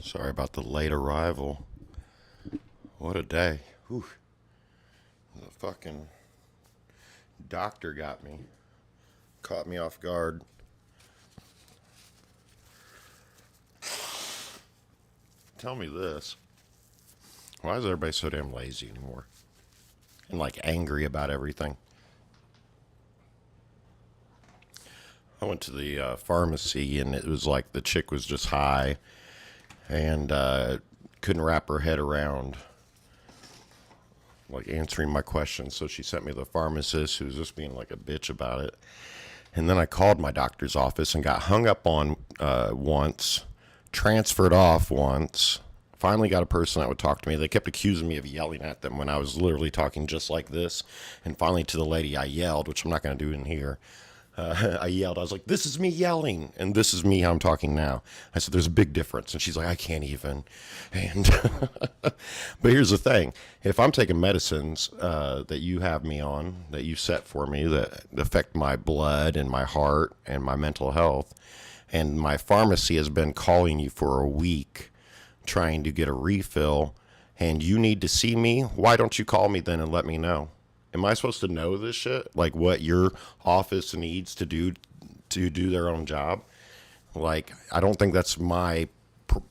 Sorry about the late arrival. What a day. Whew. The fucking doctor got me. Caught me off guard. Tell me this. Why is everybody so damn lazy anymore? And like angry about everything? I went to the pharmacy and it was like the chick was just high and couldn't wrap her head around like answering my questions. So she sent me to the pharmacist who was just being like a bitch about it. And then I called my doctor's office and got hung up on once, transferred off once. Finally got a person that would talk to me. They kept accusing me of yelling at them when I was literally talking just like this. And finally to the lady I yelled, which I'm not going to do in here. I yelled. I was like, this is me yelling. And this is me how I'm talking now. I said, there's a big difference. And she's like, I can't even. And but here's the thing. If I'm taking medicines that you have me on, that you set for me, that affect my blood and my heart and my mental health, and my pharmacy has been calling you for a week trying to get a refill, and you need to see me, why don't you call me then and let me know? Am I supposed to know this shit? Like what your office needs to do their own job? Like, I don't think that's my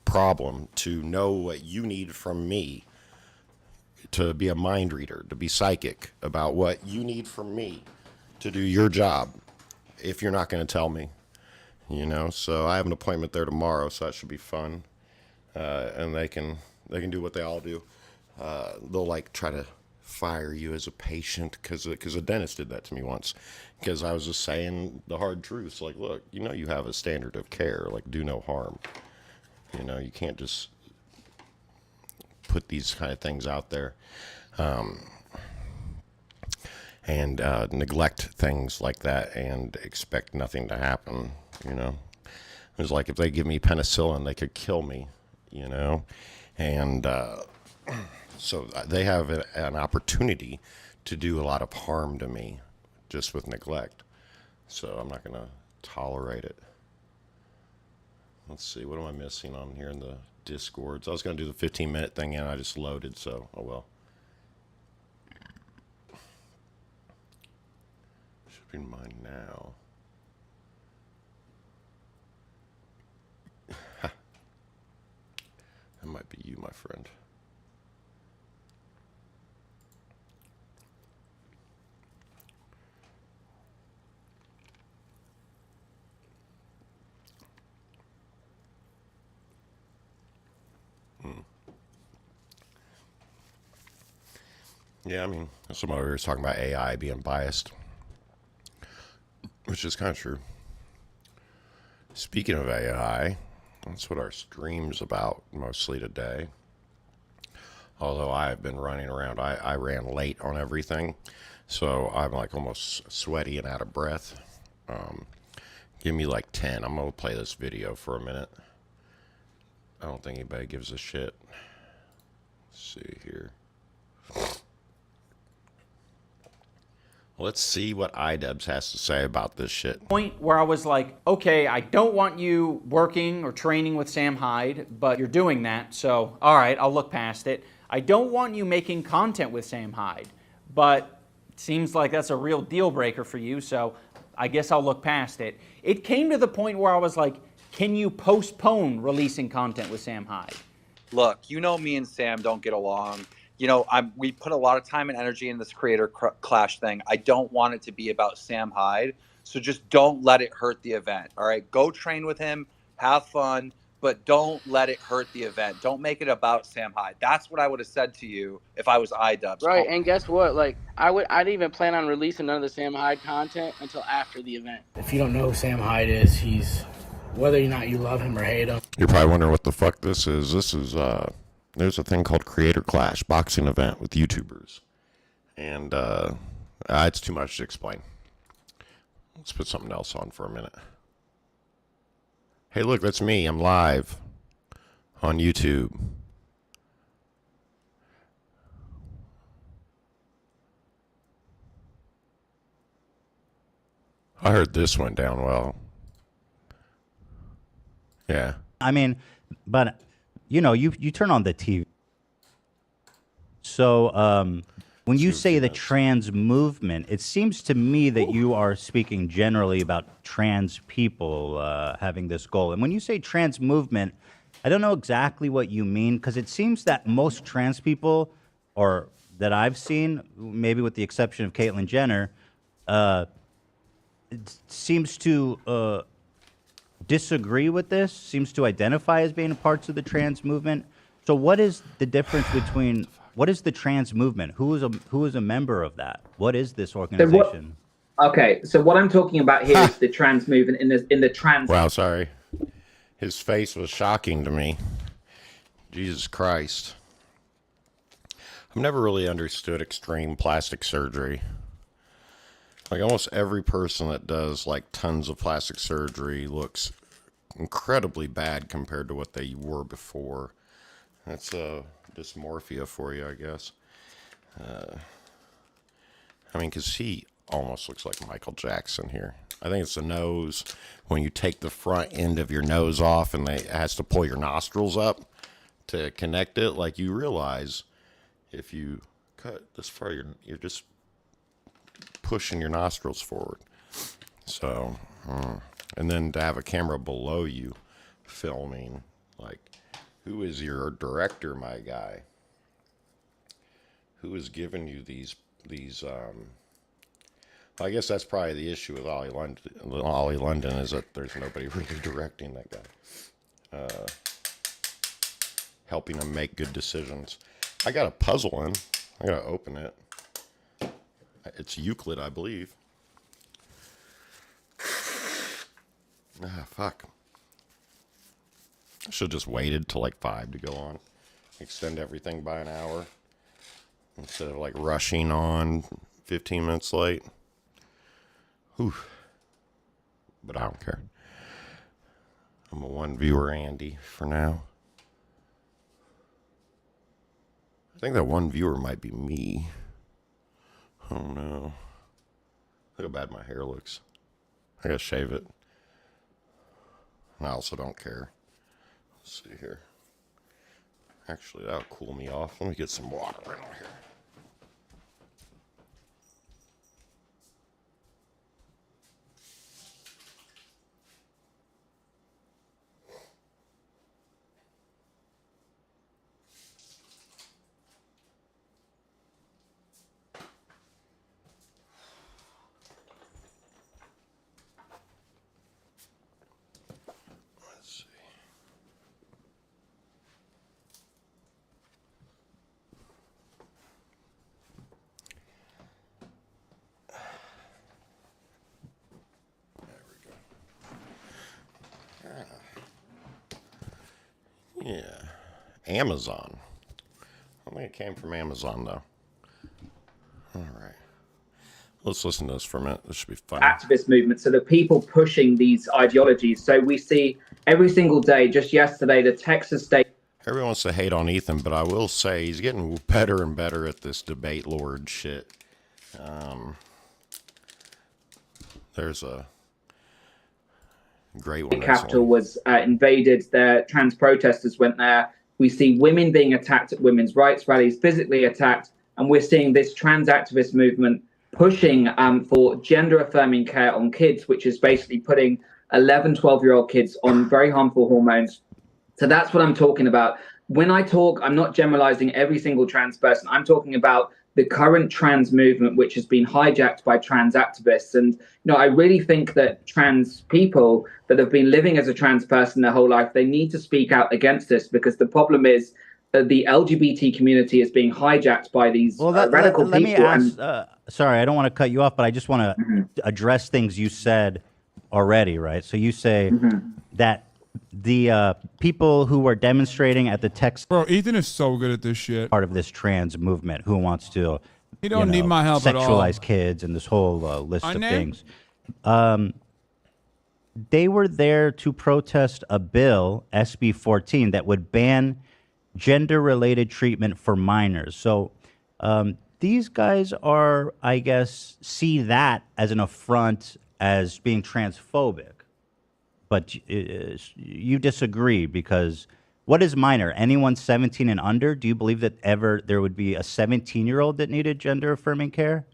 problem to know what you need from me, to be a mind reader, to be psychic about what you need from me to do your job if you're not going to tell me, you know? So I have an appointment there tomorrow, so that should be fun. And they can do what they all do. They'll like try to fire you as a patient because a dentist did that to me once because I was just saying the hard truths. Like, look, you know, you have a standard of care, like do no harm. You know, you can't just put these kind of things out there and neglect things like that and expect nothing to happen. You know, it was like if they give me penicillin, they could kill me, you know, and so they have an opportunity to do a lot of harm to me just with neglect. So I'm not going to tolerate it. Let's see, what am I missing on here in the Discords? I was going to do the 15-minute thing and I just loaded, so oh well. Should be mine now. That might be you, my friend. Yeah, I mean, somebody was talking about AI being biased, which is kind of true. Speaking of AI, that's what our stream's about mostly today. Although I've been running around, I ran late on everything, so I'm like almost sweaty and out of breath. Give me like 10. I'm going to play this video for a minute. I don't think anybody gives a shit. Let's see here. Let's see what iDubbbz has to say about this shit. Point where I was like, okay, I don't want you working or training with Sam Hyde, but you're doing that, so all right, I'll look past it. I don't want you making content with Sam Hyde, but it seems like that's a real deal breaker for you, so I guess I'll look past it. It came to the point where I was like, can you postpone releasing content with Sam Hyde? Look, you know me and Sam don't get along. You know, we put a lot of time and energy in this creator clash thing. I don't want it to be about Sam Hyde. So just don't let it hurt the event. All right. Go train with him. Have fun. But don't let it hurt the event. Don't make it about Sam Hyde. That's what I would have said to you if I was iDubbbz. Right, and guess what? Like, I didn't even plan on releasing none of the Sam Hyde content until after the event. If you don't know who Sam Hyde is, he's, whether or not you love him or hate him. You're probably wondering what the fuck this is. This is, there's a thing called Creator Clash, boxing event with YouTubers. And it's too much to explain. Let's put something else on for a minute. Hey, look, that's me. I'm live on YouTube. I heard this went down well. Yeah. I mean, but you turn on the TV. So when you say the trans movement, it seems to me that you are speaking generally about trans people having this goal. And when you say trans movement, I don't know exactly what you mean, because it seems that most trans people, or that I've seen, maybe with the exception of Caitlyn Jenner, it seems to disagree with this, seems to identify as being parts of the trans movement. So what is the difference between, what is the trans movement? Who is a member of that? What is this organization? Okay, so what I'm talking about here is the trans movement in the trans. Wow, sorry. His face was shocking to me. Jesus Christ. I've never really understood extreme plastic surgery. Like almost every person that does like tons of plastic surgery looks incredibly bad compared to what they were before. That's dysmorphia for you, I guess. I mean, because he almost looks like Michael Jackson here. I think it's the nose. When you take the front end of your nose off and it has to pull your nostrils up to connect it, like you realize if you cut this far, you're just pushing your nostrils forward. So, and then to have a camera below you filming, like, who is your director, my guy? Who is giving you these I guess that's probably the issue with Ollie London is that there's nobody really directing that guy, helping him make good decisions. I got a puzzle in. I gotta open it. It's Euclid, I believe. Ah, fuck. I should have just waited till like 5 to go on. Extend everything by an hour instead of like rushing on 15 minutes late. Whew. But I don't care. I'm a one viewer Andy for now. I think that one viewer might be me. Oh no. Look how bad my hair looks. I gotta shave it. I also don't care. Let's see here. Actually, that'll cool me off. Let me get some water in here. Yeah. Amazon. I think it came from Amazon, though. All right. Let's listen to this for a minute. This should be fun. Activist movement. So the people pushing these ideologies. So we see every single day, just yesterday, the Texas state. Everyone wants to hate on Ethan, but I will say he's getting better and better at this debate lord shit. There's a great one. The Capitol was invaded. The trans protesters went there. We see women being attacked at women's rights rallies, physically attacked. And we're seeing this trans activist movement pushing for gender affirming care on kids, which is basically putting 11, 12-year-old kids on very harmful hormones. So that's what I'm talking about. When I talk, I'm not generalizing every single trans person. I'm talking about the current trans movement, which has been hijacked by trans activists. And, I really think that trans people that have been living as a trans person their whole life, they need to speak out against this, because the problem is that the LGBT community is being hijacked by these radical people. Let me ask, sorry, I don't want to cut you off, but I just want to address things you said already, right? So you say that the people who were demonstrating at the Texas... Bro, Ethan is so good at this shit. ...part of this trans movement who wants to he don't need my help at all. Sexualize kids and this whole list of things. They were there to protest a bill, SB 14, that would ban gender-related treatment for minors. So these guys are, I guess, see that as an affront, as being transphobic. But you disagree, because What is minor? Anyone 17 and under? Do you believe that ever there would be a 17-year-old that needed gender affirming care?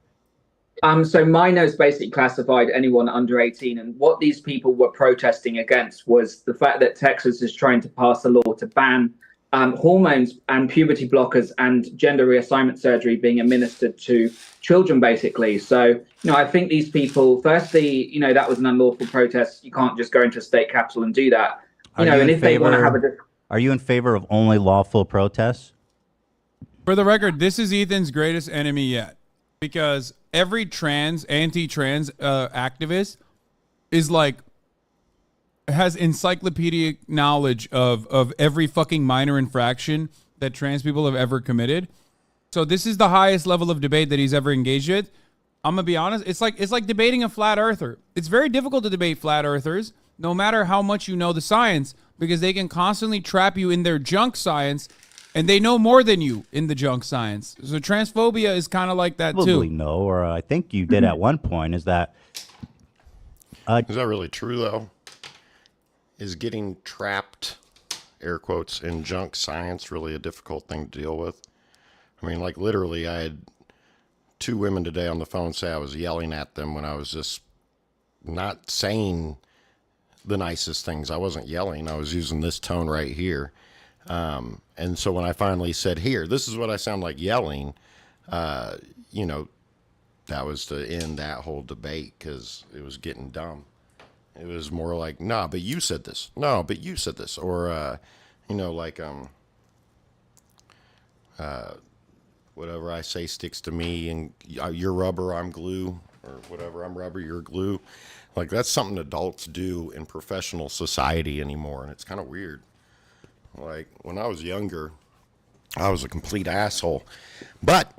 So minors basically classified anyone under 18, and what these people were protesting against was the fact that Texas is trying to pass a law to ban hormones and puberty blockers and gender reassignment surgery being administered to children, basically. So, I think these people, firstly, that was an unlawful protest. You can't just go into a state capitol and do that. And if they want to have a... Are you in favor of only lawful protests? For the record, this is Ethan's greatest enemy yet, because every anti-trans activist is like, has encyclopedic knowledge of every fucking minor infraction that trans people have ever committed. So this is the highest level of debate that he's ever engaged with. I'm gonna be honest, it's like debating a flat earther. It's very difficult to debate flat earthers, no matter how much you know the science, because they can constantly trap you in their junk science, and they know more than you in the junk science. So transphobia is kind of like that Probably too. no, or I think you did at one point. Is that really true though? Is getting trapped, air quotes, in junk science really a difficult thing to deal with? I mean, like literally, I had 2 women today on the phone say I was yelling at them when I was just not saying the nicest things. I wasn't yelling. I was using this tone right here. And so when I finally said, here, this is what I sound like yelling, that was to end that whole debate because it was getting dumb. It was more like, nah, but you said this. No, but you said this. Or, whatever I say sticks to me, and you're rubber, I'm glue, or whatever, I'm rubber, you're glue. Like, that's something adults do in professional society anymore, and it's kind of weird. Like, when I was younger, I was a complete asshole. But,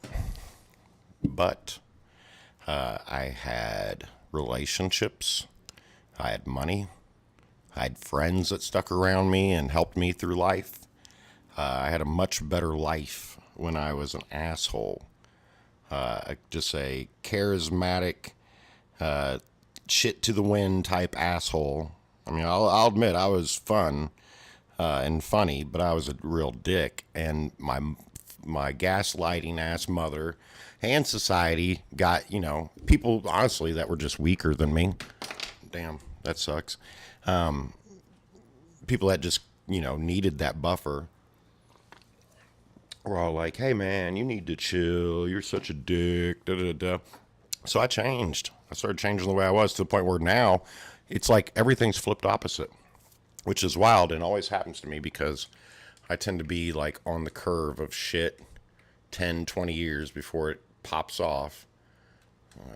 I had relationships, I had money, I had friends that stuck around me and helped me through life. I had a much better life when I was an asshole. Just a charismatic, shit to the wind type asshole. I mean, I'll admit I was fun and funny, but I was a real dick. And my gaslighting ass mother and society got, people honestly that were just weaker than me. Damn, that sucks. People that just, needed that buffer were all like, hey man, you need to chill. You're such a dick. Da, da, da. So I changed. I started changing the way I was to the point where now it's like everything's flipped opposite, which is wild and always happens to me because I tend to be like on the curve of shit 10, 20 years before it pops off.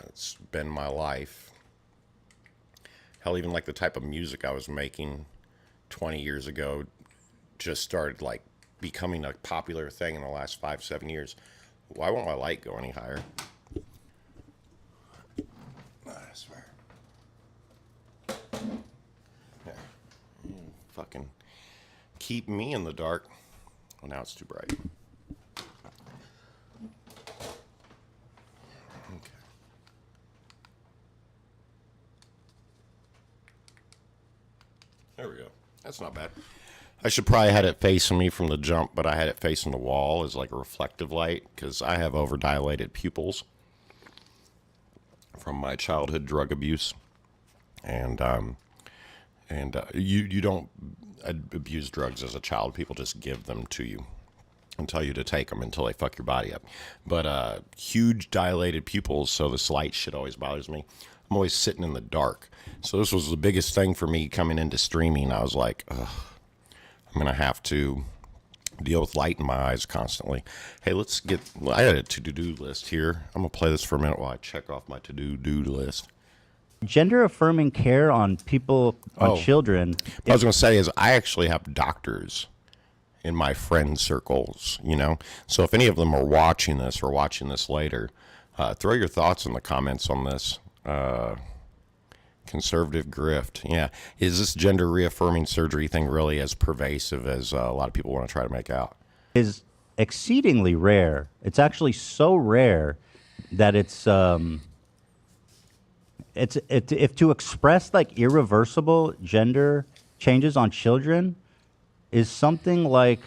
It's been my life. Hell, even like the type of music I was making 20 years ago just started like becoming a popular thing in the last 5-7 years. Why won't my light go any higher? I swear. Yeah. Fucking keep me in the dark. Well, now it's too bright. Okay. There we go. That's not bad. I should probably had it facing me from the jump, but I had it facing the wall as like a reflective light because I have overdilated pupils from my childhood drug abuse, and you don't abuse drugs as a child. People just give them to you and tell you to take them until they fuck your body up. But huge dilated pupils, so this light shit always bothers me. I'm always sitting in the dark, so this was the biggest thing for me coming into streaming. I was like, ugh. I'm going to have to deal with light in my eyes constantly. Hey, I had a to-do list here. I'm going to play this for a minute while I check off my to-do list. Gender affirming care on people, on children. What I was going to say is I actually have doctors in my friend circles, So if any of them are watching this or watching this later, throw your thoughts in the comments on this. Conservative grift. Yeah. Is this gender reaffirming surgery thing really as pervasive as a lot of people want to try to make out? Is exceedingly rare. It's actually so rare that if to express like irreversible gender changes on children, is something like,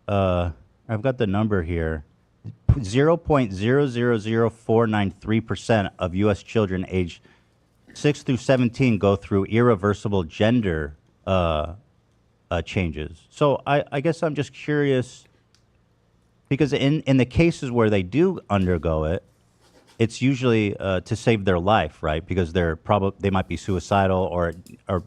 I've got the number here, 0.000493% of U.S. children aged 6 through 17 go through irreversible gender changes. So I guess I'm just curious, because in the cases where they do undergo it, it's usually to save their life, right? Because they might be suicidal or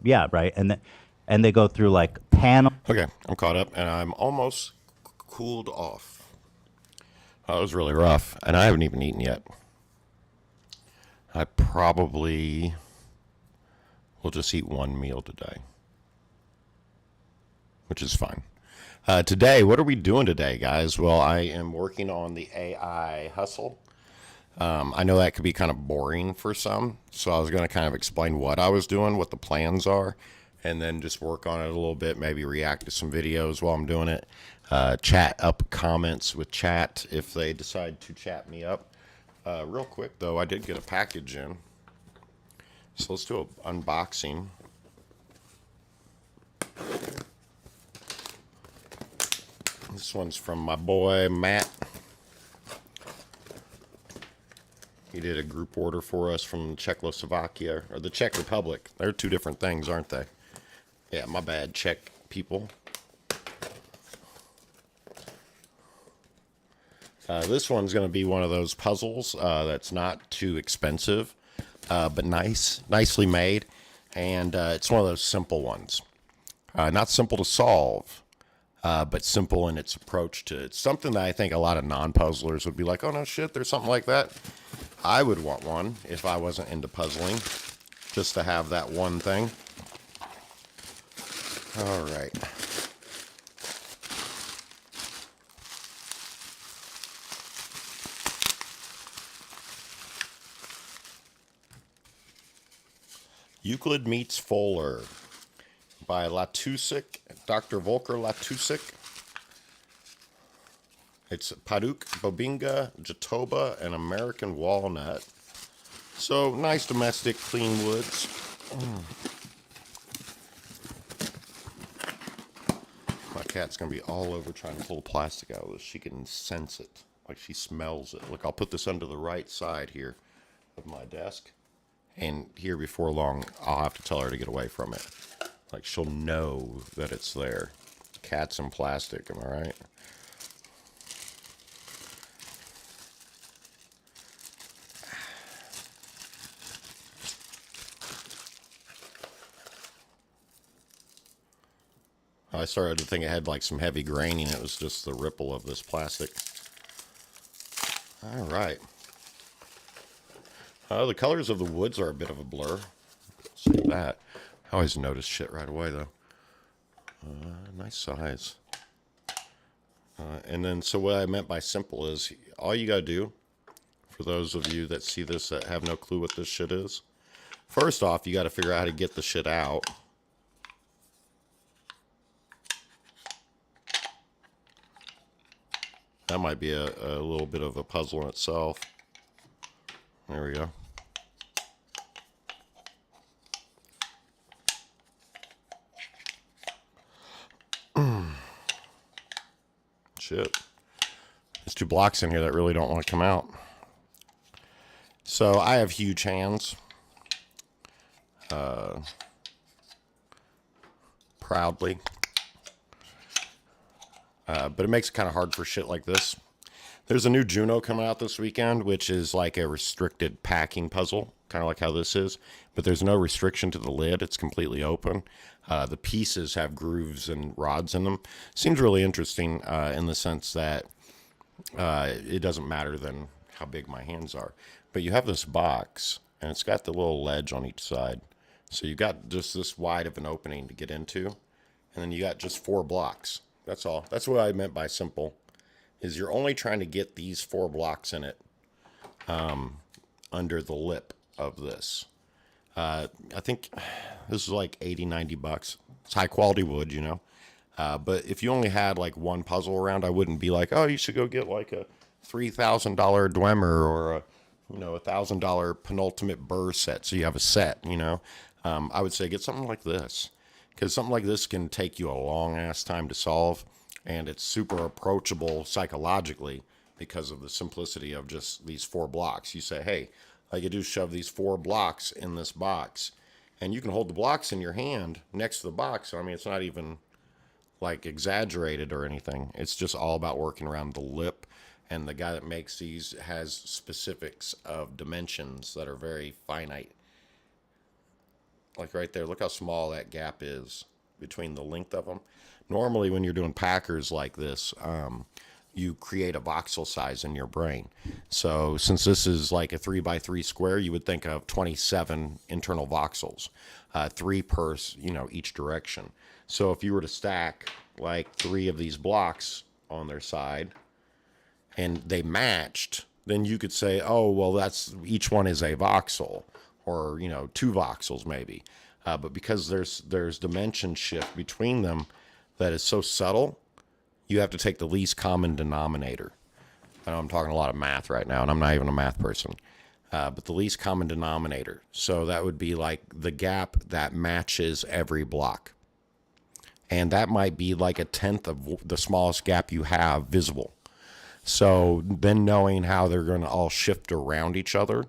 yeah, right? And they go through like panel. Okay, I'm caught up, and I'm almost cooled off. Oh, it was really rough, and I haven't even eaten yet. I probably will just eat one meal today, which is fine. Today, what are we doing today, guys? Well, I am working on the AI hustle. I know that could be kind of boring for some, so I was going to kind of explain what I was doing, what the plans are, and then just work on it a little bit, maybe react to some videos while I'm doing it, chat up comments with chat if they decide to chat me up. Real quick, though, I did get a package in, so let's do an unboxing. This one's from my boy, Matt. He did a group order for us from Czechoslovakia, or the Czech Republic. They're two different things, aren't they? Yeah, my bad, Czech people. This one's going to be one of those puzzles that's not too expensive, but nicely made. And it's one of those simple ones. Not simple to solve, but simple in its approach to it. It's something that I think a lot of non-puzzlers would be like, oh, no shit, there's something like that. I would want one if I wasn't into puzzling, just to have that one thing. All right. Euclid Meets Fuller by Latusik, Dr. Volker Latusik. It's Paduk, Bobinga, Jatoba, and American Walnut. So, nice domestic, clean woods. My cat's going to be all over trying to pull plastic out of this. She can sense it, like she smells it. Look, I'll put this under the right side here of my desk. And here before long, I'll have to tell her to get away from it. Like, she'll know that it's there. Cats and plastic, am I right? I started to think it had like some heavy graining. It was just the ripple of this plastic. All right. The colors of the woods are a bit of a blur. See that. I always notice shit right away, though. Nice size. And then, so what I meant by simple is, all you got to do, for those of you that see this that have no clue what this shit is, first off, you got to figure out how to get the shit out. That might be a little bit of a puzzle in itself. There we go. Shit. There's two blocks in here that really don't want to come out. So I have huge hands. Proudly. But it makes it kind of hard for shit like this. There's a new Juno coming out this weekend, which is like a restricted packing puzzle, kind of like how this is. But there's no restriction to the lid. It's completely open. The pieces have grooves and rods in them. Seems really interesting in the sense that it doesn't matter then how big my hands are. But you have this box, and it's got the little ledge on each side. So you got just this wide of an opening to get into. And then you got just 4 blocks. That's all. That's what I meant by simple. Is you're only trying to get these 4 blocks in it under the lip of this. I think this is like 80, 90 bucks. It's high quality wood, you know. But if you only had like one puzzle around, I wouldn't be like, oh, you should go get like a $3,000 Dwemer or a, $1,000 penultimate burr set. So you have a set, you know. I would say get something like this. because something like this can take you a long ass time to solve, and it's super approachable psychologically because of the simplicity of just these 4 blocks. You say, hey, all you do is shove these 4 blocks in this box, and you can hold the blocks in your hand next to the box. So, I mean, it's not even like exaggerated or anything. It's just all about working around the lip. And the guy that makes these has specifics of dimensions that are very finite. Like right there, look how small that gap is between the length of them. Normally, when you're doing packers like this, you create a voxel size in your brain. So since this is like a 3x3 square, you would think of 27 internal voxels, 3 per, each direction. So if you were to stack like 3 of these blocks on their side and they matched, then you could say, oh, well, that's each one is a voxel, or 2 voxels maybe. But because there's dimension shift between them that is so subtle, you have to take the least common denominator. I know I'm talking a lot of math right now, and I'm not even a math person. But the least common denominator. So that would be like the gap that matches every block. And that might be like 1/10 of the smallest gap you have visible. So then knowing how they're going to all shift around each other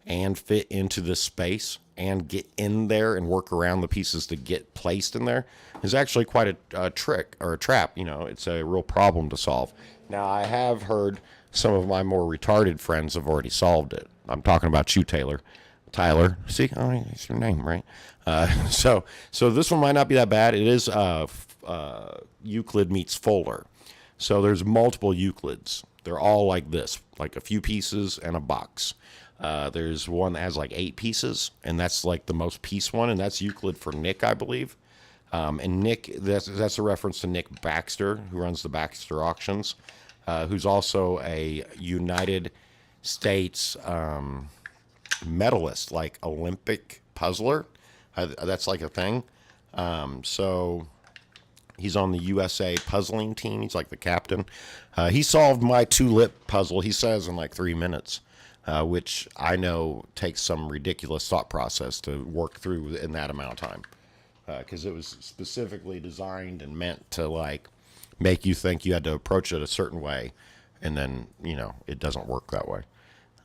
and fit into this space and get in there and work around the pieces to get placed in there is actually quite a trick or a trap. It's a real problem to solve. Now, I have heard some of my more retarded friends have already solved it. I'm talking about you, Tyler. See, it's your name, right? So this one might not be that bad. It is Euclid meets Fuller. So there's multiple Euclids. They're all like this, like a few pieces and a box. There's one that has like 8 pieces, and that's like the most piece one, and that's Euclid for Nick, I believe. And Nick, that's a reference to Nick Baxter, who runs the Baxter auctions, who's also a United States medalist, like Olympic puzzler. That's like a thing. So he's on the USA puzzling team. He's like the captain. He solved my tulip puzzle, he says, in like 3 minutes. Which I know takes some ridiculous thought process to work through in that amount of time. Because it was specifically designed and meant to like make you think you had to approach it a certain way, and then it doesn't work that way.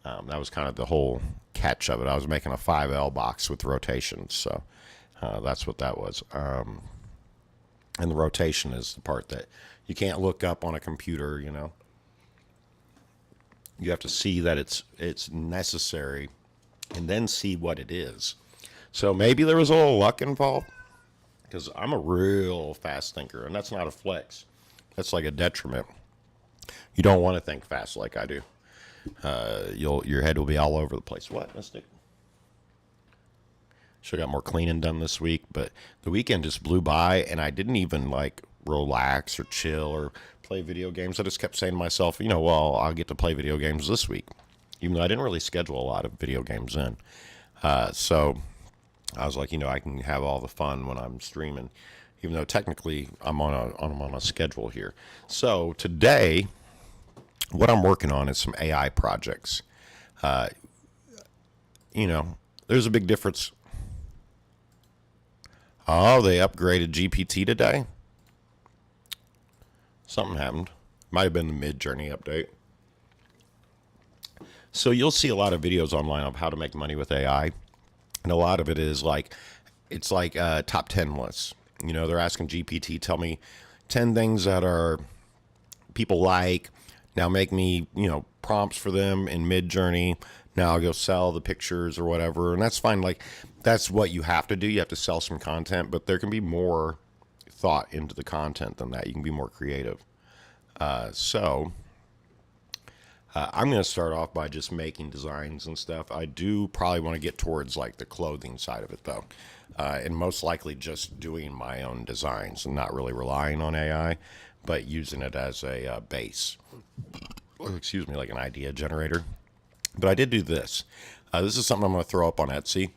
That was kind of the whole catch of it. I was making a 5L box with rotations, so that's what that was. And the rotation is the part that you can't look up on a computer. You have to see that it's necessary, and then see what it is. So maybe there was a little luck involved, because I'm a real fast thinker, and that's not a flex. That's like a detriment. You don't want to think fast like I do. Your head will be all over the place. What, Mystic? Should have got more cleaning done this week, but the weekend just blew by, and I didn't even like relax or chill or play video games. I just kept saying to myself, well, I'll get to play video games this week, even though I didn't really schedule a lot of video games in. So I was like, I can have all the fun when I'm streaming, even though technically I'm on a schedule here. So today, what I'm working on is some AI projects. There's a big difference. Oh, they upgraded GPT today? Something happened. Might have been the Mid-Journey update. So you'll see a lot of videos online of how to make money with AI. And a lot of it is like, it's like top 10 lists. They're asking GPT, tell me 10 things that are people like. Now make me, prompts for them in Mid-Journey. Now I'll go sell the pictures or whatever. And that's fine. Like, that's what you have to do. You have to sell some content, but there can be more thought into the content than that. You can be more creative. So I'm going to start off by just making designs and stuff. I do probably want to get towards like the clothing side of it though. And most likely just doing my own designs and not really relying on AI, but using it as a base. Excuse me, like an idea generator. But I did do this. This is something I'm going to throw up on Etsy.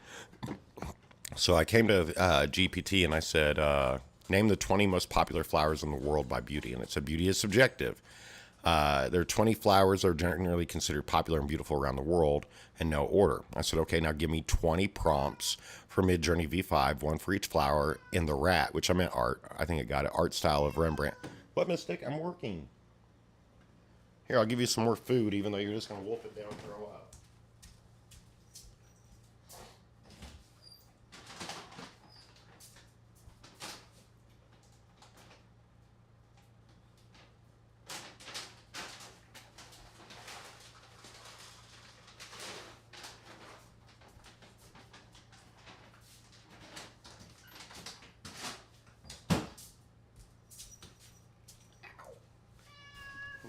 So I came to GPT and I said, name the 20 most popular flowers in the world by beauty. And it said beauty is subjective. There are 20 flowers that are generally considered popular and beautiful around the world in no order. I said, okay, now give me 20 prompts for Midjourney V5, one for each flower in the rat, which I meant art. I think it got it. Art style of Rembrandt. What, Mystic? I'm working. Here, I'll give you some more food, even though you're just going to wolf it down and throw up.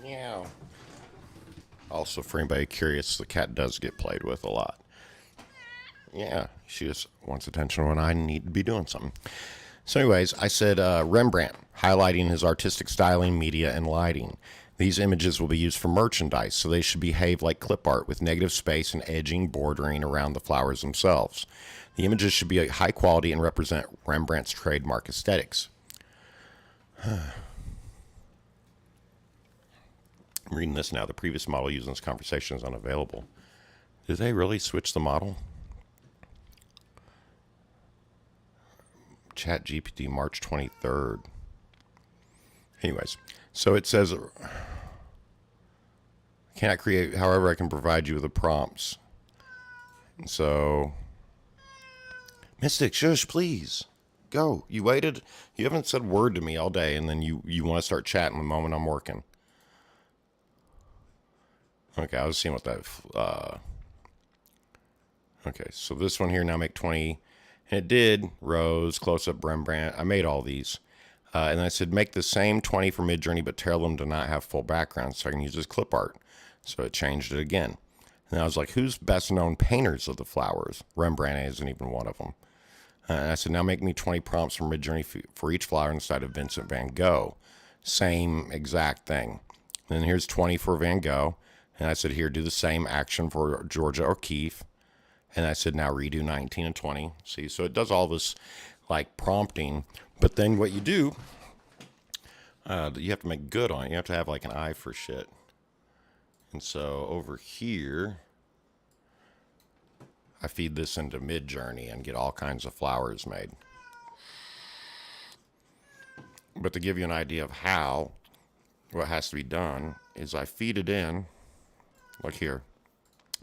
Meow. Also, for anybody curious, the cat does get played with a lot. Yeah, she just wants attention when I need to be doing something. So anyways, I said Rembrandt, highlighting his artistic styling, media, and lighting. These images will be used for merchandise, so they should behave like clip art with negative space and edging bordering around the flowers themselves. The images should be high quality and represent Rembrandt's trademark aesthetics. I'm reading this now. The previous model used in this conversation is unavailable. Did they really switch the model? Chat GPT, March 23rd. Anyways, so it says, cannot create, however, I can provide you with the prompts. And so, Mystic, shush, please. Go. You waited. You haven't said word to me all day, and then you want to start chatting the moment I'm working. Okay, I was seeing what that... okay, so this one here, now make 20... And it did, Rose, Close-Up, Rembrandt. I made all these. And I said, make the same 20 for Midjourney, but tell them to not have full background so I can use this clip art. So it changed it again. And I was like, who's best known painters of the flowers? Rembrandt isn't even one of them. And I said, now make me 20 prompts from Midjourney for each flower inside of Vincent van Gogh. Same exact thing. And then here's 20 for Van Gogh. And I said, here, do the same action for Georgia O'Keeffe. And I said, now redo 19 and 20. See, so it does all this like prompting. But then what you do, you have to make good on it. You have to have like an eye for shit. And so over here, I feed this into Midjourney and get all kinds of flowers made. But to give you an idea of how, what has to be done is I feed it in, like here.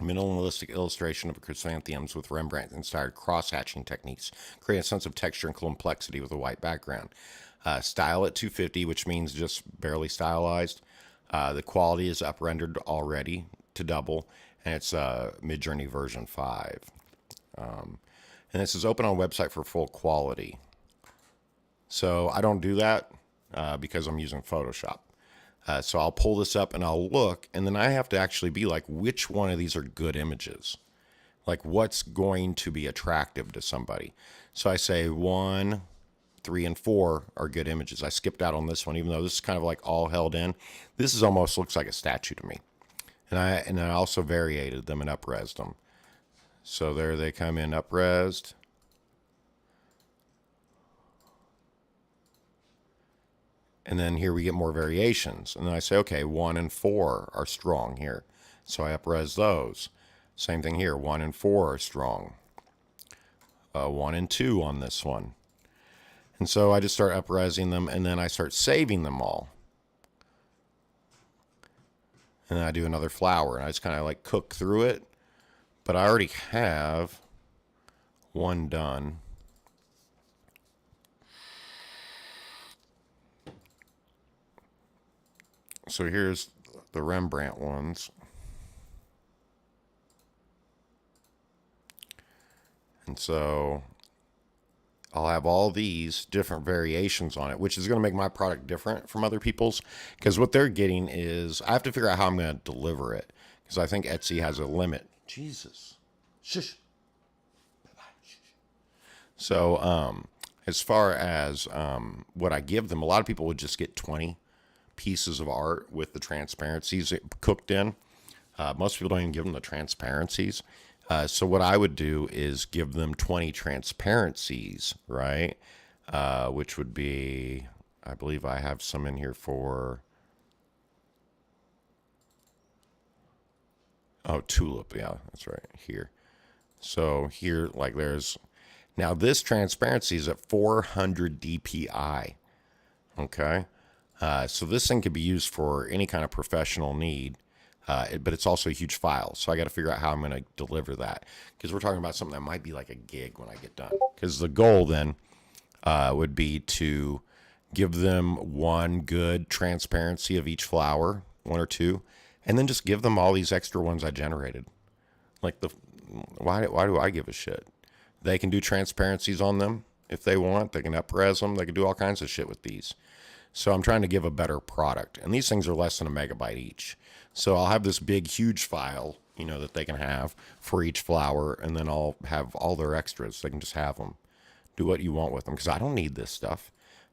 Minimalistic illustration of chrysanthemums with Rembrandt-inspired cross-hatching techniques. Create a sense of texture and complexity with a white background. Style at 250, which means just barely stylized. The quality is up-rendered already to double, and it's Midjourney version 5. And this is open on website for full quality. So I don't do that because I'm using Photoshop. So I'll pull this up and I'll look, and then I have to actually be like, which one of these are good images? Like, what's going to be attractive to somebody? So I say 1, 3, and 4 are good images. I skipped out on this one, even though this is kind of like all held in. This is almost looks like a statue to me. And I also variated them and up-resed them. So there they come in up-resed. And then here we get more variations. And then I say, okay, 1 and 4 are strong here. So I up-res those. Same thing here, 1 and 4 are strong. 1 and 2 on this one. And so I just start up-resing them, and then I start saving them all. And then I do another flower, and I just kind of like cook through it. But I already have one done. So here's the Rembrandt ones. And so I'll have all these different variations on it, which is going to make my product different from other people's. Because what they're getting is, I have to figure out how I'm going to deliver it. Because I think Etsy has a limit. Jesus. Shush. So as far as what I give them, a lot of people would just get 20 pieces of art with the transparencies cooked in. Most people don't even give them the transparencies. So what I would do is give them 20 transparencies, right? Which would be, I believe I have some in here for Oh, tulip. Yeah, that's right. Here. So here, like there's, now this transparency is at 400 DPI. Okay. So this thing could be used for any kind of professional need, but it's also a huge file. So I got to figure out how I'm going to deliver that, because we're talking about something that might be like a gig when I get done. Because the goal then would be to give them one good transparency of each flower, one or two, and then just give them all these extra ones I generated. Like why do I give a shit? They can do transparencies on them if they want. They can up-res them. They can do all kinds of shit with these. So I'm trying to give a better product. And these things are less than a megabyte each. So I'll have this big, huge file, that they can have for each flower. And then I'll have all their extras. They can just have them. Do what you want with them. Because I don't need this stuff.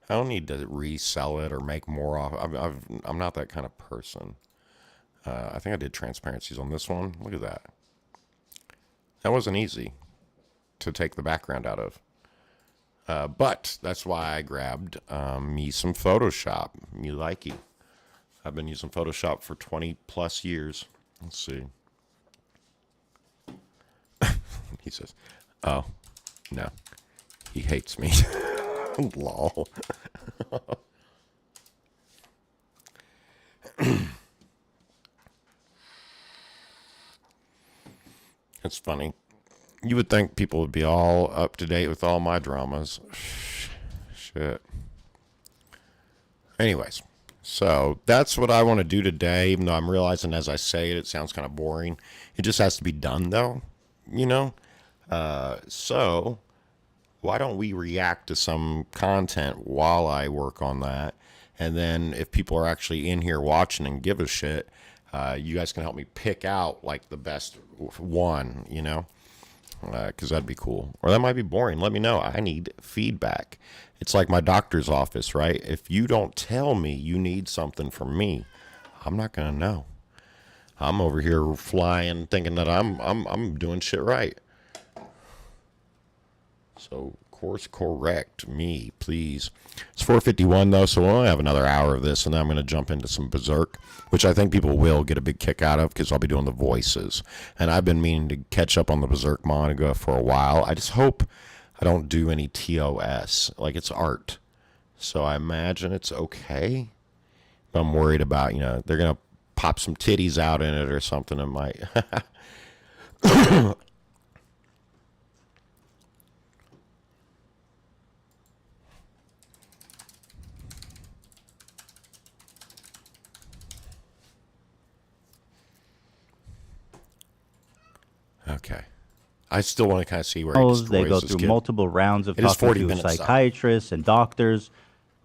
I don't need to resell it or make more off. I'm not that kind of person. I think I did transparencies on this one. Look at that. That wasn't easy to take the background out of. But that's why I grabbed me some Photoshop. Me likey. I've been using Photoshop for 20 plus years. Let's see. He says, oh, no. He hates me. Lol. It's funny. You would think people would be all up to date with all my dramas. Shit. Anyways, so that's what I want to do today, even though I'm realizing as I say it, it sounds kind of boring. It just has to be done, though, So why don't we react to some content while I work on that? And then if people are actually in here watching and give a shit, you guys can help me pick out, like, the best one, because that'd be cool. Or that might be boring. Let me know. I need feedback. It's like my doctor's office, right? If you don't tell me you need something from me, I'm not going to know. I'm over here flying thinking that I'm doing shit right. So course correct me, please. It's 4:51 though, so we'll only have another hour of this, and then I'm going to jump into some Berserk, which I think people will get a big kick out of because I'll be doing the voices. And I've been meaning to catch up on the Berserk manga for a while. I just hope I don't do any TOS. Like, it's art, so I imagine it's okay. But I'm worried about, they're going to pop some titties out in it or something. It might. Okay. I still want to kind of see where he destroys They go this through kid. multiple rounds of It is talking 40 to minutes, though. psychiatrists and doctors.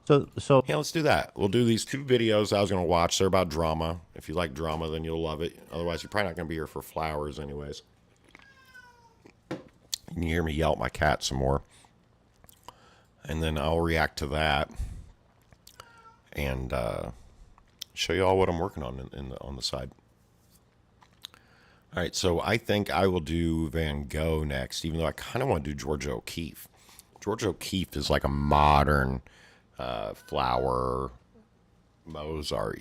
So Yeah, let's do that. We'll do these two videos I was going to watch. They're about drama. If you like drama, then you'll love it. Otherwise, you're probably not going to be here for flowers anyways. You can hear me yell at my cat some more. And then I'll react to that and show you all what I'm working on on the side. All right, so I think I will do Van Gogh next, even though I kind of want to do Georgia O'Keeffe. Georgia O'Keeffe is like a modern flower Mozart,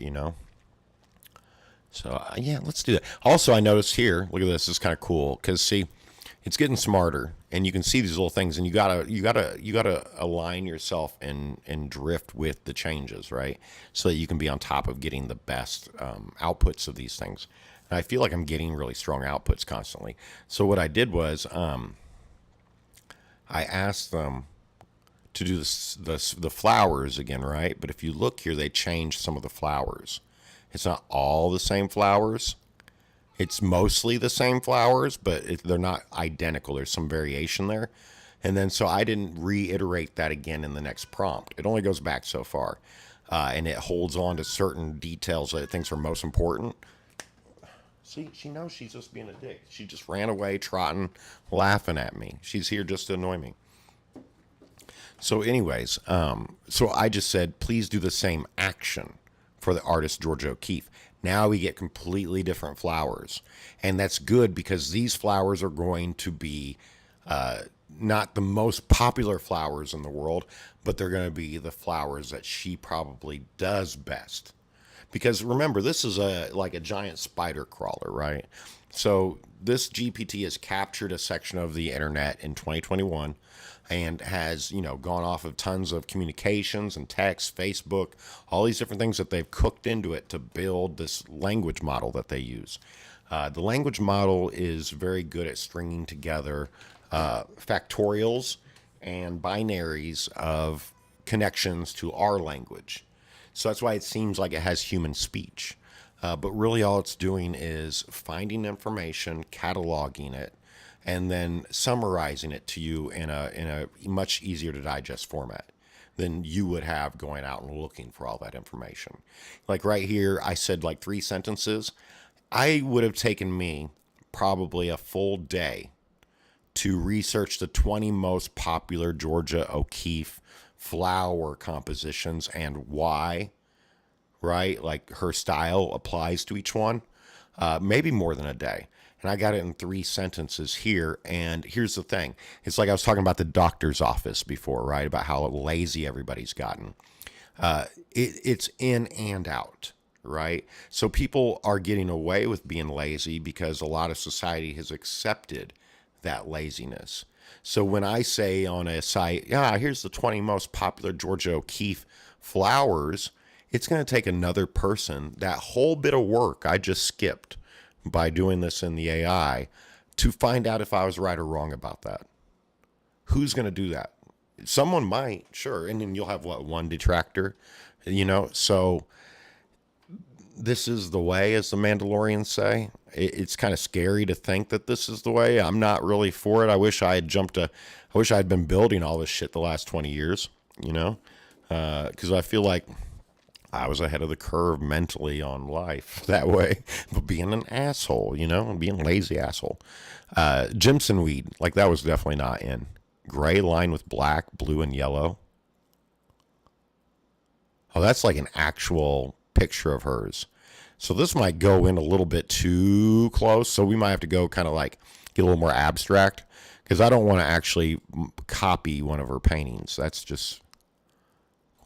So, yeah, let's do that. Also, I noticed here, look at this. This is kind of cool because, see, it's getting smarter, and you can see these little things, and you gotta align yourself and drift with the changes, right? So that you can be on top of getting the best outputs of these things. And I feel like I'm getting really strong outputs constantly. So what I did was I asked them to do the flowers again, right? But if you look here, they changed some of the flowers. It's not all the same flowers. It's mostly the same flowers, but they're not identical. There's some variation there. And then so I didn't reiterate that again in the next prompt. It only goes back so far. And it holds on to certain details that it thinks are most important. See, she knows she's just being a dick. She just ran away, trotting, laughing at me. She's here just to annoy me. So anyways, so I just said, please do the same action for the artist Georgia O'Keeffe. Now we get completely different flowers. And that's good because these flowers are going to be not the most popular flowers in the world, but they're going to be the flowers that she probably does best. Because remember, this is like a giant spider crawler, right? So this GPT has captured a section of the internet in 2021 and has, gone off of tons of communications and text, Facebook, all these different things that they've cooked into it to build this language model that they use. The language model is very good at stringing together factorials and binaries of connections to our language. So that's why it seems like it has human speech. But really all it's doing is finding information, cataloging it, and then summarizing it to you in a much easier to digest format than you would have going out and looking for all that information. Like right here, I said like 3 sentences. I would have taken me probably a full day to research the 20 most popular Georgia O'Keeffe flower compositions and why, right? Like her style applies to each one. Maybe more than a day. And I got it in 3 sentences here. And here's the thing. It's like I was talking about the doctor's office before, right? About how lazy everybody's gotten. It's in and out, right? So people are getting away with being lazy because a lot of society has accepted that laziness. So when I say on a site, yeah, here's the 20 most popular Georgia O'Keeffe flowers, it's going to take another person that whole bit of work I just skipped by doing this in the AI to find out if I was right or wrong about that. Who's going to do that? Someone might, sure. And then you'll have one detractor, so this is the way, as the Mandalorians say. It's kind of scary to think that this is the way. I'm not really for it. I wish I had been building all this shit the last 20 years, because I feel like I was ahead of the curve mentally on life that way, but being an asshole, being a lazy asshole. Jimson weed, like that was definitely not in. Gray line with black, blue, and yellow. Oh, that's like an actual picture of hers. So this might go in a little bit too close. So we might have to go kind of like get a little more abstract because I don't want to actually copy one of her paintings. That's just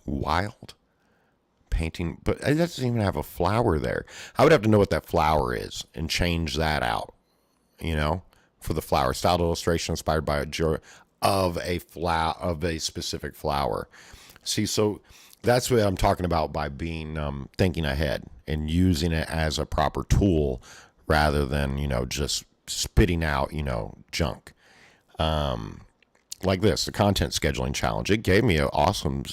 wild. Painting, but it doesn't even have a flower there. I would have to know what that flower is and change that out, for the flower. Styled illustration inspired by a specific flower. See, so that's what I'm talking about by being thinking ahead and using it as a proper tool rather than just spitting out junk. Like this, the content scheduling challenge. It gave me an awesome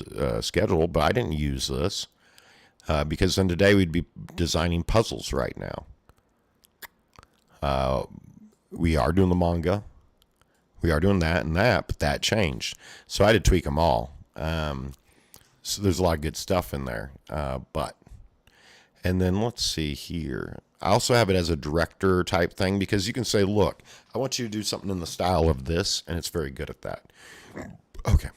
schedule, but I didn't use this. Because then today we'd be designing puzzles right now. We are doing the manga. We are doing that and that, but that changed. So I had to tweak them all. So there's a lot of good stuff in there. And then let's see here. I also have it as a director type thing because you can say, look, I want you to do something in the style of this, and it's very good at that. Okay.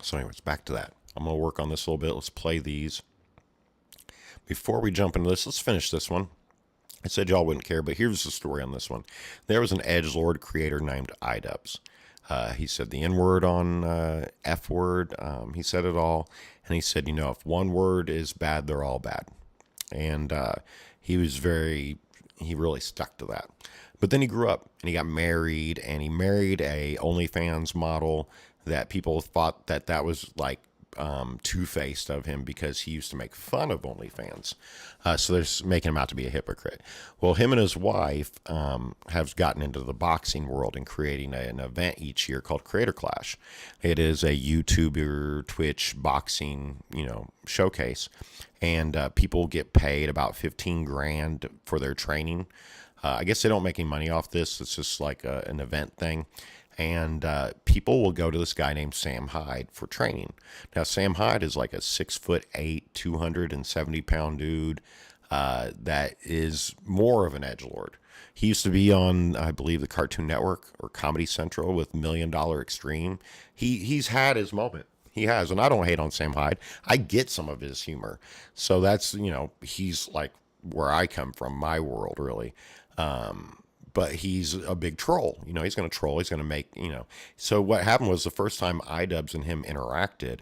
So anyways, back to that. I'm going to work on this a little bit. Let's play these. Before we jump into this, let's finish this one. I said y'all wouldn't care, but here's the story on this one. There was an edgelord creator named iDubbbz. He said the N-word on F-word. He said it all. And he said, if one word is bad, they're all bad. And he really stuck to that. But then he grew up and he got married, and he married a OnlyFans model that people thought that was like two-faced of him because he used to make fun of OnlyFans. So they're making him out to be a hypocrite. Well, him and his wife have gotten into the boxing world and creating an event each year called Creator Clash. It is a YouTuber, Twitch boxing, showcase. And people get paid about 15 grand for their training. I guess they don't make any money off this. It's just like an event thing. And people will go to this guy named Sam Hyde for training. Now, Sam Hyde is like a 6'8", 270-pound dude that is more of an edgelord. He used to be on, I believe, the Cartoon Network or Comedy Central with $1 Million Extreme. He's had his moment. He has, and I don't hate on Sam Hyde. I get some of his humor. So that's, he's like where I come from, my world, really. But he's a big troll. He's going to troll. He's going to make, So what happened was the first time iDubbbz and him interacted,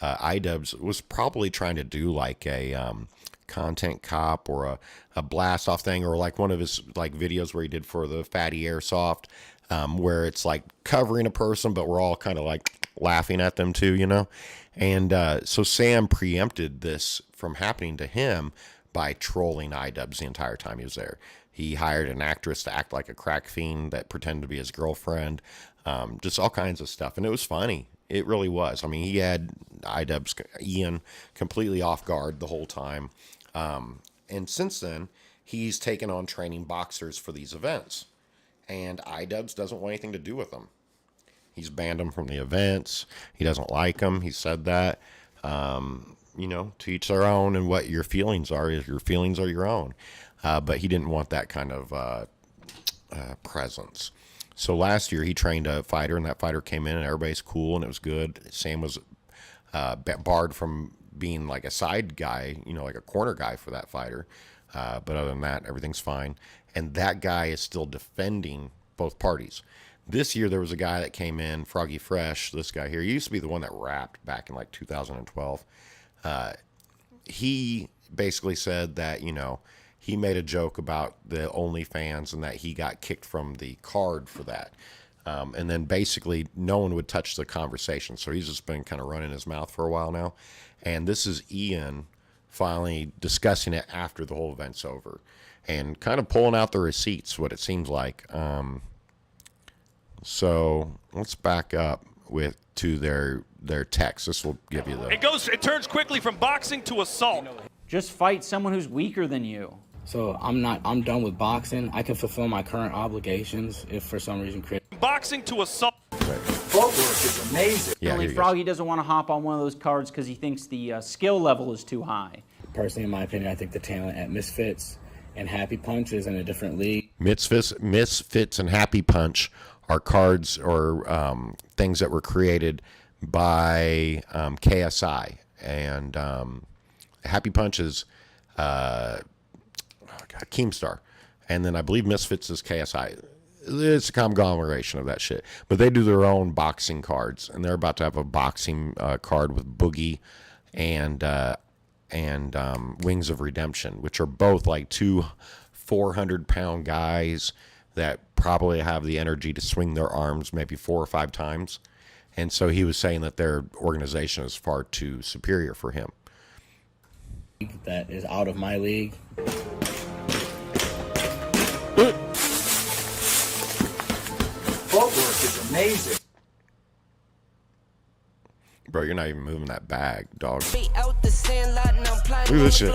iDubbbz was probably trying to do like a content cop or a blast off thing, or like one of his like videos where he did for the Fatty Airsoft, where it's like covering a person, but we're all kind of like laughing at them too, you know? And so Sam preempted this from happening to him by trolling iDubbbz the entire time he was there. He hired an actress to act like a crack fiend that pretended to be his girlfriend, just all kinds of stuff. And it was funny. It really was. I mean, he had iDubbbz, Ian, completely off guard the whole time. And since then, he's taken on training boxers for these events. And iDubbbz doesn't want anything to do with them. He's banned them from the events. He doesn't like them. He said that. You know, to each their own, and what your feelings are, is your feelings are your own. But he didn't want that kind of presence. So last year he trained a fighter, and that fighter came in, and everybody's cool, and it was good. Sam was barred from being like a side guy, you know, like a corner guy for that fighter. But other than that, everything's fine. And that guy is still defending both parties. This year there was a guy that came in, Froggy Fresh, this guy here. He used to be the one that rapped back in like 2012. He basically said that, you know, he made a joke about the OnlyFans and that he got kicked from the card for that. And then basically no one would touch the conversation. So he's just been kind of running his mouth for a while now. And this is Ian finally discussing it after the whole event's over and kind of pulling out the receipts, what it seems like. So let's back up to their text. This will give you the... It turns quickly from boxing to assault. Just fight someone who's weaker than you. So I'm done with boxing. I can fulfill my current obligations if for some reason Boxing to assault. Footwork is amazing. Yeah, Only here you go. Froggy doesn't want to hop on one of those cards because he thinks the skill level is too high. Personally, in my opinion, I think the talent at Misfits and Happy Punch is in a different league. Misfits and Happy Punch are cards or things that were created by KSI. And Happy Punch is Keemstar. And then I believe Misfits is KSI. It's a conglomeration of that shit. But they do their own boxing cards. And they're about to have a boxing card with Boogie and Wings of Redemption, which are both like two 400-pound guys that probably have the energy to swing their arms maybe 4 or 5 times. And so he was saying that their organization is far too superior for him. That is out of my league. Footwork is amazing. Bro, you're not even moving that bag, dog. Look at this shit.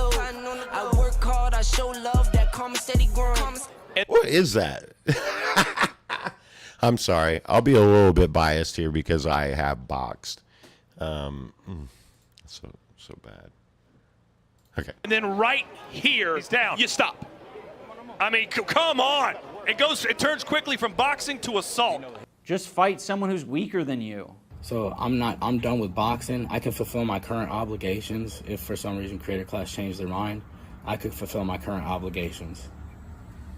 What is that? I'm sorry. I'll be a little bit biased here because I have boxed. So bad. Okay. And then right here, he's down. You stop. I mean, come on. It turns quickly from boxing to assault. Just fight someone who's weaker than you. So I'm done with boxing. I can fulfill my current obligations if for some reason Creator Class changed their mind. I could fulfill my current obligations.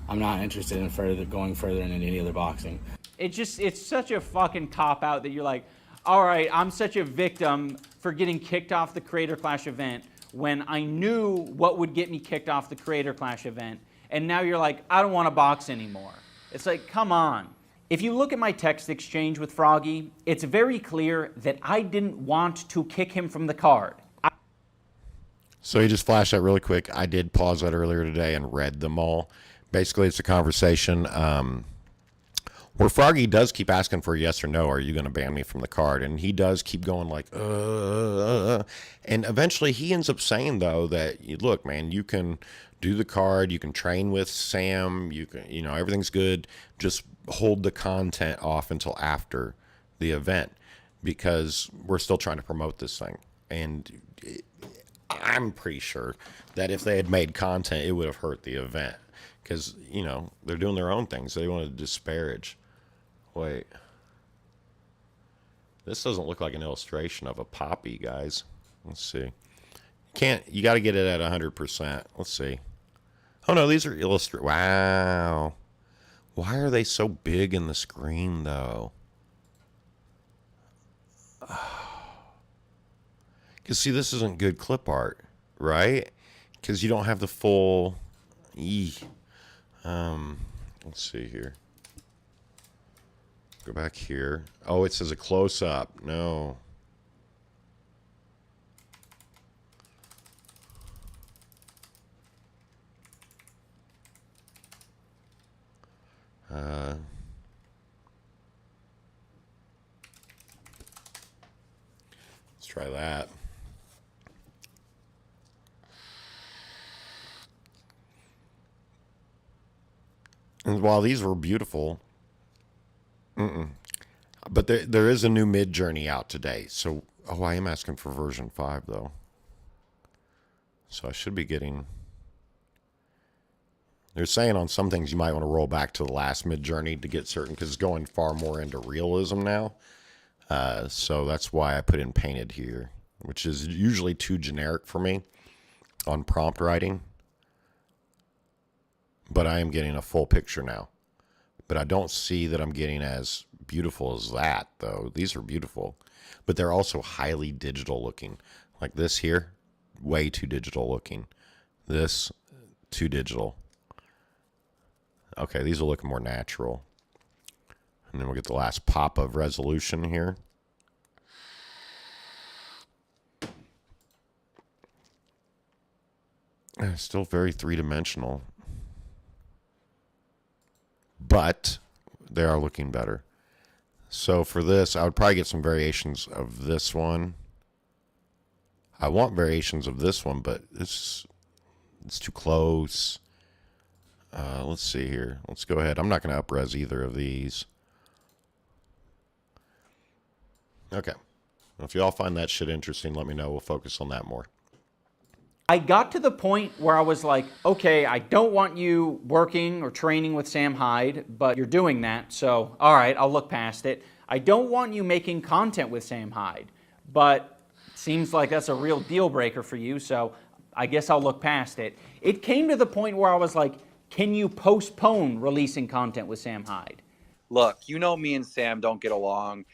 I'm not interested in going further in any other boxing. It's such a fucking cop-out that you're like, all right, I'm such a victim for getting kicked off the Creator Clash event when I knew what would get me kicked off the Creator Clash event, and now you're like, I don't want to box anymore. It's like, come on. If you look at my text exchange with Froggy, it's very clear that I didn't want to kick him from the card. So he just flashed that really quick. I did pause that earlier today and read them all. Basically, it's a conversation where Froggy does keep asking for a yes or no. Are you going to ban me from the card? And he does keep going like, And eventually he ends up saying, though, that, look, man, you can do the card. You can train with Sam. You can, everything's good. Just hold the content off until after the event because we're still trying to promote this thing. And I'm pretty sure that if they had made content, it would have hurt the event because, they're doing their own things. They want to disparage. Wait. This doesn't look like an illustration of a poppy, guys. Let's see. You got to get it at 100%. Let's see. Oh, no, these are illustrated. Wow. Why are they so big in the screen, though? Because, see, this isn't good clip art, right? because you don't have the full let's see here. Go back here. Oh, it says a close-up. No. Let's try that. And while these were beautiful, but there is a new Mid-Journey out today. So, I am asking for version 5, though. So I should be getting... They're saying on some things you might want to roll back to the last Mid-Journey to get certain, because it's going far more into realism now. So that's why I put in painted here, which is usually too generic for me on prompt writing. But I am getting a full picture now. But I don't see that I'm getting as beautiful as that, though. These are beautiful. But they're also highly digital looking. Like this here, way too digital looking. This, too digital. Okay, these will look more natural. And then we'll get the last pop of resolution here. Still very three-dimensional. But they are looking better. So for this, I would probably get some variations of this one. I want variations of this one, but it's too close. Let's see here. Let's go ahead. I'm not going to up-res either of these. Okay. Well, if you all find that shit interesting, let me know. We'll focus on that more. I got to the point where I was like, okay, I don't want you working or training with Sam Hyde, but you're doing that, so all right, I'll look past it. I don't want you making content with Sam Hyde, but it seems like that's a real deal breaker for you, so I guess I'll look past it. It came to the point where I was like, can you postpone releasing content with Sam Hyde? Look, me and Sam don't get along.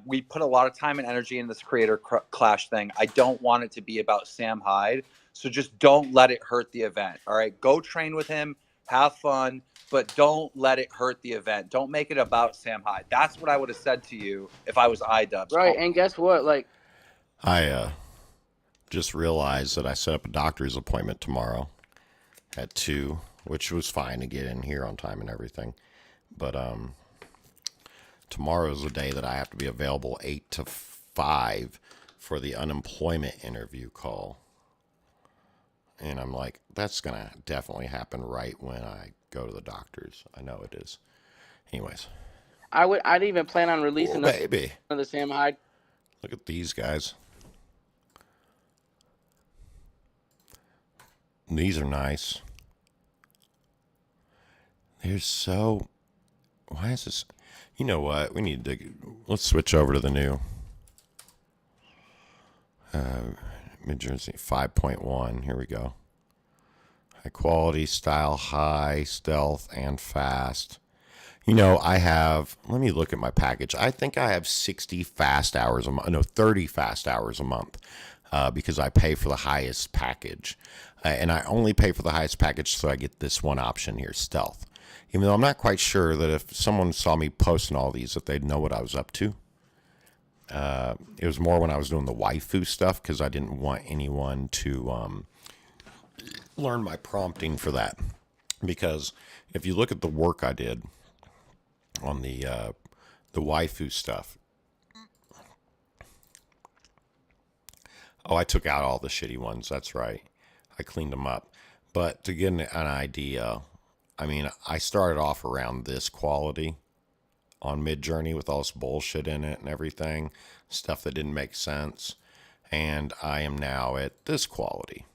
We put a lot of time and energy in this creator clash thing. I don't want it to be about Sam Hyde. So just don't let it hurt the event. All right. Go train with him. Have fun. But don't let it hurt the event. Don't make it about Sam Hyde. That's what I would have said to you if I was iDubbbz. Right. And guess what? Like, I just realized that I set up a doctor's appointment tomorrow at 2, which was fine to get in here on time and everything. But tomorrow is the day that I have to be available 8 to 5 for the unemployment interview call. And I'm like, that's going to definitely happen right when I go to the doctor's. I know it is. Anyways. I'd even plan on releasing baby. the Sam Hyde. Look at these guys. These are nice. They're so... Why is this... You know what? We need to... Let's switch over to the new... Mid-Journey 5.1. Here we go. High quality, style high, stealth, and fast. I have... Let me look at my package. I think I have 60 fast hours a month. No, 30 fast hours a month. Because I pay for the highest package. And I only pay for the highest package so I get this one option here, stealth. Even though I'm not quite sure that if someone saw me posting all these, that they'd know what I was up to. It was more when I was doing the waifu stuff, because I didn't want anyone to learn my prompting for that. Because if you look at the work I did on the waifu stuff, I took out all the shitty ones. That's right. I cleaned them up. But to get an idea... I started off around this quality on Mid-Journey with all this bullshit in it and everything, stuff that didn't make sense. And I am now at this quality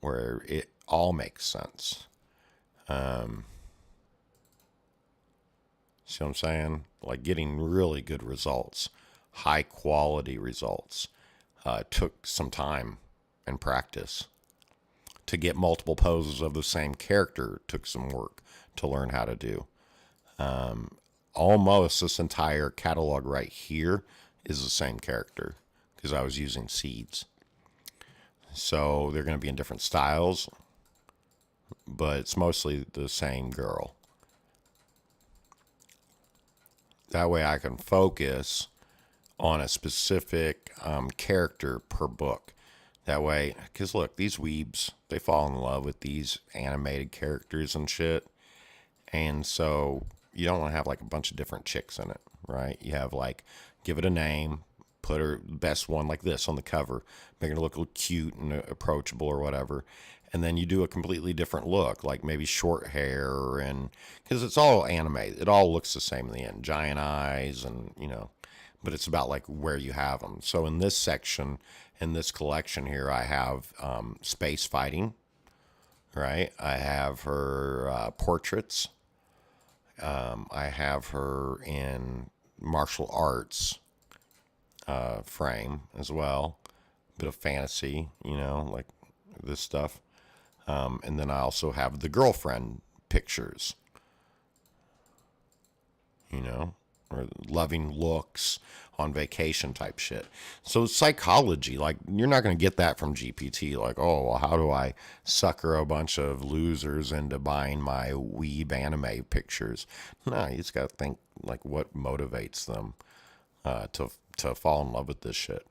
where it all makes sense. See what I'm saying? Like getting really good results, high quality results. Took some time and practice. To get multiple poses of the same character took some work to learn how to do. Almost this entire catalog right here is the same character because I was using seeds. So they're going to be in different styles, but it's mostly the same girl. That way I can focus on a specific character per book. That way, because look, these weebs, they fall in love with these animated characters and shit. And so you don't want to have like a bunch of different chicks in it, right? You have like, give it a name, put her best one like this on the cover, make her look cute and approachable or whatever. And then you do a completely different look, like maybe short hair, and because it's all anime, it all looks the same in the end, giant eyes, and you know, but it's about like where you have them. So in this section, in this collection here, I have space fighting, right? I have her portraits. I have her in martial arts frame as well. Bit of fantasy, you know, like this stuff. And then I also have the girlfriend pictures, you know, or loving looks on vacation type shit. So psychology, like you're not going to get that from GPT. Like, oh, well, how do I sucker a bunch of losers into buying my weeb anime pictures? No, you just got to think like what motivates them to fall in love with this shit.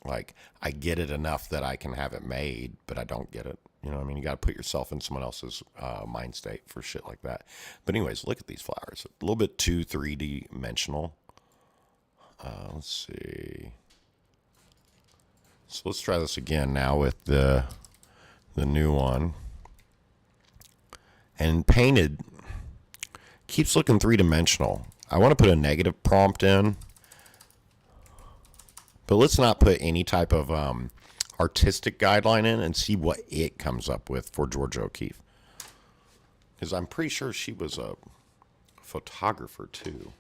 Like, I get it enough that I can have it made, but I don't get it. You know what I mean? You got to put yourself in someone else's mind state for shit like that. But anyways, look at these flowers. A little bit too 3D-dimensional. Let's see. So let's try this again now with the new one. And painted keeps looking 3-dimensional. I want to put a negative prompt in. But let's not put any type of artistic guideline in and see what it comes up with for Georgia O'Keeffe. Because I'm pretty sure she was a photographer too.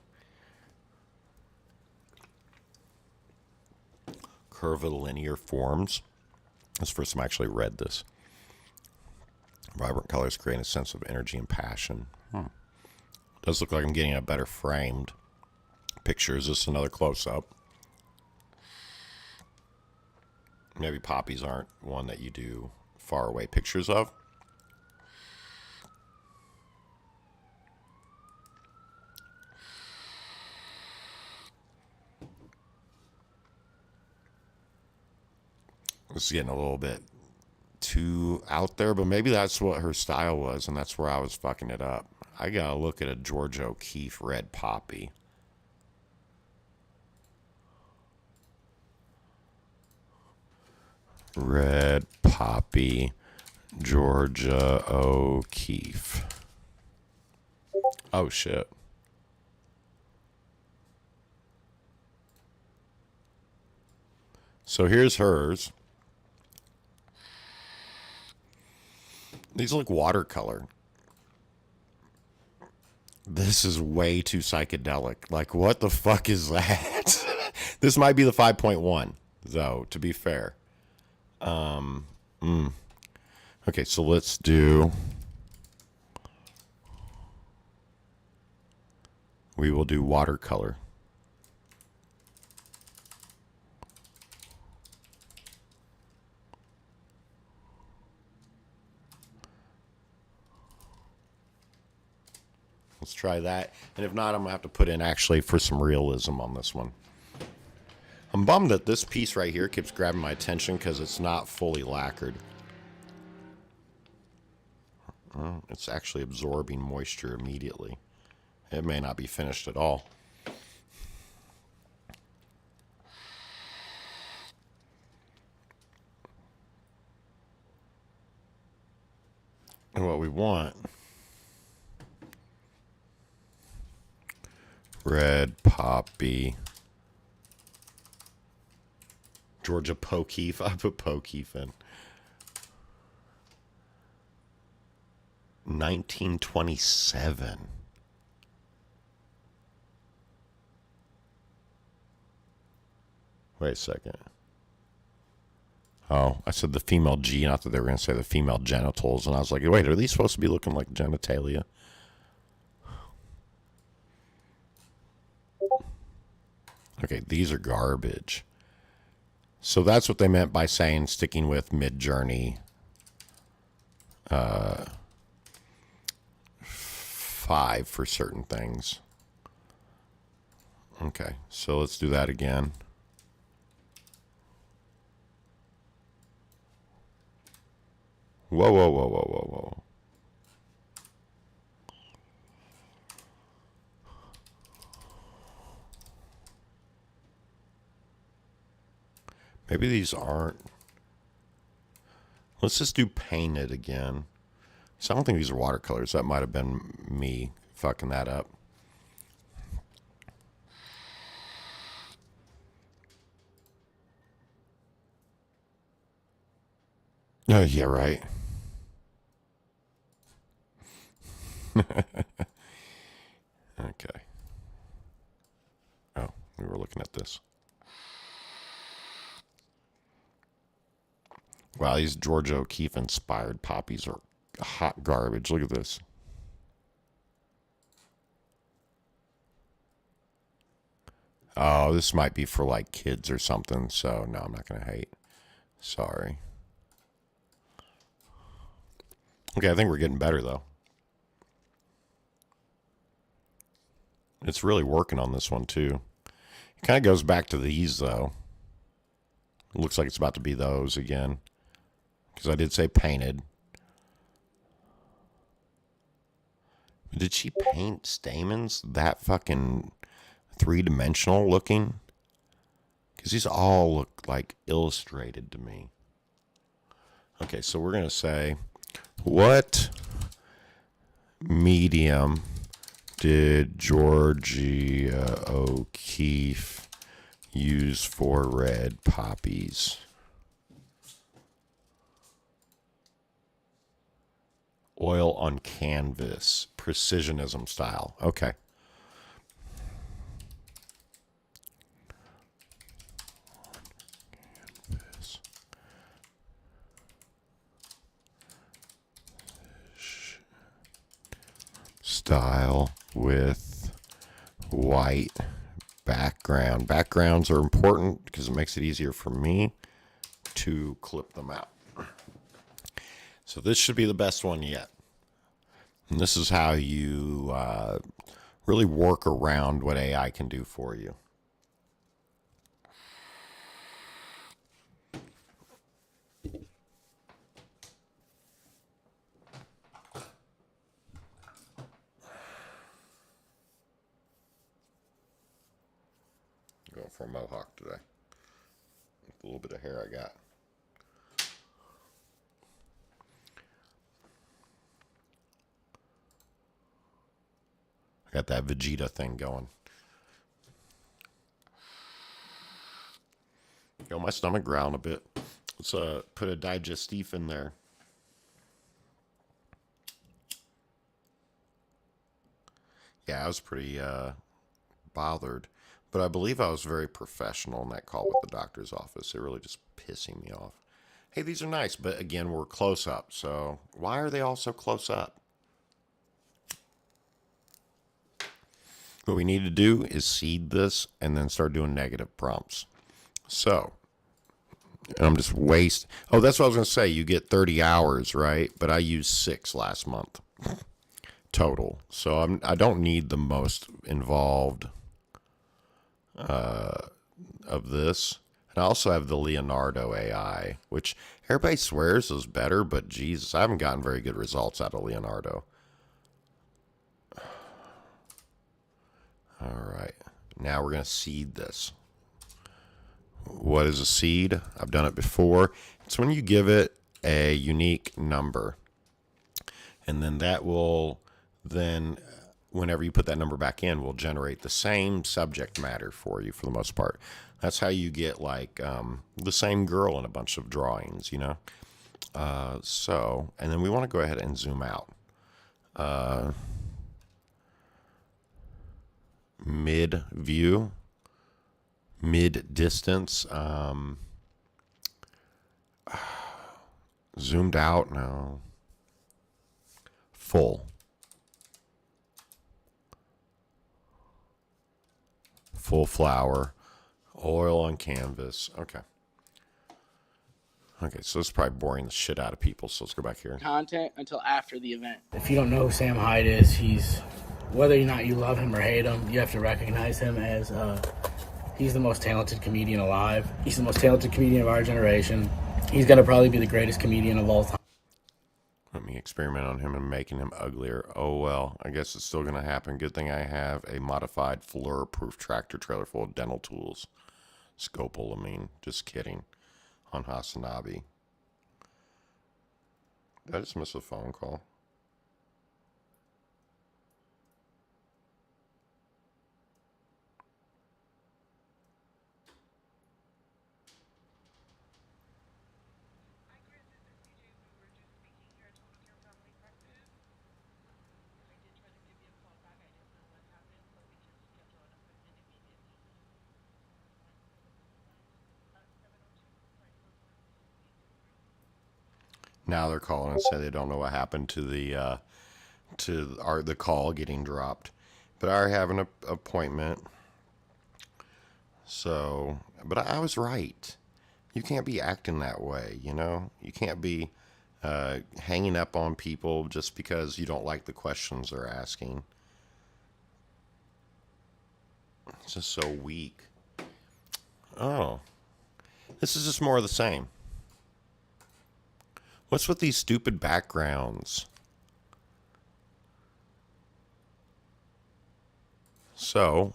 Curvilinear forms. That's the first time I actually read this. Vibrant colors create a sense of energy and passion. Does look like I'm getting a better framed picture. Is this another close-up? Maybe poppies aren't one that you do far away pictures of. This is getting a little bit too out there, but maybe that's what her style was, and that's where I was fucking it up. I gotta look at a Georgia O'Keeffe red poppy. Red poppy, Georgia O'Keeffe. Oh shit. So here's hers. These look watercolor. This is way too psychedelic. Like, what the fuck is that? This might be the 5.1, though, to be fair. Okay, so let's do... We will do watercolor. Let's try that. And if not, I'm going to have to put in actually for some realism on this one. I'm bummed that this piece right here keeps grabbing my attention because it's not fully lacquered. It's actually absorbing moisture immediately. It may not be finished at all. And what we want... Red poppy. Georgia O'Keeffe. I put O'Keeffe in. 1927. Wait a second. Oh, I said the female G, not that they were going to say the female genitals. And I was like, wait, are these supposed to be looking like genitalia? Okay, these are garbage. So that's what they meant by saying sticking with Mid-Journey 5 for certain things. Okay, so let's do that again. Whoa, whoa, whoa, whoa, whoa, whoa. Maybe these aren't. Let's just do painted again. So I don't think these are watercolors. That might have been me fucking that up. Oh, yeah, right. Okay. Oh, we were looking at this. Wow, these Georgia O'Keeffe inspired poppies are hot garbage. Look at this. Oh, this might be for like kids or something, so no, I'm not going to hate. Sorry. Okay, I think we're getting better though. It's really working on this one too. It kind of goes back to these though. It looks like it's about to be those again. Because I did say painted. Did she paint stamens that fucking three-dimensional looking? Because these all look like illustrated to me. Okay, so we're going to say, what medium did Georgia O'Keeffe use for red poppies? Oil on canvas, precisionism style. Okay. Style with white background. Backgrounds are important because it makes it easier for me to clip them out. So this should be the best one yet. And this is how you really work around what AI can do for you. Going for a mohawk today. A little bit of hair I got. I got that Vegeta thing going. Yo, my stomach growling a bit. Let's put a digestif in there. Yeah, I was pretty bothered. But I believe I was very professional in that call with the doctor's office. They're really just pissing me off. Hey, these are nice, but again, we're close up. So why are they all so close up? What we need to do is seed this and then start doing negative prompts. So, and I'm just Oh, that's what I was going to say. You get 30 hours, right? But I used 6 last month total. So I don't need the most involved of this. And I also have the Leonardo AI, which everybody swears is better, but Jesus, I haven't gotten very good results out of Leonardo. All right, now we're going to seed this. What is a seed? I've done it before. It's when you give it a unique number. And then that will whenever you put that number back in, will generate the same subject matter for you for the most part. That's how you get like the same girl in a bunch of drawings, you know? And then we want to go ahead and zoom out. Mid view, mid distance, zoomed out, no. Full flower, oil on canvas. Okay. Okay, so this is probably boring the shit out of people, so let's go back here. content until after the event. If you don't know who Sam Hyde is, he's, whether or not you love him or hate him, you have to recognize him as he's the most talented comedian alive. He's the most talented comedian of our generation. He's going to probably be the greatest comedian of all time. Let me experiment on him and making him uglier. Oh well, I guess it's still gonna happen. Good thing I have a modified floor-proof tractor trailer full of dental tools. Scopolamine. Just kidding. On Hasanabi. Did I just miss a phone call? Now they're calling and say they don't know what happened to the call getting dropped. But I already have an appointment. So, but I was right. You can't be acting that way, you know? You can't be hanging up on people just because you don't like the questions they're asking. It's just so weak. Oh. This is just more of the same. What's with these stupid backgrounds? So,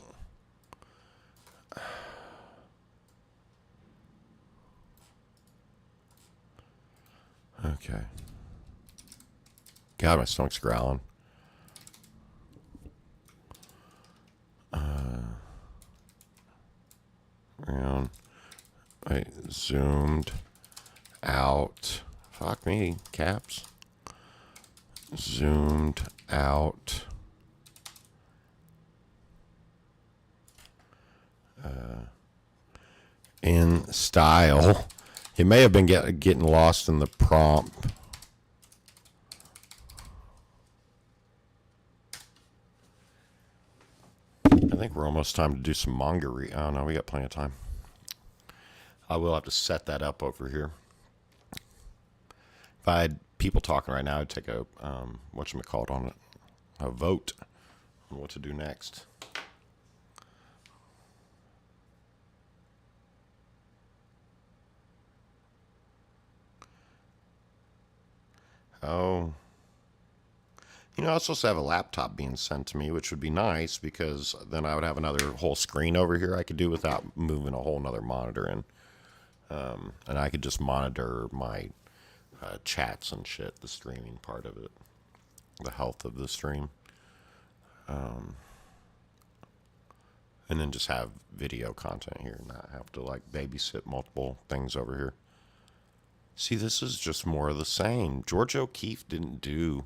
okay. God, my stomach's growling. Around. I zoomed out. Fuck me, caps. Zoomed out. In style. It may have been getting lost in the prompt. I think we're almost time to do some manga Oh no, we got plenty of time. I will have to set that up over here. If I had people talking right now, I'd take a whatchamacallit on it. A vote on what to do next. Oh. You know, I was supposed to have a laptop being sent to me, which would be nice because then I would have another whole screen over here I could do without moving a whole nother monitor in. And I could just monitor my chats and shit, the streaming part of it, the health of the stream. And then just have video content here, not have to like babysit multiple things over here. See, this is just more of the same. George O'Keefe didn't do...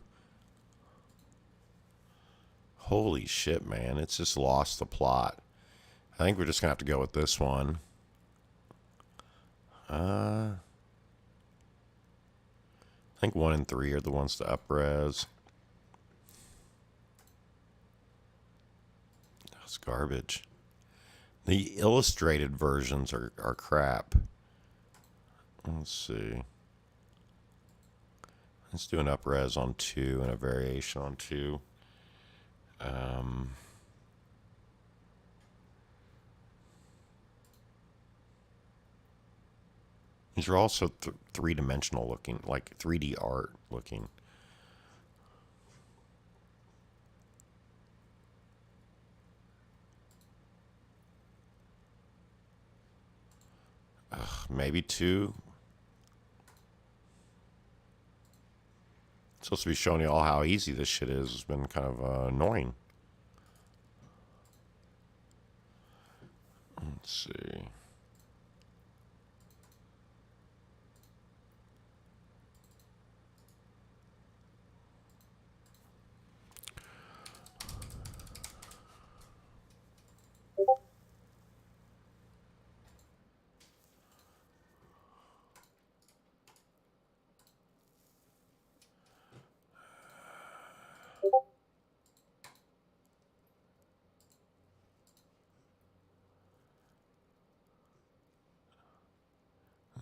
Holy shit, man. It's just lost the plot. I think we're just going to have to go with this one. I think 1 and 3 are the ones to up-res. That's garbage. The illustrated versions are crap. Let's see. Let's do an up-res on 2 and a variation on 2. These are also three-dimensional looking, like 3D art looking. Maybe 2. It's supposed to be showing you all how easy this shit is. It's been kind of annoying. Let's see.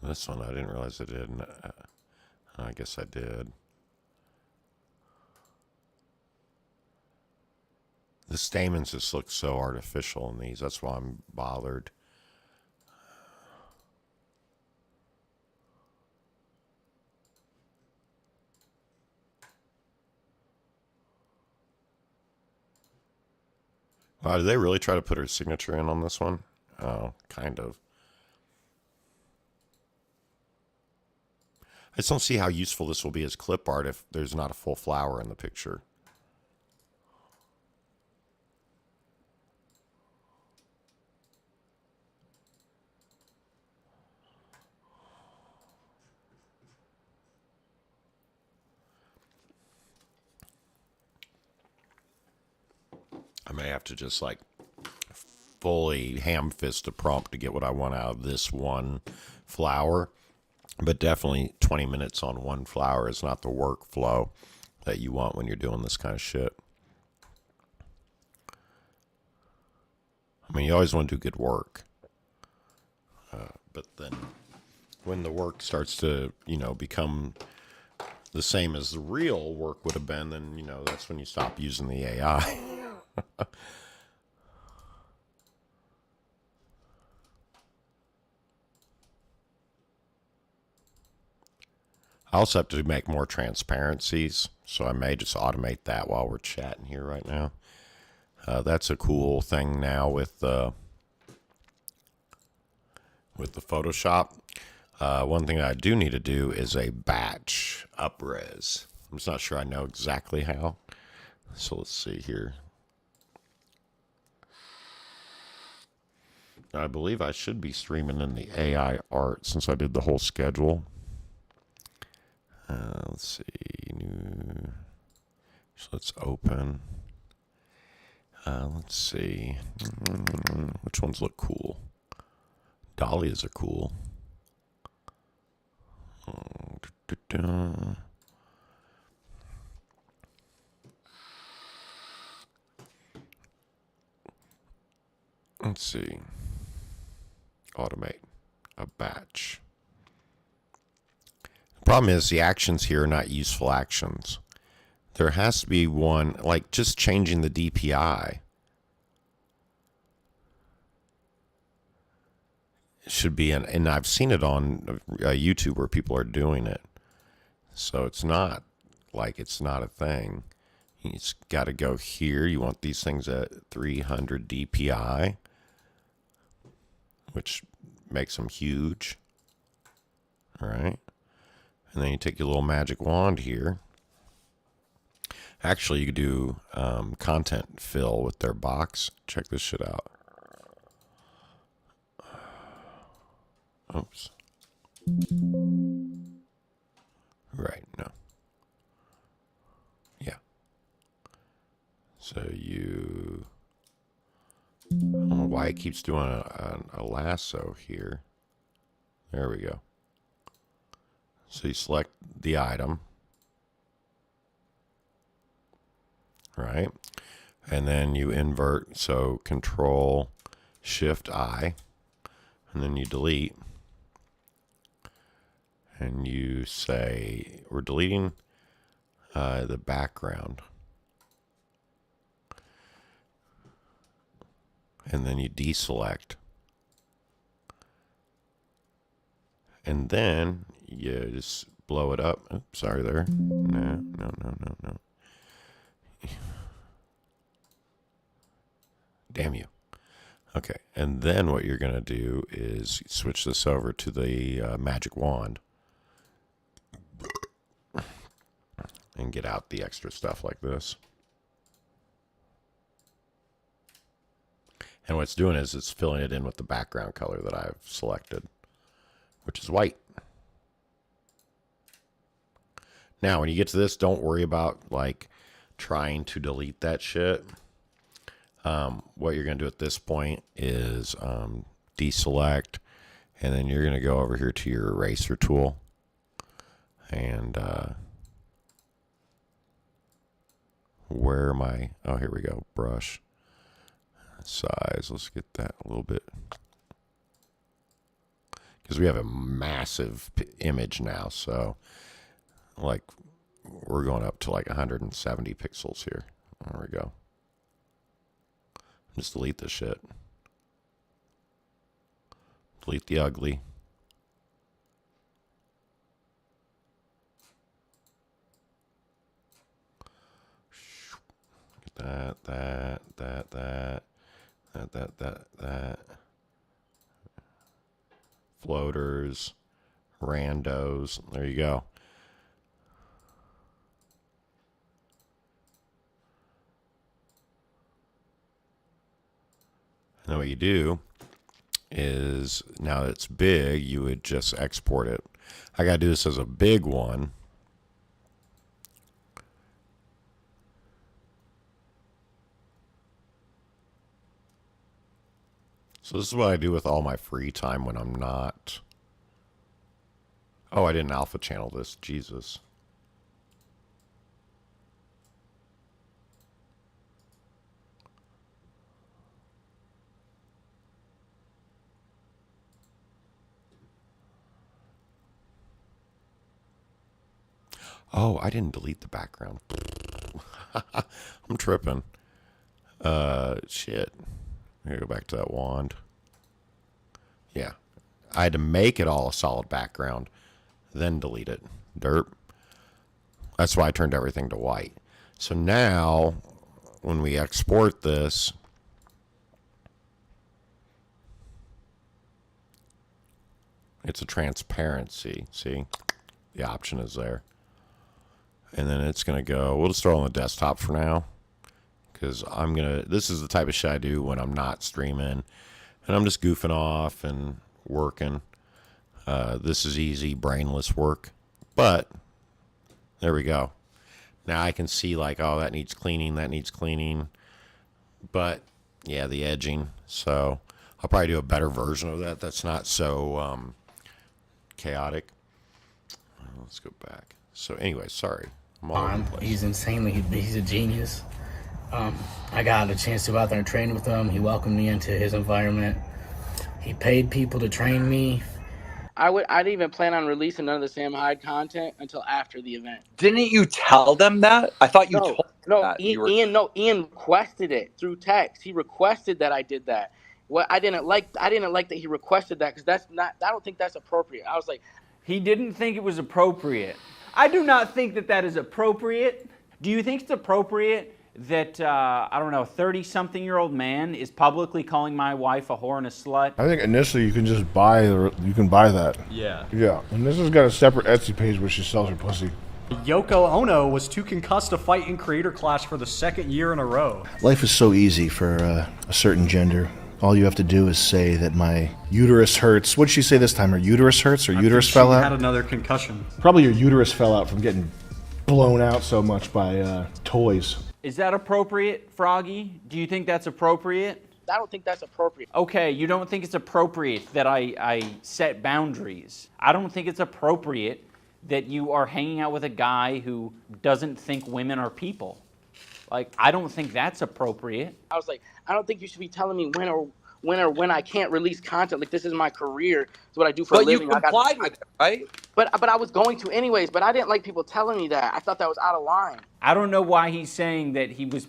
This one I didn't realize I did. I guess I did. The stamens just look so artificial in these. That's why I'm bothered. Wow, did they really try to put her signature in on this one? Oh, kind of. I just don't see how useful this will be as clip art if there's not a full flower in the picture. I may have to just like fully ham fist a prompt to get what I want out of this one flower. But definitely 20 minutes on one flower is not the workflow that you want when you're doing this kind of shit. I mean, you always want to do good work. But then when the work starts to, you know, become the same as the real work would have been, then, you know, that's when you stop using the AI. I also have to make more transparencies, so I may just automate that while we're chatting here right now. That's a cool thing now with the Photoshop. One thing I do need to do is a batch upres. I'm just not sure I know exactly how. So let's see here. I believe I should be streaming in the AI art since I did the whole schedule. Let's see. New. So let's open. Let's see. Which ones look cool? Dahlias are cool. Let's see. Automate a batch. The problem is the actions here are not useful actions. There has to be one, like just changing the DPI. Should be and I've seen it on YouTube where people are doing it. So it's not like it's not a thing. You just got to go here. You want these things at 300 DPI, which makes them huge. All right. And then you take your little magic wand here. Actually, you could do content fill with their box. Check this shit out. Oops. Right, no. Yeah. So you... I don't know why it keeps doing a lasso here. There we go. So you select the item. Right? And then you invert, so Control Shift I, and then you delete. And you say, we're deleting the background. And then you deselect. And then you just blow it up. Oops, sorry there. No. Damn you. Okay, and then what you're going to do is switch this over to the magic wand. And get out the extra stuff like this. And what it's doing is it's filling it in with the background color that I've selected, which is white. Now, when you get to this, don't worry about like trying to delete that shit. What you're going to do at this point is deselect, and then you're going to go over here to your eraser tool. And where am I? Oh, here we go. Brush. Size. Let's get that a little bit. because we have a massive image now. So, like, we're going up to like 170 pixels here. There we go. Just delete this shit. Delete the ugly. That. Floaters, randos. There you go. And then what you do is, now that it's big, you would just export it. I got to do this as a big one. So this is what I do with all my free time when I'm not... Oh, I didn't alpha channel this. Jesus. Oh, I didn't delete the background. I'm tripping. Shit. I'm gonna go back to that wand. Yeah. I had to make it all a solid background, then delete it. Derp. That's why I turned everything to white. So now, when we export this, it's a transparency. See? The option is there. And then it's going to go, we'll just throw it on the desktop for now. Because this is the type of shit I do when I'm not streaming. And I'm just goofing off and working. This is easy, brainless work. But, there we go. Now I can see like, oh, that needs cleaning, that needs cleaning. But, yeah, the edging. So, I'll probably do a better version of that. That's not so chaotic. Let's go back. So, anyway, sorry. I'm all over the place. He's insanely, he's a genius. I got a chance to go out there and train with him. He welcomed me into his environment. He paid people to train me. I didn't even plan on releasing none of the Sam Hyde content until after the event. Didn't you tell them that? I thought you told them that. Ian requested it through text. He requested that I did that. What I didn't like that he requested that, because I don't think that's appropriate. I was like, He didn't think it was appropriate. I do not think that that is appropriate. Do you think it's appropriate that, I don't know, a 30-something-year-old man is publicly calling my wife a whore and a slut? I think initially you can just buy that. Yeah. Yeah, and this has got a separate Etsy page where she sells her pussy. Yoko Ono was too concussed to fight in Creator Clash for the second year in a row. Life is so easy for a certain gender. All you have to do is say that my uterus hurts. What'd she say this time? Her uterus hurts? Her uterus fell out? She had another concussion. Probably your uterus fell out from getting blown out so much by toys. Is that appropriate, Froggy? Do you think that's appropriate? I don't think that's appropriate. Okay, you don't think it's appropriate that I set boundaries. I don't think it's appropriate that you are hanging out with a guy who doesn't think women are people. Like, I don't think that's appropriate. I was like, I don't think you should be telling me when I can't release content. Like, this is my career. It's what I do for a living. But you complied with it, right? But I was going to anyways. But I didn't like people telling me that. I thought that was out of line. I don't know why he's saying that he was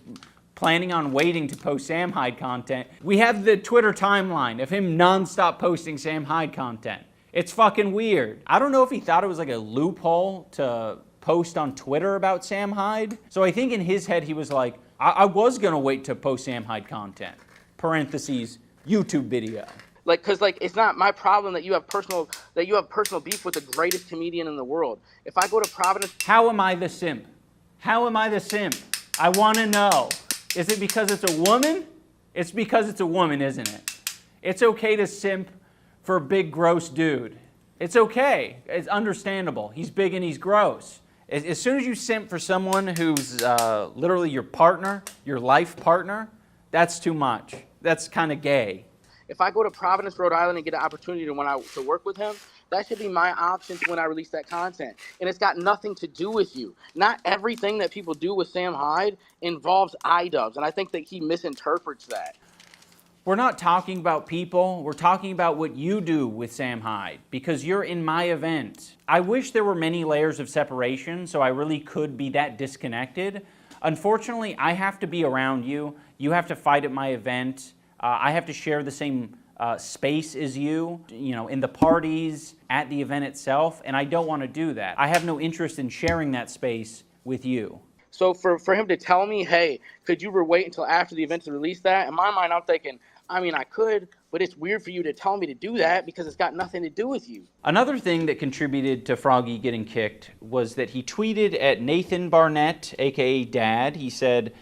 planning on waiting to post Sam Hyde content. We have the Twitter timeline of him nonstop posting Sam Hyde content. It's fucking weird. I don't know if he thought it was like a loophole to post on Twitter about Sam Hyde. So I think in his head he was like, I was gonna wait to post Sam Hyde content. Parentheses, YouTube video. Like, cause like it's not my problem that you have personal beef with the greatest comedian in the world. If I go to Providence, how am I the simp? How am I the simp? I want to know. Is it because it's a woman? It's because it's a woman, isn't it? It's okay to simp for a big gross dude. It's okay. It's understandable. He's big and he's gross. As soon as you simp for someone who's literally your partner, your life partner, that's too much. That's kind of gay. If I go to Providence, Rhode Island and get an opportunity to work with him, that should be my option when I release that content. And it's got nothing to do with you. Not everything that people do with Sam Hyde involves iDubbbz. And I think that he misinterprets that. We're not talking about people. We're talking about what you do with Sam Hyde, because you're in my event. I wish there were many layers of separation so I really could be that disconnected. Unfortunately, I have to be around you. You have to fight at my event. I have to share the same space as you know, in the parties, at the event itself, and I don't want to do that. I have no interest in sharing that space with you. So for him to tell me, hey, could you wait until after the event to release that? In my mind, I'm thinking, I mean, I could, but it's weird for you to tell me to do that because it's got nothing to do with you. Another thing that contributed to Froggy getting kicked was that he tweeted at Nathan Barnett, aka Dad. He said,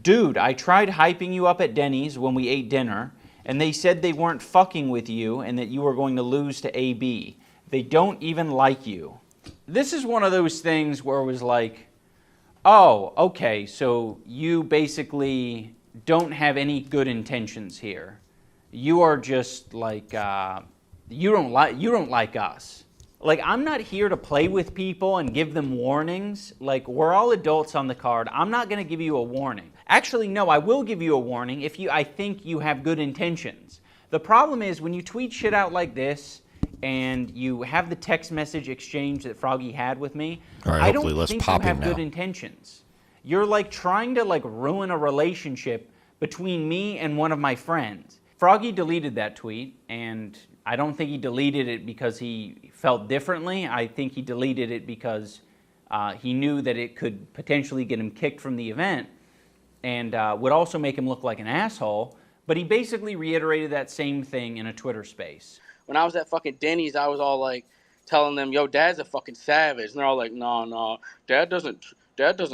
"Dude, I tried hyping you up at Denny's when we ate dinner, and they said they weren't fucking with you and that you were going to lose to AB. They don't even like you." This is one of those things where it was like, oh, okay, so you basically don't have any good intentions here. You are just like, you don't like us. Like, I'm not here to play with people and give them warnings. Like, we're all adults on the card. I'm not going to give you a warning. Actually, no, I will give you a warning if I think you have good intentions. The problem is when you tweet shit out like this and you have the text message exchange that Froggy had with me, all right, I don't think you have good intentions. You're like trying to like ruin a relationship between me and one of my friends. Froggy deleted that tweet, and I don't think he deleted it because he felt differently. I think he deleted it because he knew that it could potentially get him kicked from the event and would also make him look like an asshole. But he basically reiterated that same thing in a Twitter space. When I was at fucking Denny's, I was all like telling them, yo, Dad's a fucking savage. And they're all like, no, Dad doesn't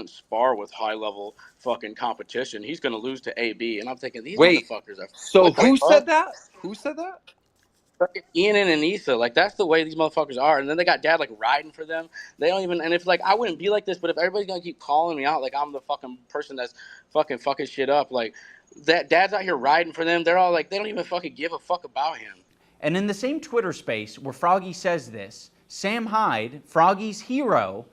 spar with high-level fucking competition. He's going to lose to AB. And I'm thinking, these motherfuckers are... So who said that? Who said that? Fucking Ian and Anissa. Like, that's the way these motherfuckers are. And then they got Dad, like, riding for them. They don't even... And if, like, I wouldn't be like this, but if everybody's going to keep calling me out, like, I'm the fucking person that's fucking shit up, like, that Dad's out here riding for them. They're all like, they don't even fucking give a fuck about him. And in the same Twitter space where Froggy says this, Sam Hyde, Froggy's hero,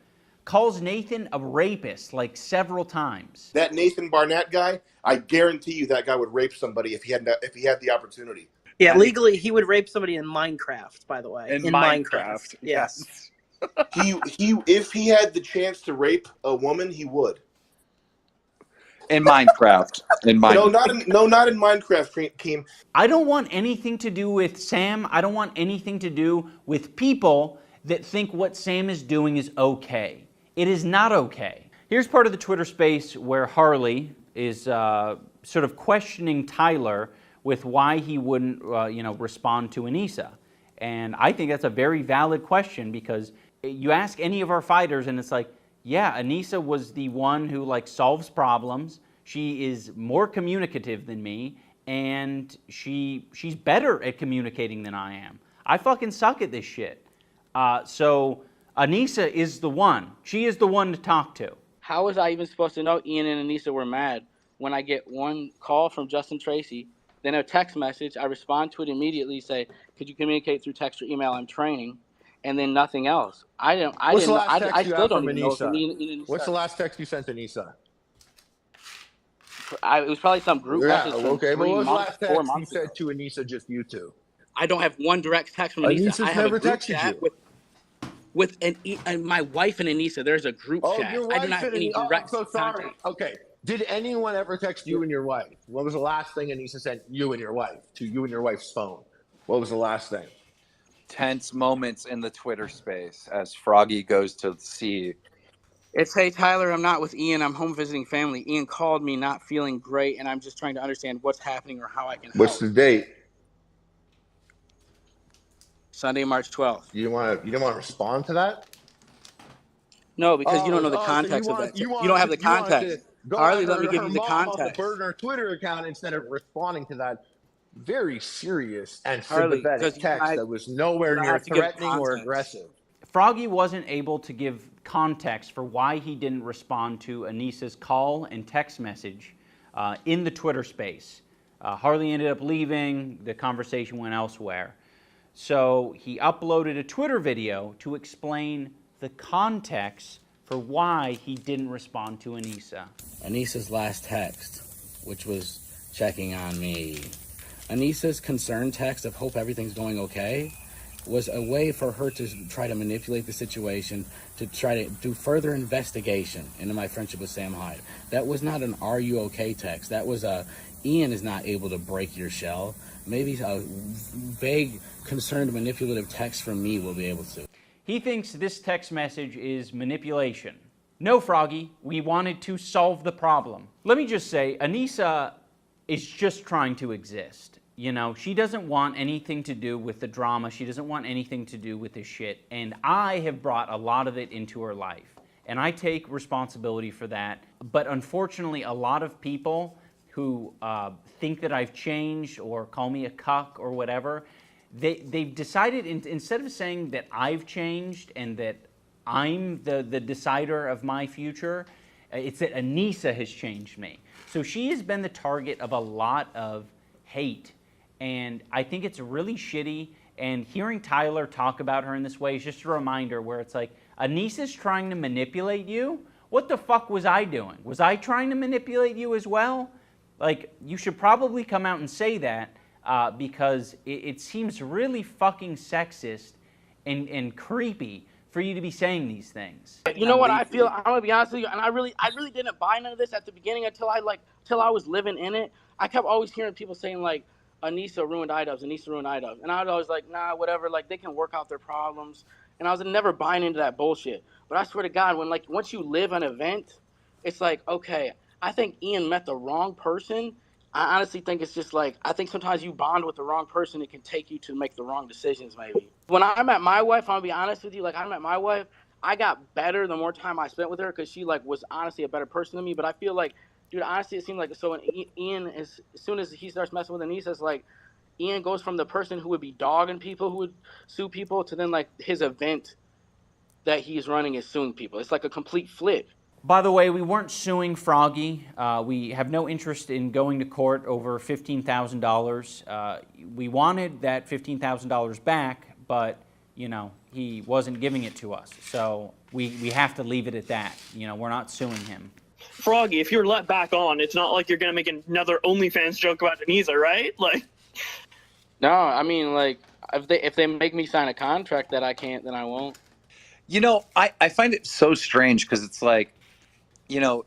calls Nathan a rapist like several times. That Nathan Barnett guy, I guarantee you that guy would rape somebody if he had the opportunity. Yeah, legally he would rape somebody in Minecraft, by the way. In Minecraft. Yes. If he had the chance to rape a woman, he would. In Minecraft. No, not in Minecraft, Keem. I don't want anything to do with Sam. I don't want anything to do with people that think what Sam is doing is okay. It is not okay. Here's part of the Twitter space where Harley is sort of questioning Tyler with why he wouldn't, respond to Anissa. And I think that's a very valid question because you ask any of our fighters and it's like, yeah, Anissa was the one who like solves problems. She is more communicative than me, and she's better at communicating than I am. I fucking suck at this shit. So Anissa is the one. She is the one to talk to. How was I even supposed to know Ian and Anissa were mad when I get one call from Justin Tracy, then a text message, I respond to it immediately, say, could you communicate through text or email? I'm training. And then nothing else. I still don't even know if Anissa. What's the last text you sent to Anissa? It was probably some group message from okay, but what was the last text 4 months you sent to Anissa, just you two? I don't have one direct text from Anissa. Anissa's I have never a group texted chat you. with my wife and Anissa. There's a group chat. Your wife I do not have any I'm direct so sorry. contact. Okay. Did anyone ever text you and your wife? What was the last thing Anissa sent you and your wife to you and your wife's phone? What was the last thing? Tense moments in the Twitter space as Froggy goes to see. It's, hey, Tyler, I'm not with Ian. I'm home visiting family. Ian called me not feeling great, and I'm just trying to understand what's happening or how I can help. What's the date? Sunday, March 12th. You didn't want to respond to that? No, because you don't know the context of that. You don't have the context. Harley, let me give you the context. Burn her Twitter account instead of responding to that very serious and Harley, sympathetic text that was nowhere near threatening or aggressive. Froggy wasn't able to give context for why he didn't respond to Anissa's call and text message in the Twitter space. Harley ended up leaving. The conversation went elsewhere. So he uploaded a Twitter video to explain the context for why he didn't respond to Anissa. Anissa's last text, which was checking on me, Anissa's concern text of hope everything's going okay was a way for her to try to manipulate the situation, to try to do further investigation into my friendship with Sam Hyde. That was not an "Are you okay?" text. That was a "Ian is not able to break your shell." Maybe a vague, concerned, manipulative text from me will be able to. He thinks this text message is manipulation. No, Froggy, we wanted to solve the problem. Let me just say, Anissa is just trying to exist. You know, she doesn't want anything to do with the drama. She doesn't want anything to do with this shit. And I have brought a lot of it into her life. And I take responsibility for that. But unfortunately, a lot of people who think that I've changed or call me a cuck or whatever, they've decided, instead of saying that I've changed and that I'm the decider of my future, it's that Anissa has changed me. So she has been the target of a lot of hate. And I think it's really shitty. And hearing Tyler talk about her in this way is just a reminder where it's like, Anissa's trying to manipulate you? What the fuck was I doing? Was I trying to manipulate you as well? Like, you should probably come out and say that because it seems really fucking sexist and creepy for you to be saying these things. You know what I feel? I'm gonna be honest with you, and I really didn't buy none of this at the beginning until I was living in it. I kept always hearing people saying like, Anissa ruined iDubbbz, Anissa ruined iDubbbz, and I was always like, nah, whatever. Like they can work out their problems, and I was never buying into that bullshit. But I swear to God, when like once you live an event, it's like, okay, I think Ian met the wrong person. I honestly think it's just like, I think sometimes you bond with the wrong person, it can take you to make the wrong decisions maybe. When I met my wife, I'm gonna be honest with you, like I met my wife, I got better the more time I spent with her because she like was honestly a better person than me. But I feel like, dude, honestly, it seemed like, so when Ian is, as soon as he starts messing with Anissa, it's like Ian goes from the person who would be dogging people, who would sue people, to then like his event that he's running is suing people. It's like a complete flip. By the way, we weren't suing Froggy. We have no interest in going to court over $15,000. We wanted that $15,000 back, but you know, he wasn't giving it to us. So we have to leave it at that. You know, we're not suing him. Froggy, if you're let back on, it's not like you're gonna make another OnlyFans joke about Anissa, right? Like, no, I mean, like if they make me sign a contract that I can't, then I won't. You know, I find it so strange because it's like, you know,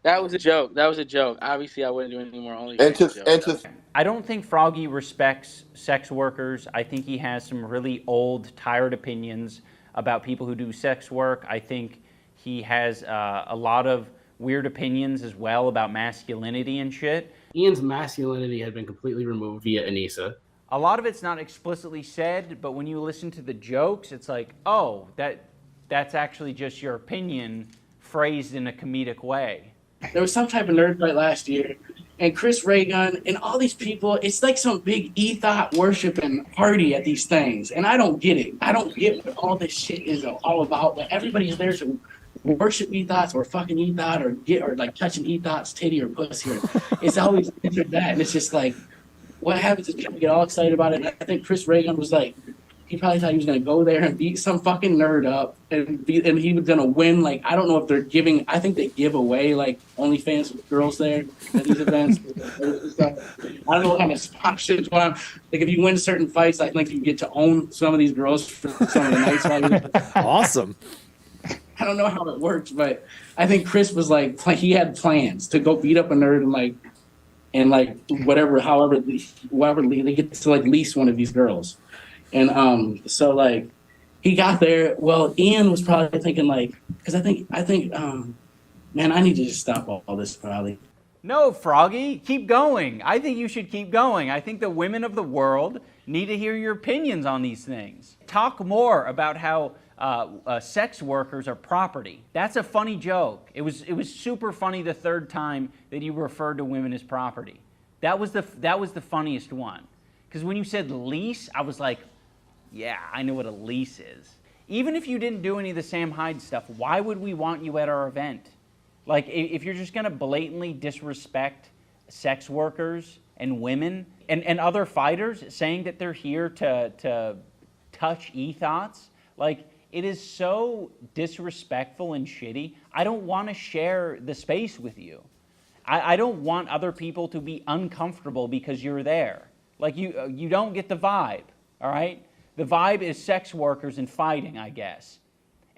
that was a joke. That was a joke. Obviously, I wouldn't do any more OnlyFans jokes. I don't think Froggy respects sex workers. I think he has some really old, tired opinions about people who do sex work. I think he has a lot of weird opinions as well about masculinity and shit. Ian's masculinity had been completely removed via Anissa. A lot of it's not explicitly said, but when you listen to the jokes, it's like, oh, that's actually just your opinion phrased in a comedic way. There was some type of nerd fight last year, and Chris Raygun and all these people, it's like some big ethot worshiping party at these things, and I don't get it. I don't get what all this shit is all about, but everybody's there to worship ethos or fucking ethot or like touching ethot's titty or pussy. It's always that, and it's just like, what happens is people get all excited about it, and I think Chris Raygun was like, he probably thought he was going to go there and beat some fucking nerd up and he was going to win. Like, I don't know if they're giving, I think they give away like OnlyFans girls there at these events. I don't know what kind of sponsorships going on. Like, if you win certain fights, I think you get to own some of these girls for some of the nights. Awesome. I don't know how it works, but I think Chris was like, he had plans to go beat up a nerd and however they get to like lease one of these girls. And so like he got there. Well, Ian was probably thinking like, because I think man, I need to just stop all this probably. No, Froggy, keep going. I think you should keep going. I think the women of the world need to hear your opinions on these things. Talk more about how sex workers are property. That's a funny joke. It was super funny the third time that you referred to women as property. That was the funniest one. Because when you said lease, I was like, yeah, I know what a lease is. Even if you didn't do any of the Sam Hyde stuff, why would we want you at our event? Like, if you're just going to blatantly disrespect sex workers and women and other fighters, saying that they're here to touch ethos, like, it is so disrespectful and shitty. I don't want to share the space with you. I don't want other people to be uncomfortable because you're there. Like, you don't get the vibe, all right? The vibe is sex workers and fighting, I guess.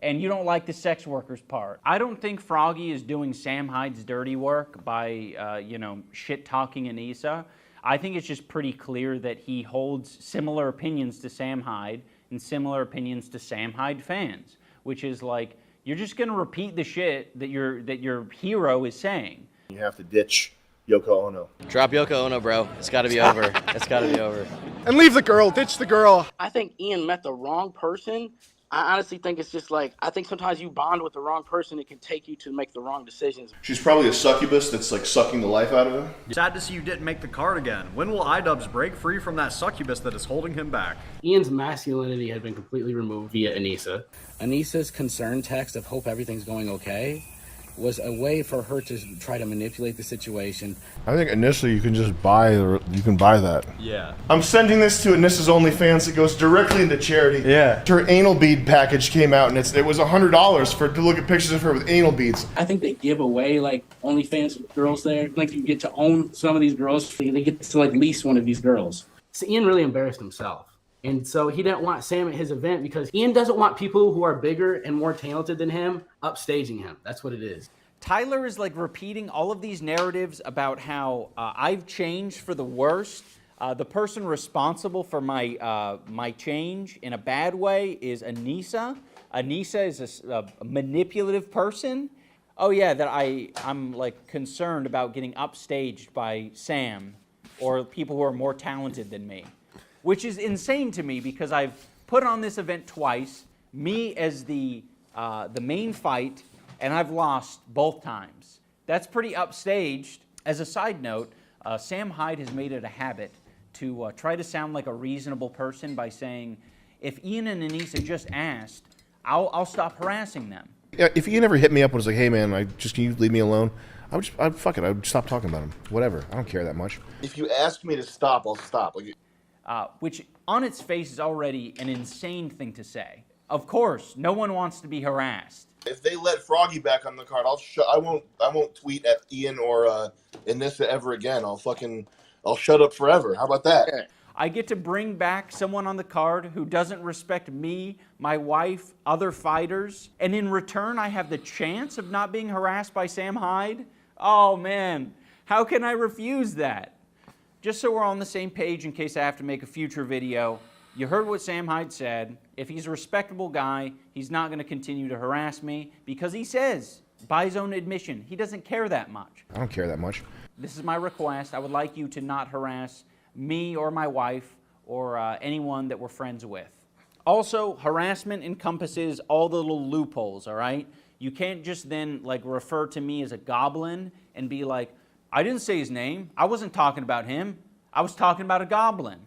And you don't like the sex workers part. I don't think Froggy is doing Sam Hyde's dirty work by, shit-talking Anissa. I think it's just pretty clear that he holds similar opinions to Sam Hyde and similar opinions to Sam Hyde fans, which is like, you're just going to repeat the shit that your hero is saying. You have to ditch Yoko Ono. Drop Yoko Ono, bro. It's got to be over. It's got to be over. And leave the girl. Ditch the girl. I think Ian met the wrong person. I honestly think it's just like, I think sometimes you bond with the wrong person, it can take you to make the wrong decisions. She's probably a succubus that's like sucking the life out of him. Sad to see you didn't make the card again. When will iDubbbz break free from that succubus that is holding him back? Ian's masculinity had been completely removed via Anissa. Anissa's concern text of hope everything's going okay was a way for her to try to manipulate the situation. I think initially you can just buy that. Yeah. I'm sending this to Anissa's OnlyFans. It goes directly into charity. Yeah. Her anal bead package came out, and it was $100 to look at pictures of her with anal beads. I think they give away like OnlyFans girls there. Like you get to own some of these girls. They get to like lease one of these girls. So Ian really embarrassed himself. And so he didn't want Sam at his event because Ian doesn't want people who are bigger and more talented than him upstaging him. That's what it is. Tyler is like repeating all of these narratives about how I've changed for the worst. The person responsible for my change in a bad way is Anissa. Anissa is a manipulative person. Oh yeah, that I'm like concerned about getting upstaged by Sam or people who are more talented than me, which is insane to me because I've put on this event twice, me as the main fight, and I've lost both times. That's pretty upstaged. As a side note, Sam Hyde has made it a habit to try to sound like a reasonable person by saying, if Ian and Anissa just asked, I'll stop harassing them. Yeah, if Ian ever hit me up and was like, "Hey man, can you leave me alone?" I'd stop talking about him. Whatever. I don't care that much. If you ask me to stop, I'll stop. Which on its face is already an insane thing to say. Of course, no one wants to be harassed. If they let Froggy back on the card, I won't tweet at Ian or Anissa ever again. I'll shut up forever. How about that? I get to bring back someone on the card who doesn't respect me, my wife, other fighters, and in return I have the chance of not being harassed by Sam Hyde? Oh man, how can I refuse that? Just so we're on the same page in case I have to make a future video, you heard what Sam Hyde said. If he's a respectable guy, he's not going to continue to harass me because he says, by his own admission, he doesn't care that much. I don't care that much. This is my request. I would like you to not harass me or my wife or anyone that we're friends with. Also, harassment encompasses all the little loopholes, all right? You can't just then like refer to me as a goblin and be like, I didn't say his name. I wasn't talking about him. I was talking about a goblin.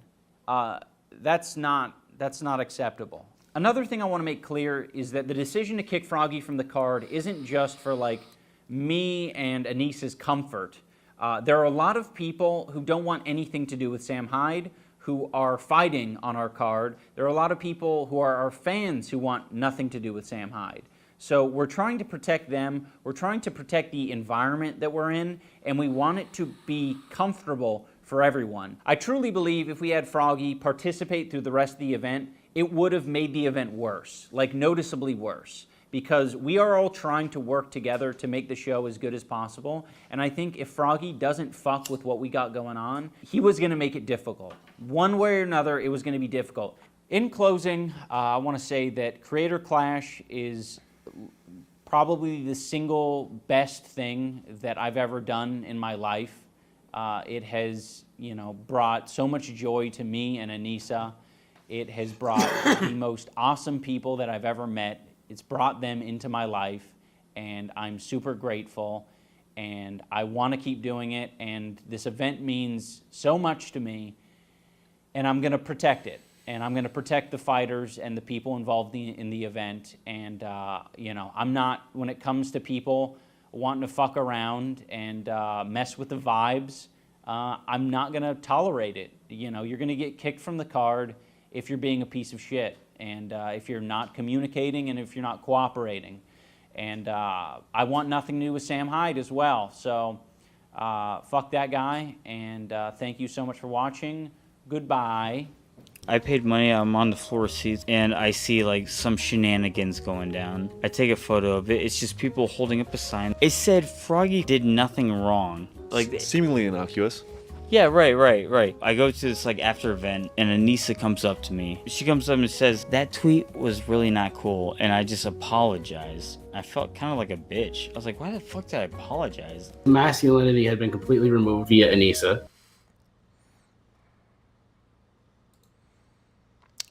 That's not acceptable. Another thing I want to make clear is that the decision to kick Froggy from the card isn't just for like me and Anissa's comfort. There are a lot of people who don't want anything to do with Sam Hyde who are fighting on our card. There are a lot of people who are our fans who want nothing to do with Sam Hyde. So we're trying to protect them, we're trying to protect the environment that we're in, and we want it to be comfortable for everyone. I truly believe if we had Froggy participate through the rest of the event, it would have made the event worse, like noticeably worse, because we are all trying to work together to make the show as good as possible, and I think if Froggy doesn't fuck with what we got going on, he was gonna make it difficult. One way or another, it was gonna be difficult. In closing, I wanna say that Creator Clash is probably the single best thing that I've ever done in my life. It has, brought so much joy to me and Anissa. It has brought the most awesome people that I've ever met. It's brought them into my life, and I'm super grateful, and I want to keep doing it, and this event means so much to me, and I'm going to protect it. And I'm going to protect the fighters and the people involved in the event. And, I'm not, when it comes to people wanting to fuck around and mess with the vibes, I'm not going to tolerate it. You're going to get kicked from the card if you're being a piece of shit, and if you're not communicating and if you're not cooperating. And I want nothing to do with Sam Hyde as well. So fuck that guy, and thank you so much for watching. Goodbye. I paid money, I'm on the floor seats, and I see like some shenanigans going down. I take a photo of it, it's just people holding up a sign. It said Froggy did nothing wrong. Like seemingly innocuous. Yeah, right. I go to this like after event and Anissa comes up to me. She comes up and says, that tweet was really not cool, and I just apologized. I felt kind of like a bitch. I was like, why the fuck did I apologize? Masculinity had been completely removed via Anissa.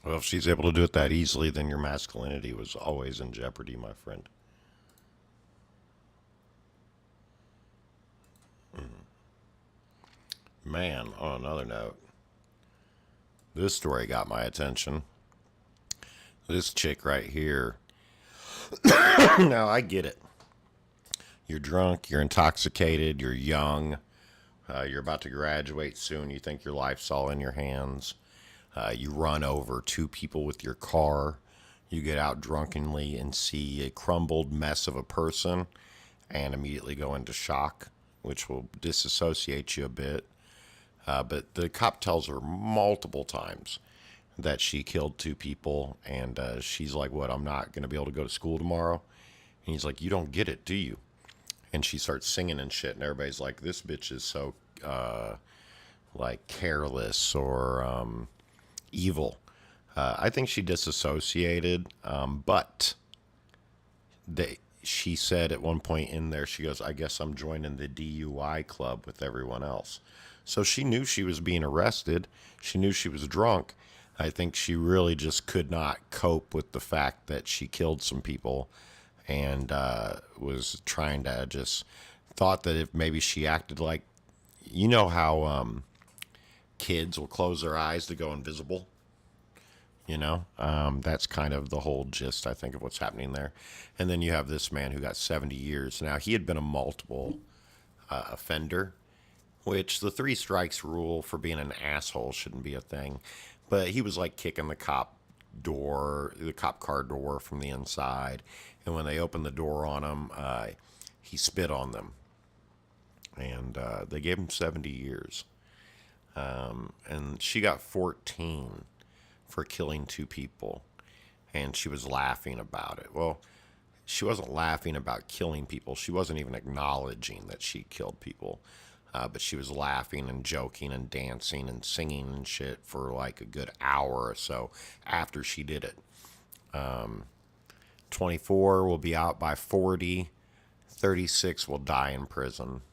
Well, if she's able to do it that easily, then your masculinity was always in jeopardy, my friend. Man, on another note, this story got my attention. This chick right here. Now, I get it. You're drunk, you're intoxicated, you're young, you're about to graduate soon, you think your life's all in your hands. You run over two people with your car. You get out drunkenly and see a crumbled mess of a person and immediately go into shock, which will disassociate you a bit. But the cop tells her multiple times that she killed two people, and she's like, what, I'm not going to be able to go to school tomorrow? And he's like, you don't get it, do you? And she starts singing and shit, and everybody's like, this bitch is so, like, careless or evil. I think she disassociated, but she said at one point in there, she goes, I guess I'm joining the DUI club with everyone else. So she knew she was being arrested. She knew she was drunk. I think she really just could not cope with the fact that she killed some people and was trying to just thought that if maybe she acted like, you know how kids will close their eyes to go invisible? You know, that's kind of the whole gist, I think, of what's happening there. And then you have this man who got 70 years. Now, he had been a multiple offender, which the 3 strikes rule for being an asshole shouldn't be a thing. But he was like kicking the cop car door from the inside. And when they opened the door on him, he spit on them. And they gave him 70 years. And she got 14 for killing 2 people. And she was laughing about it. Well, she wasn't laughing about killing people. She wasn't even acknowledging that she killed people. But she was laughing and joking and dancing and singing and shit for like a good hour or so after she did it. 24 will be out by 40. 36 will die in prison.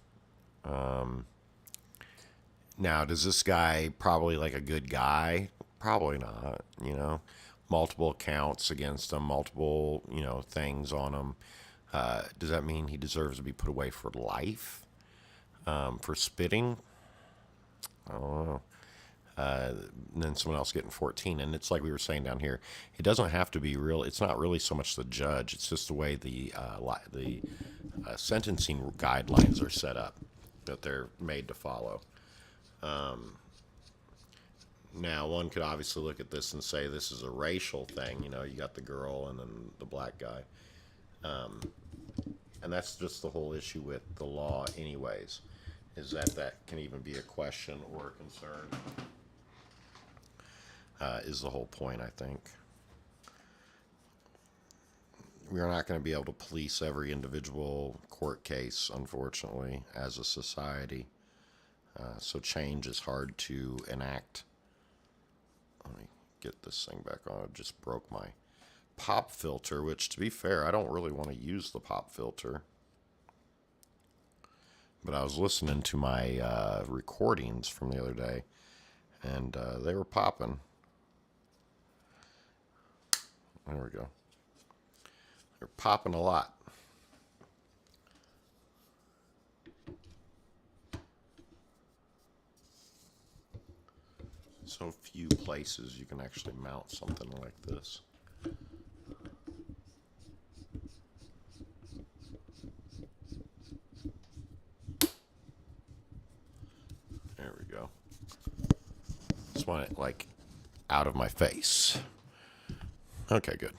Now, does this guy probably like a good guy? Probably not, you know. Multiple counts against him, multiple, you know, things on him. Does that mean he deserves to be put away for life? For spitting? I don't know. And then someone else getting 14. And it's like we were saying down here, it doesn't have to be real. It's not really so much the judge. It's just the way the sentencing guidelines are set up that they're made to follow. Now, one could obviously look at this and say this is a racial thing. You know, you got the girl and then the black guy. And that's just the whole issue with the law anyways, is that can even be a question or a concern, is the whole point, I think. We're not going to be able to police every individual court case, unfortunately, as a society. So change is hard to enact. Let me get this thing back on. It just broke my pop filter, which, to be fair, I don't really want to use the pop filter. But I was listening to my recordings from the other day, and they were popping. There we go. They're popping a lot. So few places you can actually mount something like this. There we go. Just want it like out of my face. Okay, good.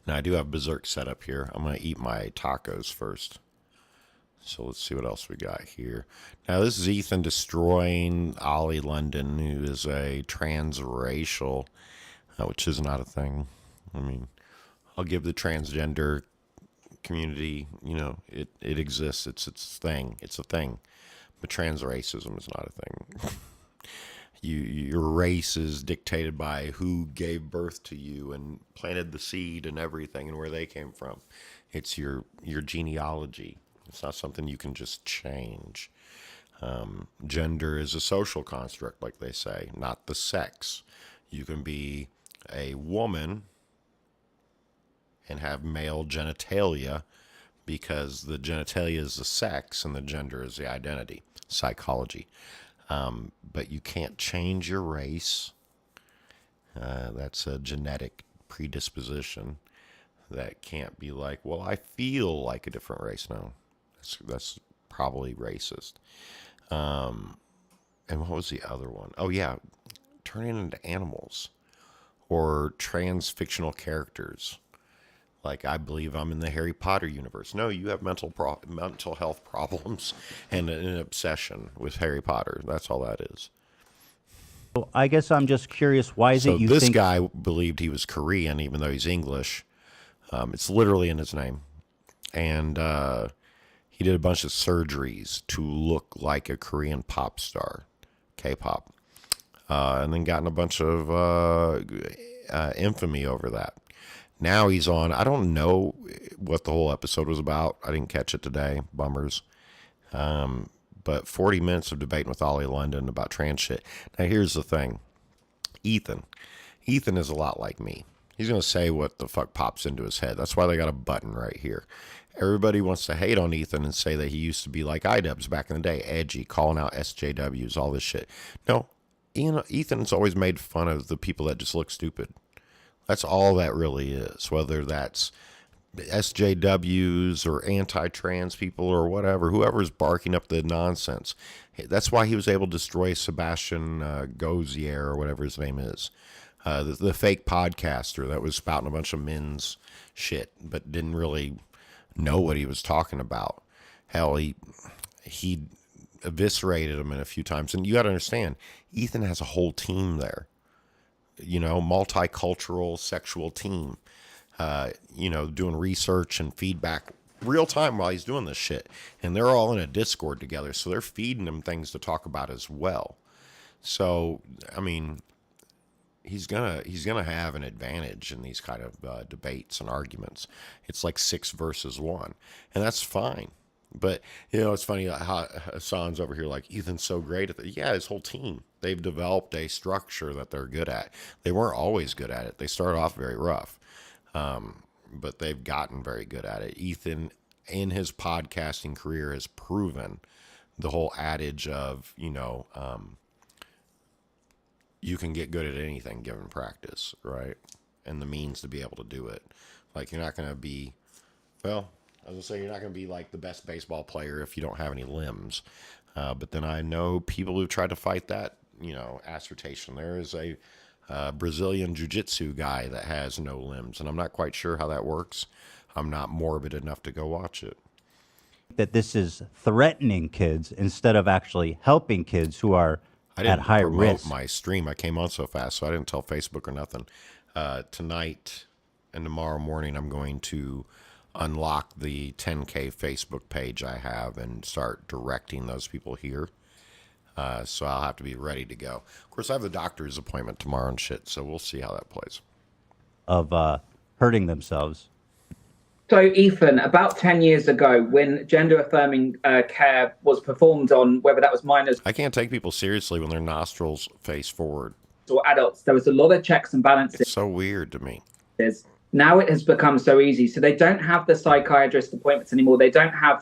Now I do have Berserk set up here. I'm going to eat my tacos first. So let's see what else we got here. Now this is Ethan destroying Ollie London, who is a transracial, which is not a thing. I mean, I'll give the transgender community, it exists. It's thing. It's a thing. But trans racism is not a thing. Your race is dictated by who gave birth to you and planted the seed and everything and where they came from. It's your genealogy. It's not something you can just change. Gender is a social construct, like they say, not the sex. You can be a woman and have male genitalia because the genitalia is the sex and the gender is the identity, psychology. But you can't change your race. That's a genetic predisposition. That can't be like, well, I feel like a different race. No, that's probably racist. And what was the other one? Oh, yeah, turning into animals or trans fictional characters. Like, I believe I'm in the Harry Potter universe. No, you have mental health problems and an obsession with Harry Potter. That's all that is. Well, I guess I'm just curious, why is it you this think... guy believed he was Korean, even though he's English. It's literally in his name. And he did a bunch of surgeries to look like a Korean pop star, K-pop. And then gotten a bunch of infamy over that. Now he's on, I don't know what the whole episode was about. I didn't catch it today. Bummers. But 40 minutes of debating with Ollie London about trans shit. Now here's the thing. Ethan is a lot like me. He's going to say what the fuck pops into his head. That's why they got a button right here. Everybody wants to hate on Ethan and say that he used to be like iDubbbz back in the day. Edgy, calling out SJWs, all this shit. No, Ethan's always made fun of the people that just look stupid. That's all that really is, whether that's SJWs or anti-trans people or whatever, whoever's barking up the nonsense. That's why he was able to destroy Sebastian Gozier or whatever his name is, the fake podcaster that was spouting a bunch of men's shit but didn't really know what he was talking about. Hell, he eviscerated him in a few times. And you got to understand, Ethan has a whole team there. Multicultural sexual team, doing research and feedback real time while he's doing this shit. And they're all in a Discord together. So they're feeding him things to talk about as well. So, I mean, he's gonna have an advantage in these kind of debates and arguments. It's like 6 versus 1, and that's fine. But, it's funny how Hassan's over here like, Ethan's so great at that. Yeah, his whole team. They've developed a structure that they're good at. They weren't always good at it. They started off very rough, but they've gotten very good at it. Ethan, in his podcasting career, has proven the whole adage of, you can get good at anything given practice, right? And the means to be able to do it. Like, you're not going to be, well... I was going to say, you're not going to be like the best baseball player if you don't have any limbs. But then I know people who've tried to fight that, assertion. There is a Brazilian jiu-jitsu guy that has no limbs, and I'm not quite sure how that works. I'm not morbid enough to go watch it. That this is threatening kids instead of actually helping kids who are at high risk. I didn't promote my stream. I came on so fast, so I didn't tell Facebook or nothing. Tonight and tomorrow morning, I'm going to unlock the 10K Facebook page I have and start directing those people here. So I'll have to be ready to go. Of course, I have a doctor's appointment tomorrow and shit, so we'll see how that plays. Of hurting themselves. So, Ethan, about 10 years ago, when gender-affirming care was performed on, whether that was minors... I can't take people seriously when their nostrils face forward. ...or adults, there was a lot of checks and balances. It's so weird to me. Now it has become so easy. So they don't have the psychiatrist appointments anymore. They don't have,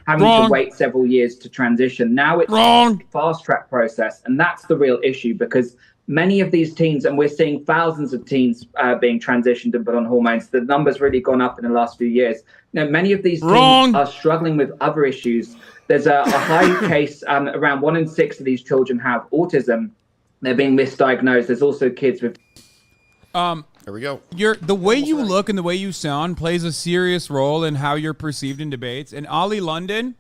having to wait several years to transition. Now it's a fast-track process. And that's the real issue, because many of these teens, and we're seeing thousands of teens being transitioned and put on hormones. The number's really gone up in the last few years. Many of these teens are struggling with other issues. There's a high case, around 1 in 6 of these children have autism. They're being misdiagnosed. There's also kids with... There we go. The way you look and the way you sound plays a serious role in how you're perceived in debates. And Ollie London,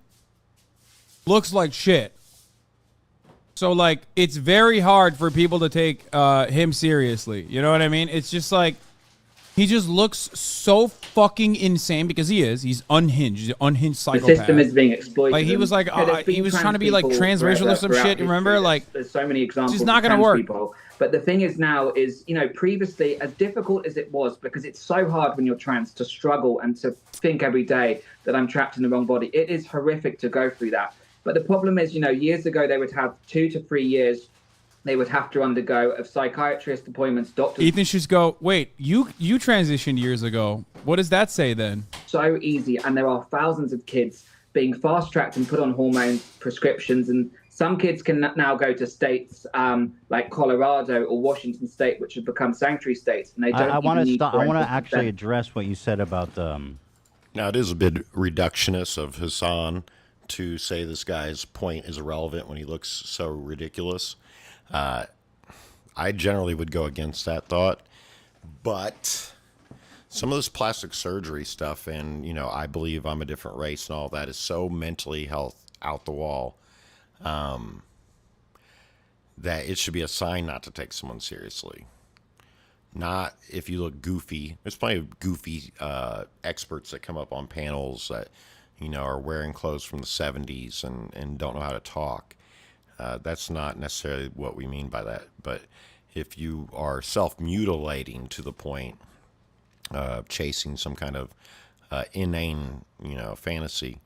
looks like shit. So like, it's very hard for people to take him seriously. You know what I mean? It's just like, he just looks so fucking insane because he is. He's unhinged. He's an unhinged psychopath. The system is being exploited. Like he was like, he was trying to be like transracial or some shit. Remember, like, there's so many examples. it's just not of gonna trans work. People. But the thing is now is, you know, previously, as difficult as it was, because it's so hard when you're trans to struggle and to think every day that I'm trapped in the wrong body. It is horrific to go through that. But the problem is, you know, years ago they would have 2 to 3 years. They would have to undergo of psychiatrist appointments, doctors. Ethan should go, wait, you transitioned years ago. What does that say then? So easy, and there are thousands of kids being fast-tracked and put on hormone prescriptions, and some kids can now go to states like Colorado or Washington State, which have become sanctuary states, and they don't. I want to stop. I want to actually address what you said about Now, it is a bit reductionist of Hassan to say this guy's point is irrelevant when he looks so ridiculous. I generally would go against that thought, but some of this plastic surgery stuff and, you know, I believe I'm a different race and all that is so mentally health out the wall that it should be a sign not to take someone seriously. Not if you look goofy. There's plenty of goofy experts that come up on panels that, you know, are wearing clothes from the 70s and don't know how to talk. That's not necessarily what we mean by that. But if you are self-mutilating to the point of chasing some kind of inane, you know, fantasy,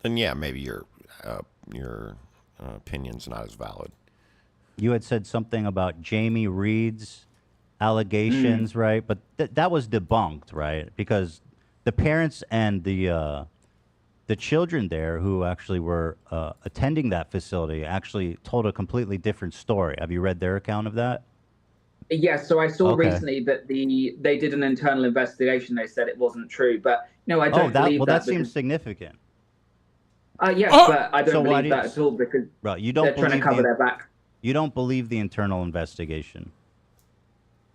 then yeah, maybe your opinion's not as valid. You had said something about Jamie Reed's allegations, right? But that was debunked, right? Because the parents and the children there who actually were attending that facility actually told a completely different story. Have you read their account of that? Yes, so I saw recently that they did an internal investigation. They said it wasn't true, but no, I don't believe that. Well, that seems significant. Yes, but I don't believe that at all because you don't they're trying to cover their back. You don't believe the internal investigation?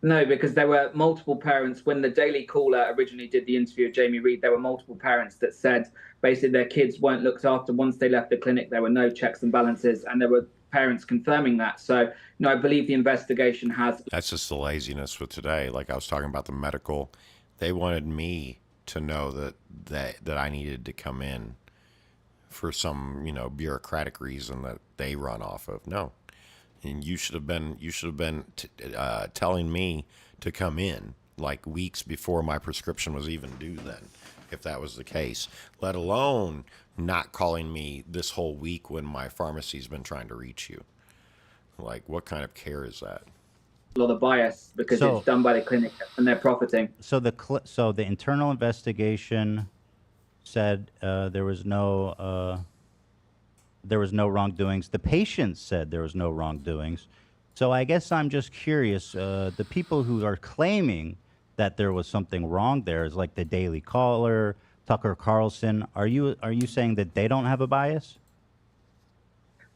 No, because there were multiple parents. When the Daily Caller originally did the interview with Jamie Reed, there were multiple parents that said basically their kids weren't looked after once they left the clinic. There were no checks and balances, and there were parents confirming that. So, no, I believe the investigation has. That's just the laziness with today. Like I was talking about the medical, they wanted me to know that I needed to come in for some, you know, bureaucratic reason that they run off of. No. And you should have been telling me to come in like weeks before my prescription was even due then, if that was the case, let alone not calling me this whole week when my pharmacy's been trying to reach you. Like, what kind of care is that? A lot of bias because it's done by the clinic and they're profiting. So the internal investigation said there was no wrongdoings. The patients said there was no wrongdoings. So I guess I'm just curious. The people who are claiming that there was something wrong there is like the Daily Caller, Tucker Carlson. Are you saying that they don't have a bias?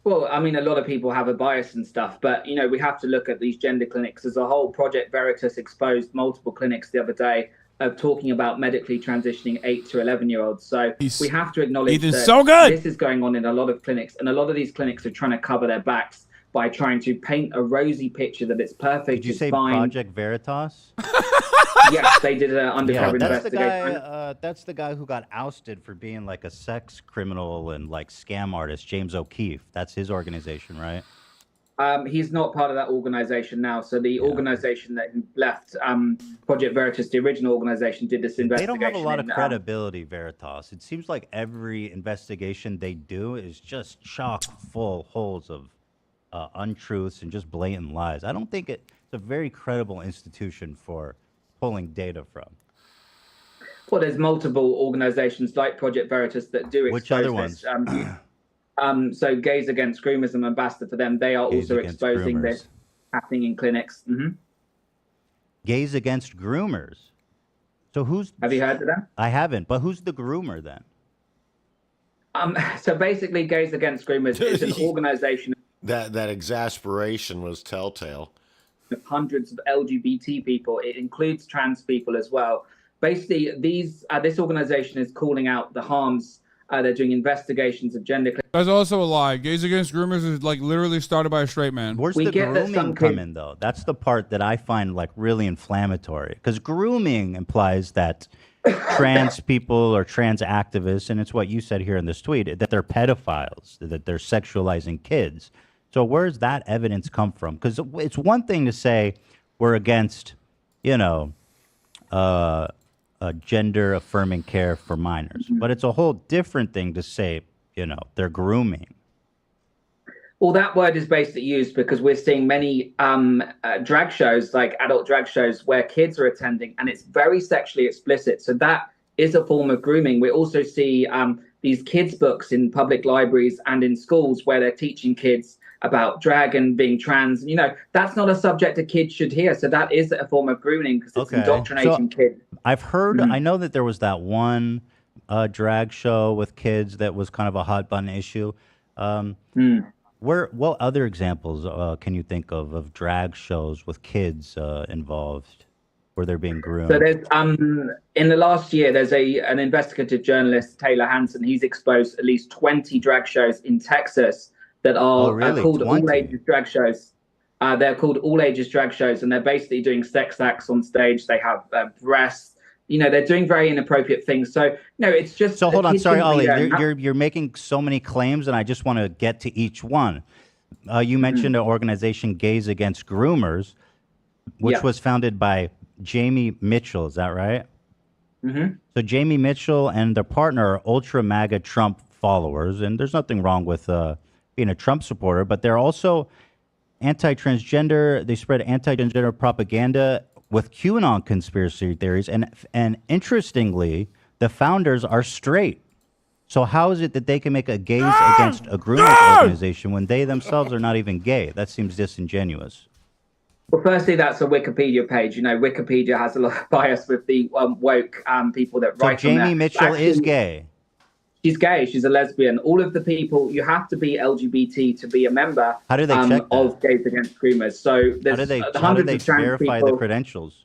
Well, I mean, a lot of people have a bias and stuff, but, you know, we have to look at these gender clinics as a whole. Project Veritas exposed multiple clinics the other day of talking about medically transitioning 8 to 11-year-olds. So we have to acknowledge that this is going on in a lot of clinics, and a lot of these clinics are trying to cover their backs by trying to paint a rosy picture that it's perfect. Did you it's say fine. Project Veritas? Yes, they did an undercover that's investigation. That's the guy who got ousted for being like a sex criminal and like scam artist, James O'Keefe. That's his organization, right? He's not part of that organization now. So the organization that left, Project Veritas, the original organization, did this investigation. They don't have a lot of credibility, Veritas. It seems like every investigation they do is just chock full holes of untruths and just blatant lies. I don't think it's a very credible institution for pulling data from. Well, there's multiple organizations like Project Veritas that do expose Which other ones? So Gays Against Groomers, I'm ambassador for them. They are also exposing this happening in clinics. Gays Against Groomers. So who's? Have you heard of them? I haven't. But who's the groomer then? So basically, Gays Against Groomers is an organization. That exasperation was telltale. Of hundreds of LGBT people. It includes trans people as well. Basically, this organization is calling out the harms They're doing investigations of gender. That's also a lie. Gays Against Groomers is like literally started by a straight man. Where's We the get that some grooming come in, though? That's the part that I find like really inflammatory. Because grooming implies that trans people or trans activists, and it's what you said here in this tweet, that they're pedophiles, that they're sexualizing kids. So where's that evidence come from? Because it's one thing to say we're against, you know, gender affirming care for minors, but it's a whole different thing to say, you know, they're grooming. Well, that word is basically used because we're seeing many drag shows, like adult drag shows, where kids are attending, and it's very sexually explicit. So that is a form of grooming. We also see these kids' books in public libraries and in schools where they're teaching kids about drag and being trans. You know, that's not a subject a kid should hear. So that is a form of grooming because it's indoctrinating kids. I've heard, I know that there was that one drag show with kids that was kind of a hot button issue. What other examples can you think of drag shows with kids involved where they're being groomed? So there's in the last year, there's an investigative journalist, Taylor Hanson. He's exposed at least 20 drag shows in Texas that are called all ages drag shows. They're called all ages drag shows, and they're basically doing sex acts on stage. They have breasts. You know, they're doing very inappropriate things. So no, it's just. So hold on, sorry, Ollie, you're making so many claims, and I just want to get to each one. You mentioned an organization, Gays Against Groomers, which was founded by Jamie Mitchell. Is that right? So Jamie Mitchell and their partner are ultra MAGA Trump followers, and there's nothing wrong with being a Trump supporter, but they're also anti-transgender. They spread anti-transgender propaganda with QAnon conspiracy theories, and interestingly, the founders are straight. So how is it that they can make a gays against a groomers organization when they themselves are not even gay? That seems disingenuous. Well, firstly, that's a Wikipedia page. You know, Wikipedia has a lot of bias with the woke people that write So on there. Jamie Mitchell is gay. She's gay. She's a lesbian. All of the people, you have to be LGBT to be a member How do they check that? of Gays Against Groomers. So there's How do they of trans verify people. the credentials?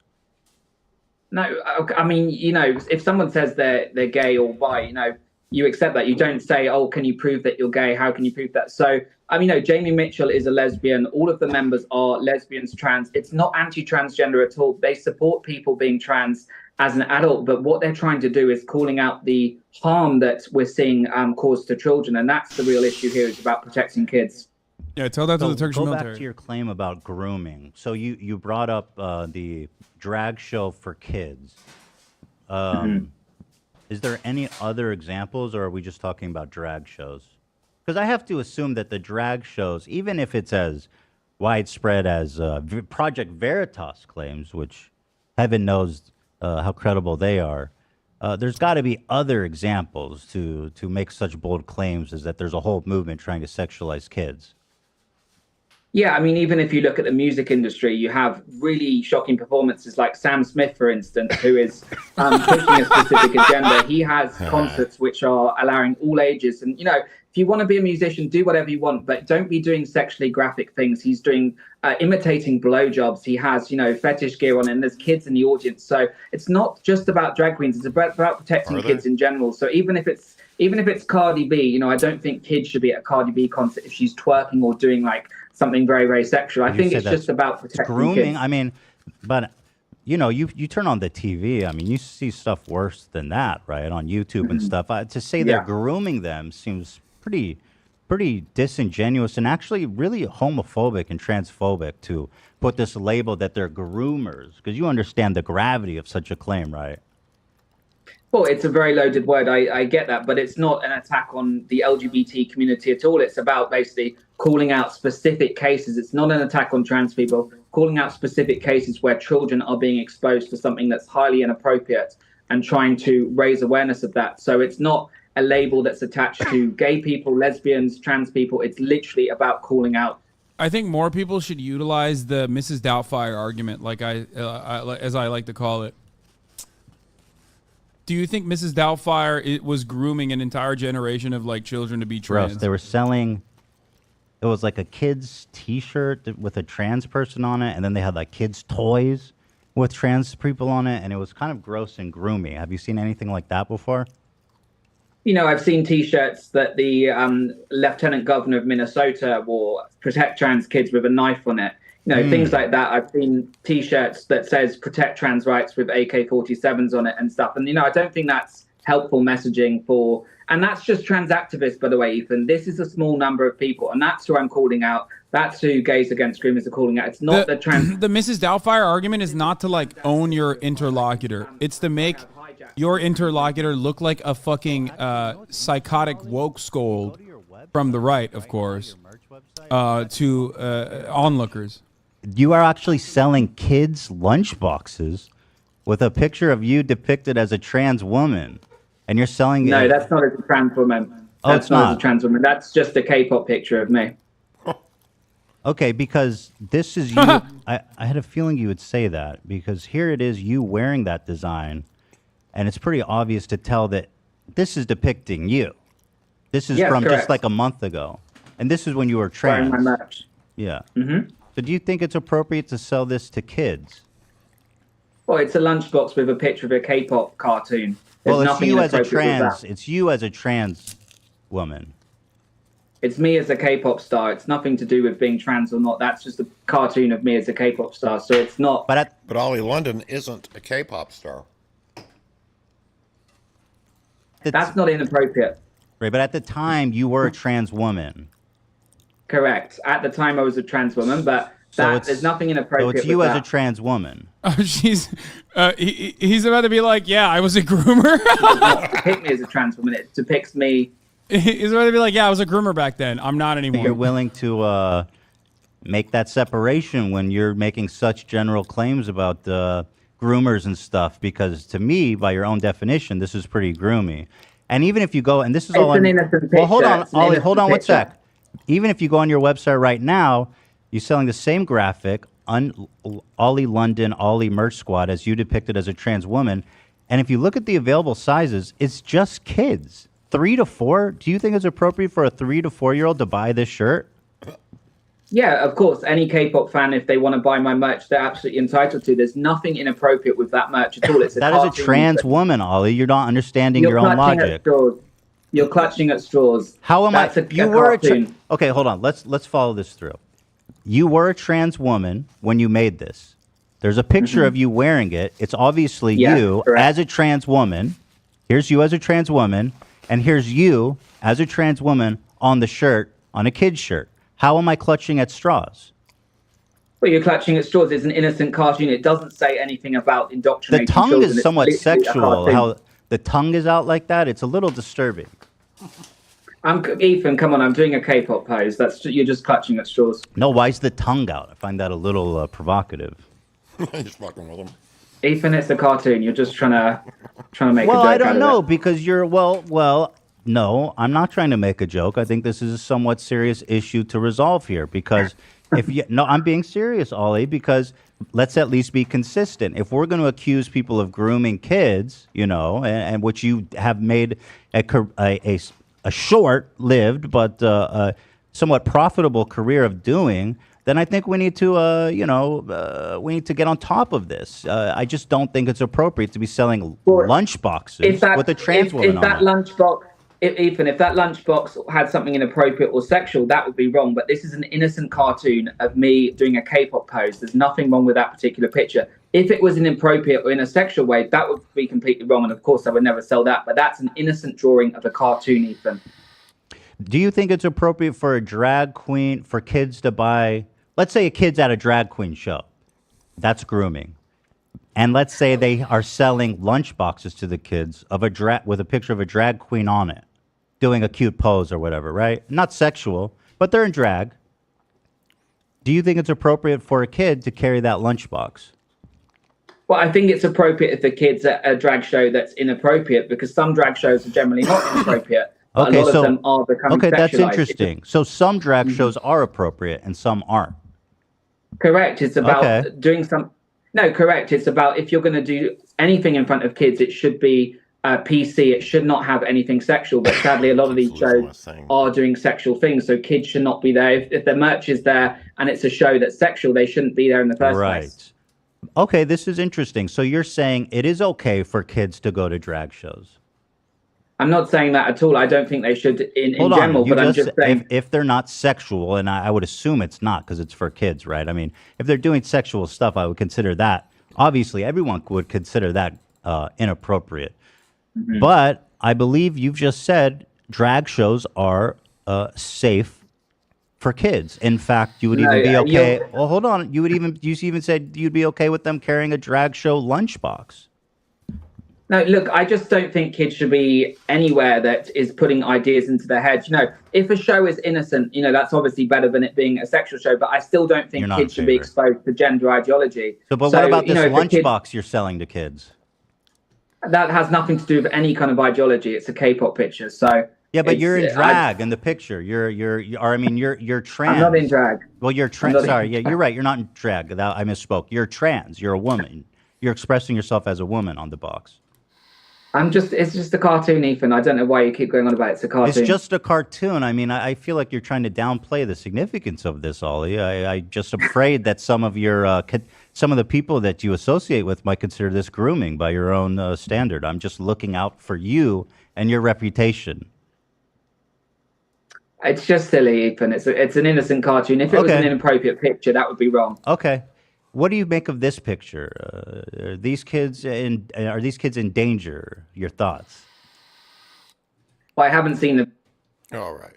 No, I mean, you know, if someone says they're gay or bi, you know, you accept that. You don't say, oh, can you prove that you're gay? How can you prove that? So, I mean, no, Jamie Mitchell is a lesbian. All of the members are lesbians, trans. It's not anti-transgender at all. They support people being trans as an adult, but what they're trying to do is calling out the harm that we're seeing caused to children, and that's the real issue here. Is about protecting kids. Yeah, tell that to the Turkish go military. back to your claim about grooming. So you brought up the drag show for kids. Is there any other examples, or are we just talking about drag shows? Because I have to assume that the drag shows, even if it's as widespread as Project Veritas claims, which heaven knows how credible they are, there's got to be other examples to make such bold claims as that there's a whole movement trying to sexualize kids. Yeah, I mean, even if you look at the music industry, you have really shocking performances like Sam Smith, for instance, who is pushing a specific agenda. He has concerts which are allowing all ages. And, you know, if you want to be a musician, do whatever you want, but don't be doing sexually graphic things. He's doing imitating blowjobs. He has, you know, fetish gear on, and there's kids in the audience. So it's not just about drag queens. It's about protecting kids in general. So even if it's Cardi B, you know, I don't think kids should be at a Cardi B concert if she's twerking or doing like something very, very sexual. I think it's just about protecting grooming. kids. I mean, but you know, you turn on the TV. I mean, you see stuff worse than that, right? On YouTube and stuff. To say they're grooming them seems pretty disingenuous and actually really homophobic and transphobic to put this label that they're groomers, because you understand the gravity of such a claim, right? Well, it's a very loaded word. I get that, but it's not an attack on the LGBT community at all. It's about basically calling out specific cases. It's not an attack on trans people, calling out specific cases where children are being exposed to something that's highly inappropriate and trying to raise awareness of that. So it's not a label that's attached to gay people, lesbians, trans people. It's literally about calling out. I think more people should utilize the Mrs. Doubtfire argument, like as I like to call it. Do you think Mrs. Doubtfire was grooming an entire generation of like children to be trans? Gross. They were selling. It was like a kid's T-shirt with a trans person on it, and then they had like kids' toys with trans people on it, and it was kind of gross and groomy. Have you seen anything like that before? You know, I've seen T-shirts that the Lieutenant Governor of Minnesota wore, "Protect Trans Kids" with a knife on it. You know, things like that. I've seen T-shirts that says "Protect Trans Rights" with AK-47s on it and stuff. And you know, I don't think that's helpful messaging for. And that's just trans activists, by the way, Ethan. This is a small number of people, and that's who I'm calling out. That's who Gays Against Groomers are calling out. It's not the trans. The Mrs. Doubtfire argument is not to like own your interlocutor. It's to make your interlocutor look like a fucking psychotic woke scold from the right, of course, to onlookers. You are actually selling kids lunchboxes with a picture of you depicted as a trans woman, and you're selling it. No, that's not as a trans woman. Oh, That's it's not not. as a trans woman. That's just a K-pop picture of me. Okay, because this is you. I had a feeling you would say that, because here it is, you wearing that design, and it's pretty obvious to tell that this is depicting you. This is Yes, from correct. just like a month ago, and this is when you were Wearing trans. my merch. Yeah. Mm-hmm. So do you think it's appropriate to sell this to kids? Well, it's a lunchbox with a picture of a K-pop cartoon. There's Well, it's nothing you as a inappropriate with trans. that. It's you as a trans woman. It's me as a K-pop star. It's nothing to do with being trans or not. That's just a cartoon of me as a K-pop star. So it's not. But Ollie London isn't a K-pop star. That's not inappropriate. Right, but at the time you were a trans woman. Correct. At the time, I was a trans woman, but there's nothing So inappropriate. it's you with as a that. trans woman. Oh, he's about to be like, yeah, I was a groomer. It does not depict me as a trans woman. It depicts me. He's about to be like, yeah, I was a groomer back then. I'm not anymore. You're willing to make that separation when you're making such general claims about groomers and stuff, because to me, by your own definition, this is pretty groomy. And even if you go, and this is all It's an I'm- innocent well, hold picture. on, It's an Ollie, innocent hold on one picture. sec. Even if you go on your website right now, you're selling the same graphic, Ollie London, Ollie Merch Squad, as you depicted as a trans woman. And if you look at the available sizes, it's just kids. 3 to 4. Do you think it's appropriate for a 3 to 4-year-old to buy this shirt? Yeah, of course. Any K-pop fan, if they want to buy my merch, they're absolutely entitled to. There's nothing inappropriate with that merch at all. It's a That is a cartoon. trans woman, Ollie. You're not understanding You're your own clutching logic. at straws. You're clutching at straws. How am That's I? A You were a cartoon. okay. Hold on. Let's follow this through. You were a trans woman when you made this. There's a picture of you wearing it. It's obviously Yeah, you correct. as a trans woman. Here's you as a trans woman, and here's you as a trans woman on the shirt, on a kid's shirt. How am I clutching at straws? Well, you're clutching at straws. It's an innocent cartoon. It doesn't say anything about The indoctrinating tongue children. is It's somewhat literally a sexual. cartoon. How the tongue is out like that, it's a little disturbing. Ethan, come on. I'm doing a K-pop pose. You're just clutching at straws. No, why is the tongue out? I find that a little provocative. He's fucking with him. Ethan, it's a cartoon. You're just trying to make Well, a joke I out don't of know it. because you're no, I'm not trying to make a joke. I think this is a somewhat serious issue to resolve here because I'm being serious, Ollie, because let's at least be consistent. If we're going to accuse people of grooming kids, and which you have made a short-lived but somewhat profitable career of doing, then I think we need to, we need to get on top of this. I just don't think it's appropriate to be selling lunch boxes with a trans woman if that on it. lunchbox, Ethan, if that lunchbox had something inappropriate or sexual, that would be wrong. But this is an innocent cartoon of me doing a K-pop pose. There's nothing wrong with that particular picture. If it was inappropriate or in a sexual way, that would be completely wrong. And of course, I would never sell that. But that's an innocent drawing of a cartoon, Ethan. Do you think it's appropriate for a drag queen, for kids to buy, let's say a kid's at a drag queen show. That's grooming. And let's say they are selling lunch boxes to the kids with a picture of a drag queen on it, doing a cute pose or whatever, right? Not sexual, but they're in drag. Do you think it's appropriate for a kid to carry that lunchbox? Well, I think it's appropriate if the kid's at a drag show that's inappropriate, because some drag shows are generally not inappropriate. But a lot of them are becoming okay, that's sexualized. interesting. So some drag shows are appropriate and some aren't. Correct. It's about Okay. doing some. No, correct. It's about if you're going to do anything in front of kids, it should be PC. It should not have anything sexual. But sadly, a lot of these shows are doing sexual things, so kids should not be there. If the merch is there and it's a show that's sexual, they shouldn't be there in the first place. Okay, this is interesting. So you're saying it is okay for kids to go to drag shows? I'm not saying that at all. I don't think they should in Hold general, on, you but I'm just saying. if they're not sexual, and I would assume it's not because it's for kids, right? I mean, if they're doing sexual stuff, I would consider that. Obviously, everyone would consider that inappropriate. Mhm. But I believe you've just said drag shows are safe for kids. In fact, you would No, even be okay. you're- Well, hold on. You even said you'd be okay with them carrying a drag show lunchbox. No, look, I just don't think kids should be anywhere that is putting ideas into their heads. If a show is innocent, that's obviously better than it being a sexual show, but I still don't think You're not in kids should be favor. exposed to gender ideology. So, but what about this if a kid- lunchbox you're selling to kids? that has nothing to do with any kind of ideology. It's a K-pop picture. So Yeah, but you're in it's- drag in the picture. You're trans. I'm not in drag. Well, you're I'm trans. not in Sorry, yeah, drag. you're right. You're not in drag. I misspoke. You're trans. You're a woman. You're expressing yourself as a woman on the box. It's just a cartoon, Ethan. I don't know why you keep going on about it. It's a cartoon. It's just a cartoon. I mean, I feel like you're trying to downplay the significance of this, Ollie. I just afraid that some of the people that you associate with might consider this grooming by your own standard. I'm just looking out for you and your reputation. It's just silly, Ethan. It's an innocent cartoon. If it was an inappropriate picture, that would be wrong. Okay. What do you make of this picture? Are these kids in danger? Your thoughts? Well, I haven't seen the. All right.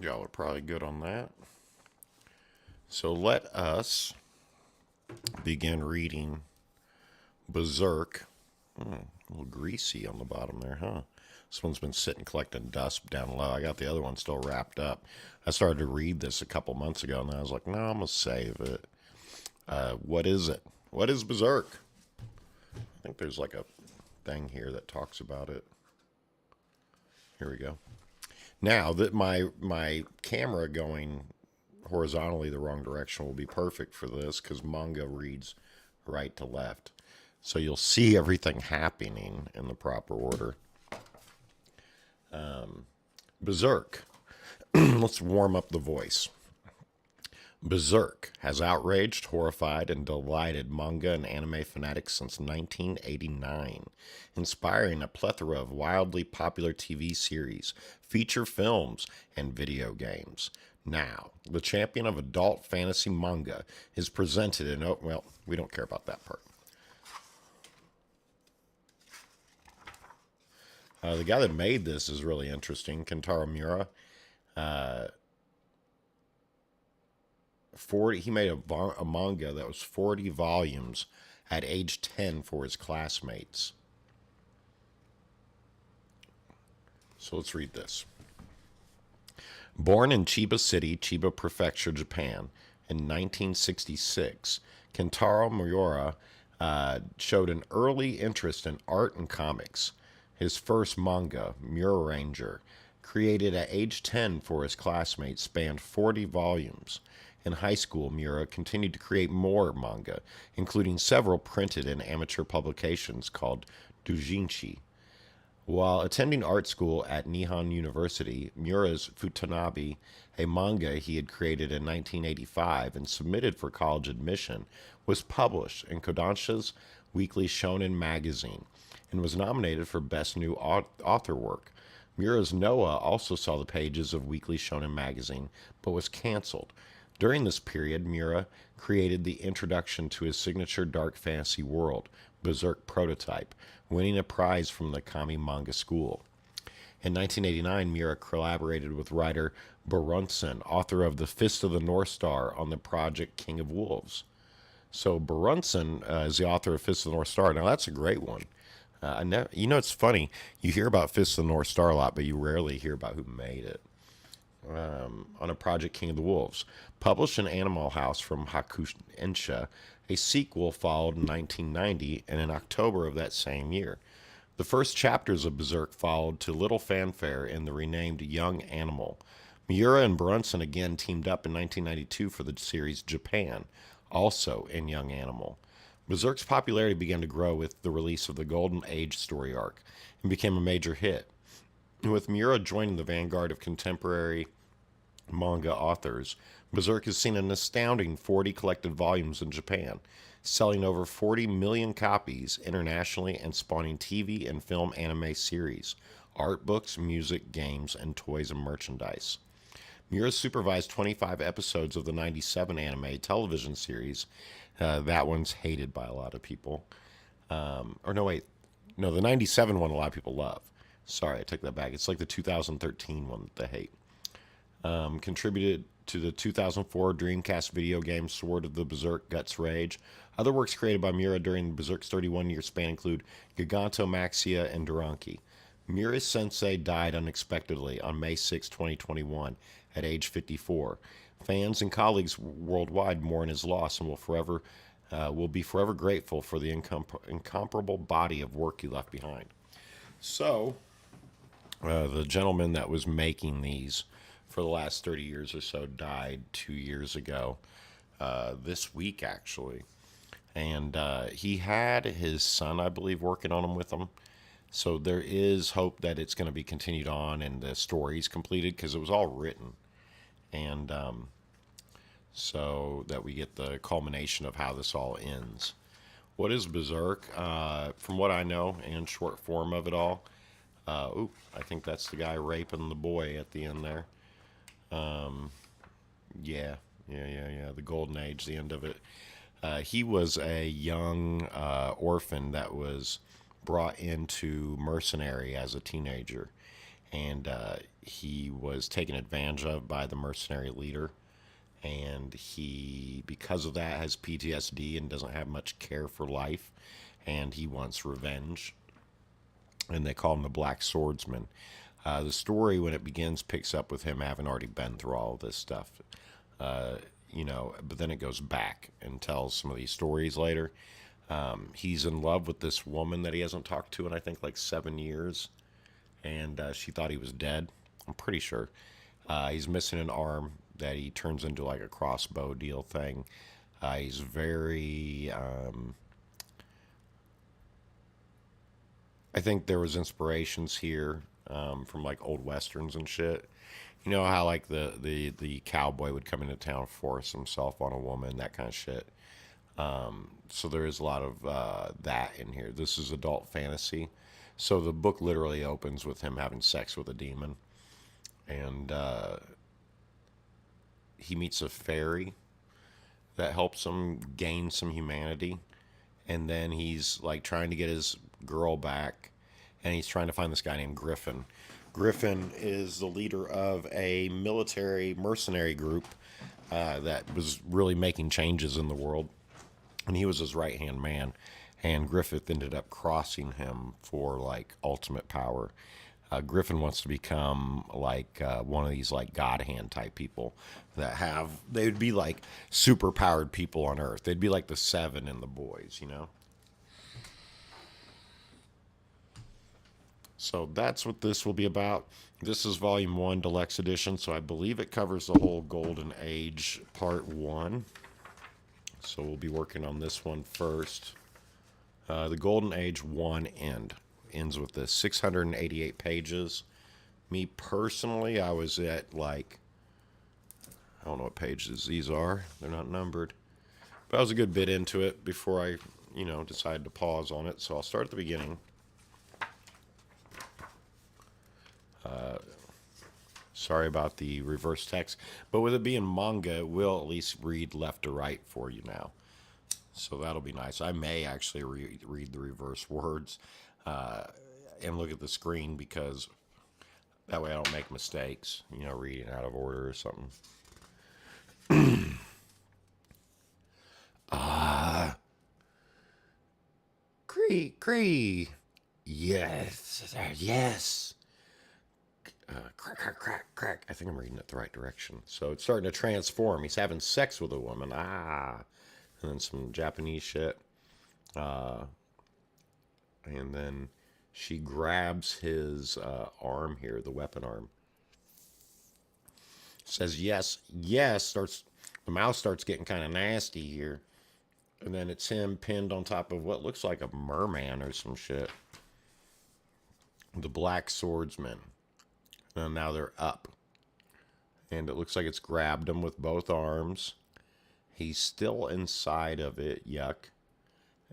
Y'all are probably good on that. So let us begin reading Berserk. A little greasy on the bottom there, huh? This one's been sitting collecting dust down low. I got the other one still wrapped up. I started to read this a couple months ago, and I was like, no, I'm going to save it. What is it? What is Berserk? I think there's like a thing here that talks about it. Here we go. Now, that my camera going horizontally the wrong direction will be perfect for this because manga reads right to left. So you'll see everything happening in the proper order. Berserk. Let's warm up the voice. Berserk has outraged, horrified, and delighted manga and anime fanatics since 1989, inspiring a plethora of wildly popular TV series, feature films, and video games. Now, the champion of adult fantasy manga is presented in... Oh, well, we don't care about that part. The guy that made this is really interesting, Kentaro Miura. He made a manga that was 40 volumes at age 10 for his classmates. So let's read this. Born in Chiba City, Chiba Prefecture, Japan, in 1966, Kentaro Miura showed an early interest in art and comics. His first manga, Mura Ranger, created at age 10 for his classmates, spanned 40 volumes. In high school, Miura continued to create more manga, including several printed in amateur publications called doujinshi. While attending art school at Nihon University, Miura's Futanabe, a manga he had created in 1985 and submitted for college admission, was published in Kodansha's weekly shonen magazine and was nominated for Best New Author Work. Miura's Noah also saw the pages of Weekly Shonen magazine, but was canceled. During this period, Miura created the introduction to his signature dark fantasy world, Berserk Prototype, winning a prize from the Kami Manga School. In 1989, Miura collaborated with writer Berunson, author of The Fist of the North Star, on the project King of Wolves. So Berunson is the author of Fist of the North Star. Now, that's a great one. It's funny. You hear about Fist of the North Star a lot, but you rarely hear about who made it. On a project King of the Wolves. Published in Animal House from Hakusensha, a sequel followed in 1990 and in October of that same year. The first chapters of Berserk followed to little fanfare in the renamed Young Animal. Miura and Berunson again teamed up in 1992 for the series Japan, also in Young Animal. Berserk's popularity began to grow with the release of the Golden Age story arc and became a major hit. With Miura joining the vanguard of contemporary manga authors, Berserk has seen an astounding 40 collected volumes in Japan, selling over 40 million copies internationally and spawning TV and film anime series, art books, music, games, and toys and merchandise. Miura supervised 25 episodes of the 97 anime television series. That one's hated by a lot of people. The 97 one a lot of people love. Sorry, I took that back. It's like the 2013 one that they hate. Contributed to the 2004 Dreamcast video game Sword of the Berserk Guts Rage. Other works created by Miura during Berserk's 31-year span include Giganto Maxia and Duranki. Miura's sensei died unexpectedly on May 6, 2021, at age 54. Fans and colleagues worldwide mourn his loss and will be forever grateful for the incomparable body of work he left behind. So, the gentleman that was making these for the last 30 years or so died 2 years ago, this week actually. And he had his son, I believe, working on them with him. So there is hope that it's going to be continued on and the story's completed, because it was all written. And so that we get the culmination of how this all ends. What is Berserk? From what I know, and short form of it all, I think that's the guy raping the boy at the end there. Yeah, the Golden Age, the end of it. He was a young orphan that was brought into mercenary as a teenager, and he was taken advantage of by the mercenary leader, and he, because of that, has PTSD and doesn't have much care for life, and he wants revenge, and they call him the Black Swordsman. The story, when it begins, picks up with him having already been through all of this stuff, but then it goes back and tells some of these stories later. He's in love with this woman that he hasn't talked to in, I think, like 7 years, and she thought he was dead, I'm pretty sure. He's missing an arm that he turns into like a crossbow deal thing. He's very... I think there was inspirations here from like old westerns and shit. You know how like the cowboy would come into town, force himself on a woman, that kind of shit. So there is a lot of that in here. This is adult fantasy. So the book literally opens with him having sex with a demon. And he meets a fairy that helps him gain some humanity. And then he's like trying to get his girl back. And he's trying to find this guy named Griffin. Griffin is the leader of a military mercenary group that was really making changes in the world. And he was his right-hand man. And Griffith ended up crossing him for, like, ultimate power. Griffin wants to become, like, one of these, like, God-hand type people that have... They would be, like, super-powered people on Earth. They'd be like the Seven and the Boys, you know? So that's what this will be about. This is Volume 1 Deluxe Edition, so I believe it covers the whole Golden Age Part 1. So we'll be working on this one first. The Golden Age 1 ends with this 688 pages. Me personally, I was at like, I don't know what pages these are. They're not numbered. But I was a good bit into it before I, decided to pause on it. So I'll start at the beginning. Sorry about the reverse text, but with it being manga, we'll at least read left to right for you now. So that'll be nice. I may actually read the reverse words and look at the screen, because that way I don't make mistakes, reading out of order or something. Cree. Yes. Crack. I think I'm reading it the right direction. So it's starting to transform. He's having sex with a woman. And then some Japanese shit. And then she grabs his arm here, the weapon arm. Says yes. The mouth starts getting kind of nasty here. And then it's him pinned on top of what looks like a merman or some shit. The Black Swordsman. And now they're up. And it looks like it's grabbed him with both arms. He's still inside of it. Yuck.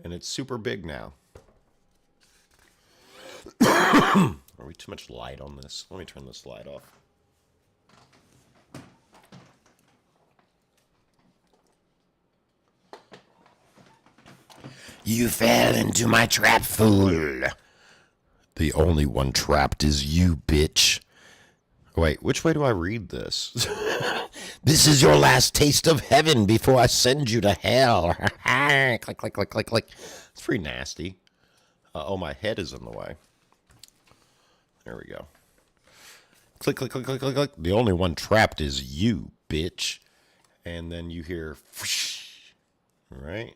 And it's super big now. Are we too much light on this? Let me turn this light off. You fell into my trap, fool. The only one trapped is you, bitch. Wait, which way do I read this? This is your last taste of heaven before I send you to hell. Click, click, click, click, click. It's pretty nasty. Oh, my head is in the way. There we go. Click, click, click, click, click, click. The only one trapped is you, bitch. And then you hear, whoosh, right?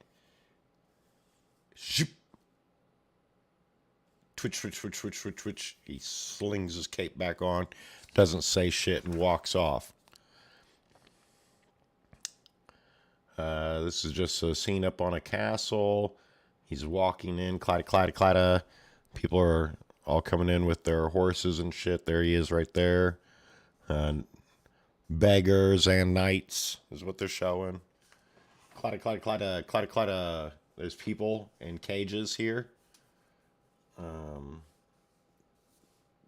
Shoop. Twitch, twitch, twitch, twitch, twitch, twitch. He slings his cape back on, doesn't say shit, and walks off. This is just a scene up on a castle. He's walking in, clada, clada, clada. People are all coming in with their horses and shit. There he is right there. Beggars and knights is what they're showing. Clada, clada, clada, clada, clada. There's people in cages here.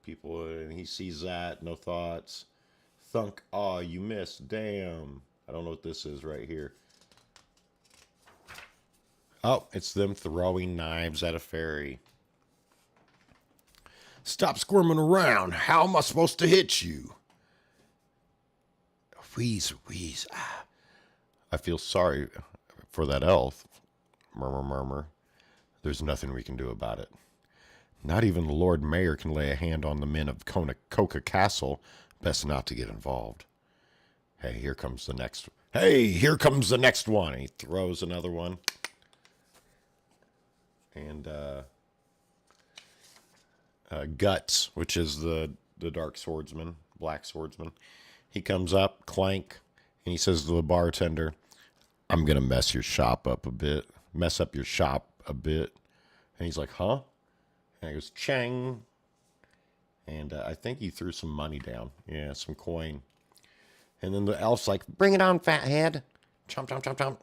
People, and he sees that, no thoughts. Thunk, aw, you missed, damn. I don't know what this is right here. Oh, it's them throwing knives at a fairy. Stop squirming around. How am I supposed to hit you? Wheeze, wheeze. Ah. I feel sorry for that elf. Murmur, murmur. There's nothing we can do about it. Not even the Lord Mayor can lay a hand on the men of Coca Castle. Best not to get involved. Hey, here comes the next. Hey, here comes the next one. And he throws another one. And Guts, which is the dark swordsman, black swordsman. He comes up, clank, and he says to the bartender, I'm going to mess your shop up a bit. Mess up your shop a bit. And he's like, huh? And he goes, chang. And I think he threw some money down. Yeah, some coin. And then the elf's like, bring it on, fathead. Chomp, chomp, chomp,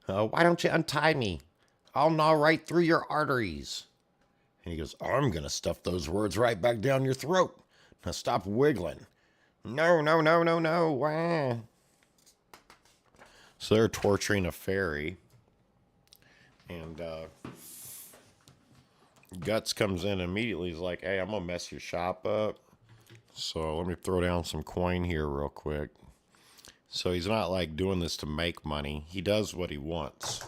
chomp. Why don't you untie me? I'll gnaw right through your arteries. And he goes, I'm going to stuff those words right back down your throat. Now stop wiggling. No, no, no, no, no. Wah. So they're torturing a fairy. And Guts comes in immediately. He's like, hey, I'm going to mess your shop up. So let me throw down some coin here real quick. So he's not like doing this to make money. He does what he wants.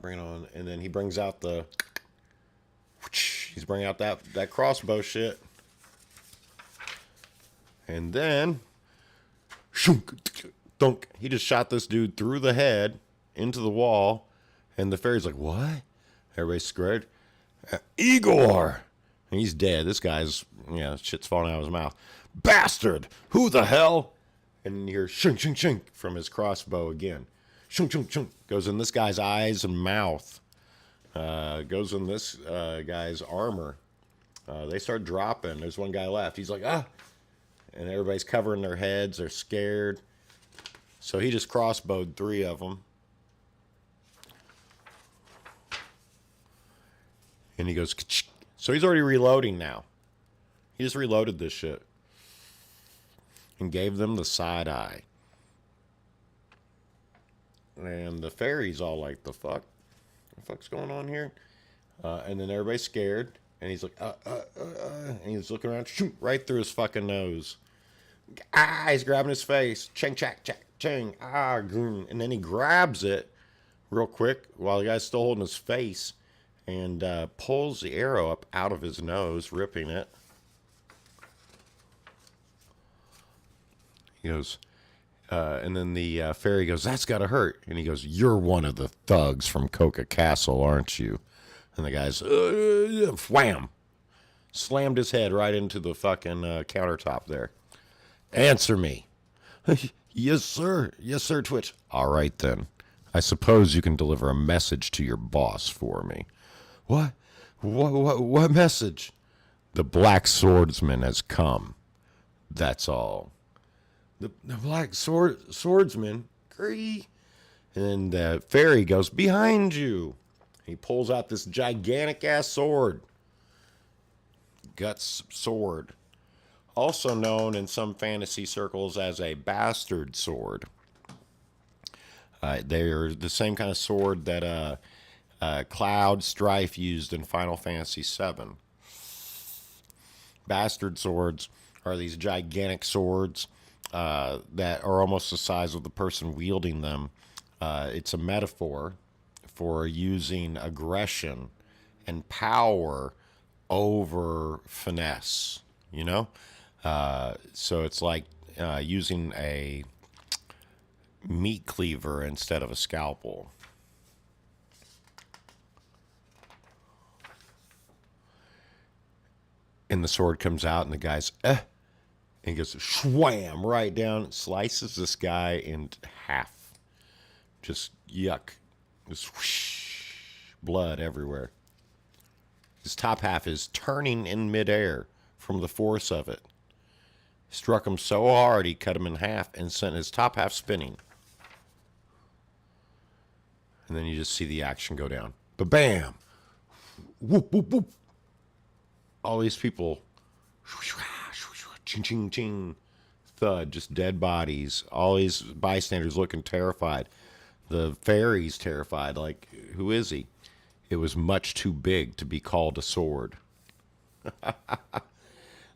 Bring it on. And then he brings out he's bringing out that crossbow shit. And then, thunk, he just shot this dude through the head into the wall. And the fairy's like, what? Everybody's scared. Igor! And he's dead. This guy's, shit's falling out of his mouth. Bastard! Who the hell? And you hear shink, shink, shink from his crossbow again. Shunk, shunk, shunk. Goes in this guy's eyes and mouth. Goes in this guy's armor. They start dropping. There's one guy left. He's like, ah! And everybody's covering their heads. They're scared. So he just crossbowed 3 of them. And he goes, ka-chik. So he's already reloading now. He just reloaded this shit. And gave them the side eye. And the fairy's all like, the fuck? The fuck's going on here? And then everybody's scared. And he's like, and he's looking around, shoot, right through his fucking nose. Ah, he's grabbing his face. Ching, chack, chack, ching. Ah, goon. And then he grabs it real quick while the guy's still holding his face and pulls the arrow up out of his nose, ripping it. He goes, and then the fairy goes, that's gotta hurt. And he goes, you're one of the thugs from Coca Castle, aren't you? And the guy's, wham! Slammed his head right into the fucking countertop there. Answer me. Yes, sir. Yes, sir, Twitch. All right, then. I suppose you can deliver a message to your boss for me. What? What message? The black swordsman has come. That's all. The black swordsman. Gree. And then the fairy goes, behind you. He pulls out this gigantic ass sword. Guts sword. Also known in some fantasy circles as a bastard sword. They're the same kind of sword that Cloud Strife used in Final Fantasy VII. Bastard swords are these gigantic swords that are almost the size of the person wielding them. It's a metaphor for using aggression and power over finesse, you know? So it's like using a meat cleaver instead of a scalpel. And the sword comes out, and the guy's, and he goes, swam, right down, slices this guy in half. Just yuck. Just whoosh, blood everywhere. His top half is turning in midair from the force of it. Struck him so hard, he cut him in half and sent his top half spinning. And then you just see the action go down. Ba-bam! Whoop, whoop, whoop. All these people, ching, ching, ching, thud, just dead bodies. All these bystanders looking terrified. The fairy's terrified, like, who is he? It was much too big to be called a sword.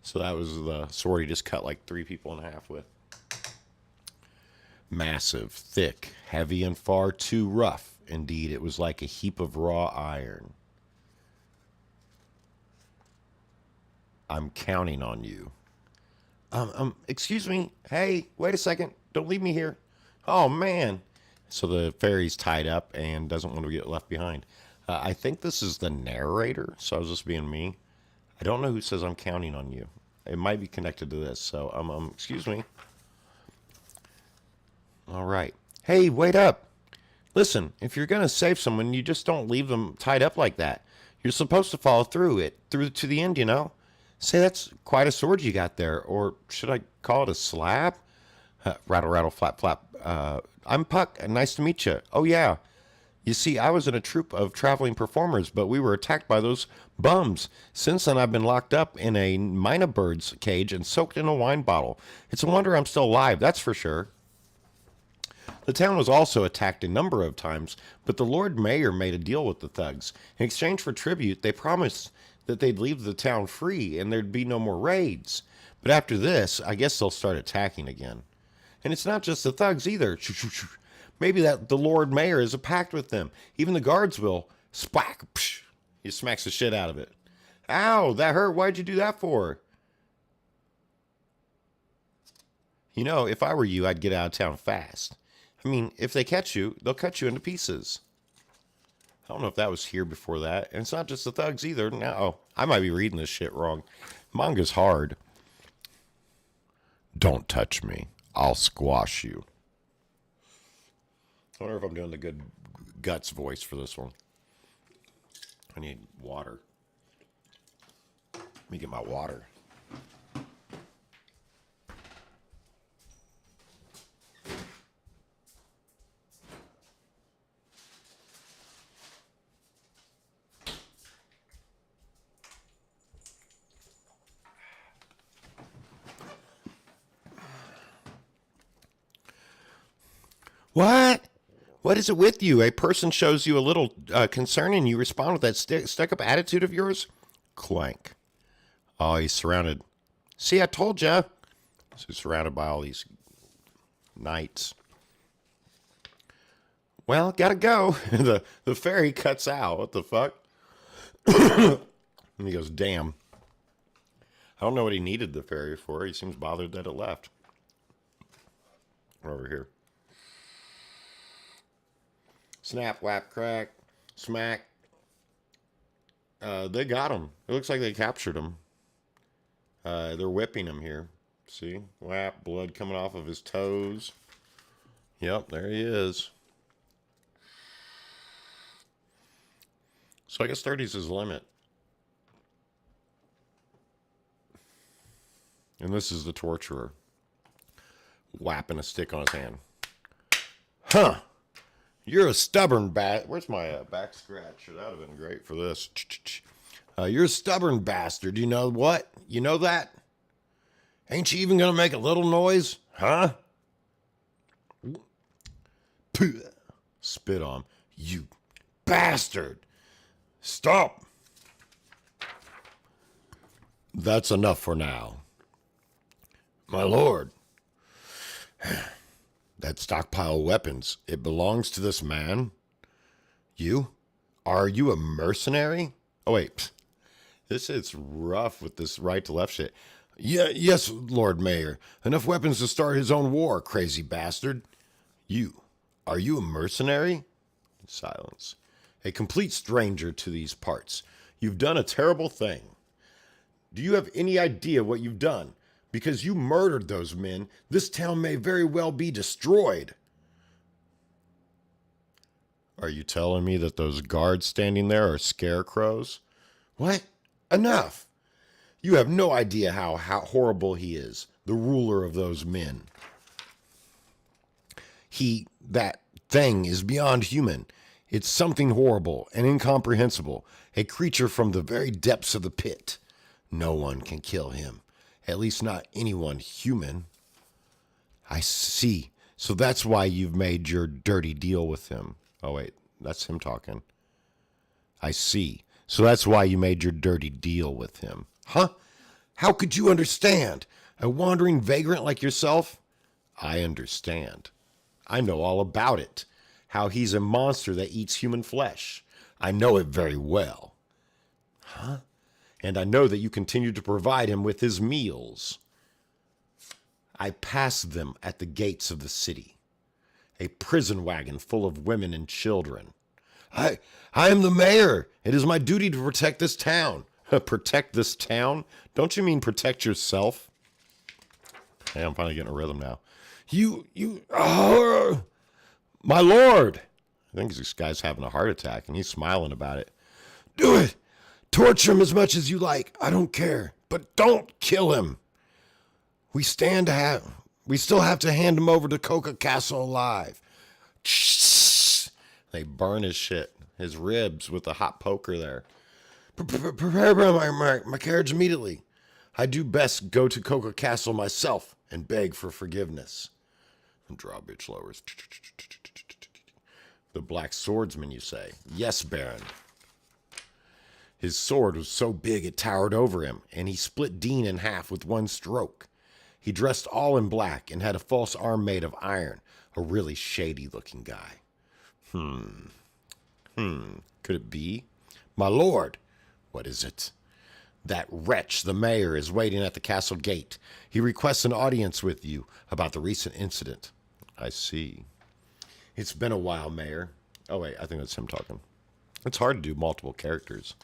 So that was the sword he just cut like 3 people in half with. Massive, thick, heavy, and far too rough. Indeed, it was like a heap of raw iron. I'm counting on you. Excuse me. Hey, wait a second. Don't leave me here. Oh, man. So the fairy's tied up and doesn't want to get left behind. I think this is the narrator, so I was just being me. I don't know who says I'm counting on you. It might be connected to this, so, excuse me. All right. Hey, wait up. Listen, if you're going to save someone, you just don't leave them tied up like that. You're supposed to follow through to the end, you know? Say, that's quite a sword you got there. Or should I call it a slab? Rattle, rattle, flap, flap. I'm Puck. Nice to meet you. Oh, yeah. You see, I was in a troupe of traveling performers, but we were attacked by those bums. Since then, I've been locked up in a mina bird's cage and soaked in a wine bottle. It's a wonder I'm still alive, that's for sure. The town was also attacked a number of times, but the Lord Mayor made a deal with the thugs. In exchange for tribute, they promised that they'd leave the town free and there'd be no more raids. But after this, I guess they'll start attacking again. And it's not just the thugs either. Maybe that the Lord Mayor is a pact with them. Even the guards will. Splack! Psh, he smacks the shit out of it. Ow, that hurt. Why'd you do that for? You know, if I were you, I'd get out of town fast. I mean, if they catch you, they'll cut you into pieces. I don't know if that was here before that. And it's not just the thugs either. No, I might be reading this shit wrong. Manga's hard. Don't touch me. I'll squash you. I wonder if I'm doing the good Guts voice for this one. I need water. Let me get my water. What? What is it with you? A person shows you a little concern and you respond with that stuck-up attitude of yours? Clank. Oh, he's surrounded. See, I told ya. So he's surrounded by all these knights. Well, gotta go. the fairy cuts out. What the fuck? And he goes, damn. I don't know what he needed the fairy for. He seems bothered that it left. Over here. Snap, whap, crack, smack. They got him. It looks like they captured him. They're whipping him here. See? Whap, blood coming off of his toes. Yep, there he is. So I guess 30 is his limit. And this is the torturer. Whapping a stick on his hand. Huh. You're a stubborn Where's my back scratcher? That would have been great for this. You're a stubborn bastard. You know what? You know that? Ain't you even going to make a little noise? Huh? Spit on him. You bastard. Stop. That's enough for now. My lord. That stockpile of weapons, it belongs to this man? You? Are you a mercenary? Oh, wait. This is rough with this right to left shit. Yeah, yes, Lord Mayor. Enough weapons to start his own war, crazy bastard. You. Are you a mercenary? Silence. A complete stranger to these parts. You've done a terrible thing. Do you have any idea what you've done? Because you murdered those men, this town may very well be destroyed. Are you telling me that those guards standing there are scarecrows? What? Enough! You have no idea how horrible he is, the ruler of those men. That thing is beyond human. It's something horrible and incomprehensible, a creature from the very depths of the pit. No one can kill him. At least not anyone human. I see. So that's why you've made your dirty deal with him. Oh, wait. That's him talking. I see. So that's why you made your dirty deal with him. Huh? How could you understand? A wandering vagrant like yourself? I understand. I know all about it. How he's a monster that eats human flesh. I know it very well. Huh? And I know that you continue to provide him with his meals. I passed them at the gates of the city. A prison wagon full of women and children. I am the mayor. It is my duty to protect this town. Protect this town? Don't you mean protect yourself? Hey, I'm finally getting a rhythm now. My lord. I think this guy's having a heart attack and he's smiling about it. Do it. Torture him as much as you like. I don't care. But don't kill him. We still have to hand him over to Coca Castle alive. They burn his shit. His ribs with the hot poker there. Prepare my carriage immediately. I do best go to Coca Castle myself and beg for forgiveness. And drawbridge lowers. The black swordsman, you say? Yes, Baron. His sword was so big it towered over him, and he split Dean in half with one stroke. He dressed all in black and had a false arm made of iron. A really shady-looking guy. Could it be? My lord! What is it? That wretch, the mayor, is waiting at the castle gate. He requests an audience with you about the recent incident. I see. It's been a while, Mayor. Oh, wait, I think that's him talking. It's hard to do multiple characters.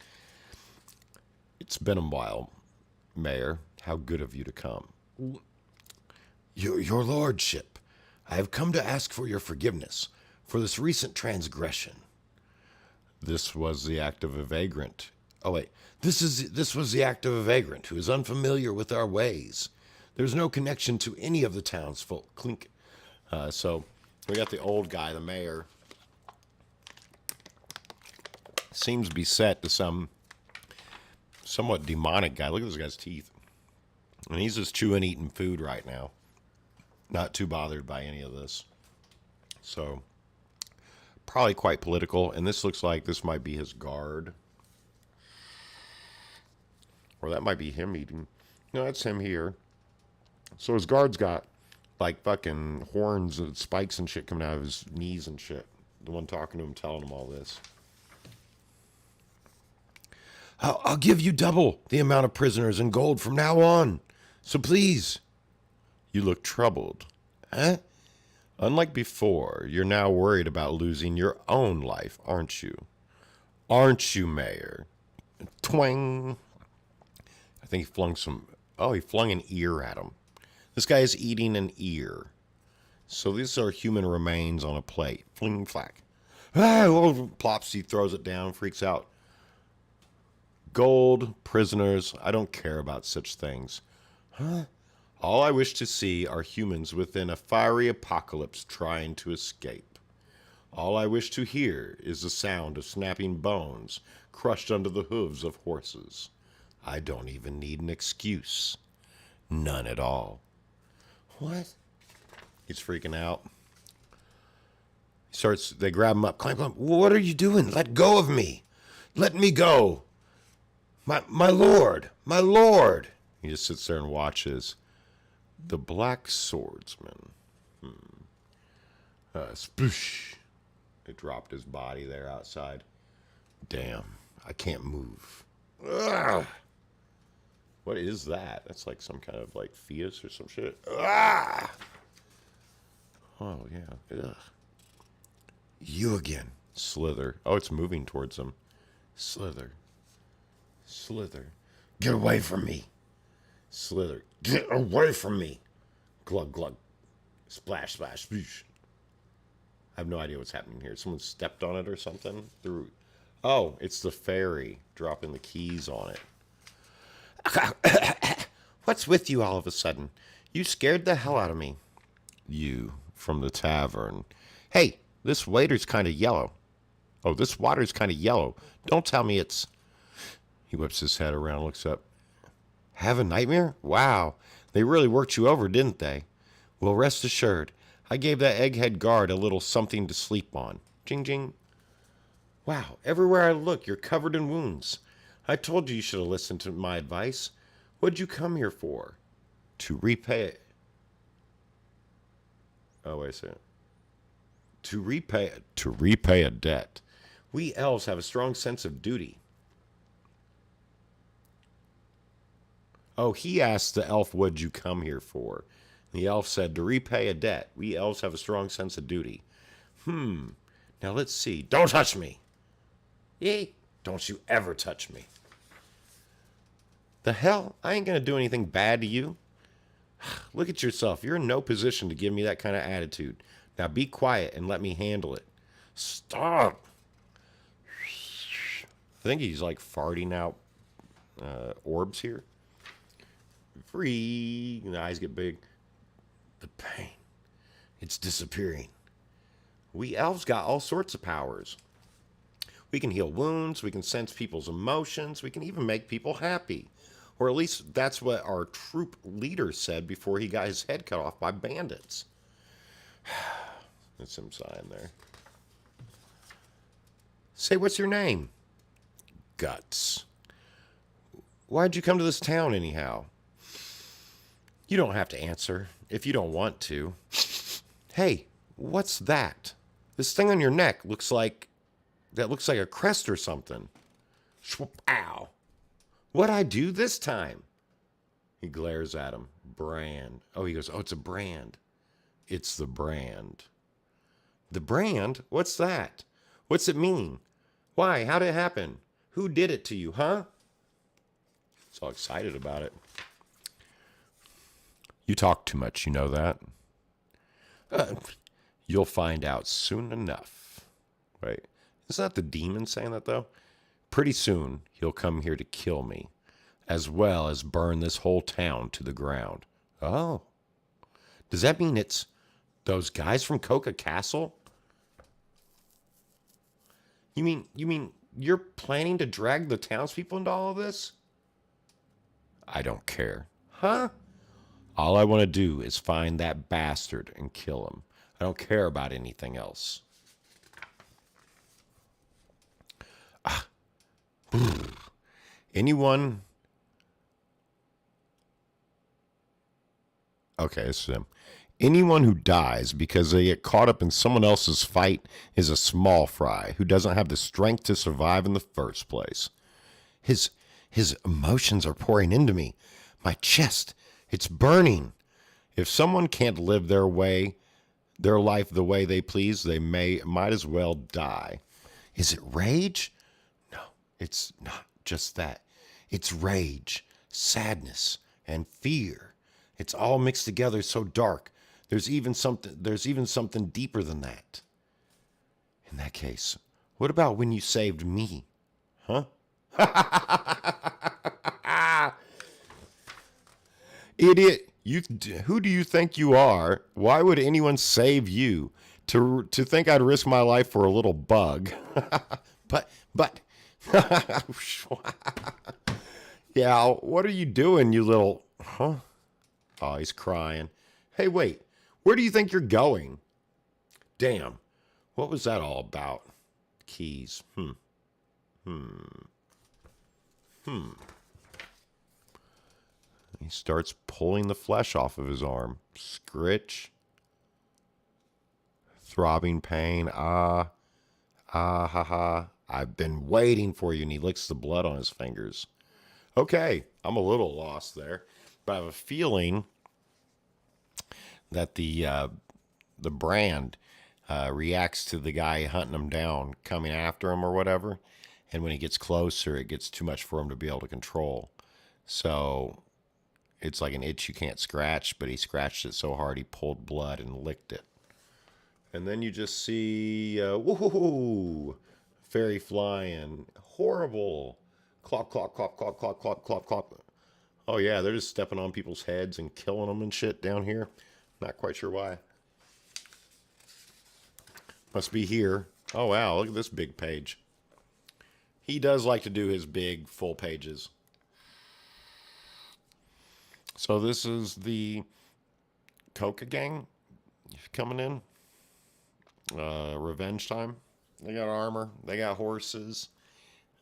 It's been a while, Mayor. How good of you to come. Your lordship, I have come to ask for your forgiveness for this recent transgression. This was the act of a vagrant. Oh, wait. This was the act of a vagrant who is unfamiliar with our ways. There's no connection to any of the townsfolk. Clink. So we got the old guy, the mayor. Seems beset to some somewhat demonic guy. Look at this guy's teeth. And he's just chewing, eating food right now. Not too bothered by any of this. So, probably quite political. And this looks like this might be his guard. Or that might be him eating. No, that's him here. So his guard's got like fucking horns and spikes and shit coming out of his knees and shit. The one talking to him, telling him all this. I'll give you double the amount of prisoners and gold from now on. So please. You look troubled. Huh? Unlike before, you're now worried about losing your own life, aren't you? Aren't you, Mayor? Twang. I think he flung some... Oh, he flung an ear at him. This guy is eating an ear. So these are human remains on a plate. Fling, flack. Ah, well, plops, he throws it down, freaks out. Gold, prisoners, I don't care about such things. Huh? All I wish to see are humans within a fiery apocalypse trying to escape. All I wish to hear is the sound of snapping bones crushed under the hooves of horses. I don't even need an excuse. None at all. What? He's freaking out. They grab him up. Climb. What are you doing? Let go of me. Let me go. My lord. My lord. He just sits there and watches. The Black Swordsman. Sploosh. It dropped his body there outside. Damn. I can't move. Ugh. What is that? That's like some kind of like fetus or some shit. Ah! Oh, yeah. Ugh. You again. Slither. Oh, it's moving towards him. Slither. Slither. Get away from me. Slither. Get away from me. Glug, glug. Splash, splash, sploosh. I have no idea what's happening here. Someone stepped on it or something? Oh, it's the fairy dropping the keys on it. What's with you all of a sudden? You scared the hell out of me. You, from the tavern. Hey, this waiter's kind of yellow. Oh, this water's kind of yellow. Don't tell me it's... He whips his head around, looks up. Have a nightmare? Wow, they really worked you over, didn't they? Well, rest assured, I gave that egghead guard a little something to sleep on. Jing, jing. Wow, everywhere I look, you're covered in wounds. I told you should have listened to my advice. What'd you come here for? To repay it. Oh, wait a second. To repay a debt. We elves have a strong sense of duty. Oh, he asked the elf, what'd you come here for? The elf said, to repay a debt. We elves have a strong sense of duty. Now let's see. Don't touch me. Yay. Don't you ever touch me. The hell? I ain't going to do anything bad to you. Look at yourself. You're in no position to give me that kind of attitude. Now be quiet and let me handle it. Stop. I think he's like farting out orbs here. Free. The eyes get big. The pain. It's disappearing. We elves got all sorts of powers. We can heal wounds. We can sense people's emotions. We can even make people happy. Or at least that's what our troop leader said before he got his head cut off by bandits. That's him sighing there. Say, what's your name? Guts. Why'd you come to this town anyhow? You don't have to answer if you don't want to. Hey, what's that? This thing on your neck looks like a crest or something. Ow. What'd I do this time? He glares at him. Brand. Oh, he goes, oh, it's a brand. It's the brand. The brand? What's that? What's it mean? Why? How'd it happen? Who did it to you, huh? He's all excited about it. You talk too much, you know that? You'll find out soon enough. Wait, isn't that the demon saying that, though? Pretty soon, he'll come here to kill me, as well as burn this whole town to the ground. Oh. Does that mean it's those guys from Coca Castle? You mean you're planning to drag the townspeople into all of this? I don't care. Huh? All I want to do is find that bastard and kill him. I don't care about anything else. Anyone? Okay, this is him. Anyone who dies because they get caught up in someone else's fight is a small fry who doesn't have the strength to survive in the first place. His emotions are pouring into me. My chest, it's burning. If someone can't live their life the way they please, they might as well die. Is it rage? No, it's not just that. It's rage, sadness, and fear. It's all mixed together so dark. There's even something deeper than that. In that case, what about when you saved me? Huh? Idiot, Who do you think you are? Why would anyone save you? To think I'd risk my life for a little bug. but yeah, what are you doing, you little, huh? Oh, he's crying. Hey, wait, where do you think you're going? Damn, what was that all about? Keys. He starts pulling the flesh off of his arm. Scritch. Throbbing pain. Ah, ha, ha. I've been waiting for you. And he licks the blood on his fingers. Okay, I'm a little lost there. But I have a feeling that the brand reacts to the guy hunting him down, coming after him or whatever. And when he gets closer, it gets too much for him to be able to control. So it's like an itch you can't scratch, but he scratched it so hard he pulled blood and licked it. And then you just see, woohoo, fairy flying. Horrible. Clop, clop, clop, clop, clop, clop, clop, clop. Oh, yeah, they're just stepping on people's heads and killing them and shit down here. Not quite sure why. Must be here. Oh, wow, look at this big page. He does like to do his big full pages. So this is the Coca gang coming in. Revenge time. They got armor. They got horses.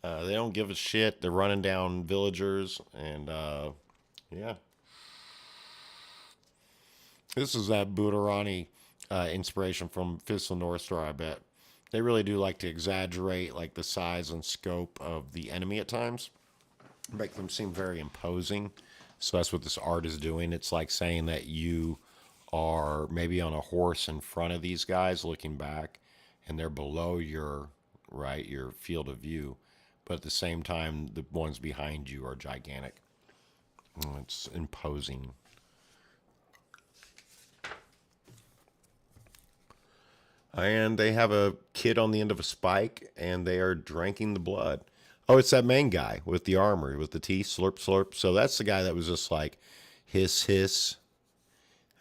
They don't give a shit. They're running down villagers. And, yeah. This is that Buddharani inspiration from Fist of the North Star, I bet. They really do like to exaggerate like the size and scope of the enemy at times. Make them seem very imposing. So that's what this art is doing. It's like saying that you are maybe on a horse in front of these guys looking back, and they're below your field of view. But at the same time, the ones behind you are gigantic. It's imposing. And they have a kid on the end of a spike, and they are drinking the blood. Oh, it's that main guy with the armor, with the teeth, slurp, slurp. So that's the guy that was just like hiss, hiss.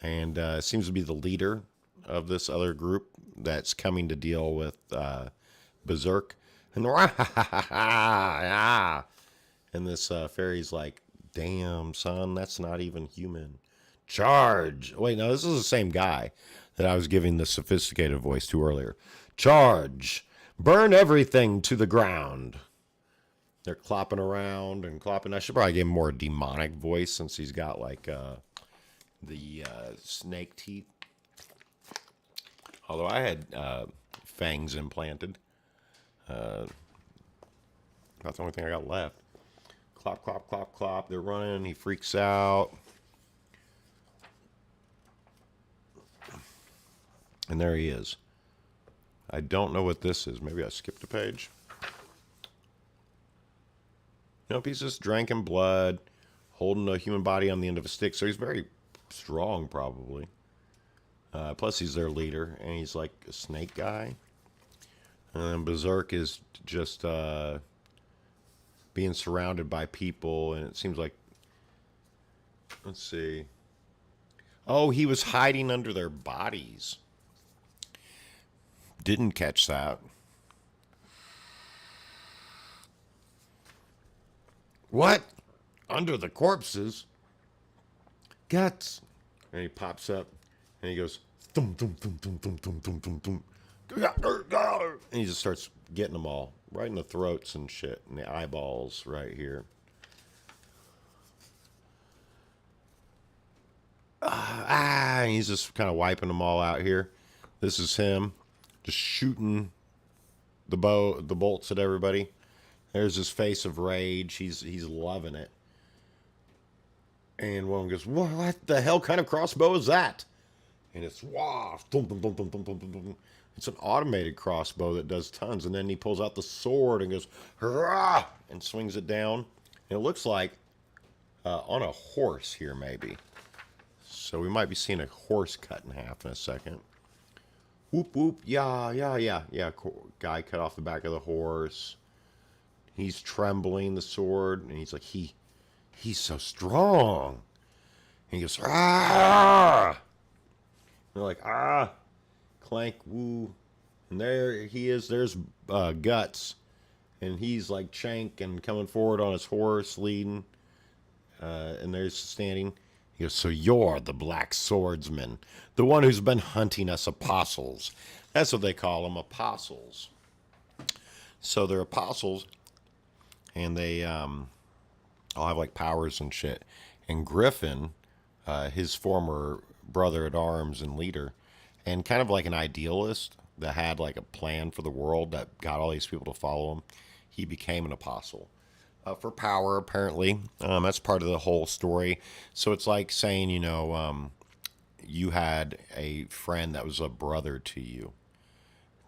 And seems to be the leader of this other group that's coming to deal with Berserk. And, and this fairy's like, damn, son, that's not even human. Charge. Wait, no, this is the same guy that I was giving the sophisticated voice to earlier. Charge. Burn everything to the ground. They're clopping around and clopping. I should probably give him more demonic voice since he's got like the snake teeth. Although I had fangs implanted. That's the only thing I got left. Clop, clop, clop, clop. They're running. He freaks out. And there he is. I don't know what this is. Maybe I skipped a page. Nope, he's just drinking blood, holding a human body on the end of a stick. So he's very strong, probably. Plus, he's their leader, and he's like a snake guy. And Berserk is just being surrounded by people, and it seems like... Let's see. Oh, he was hiding under their bodies. Didn't catch that. What? Under the corpses? Guts. And he pops up and he goes, thum, thum, thum, thum, thum, thum, thum, thum, thum. And he just starts getting them all right in the throats and shit, and the eyeballs right here. And he's just kind of wiping them all out here. This is him just shooting the bolts at everybody. There's his face of rage. He's loving it. And one goes, what the hell kind of crossbow is that? And it's, wow, thum, thum, thum, thum, thum, thum, thum, thum. It's an automated crossbow that does tons. And then he pulls out the sword and goes, hurrah, and swings it down. And it looks like on a horse here, maybe. So we might be seeing a horse cut in half in a second. Whoop, whoop, yeah. Guy cut off the back of the horse. He's trembling, the sword. And he's like, he's so strong. And he goes, ah! They're like, ah, clank, woo. And there he is. There's Guts. And he's like Chank and coming forward on his horse, leading. And there's standing. He goes, so you're the Black Swordsman, the one who's been hunting us apostles. That's what they call them, apostles. So they're apostles, and they all have like powers and shit. And Griffin, his former brother at arms and leader, and kind of like an idealist that had like a plan for the world that got all these people to follow him, he became an apostle. For power, apparently. That's part of the whole story. So it's like saying, you know, you had a friend that was a brother to you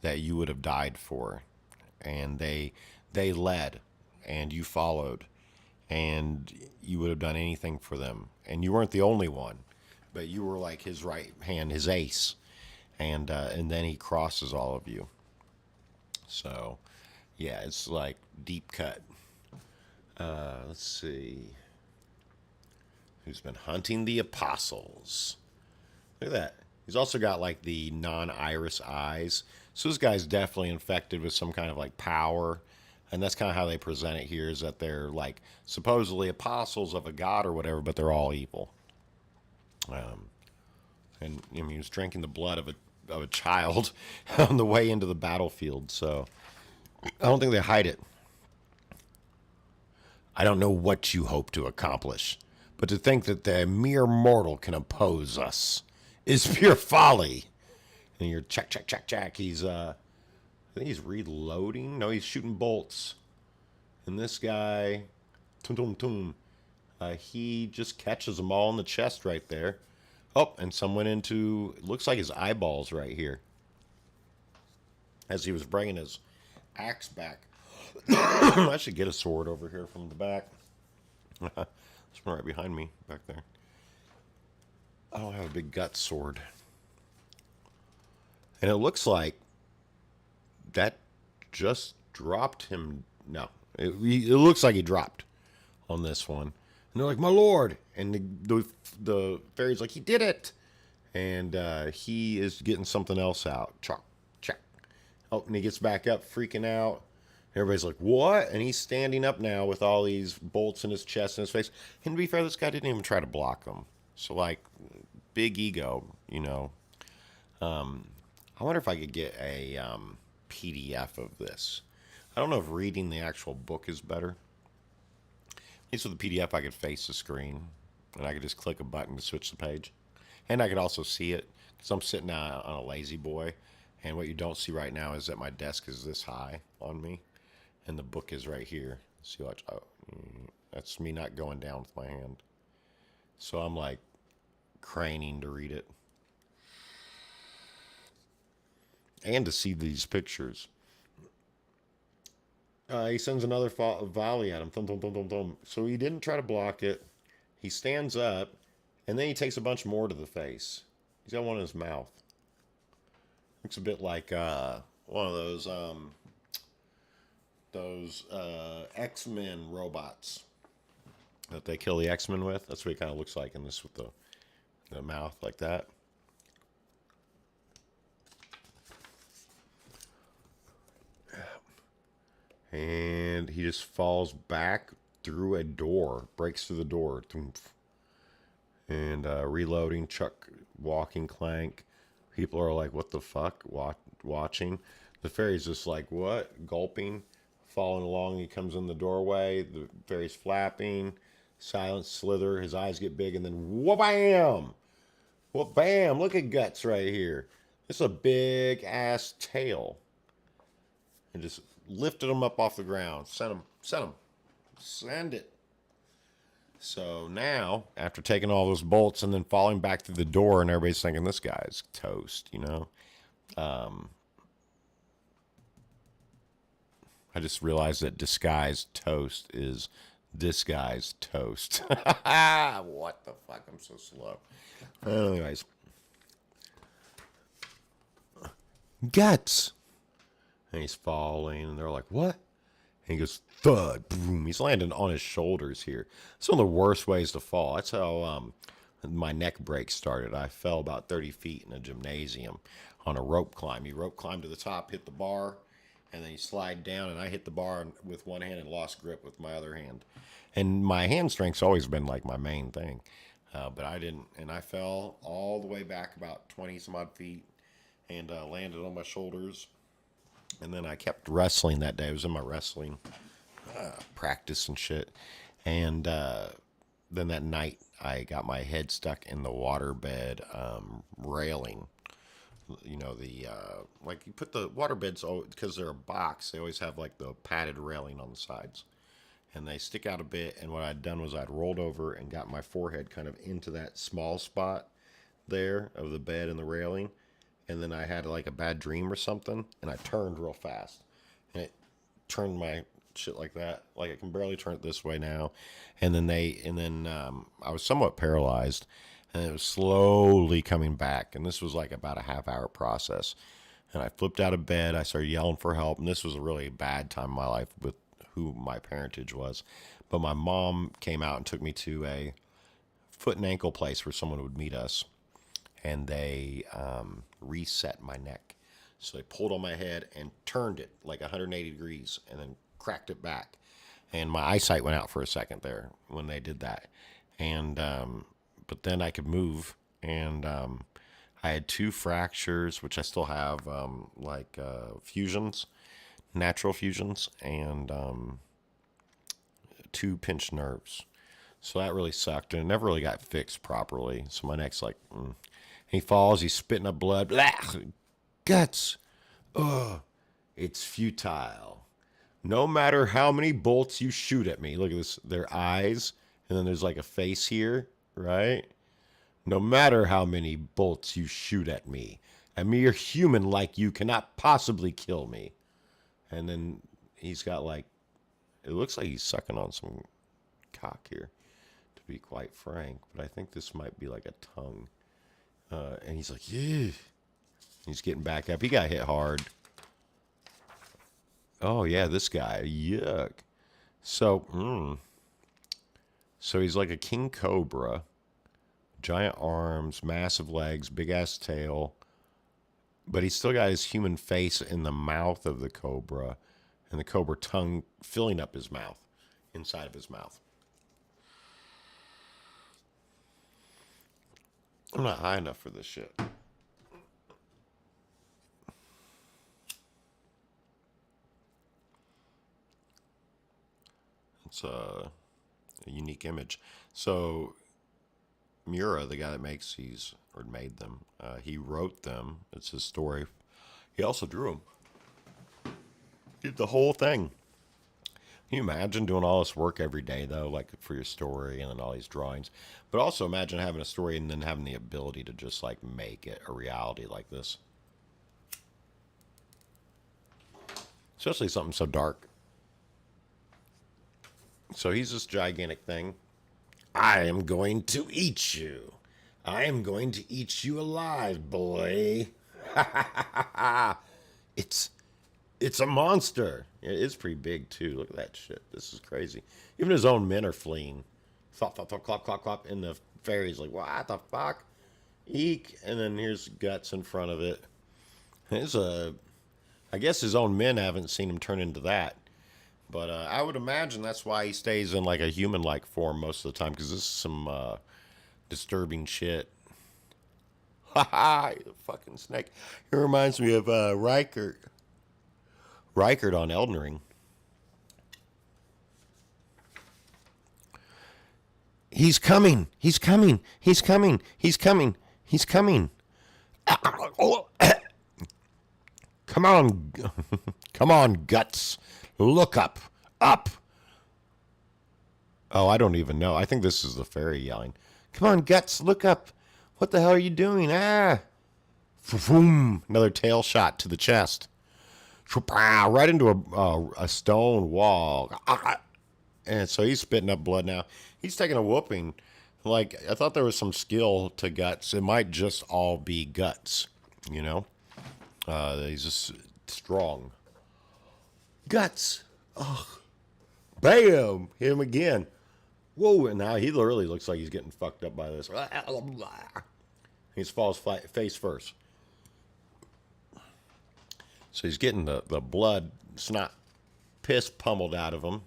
that you would have died for, and they led, and you followed, and you would have done anything for them. And you weren't the only one, but you were like his right hand, his ace, and then he crosses all of you. So, yeah, it's like deep cut. Let's see. Who's been hunting the apostles? Look at that. He's also got like the non-iris eyes. So this guy's definitely infected with some kind of like power. And that's kind of how they present it here, is that they're like supposedly apostles of a god or whatever, but they're all evil. And I mean, he was drinking the blood of a child on the way into the battlefield. So I don't think they hide it. I don't know what you hope to accomplish, but to think that the mere mortal can oppose us is pure folly. And you're check. He's, I think he's reloading. No, he's shooting bolts. And this guy, he just catches them all in the chest right there. Oh, and some went into, it looks like his eyeballs right here. As he was bringing his axe back. I should get a sword over here from the back. There's one right behind me back there. I don't have a big gut sword. And it looks like that just dropped him. No, it looks like he dropped on this one. And they're like, my lord. And the fairy's like, he did it. And he is getting something else out. Check. Oh, and he gets back up, freaking out. Everybody's like, what? And he's standing up now with all these bolts in his chest and his face. And to be fair, this guy didn't even try to block them. So, like, big ego, you know. I wonder if I could get a PDF of this. I don't know if reading the actual book is better. At least with the PDF, I could face the screen. And I could just click a button to switch the page. And I could also see it. Because I'm sitting on a lazy boy. And what you don't see right now is that my desk is this high on me. And the book is right here. See, watch. Oh, that's me not going down with my hand. So I'm like craning to read it. And to see these pictures. He sends another volley at him. Thump, thump, thump, thump, thump. So he didn't try to block it. He stands up. And then he takes a bunch more to the face. He's got one in his mouth. Looks a bit like one of those X-Men robots that they kill the X-Men with. That's what he kind of looks like in this, with the mouth like that. And he just falls back through a door, breaks through the door. And reloading, Chuck walking, clank. People are like, what the fuck? Watching. The fairy's just like, what? Gulping, following along. He comes in the doorway. The fairy's flapping. Silent slither. His eyes get big, and then wha-bam! Wha-bam! Look at Guts right here. It's a big ass tail. And just lifted him up off the ground. Send it. So now, after taking all those bolts and then falling back through the door, and everybody's thinking, this guy's toast, you know? I just realized that disguised toast is disguised toast. What the fuck? I'm so slow. Anyways. Guts. And he's falling, and they're like, what? And he goes, thud, boom. He's landing on his shoulders here. It's one of the worst ways to fall. That's how my neck break started. I fell about 30 feet in a gymnasium on a rope climb. You rope climb to the top, hit the bar, and then you slide down, and I hit the bar with one hand and lost grip with my other hand. And my hand strength's always been like my main thing. But I didn't, and I fell all the way back about 20 some odd feet and landed on my shoulders. And then I kept wrestling that day. I was in my wrestling practice and shit. And then that night, I got my head stuck in the waterbed railing. You know, like you put the waterbeds, because they're a box, they always have like the padded railing on the sides. And they stick out a bit, and what I'd done was I'd rolled over and got my forehead kind of into that small spot there of the bed and the railing, and then I had like a bad dream or something, and I turned real fast, and it turned my shit like that, like I can barely turn it this way now, and then I was somewhat paralyzed, and it was slowly coming back, and this was like about a half-hour process, and I flipped out of bed, I started yelling for help, and this was a really bad time in my life with who my parentage was. But my mom came out and took me to a foot and ankle place where someone would meet us. And they reset my neck. So they pulled on my head and turned it like 180 degrees and then cracked it back. And my eyesight went out for a second there when they did that. And but then I could move. And I had 2 fractures, which I still have, fusions. Natural fusions, and 2 pinched nerves. So that really sucked, and it never really got fixed properly. So my neck's like, He falls, he's spitting up blood. Blah, guts. Ugh. It's futile. No matter how many bolts you shoot at me. Look at this, their eyes, and then there's like a face here, right? No matter how many bolts you shoot at me, a mere human like you cannot possibly kill me. And then he's got like, it looks like he's sucking on some cock here, to be quite frank. But I think this might be like a tongue. And he's like, yeah. He's getting back up. He got hit hard. Oh, yeah, this guy. Yuck. So he's like a king cobra. Giant arms, massive legs, big-ass tail. But he's still got his human face in the mouth of the cobra, and the cobra tongue filling up his mouth, inside of his mouth. I'm not high enough for this shit. It's a unique image. So Mura, the guy that makes these, or made them, he wrote them. It's his story. He also drew them. He did the whole thing. Can you imagine doing all this work every day, though, like for your story and then all these drawings? But also imagine having a story and then having the ability to just like make it a reality like this. Especially something so dark. So he's this gigantic thing. I am going to eat you. I am going to eat you alive, boy. It's a monster. It is pretty big, too. Look at that shit. This is crazy. Even his own men are fleeing. Thop, thop, thop, clop, clop, clop. And the fairy's like, what the fuck? Eek. And then here's guts in front of it. I guess his own men haven't seen him turn into that. But I would imagine that's why he stays in like a human-like form most of the time, because this is some disturbing shit. Ha ha! Fucking snake. It reminds me of Rykert. Rykert on Elden Ring. He's coming. He's coming. He's coming. He's coming. He's coming. Come on. Come on, guts. Look up. Up. Oh, I don't even know. I think this is the fairy yelling. Come on, guts. Look up. What the hell are you doing? Ah. Boom. Another tail shot to the chest. Right into a stone wall. And so he's spitting up blood now. He's taking a whooping. Like, I thought there was some skill to guts. It might just all be guts, you know? He's just strong. Guts. Oh. Bam. Hit him again. Whoa, and now he literally looks like he's getting fucked up by this. He falls face first. So he's getting the blood, snot, piss pummeled out of him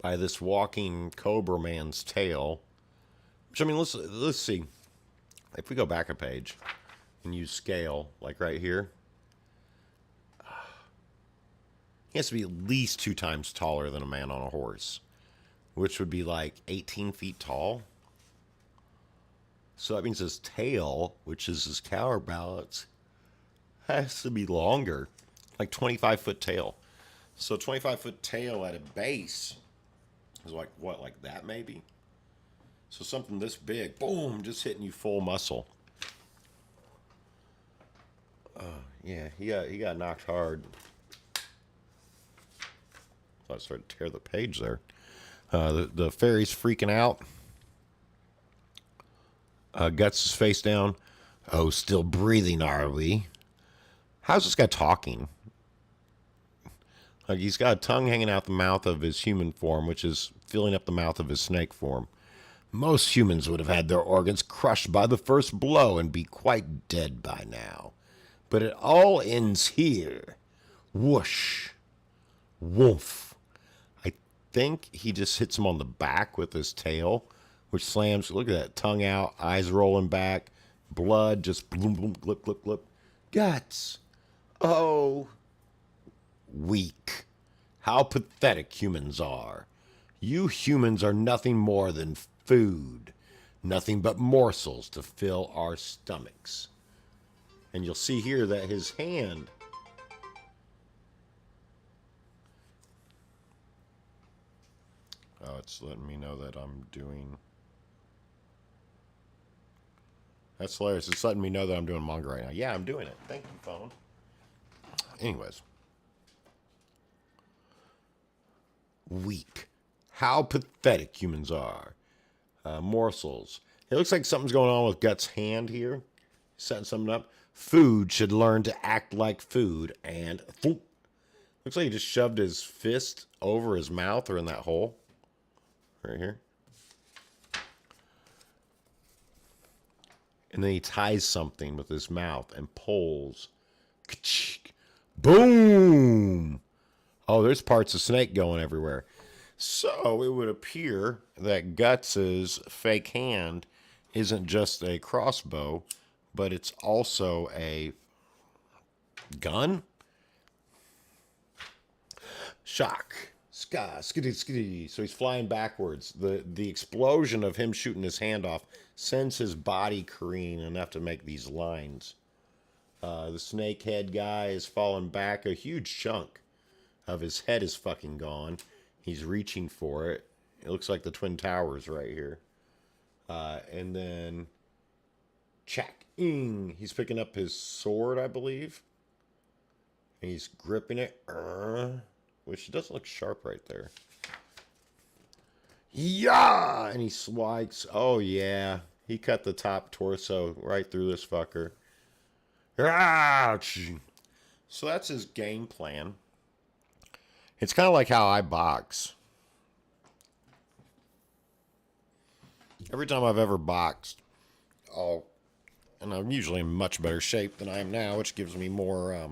by this walking Cobra man's tail. Which, I mean, let's see. If we go back a page and use scale, like right here, he has to be at least 2 times taller than a man on a horse, which would be like 18 feet tall. So that means his tail, which is his counterbalance, has to be longer, like 25-foot tail. So 25-foot tail at a base is like, what, like that maybe? So something this big, boom, just hitting you full muscle. Yeah, he got knocked hard. So I started to tear the page there. The fairy's freaking out. Guts is face down. Oh, still breathing, are we? How's this guy talking? Like, he's got a tongue hanging out the mouth of his human form, which is filling up the mouth of his snake form. Most humans would have had their organs crushed by the first blow and be quite dead by now. But it all ends here. Whoosh. Woof. I think he just hits him on the back with his tail, which slams. Look at that. Tongue out, eyes rolling back, blood just bloom, bloom, glip, glip, glip. Guts. Oh. Weak. How pathetic humans are. You humans are nothing more than food. Nothing but morsels to fill our stomachs. And you'll see here that his hand... Oh, it's letting me know that I'm doing... That's hilarious. It's letting me know that I'm doing manga right now. Yeah, I'm doing it. Thank you, phone. Anyways. Weak. How pathetic humans are. Morsels. It looks like something's going on with Guts' hand here. Setting something up. Food should learn to act like food. And thump. Looks like he just shoved his fist over his mouth or in that hole. Right here. And then he ties something with his mouth and pulls. Boom! Oh, there's parts of snake going everywhere. So it would appear that Guts' fake hand isn't just a crossbow, but it's also a gun? Shock. Ska, skitty, skitty. So he's flying backwards. The explosion of him shooting his hand off sends his body careening enough to make these lines. The snake head guy is falling back. A huge chunk of his head is fucking gone. He's reaching for it. It looks like the Twin Towers right here. And then... Chak-ing. He's picking up his sword, I believe. And he's gripping it. Which does look sharp right there. Yeah! And he swipes. Oh, yeah. He cut the top torso right through this fucker. Ouch! So that's his game plan. It's kind of like how I box. Every time I've ever boxed, and I'm usually in much better shape than I am now, which gives me more, I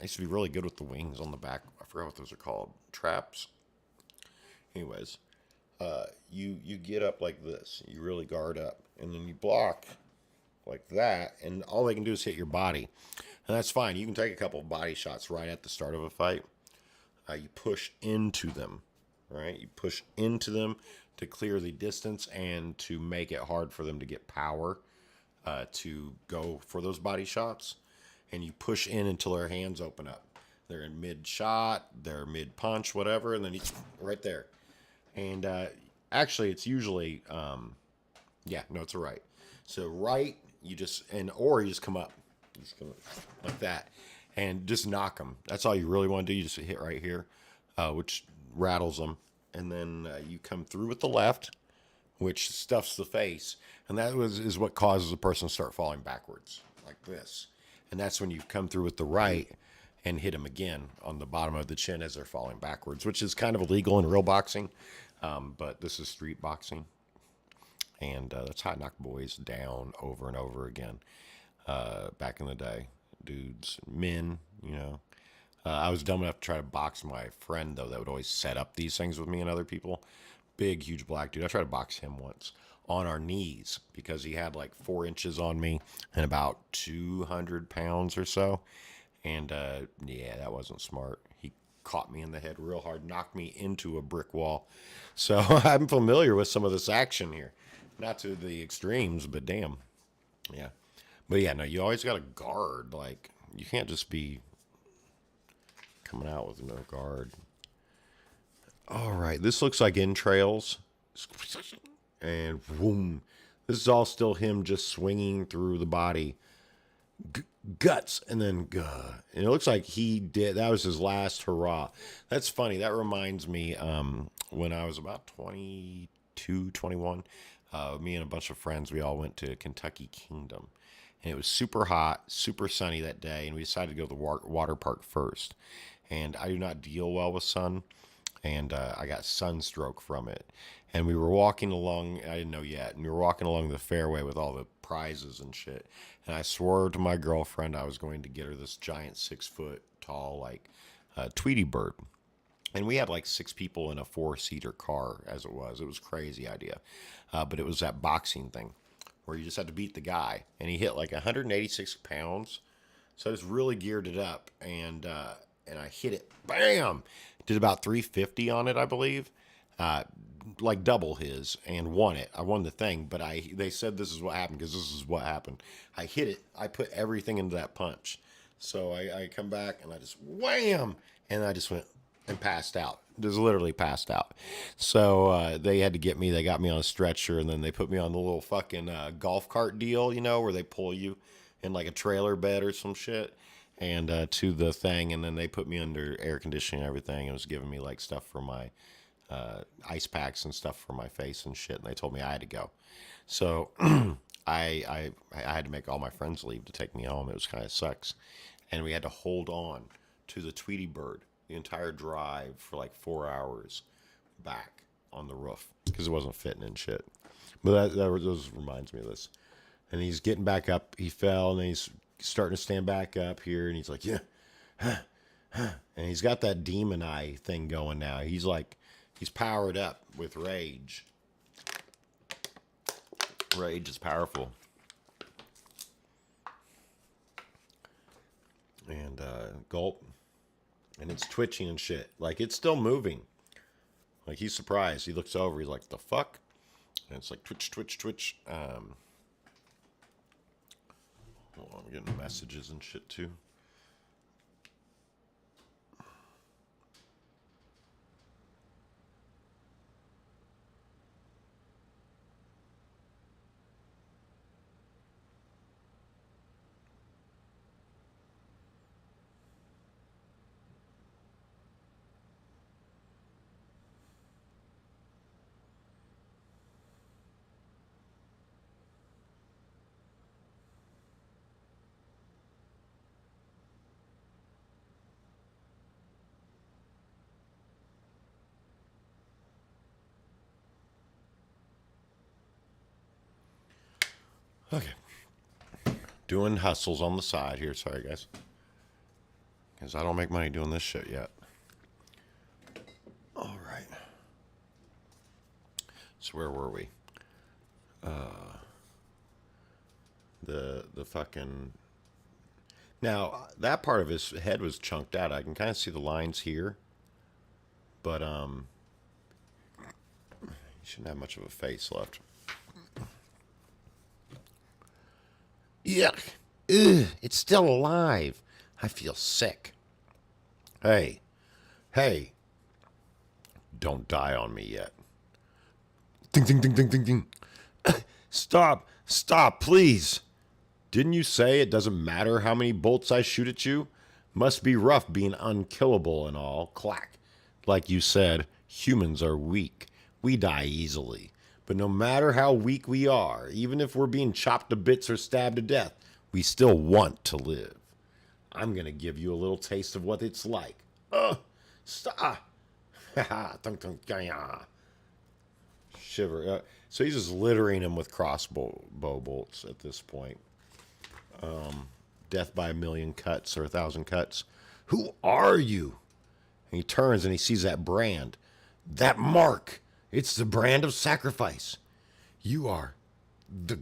used to be really good with the wings on the back. I forgot what those are called. Traps. Anyways, you get up like this. You really guard up. And then you block like that, and all they can do is hit your body. And that's fine. You can take a couple of body shots right at the start of a fight. You push into them, right? You push into them to clear the distance and to make it hard for them to get power to go for those body shots. And you push in until their hands open up. They're in mid-shot, they're mid-punch, whatever, and then he's right there. And actually, it's usually, yeah, no, it's a right. So right, you just, or you just come up. You just come up like that. And just knock them. That's all you really want to do. You just hit right here, which rattles them. And then you come through with the left, which stuffs the face. And that is what causes a person to start falling backwards, like this. And that's when you come through with the right and hit them again on the bottom of the chin as they're falling backwards, which is kind of illegal in real boxing. But this is street boxing. And that's how I knock boys down over and over again. Back in the day, dudes, men, you know. I was dumb enough to try to box my friend, though, that would always set up these things with me and other people. Big, huge black dude. I tried to box him once on our knees because he had like 4 inches on me and about 200 pounds or so. And yeah, that wasn't smart. He caught me in the head real hard, knocked me into a brick wall. So I'm familiar with some of this action here. Not to the extremes, but damn. Yeah. But yeah, no, you always got to guard. Like, you can't just be coming out with no guard. All right, this looks like entrails. And boom. This is all still him just swinging through the body. Guts. And then, and it looks like he did. That was his last hurrah. That's funny. That reminds me when I was about 22, 21. Me and a bunch of friends, we all went to Kentucky Kingdom. And it was super hot, super sunny that day, and we decided to go to the water park first. And I do not deal well with sun, and I got sunstroke from it. And we were walking along, I didn't know yet, and we were walking along the fairway with all the prizes and shit. And I swore to my girlfriend I was going to get her this giant 6-foot tall, like, Tweety bird. And we had like 6 people in a 4-seater car as it was. It was a crazy idea. But it was that boxing thing where you just had to beat the guy. And he hit like 186 pounds. So I just really geared it up. And I hit it. Bam! Did about 350 on it, I believe. Like double his, and won it. I won the thing. But they said this is what happened because this is what happened. I hit it. I put everything into that punch. So I come back and I just wham! And I just went and passed out. Just literally passed out. So they had to get me. They got me on a stretcher, and then they put me on the little fucking golf cart deal, you know, where they pull you in like a trailer bed or some shit, and to the thing, and then they put me under air conditioning and everything. It was giving me like stuff for my ice packs and stuff for my face and shit, and they told me I had to go. So I had to make all my friends leave to take me home. It was kind of sucks, and we had to hold on to the Tweety bird the entire drive for like 4 hours back on the roof because it wasn't fitting and shit. But that just reminds me of this. And he's getting back up. He fell, and he's starting to stand back up here, and he's like, yeah, and he's got that demon eye thing going now. He's like, he's powered up with rage. Rage is powerful. And gulp. And it's twitching and shit. Like, it's still moving. Like, he's surprised. He looks over. He's like, the fuck? And it's like twitch, twitch, twitch. Hold on, I'm getting messages and shit, too. Okay. Doing hustles on the side here. Sorry, guys. Because I don't make money doing this shit yet. All right. So where were we? The fucking... Now, that part of his head was chunked out. I can kind of see the lines here. But, he shouldn't have much of a face left. Yuck. Ugh, it's still alive. I feel sick. Hey. Don't die on me yet. Ding, ding, ding, ding, ding, ding. Stop, please. Didn't you say it doesn't matter how many bolts I shoot at you? Must be rough being unkillable and all. Clack. Like you said, humans are weak. We die easily. But no matter how weak we are, even if we're being chopped to bits or stabbed to death, we still want to live. I'm going to give you a little taste of what it's like. Stop. shiver. So he's just littering him with crossbow bolts at this point. Death by a million cuts or 1,000 cuts. Who are you? And he turns and he sees that brand. That mark. It's the brand of sacrifice. You are the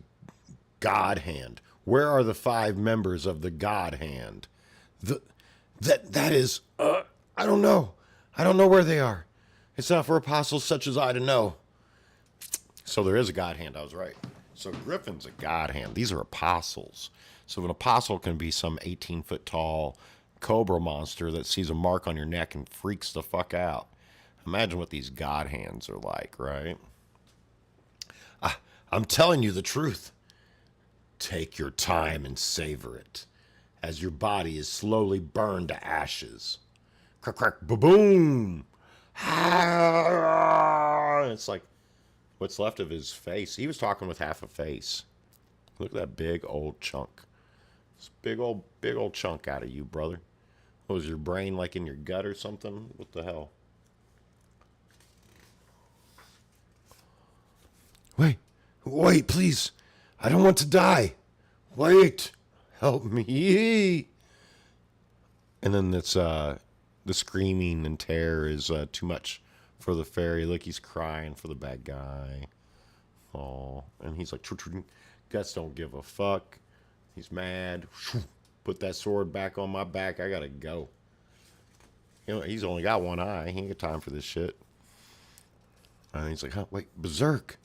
God Hand. Where are the 5 members of the God Hand? That is, I don't know. I don't know where they are. It's not for apostles such as I to know. So there is a God Hand. I was right. So Griffin's a God Hand. These are apostles. So an apostle can be some 18-foot tall cobra monster that sees a mark on your neck and freaks the fuck out. Imagine what these God Hands are like, right? I'm telling you the truth. Take your time and savor it as your body is slowly burned to ashes. Crack, crack, ba-boom. It's like what's left of his face. He was talking with half a face. Look at that big old chunk. This big old chunk out of you, brother. What was your brain like in your gut or something? What the hell? Wait, please. I don't want to die. Wait. Help me. And then it's the screaming and terror is too much for the fairy. Look, he's crying for the bad guy. Oh, and he's like, guts don't give a fuck. He's mad. Put that sword back on my back. I gotta go. You know, he's only got one eye. He ain't got time for this shit. And he's like, wait, Berserk.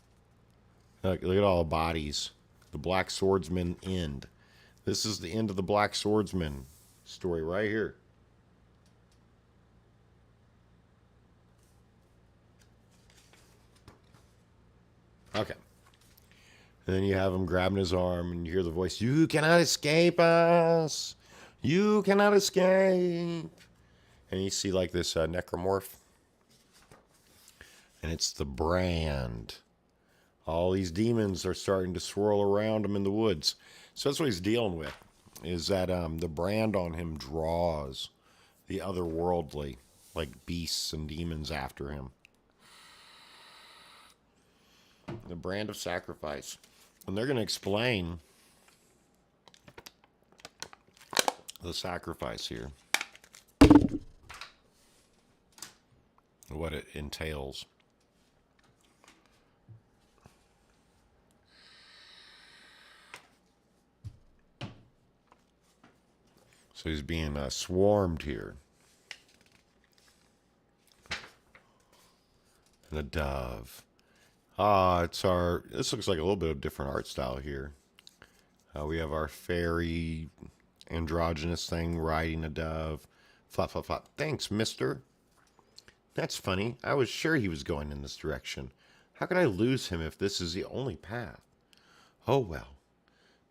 Look at all the bodies. The Black Swordsman end. This is the end of the Black Swordsman story right here. Okay. And then you have him grabbing his arm and you hear the voice, you cannot escape us. You cannot escape. And you see like this necromorph. And it's the brand. All these demons are starting to swirl around him in the woods. So that's what he's dealing with, is that the brand on him draws the otherworldly, like beasts and demons after him. The brand of sacrifice. And they're going to explain the sacrifice here. What it entails. So he's being swarmed here. And a dove. This looks like a little bit of different art style here. We have our fairy androgynous thing riding a dove. Flop, flop, flop. Thanks, mister. That's funny. I was sure he was going in this direction. How could I lose him if this is the only path? Oh, well.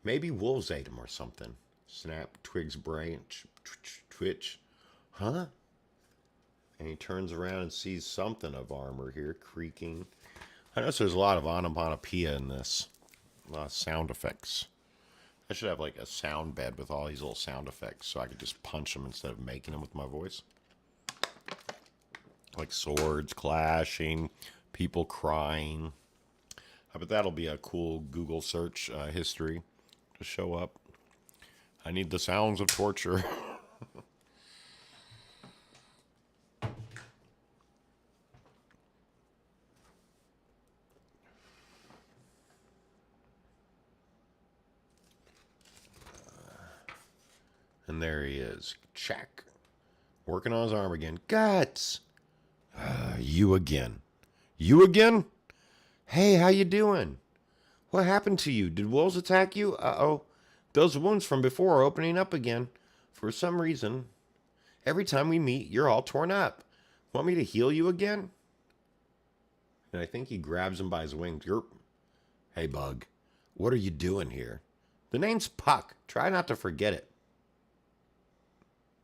Maybe wolves ate him or something. Snap, twigs, branch, twitch. Huh? And he turns around and sees something of armor here, creaking. I notice there's a lot of onomatopoeia in this. A lot of sound effects. I should have like a sound bed with all these little sound effects so I could just punch them instead of making them with my voice. Like swords clashing, people crying. I bet that'll be a cool Google search history to show up. I need the sounds of torture. And there he is. Check. Working on his arm again. Guts! You again. You again? Hey, how you doing? What happened to you? Did wolves attack you? Uh-oh. Those wounds from before are opening up again. For some reason. Every time we meet, you're all torn up. Want me to heal you again? And I think he grabs him by his wings. Hey, bug. What are you doing here? The name's Puck. Try not to forget it.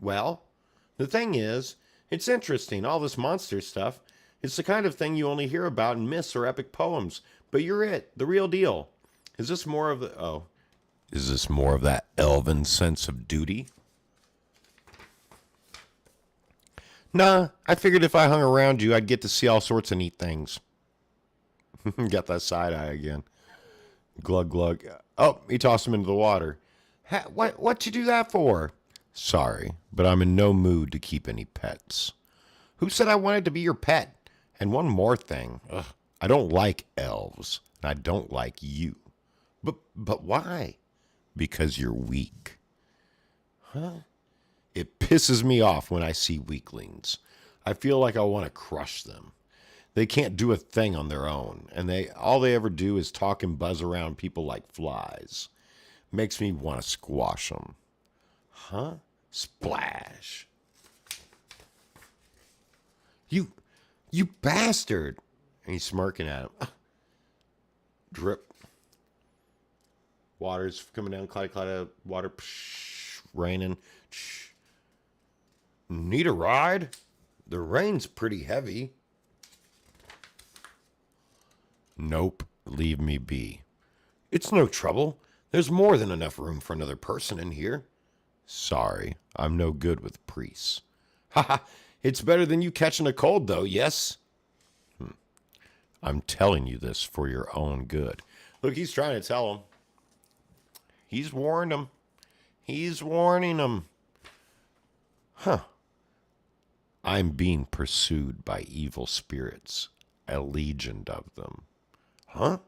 Well, the thing is, it's interesting, all this monster stuff. It's the kind of thing you only hear about in myths or epic poems. But you're it, the real deal. Is this more of that elven sense of duty? Nah, I figured if I hung around you, I'd get to see all sorts of neat things. Got that side eye again. Glug glug. Oh, he tossed him into the water. What'd you do that for? Sorry, but I'm in no mood to keep any pets. Who said I wanted to be your pet? And one more thing. Ugh, I don't like elves, and I don't like you. But why? Because you're weak. Huh? It pisses me off when I see weaklings. I feel like I want to crush them. They can't do a thing on their own, and all they ever do is talk and buzz around people like flies. Makes me want to squash them. Huh? Splash. You bastard. And he's smirking at him. Drip. Water's coming down, clatter, water, raining. Need a ride? The rain's pretty heavy. Nope, leave me be. It's no trouble. There's more than enough room for another person in here. Sorry, I'm no good with priests. Haha, it's better than you catching a cold, though, yes? I'm telling you this for your own good. Look, he's trying to tell him. He's warned him. He's warning him. Huh. I'm being pursued by evil spirits, a legion of them. Huh?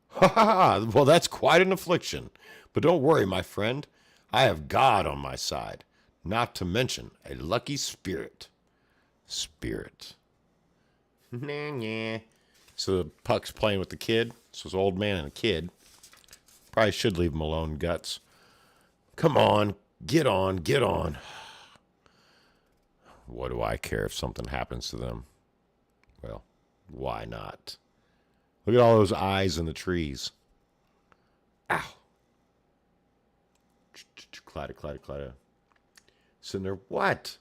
Ha ha ha! Well, that's quite an affliction. But don't worry, my friend. I have God on my side, not to mention a lucky spirit. Spirit. Nah. So the Puck's playing with the kid. So it's an old man and a kid. Probably should leave him alone, Guts. Come on. Get on. Get on. What do I care if something happens to them? Well, why not? Look at all those eyes in the trees. Ow. Clatter. Sitting there, what?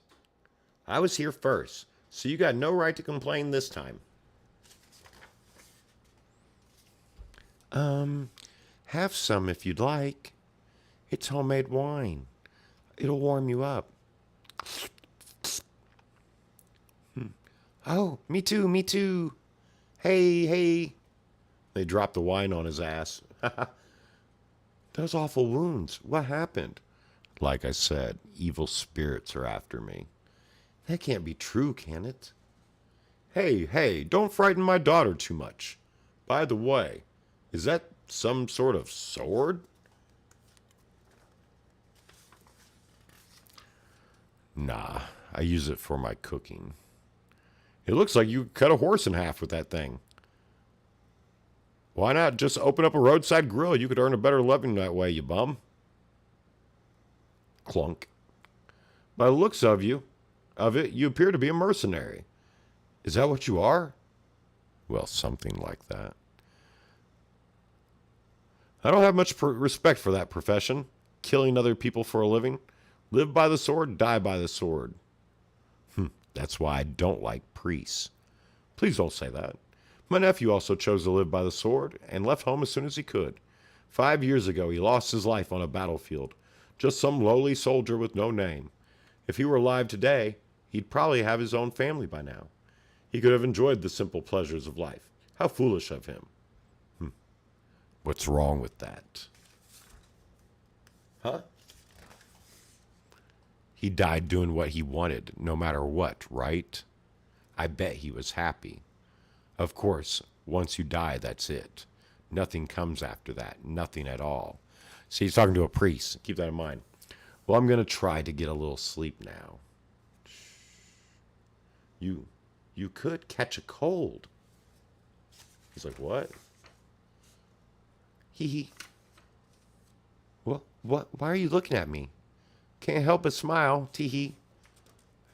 I was here first, so you got no right to complain this time. Have some if you'd like. It's homemade wine. It'll warm you up. Oh, me too. Hey. They dropped the wine on his ass. Those awful wounds. What happened? Like I said, evil spirits are after me. That can't be true, can it? Hey, don't frighten my daughter too much. By the way, is that some sort of sword? Nah, I use it for my cooking. It looks like you could cut a horse in half with that thing. Why not just open up a roadside grill? You could earn a better living that way, you bum. Clunk. By the looks of it, you appear to be a mercenary. Is that what you are? Well, something like that. I don't have much respect for that profession. Killing other people for a living. Live by the sword, die by the sword. That's why I don't like priests. Please don't say that. My nephew also chose to live by the sword and left home as soon as he could. 5 years ago, he lost his life on a battlefield. Just some lowly soldier with no name. If he were alive today, he'd probably have his own family by now. He could have enjoyed the simple pleasures of life. How foolish of him. What's wrong with that? Huh? He died doing what he wanted, no matter what, right? I bet he was happy. Of course, once you die, that's it. Nothing comes after that. Nothing at all. See, he's talking to a priest. Keep that in mind. Well, I'm going to try to get a little sleep now. You could catch a cold. He's like, what? He. What? Why are you looking at me? Can't help but smile. Tee-hee.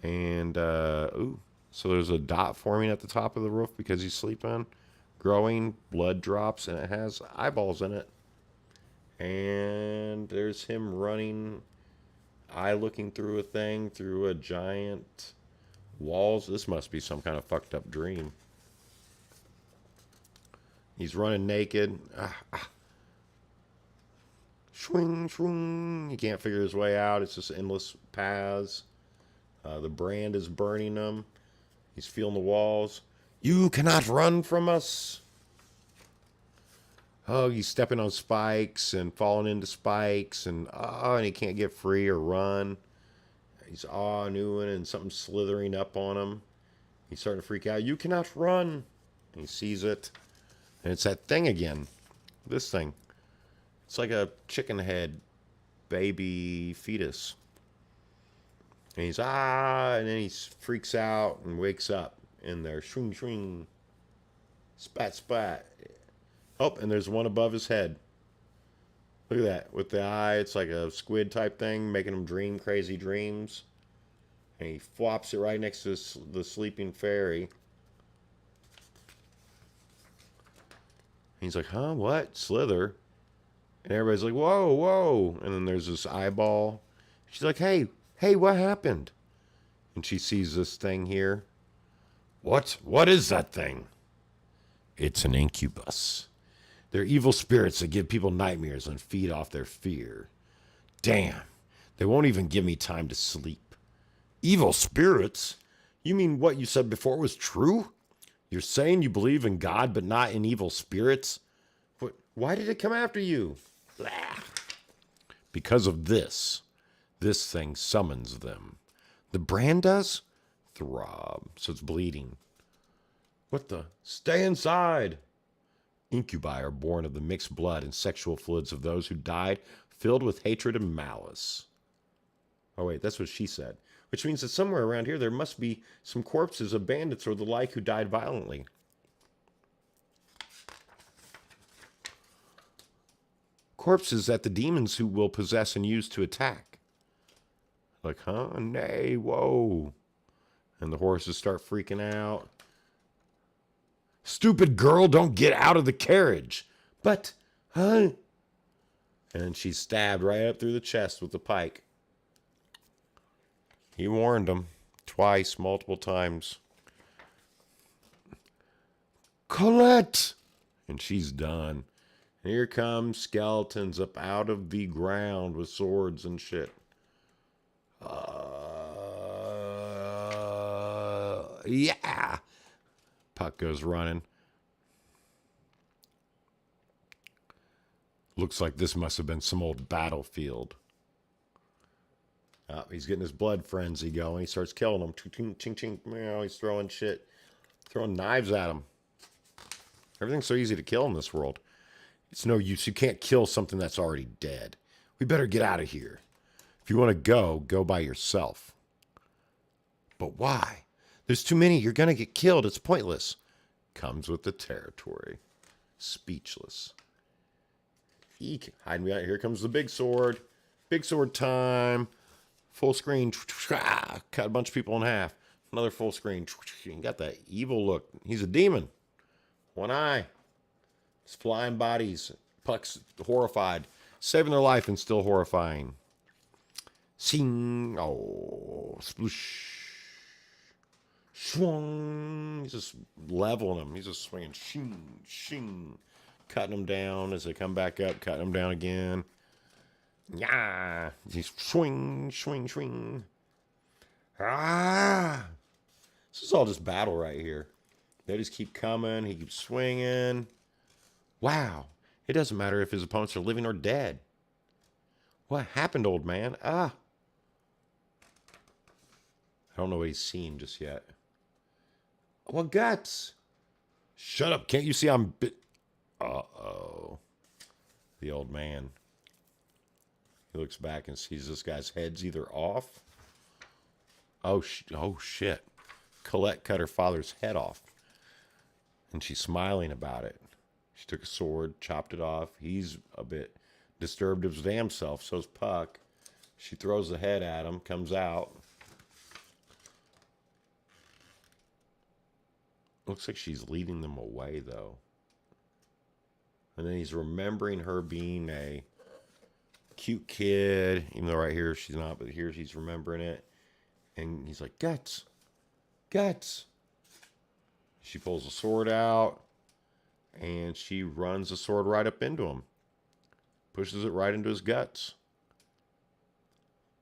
And, ooh. So there's a dot forming at the top of the roof because he's sleeping. Growing, blood drops, and it has eyeballs in it. And there's him running, eye looking through a thing, through a giant walls. This must be some kind of fucked up dream. He's running naked. Swing. He can't figure his way out. It's just endless paths. The brand is burning him. He's feeling the walls. You cannot run from us. Oh, he's stepping on spikes and falling into spikes, and and he can't get free or run. He's newing and something's slithering up on him. He's starting to freak out. You cannot run. And he sees it, and it's that thing again. This thing. It's like a chicken head baby fetus. And he's and then he freaks out and wakes up in there. Shwing, shwing. Spat, spat. Oh, and there's one above his head. Look at that. With the eye, it's like a squid type thing, making him dream crazy dreams. And he flops it right next to the sleeping fairy. He's like, huh, what? Slither? And everybody's like, whoa, whoa. And then there's this eyeball. She's like, hey, what happened? And she sees this thing here. What? What is that thing? It's an incubus. They're evil spirits that give people nightmares and feed off their fear. Damn, they won't even give me time to sleep. Evil spirits? You mean what you said before was true? You're saying you believe in God but not in evil spirits? Why did it come after you? Blah. Because of this. This thing summons them. The brand does? Throb. So it's bleeding. What the? Stay inside. Incubi are born of the mixed blood and sexual fluids of those who died, filled with hatred and malice. Oh, wait, that's what she said. Which means that somewhere around here there must be some corpses of bandits or the like who died violently. Corpses that the demons who will possess and use to attack. Like, huh? Nay, whoa. And the horses start freaking out. Stupid girl, don't get out of the carriage. But, huh? And she's stabbed right up through the chest with the pike. He warned them twice, multiple times. Colette! And she's done. And here comes skeletons up out of the ground with swords and shit. Yeah! Puck goes running. Looks like this must have been some old battlefield. He's getting his blood frenzy going. He starts killing them. Ching, ching, ching. He's throwing shit. Throwing knives at him. Everything's so easy to kill in this world. It's no use. You can't kill something that's already dead. We better get out of here. If you want to go by yourself. But why? There's too many. You're going to get killed. It's pointless. Comes with the territory. Speechless. Eek. Hide me out. Here comes the big sword. Big sword time. Full screen. Cut a bunch of people in half. Another full screen. He got that evil look. He's a demon. One eye. It's flying bodies. Puck's horrified. Saving their life and still horrifying. Sing. Oh. Sploosh. Swung. He's just leveling them. He's just swinging. Shing. Shing. Cutting them down as they come back up. Cutting them down again. Yeah. He's swing. Swing. Swing. Ah. This is all just battle right here. They just keep coming. He keeps swinging. Wow. It doesn't matter if his opponents are living or dead. What happened, old man? I don't know what he's seen just yet. What guts? Shut up. Can't you see I'm Uh-oh. The old man. He looks back and sees this guy's head's either off. Oh, shit. Colette cut her father's head off. And she's smiling about it. She took a sword, chopped it off. He's a bit disturbed of his damn self. So's Puck. She throws the head at him, comes out. Looks like she's leading them away, though. And then he's remembering her being a cute kid. Even though right here she's not, but here she's remembering it. And he's like, guts. Guts. She pulls the sword out. And she runs the sword right up into him. Pushes it right into his guts.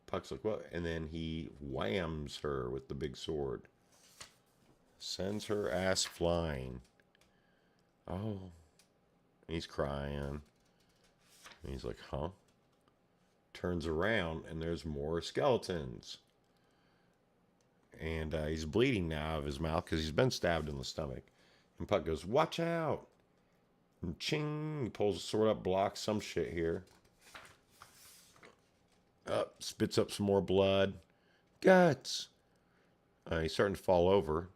Puck's like, what? And then he whams her with the big sword. Sends her ass flying. Oh. He's crying. And he's like, huh? Turns around and there's more skeletons. And he's bleeding now out of his mouth because he's been stabbed in the stomach. And Puck goes, watch out. And ching, he pulls the sword up, blocks some shit here. Up, spits up some more blood. Guts. He's starting to fall over.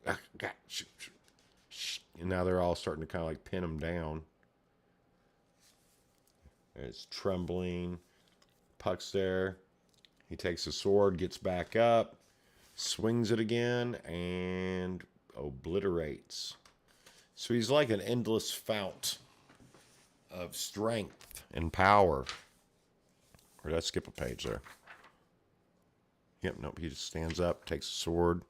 And now they're all starting to kind of like pin him down. It's trembling. Puck's there. He takes the sword, gets back up, swings it again, and obliterates. So he's like an endless fount of strength and power. Or did I skip a page there? Yep, nope. He just stands up, takes a sword,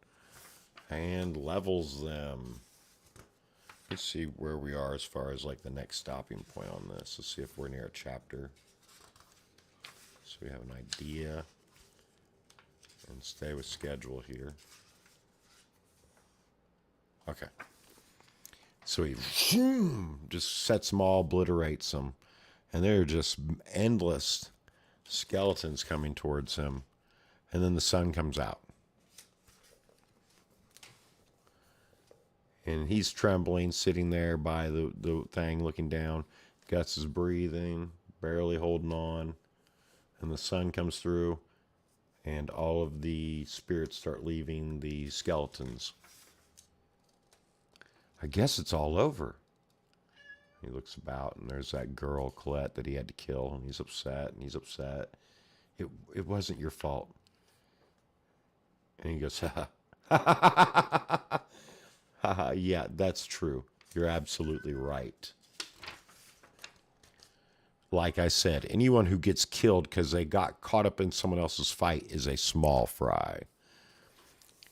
and levels them. Let's see where we are as far as like the next stopping point on this. Let's see if we're near a chapter. So we have an idea. And stay with schedule here. Okay. So he just sets them all, obliterates them. And they're just endless skeletons coming towards him. And then the sun comes out. And he's trembling, sitting there by the thing, looking down. Guts is breathing, barely holding on. And the sun comes through. And all of the spirits start leaving the skeletons. I guess it's all over. He looks about, and there's that girl, Colette, that he had to kill. And he's upset, and he's upset. It wasn't your fault. And he goes, ha ha. Ha, yeah, that's true. You're absolutely right. Like I said, anyone who gets killed because they got caught up in someone else's fight is a small fry.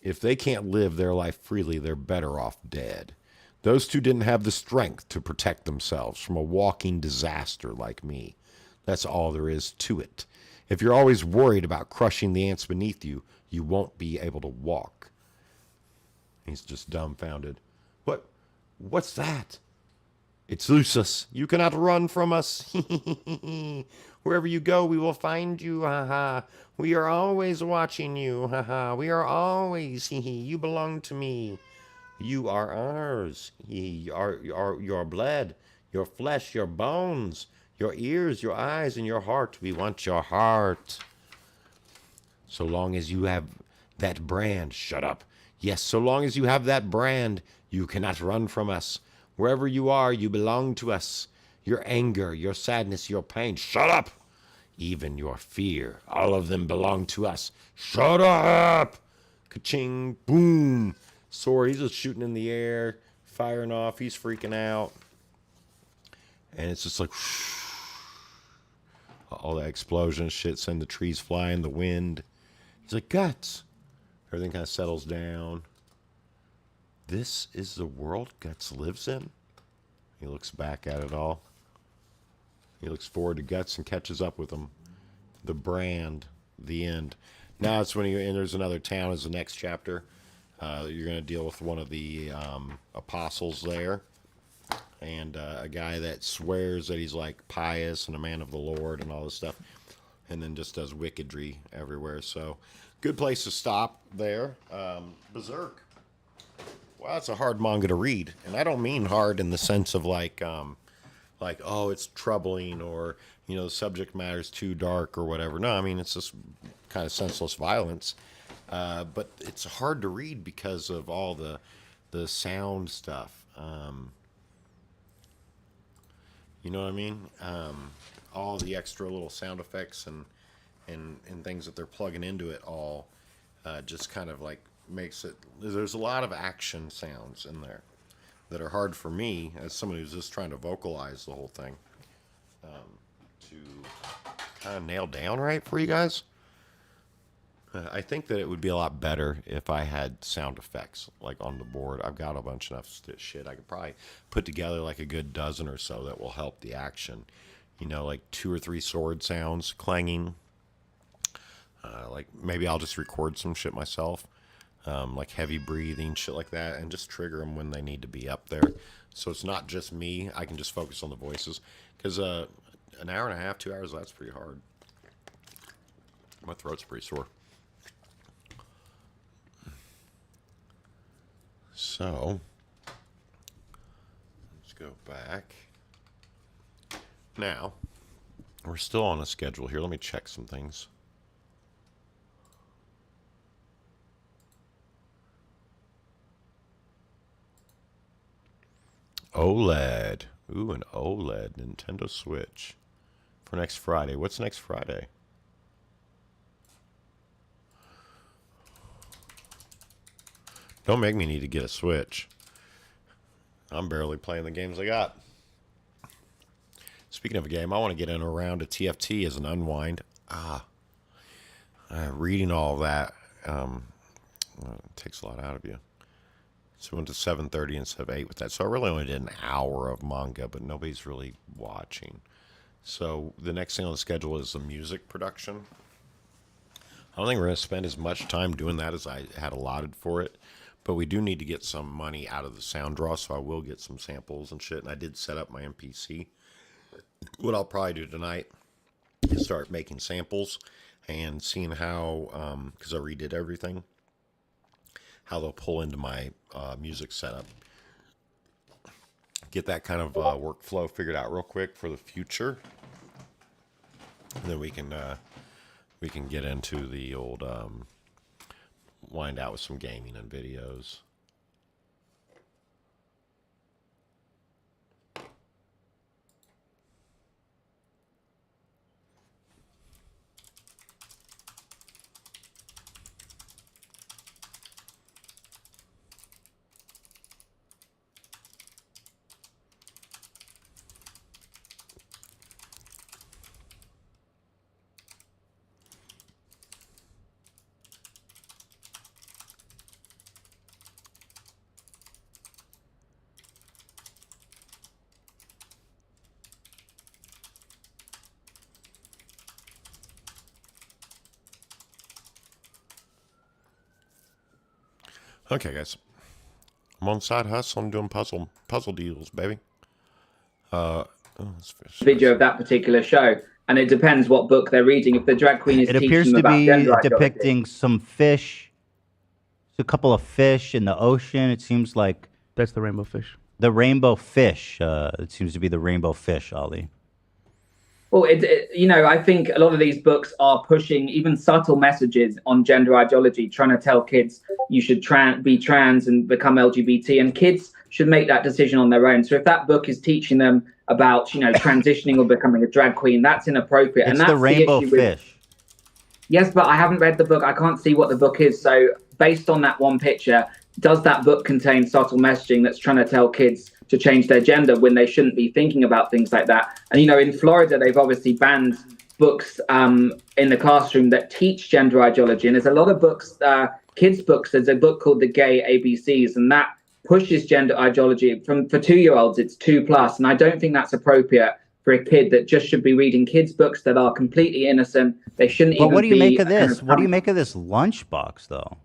If they can't live their life freely, they're better off dead. Those two didn't have the strength to protect themselves from a walking disaster like me. That's all there is to it. If you're always worried about crushing the ants beneath you, you won't be able to walk. He's just dumbfounded. What's that? It's Lucis. You cannot run from us. Wherever you go, we will find you. Ha ha. We are always watching you. Ha ha. We are always. You belong to me. You are ours. Your blood, your flesh, your bones, your ears, your eyes, and your heart. We want your heart. So long as you have that brand. Shut up. Yes, so long as you have that brand, you cannot run from us. Wherever you are, you belong to us. Your anger, your sadness, your pain. Shut up! Even your fear. All of them belong to us. Shut up! Ka-ching, boom. Sword, he's just shooting in the air, firing off. He's freaking out. And it's just like, all that explosion shit, send the trees flying, the wind. He's like, Guts. Everything kind of settles down. This is the world Guts lives in? He looks back at it all. He looks forward to Guts and catches up with him. The brand, the end. Now it's when he enters another town as the next chapter. You're going to deal with one of the apostles there. And a guy that swears that he's like pious and a man of the Lord and all this stuff. And then just does wickedry everywhere. So, good place to stop there. Berserk. Well, it's a hard manga to read, and I don't mean hard in the sense of like, oh, it's troubling or the subject matter's too dark or whatever. No, I mean it's just kind of senseless violence. But it's hard to read because of all the sound stuff. You know what I mean? All the extra little sound effects and things that they're plugging into it all just kind of like makes it. There's a lot of action sounds in there that are hard for me as someone who's just trying to vocalize the whole thing to kind of nail down right for you guys. I think that it would be a lot better if I had sound effects like on the board. I've got a bunch enough shit. I could probably put together like a good dozen or so that will help the action. Like 2 or 3 sword sounds clanging. Like maybe I'll just record some shit myself. like heavy breathing, shit like that, and just trigger them when they need to be up there. So it's not just me. I can just focus on the voices. Because an hour and a half, 2 hours, that's pretty hard. My throat's pretty sore. So, let's go back. Now, we're still on a schedule here. Let me check some things. OLED. Ooh, an OLED Nintendo Switch for next Friday. What's next Friday? Don't make me need to get a Switch. I'm barely playing the games I got. Speaking of a game, I want to get in a round of TFT as an unwind. Reading all of that takes a lot out of you. So I went to 7:30 instead of 8 with that. So I really only did an hour of manga, but nobody's really watching. So the next thing on the schedule is the music production. I don't think we're going to spend as much time doing that as I had allotted for it. But we do need to get some money out of the sound draw, so I will get some samples and shit. And I did set up my MPC. What I'll probably do tonight is start making samples and seeing how, because I redid everything, how they'll pull into my music setup. Get that kind of workflow figured out real quick for the future. And then we can get into the old wind out with some gaming and videos. Okay, guys. I'm on side hustle. I'm doing puzzle deals, baby. Video of that particular show, and it depends what book they're reading. If the drag queen is It teaching appears them to about be gender ideology, depicting some fish. A couple of fish in the ocean. It seems like that's the rainbow fish. The rainbow fish. It seems to be the rainbow fish, Ollie. well, I think a lot of these books are pushing even subtle messages on gender ideology, trying to tell kids you should be trans and become LGBT, and kids should make that decision on their own. So if that book is teaching them about, transitioning or becoming a drag queen, that's inappropriate. It's and that's the rainbow issue with, fish. Yes, but I haven't read the book. I can't see what the book is. So based on that one picture, does that book contain subtle messaging that's trying to tell kids to change their gender when they shouldn't be thinking about things like that? And, in Florida, they've obviously banned books in the classroom that teach gender ideology. And there's a lot of books, kids' books. There's a book called The Gay ABCs, and that pushes gender ideology. For 2-year-olds, it's 2+. And I don't think that's appropriate for a kid that just should be reading kids' books that are completely innocent. They shouldn't even be... But what do you make of this? What do you make of this lunchbox, though?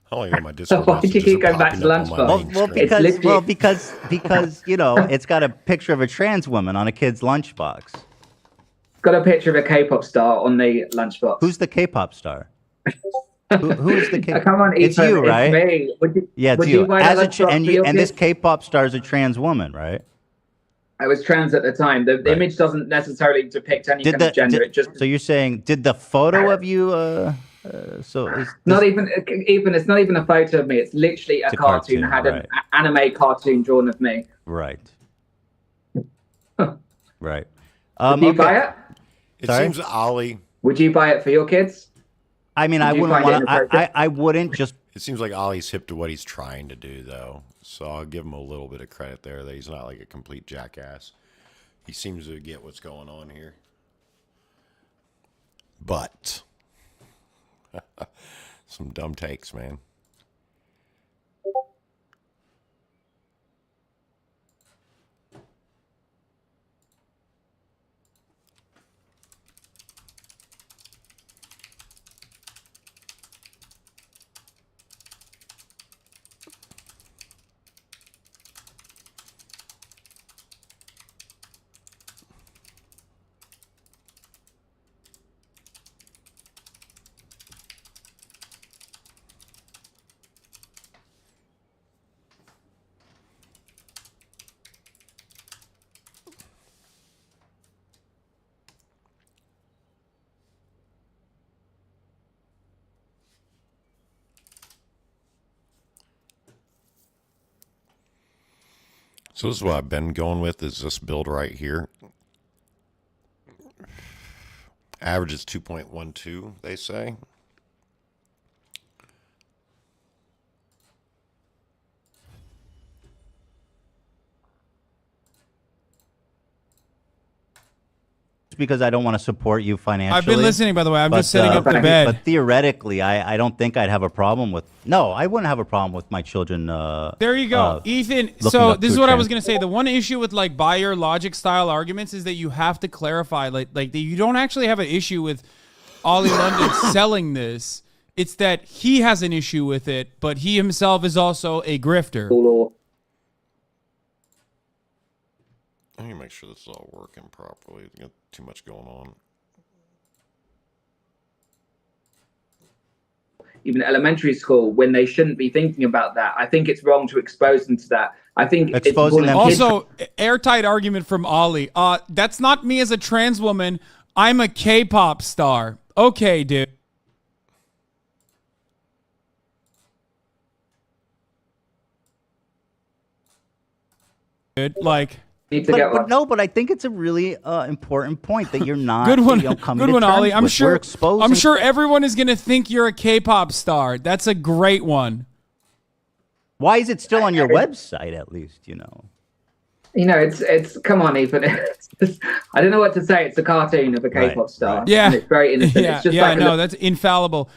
How long my Discord Why do you keep going back to lunchbox? Because it's got a picture of a trans woman on a kid's lunchbox. It's got a picture of a K-pop star on the lunchbox. Who's the K-pop star? Who's the K-pop? Come on, it's Ethan, you, right? It's me. It's you. And this K-pop star is a trans woman, right? I was trans at the time. The image doesn't necessarily depict any kind of gender. So you're saying, did the photo of you? It's not even it's not even a photo of me. It's literally a cartoon. I had an anime cartoon drawn of me. Right. Right. Would you buy it? It seems Ollie. Would you buy it for your kids? I mean, I wouldn't want to. I wouldn't just. It seems like Ollie's hip to what he's trying to do, though. So I'll give him a little bit of credit there that he's not like a complete jackass. He seems to get what's going on here. But some dumb takes, man. So this is what I've been going with, is this build right here. Average is 2.12, they say. Because I don't want to support you financially. I've been listening, by the way. I'm just setting up the bed. But theoretically, I don't think I'd have a problem with. No, I wouldn't have a problem with my children. There you go, Ethan. So this is what I was gonna say. The one issue with like buyer logic style arguments is that you have to clarify, you don't actually have an issue with Ollie London selling this. It's that he has an issue with it, but he himself is also a grifter. I need to make sure this is all working properly. Got too much going on. Even elementary school, when they shouldn't be thinking about that. I think it's wrong to expose them to that. I think exposing them. Also, airtight argument from Ollie. That's not me as a trans woman. I'm a K-pop star. Okay, dude. Like. But I think it's a really important point that you're not. Good one, coming good one, to terms Ollie. I'm with. sure. We're exposing. I'm sure everyone is gonna think you're a K-pop star. That's a great one. Why is it still on your website? At least You know, it's come on, Ethan. I don't know what to say. It's a cartoon of a K-pop star. Yeah, and it's very innocent. Yeah, it's just that's infallible.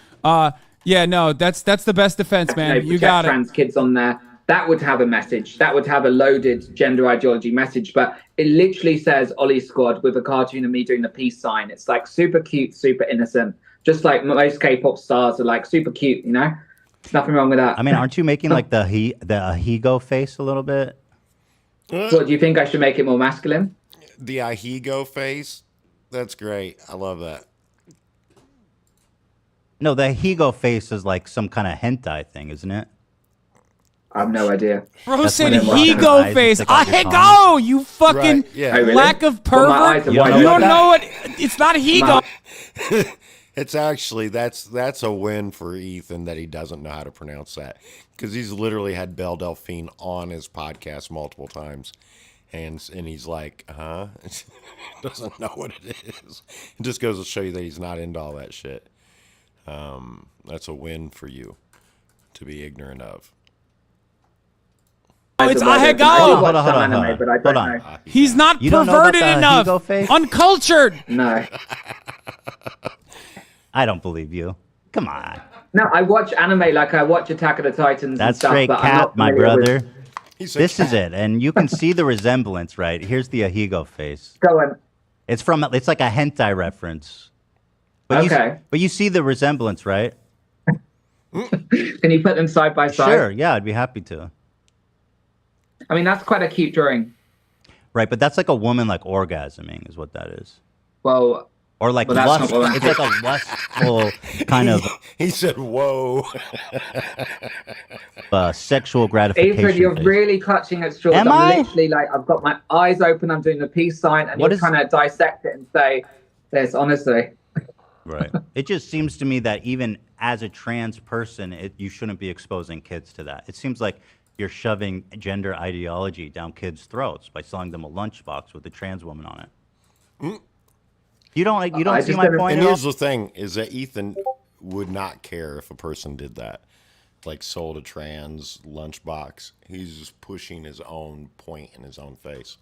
Yeah, no, that's the best defense, man. You got it. Trans kids on there. That would have a message. That would have a loaded gender ideology message. But it literally says Ollie Squad with a cartoon of me doing the peace sign. It's like super cute, super innocent. Just like most K-pop stars are like super cute, you know? There's nothing wrong with that. I mean, aren't you making like the Ahigo face a little bit? What, do you think I should make it more masculine? The Ahigo face? That's great. I love that. No, the Ahigo face is like some kind of hentai thing, isn't it? I have no idea. Bro said Higo face. Ahigo, you fucking Right, yeah. Oh, really? lack of Well, my eyes pervert. are wide You don't open. know what? It's not Higo. It's actually, that's a win for Ethan that he doesn't know how to pronounce that, because he's literally had Belle Delphine on his podcast multiple times, and he's like, doesn't know what it is. It just goes to show you that he's not into all that shit. That's a win for you to be ignorant of. Oh, it's I do Ahigo. watch some anime, but I don't know. He's not You don't know about perverted the enough. Higo face? Uncultured. No. I don't believe you. Come on. No, I watch anime like I watch Attack of the Titans and That's stuff. straight but I'm cap, not my familiar with- brother. This is it, and you can see the resemblance, right? Here's the Ahigo face. Go on. It's like a hentai reference. But Okay. but you see the resemblance, right? Can you put them side by side? Sure, yeah, I'd be happy to. I mean, that's quite a cute drawing. Right, but that's like a woman like orgasming is what that is. Well, Or like Well, that's lust. not what I- It's like a lustful kind of He said, "Whoa." Sexual gratification. Ethan, you're face. really clutching at straws. Am I'm I? literally like, I've got my eyes open, I'm doing the peace sign, and What you're is- trying to dissect it and say, this, honestly. Right. It just seems to me that even as a trans person, you shouldn't be exposing kids to that. It seems like you're shoving gender ideology down kids' throats by selling them a lunchbox with a trans woman on it. You don't see my point And at all? here's the thing: is that Ethan would not care if a person did that, like sold a trans lunchbox. He's just pushing his own point in his own face.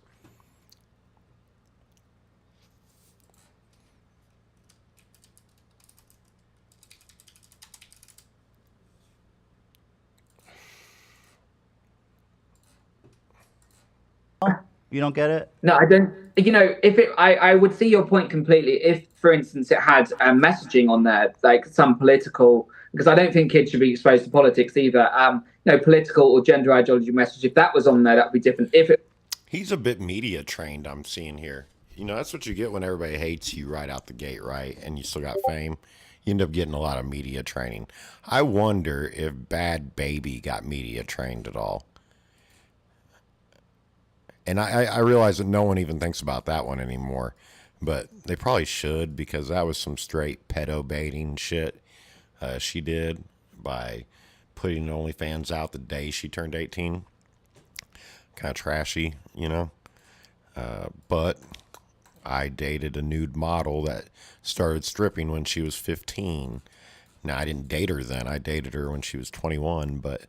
You don't get it? No, I don't. You know, I would see your point completely if, for instance, it had messaging on there, like some political, because I don't think kids should be exposed to politics either. Political or gender ideology message. If that was on there, that'd be different. He's a bit media trained, I'm seeing here. You know, that's what you get when everybody hates you right out the gate, right? And you still got fame. You end up getting a lot of media training. I wonder if Bad Baby got media trained at all. And I realize that no one even thinks about that one anymore. But they probably should, because that was some straight pedo baiting shit she did by putting OnlyFans out the day she turned 18. kind of trashy, you know. But I dated a nude model that started stripping when she was 15. Now, I didn't date her then. I dated her when she was 21, but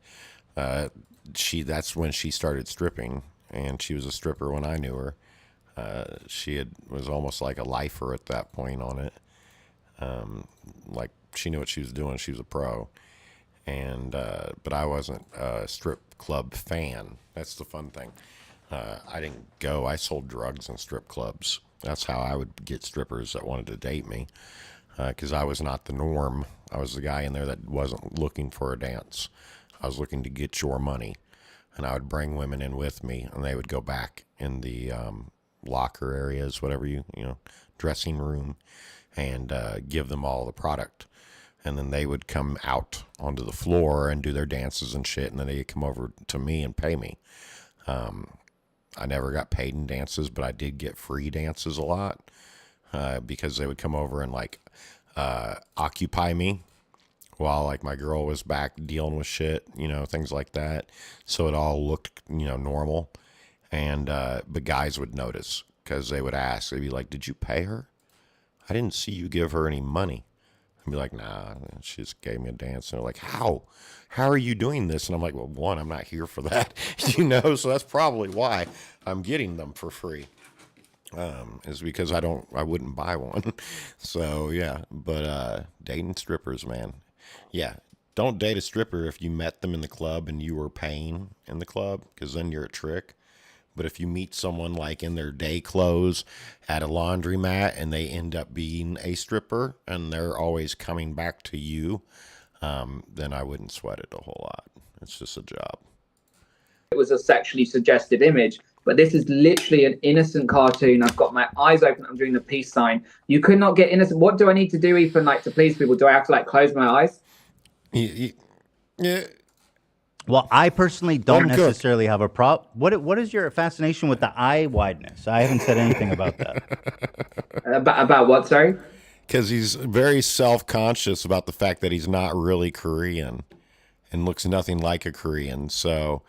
that's when she started stripping, and she was a stripper when I knew her. Was almost like a lifer at that point on it. Like, she knew what she was doing. She was a pro. And but I wasn't a strip club fan. That's the fun thing. I didn't go. I sold drugs in strip clubs. That's how I would get strippers that wanted to date me, because I was not the norm. I was the guy in there that wasn't looking for a dance. I was looking to get your money, and I would bring women in with me, and they would go back in the locker areas, whatever you know, dressing room, and give them all the product. And then they would come out onto the floor and do their dances and shit, and then they'd come over to me and pay me. I never got paid in dances, but I did get free dances a lot, because they would come over and like occupy me while like my girl was back dealing with shit, you know, things like that. So it all looked, you know, normal. And but guys would notice, because they would ask, they'd be like, "Did you pay her? I didn't see you give her any money." I'd be like, "Nah, she just gave me a dance." And they're like, How are you doing this? And I'm like, well, one, I'm not here for that, you know, so that's probably why I'm getting them for free, is because I wouldn't buy one. So, yeah, but dating strippers, man. Yeah, don't date a stripper if you met them in the club and you were paying in the club, because then you're a trick. But if you meet someone like in their day clothes at a laundromat and they end up being a stripper and they're always coming back to you, then I wouldn't sweat it a whole lot. It's just a job. It was a sexually suggested image, but this is literally an innocent cartoon. I've got my eyes open. I'm doing the peace sign. You could not get innocent. What do I need to do, Ethan, like to please people? Do I have to like close my eyes? Yeah. Well, I personally don't necessarily have a problem. What is your fascination with the eye wideness? I haven't said anything about that. About what, sorry? Because he's very self-conscious about the fact that he's not really Korean and looks nothing like a Korean. So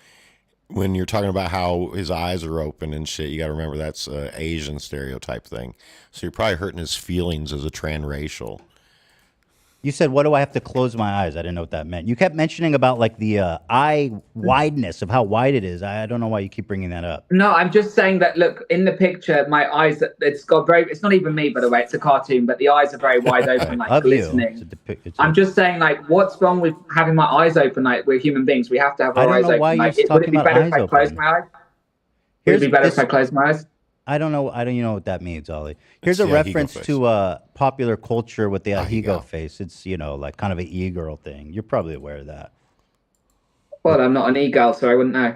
when you're talking about how his eyes are open and shit, you got to remember that's an Asian stereotype thing. So you're probably hurting his feelings as a transracial. You said, what do I have to close my eyes? I didn't know what that meant. You kept mentioning about like the eye wideness of how wide it is. I don't know why you keep bringing that up. No, I'm just saying that, look, in the picture, my eyes, it's not even me, by the way, it's a cartoon, but the eyes are very wide open, like glistening. I'm just saying, like, what's wrong with having my eyes open? Like, we're human beings. We have to have our eyes open. Like, would it be better if I close my eyes? Would it be better if I close my eyes? I don't know. I don't know what that means, Ollie. Here's a reference to popular culture with the Ahigo face. It's, you know, like kind of an e-girl thing. You're probably aware of that. Well, I'm not an e-girl, so I wouldn't know.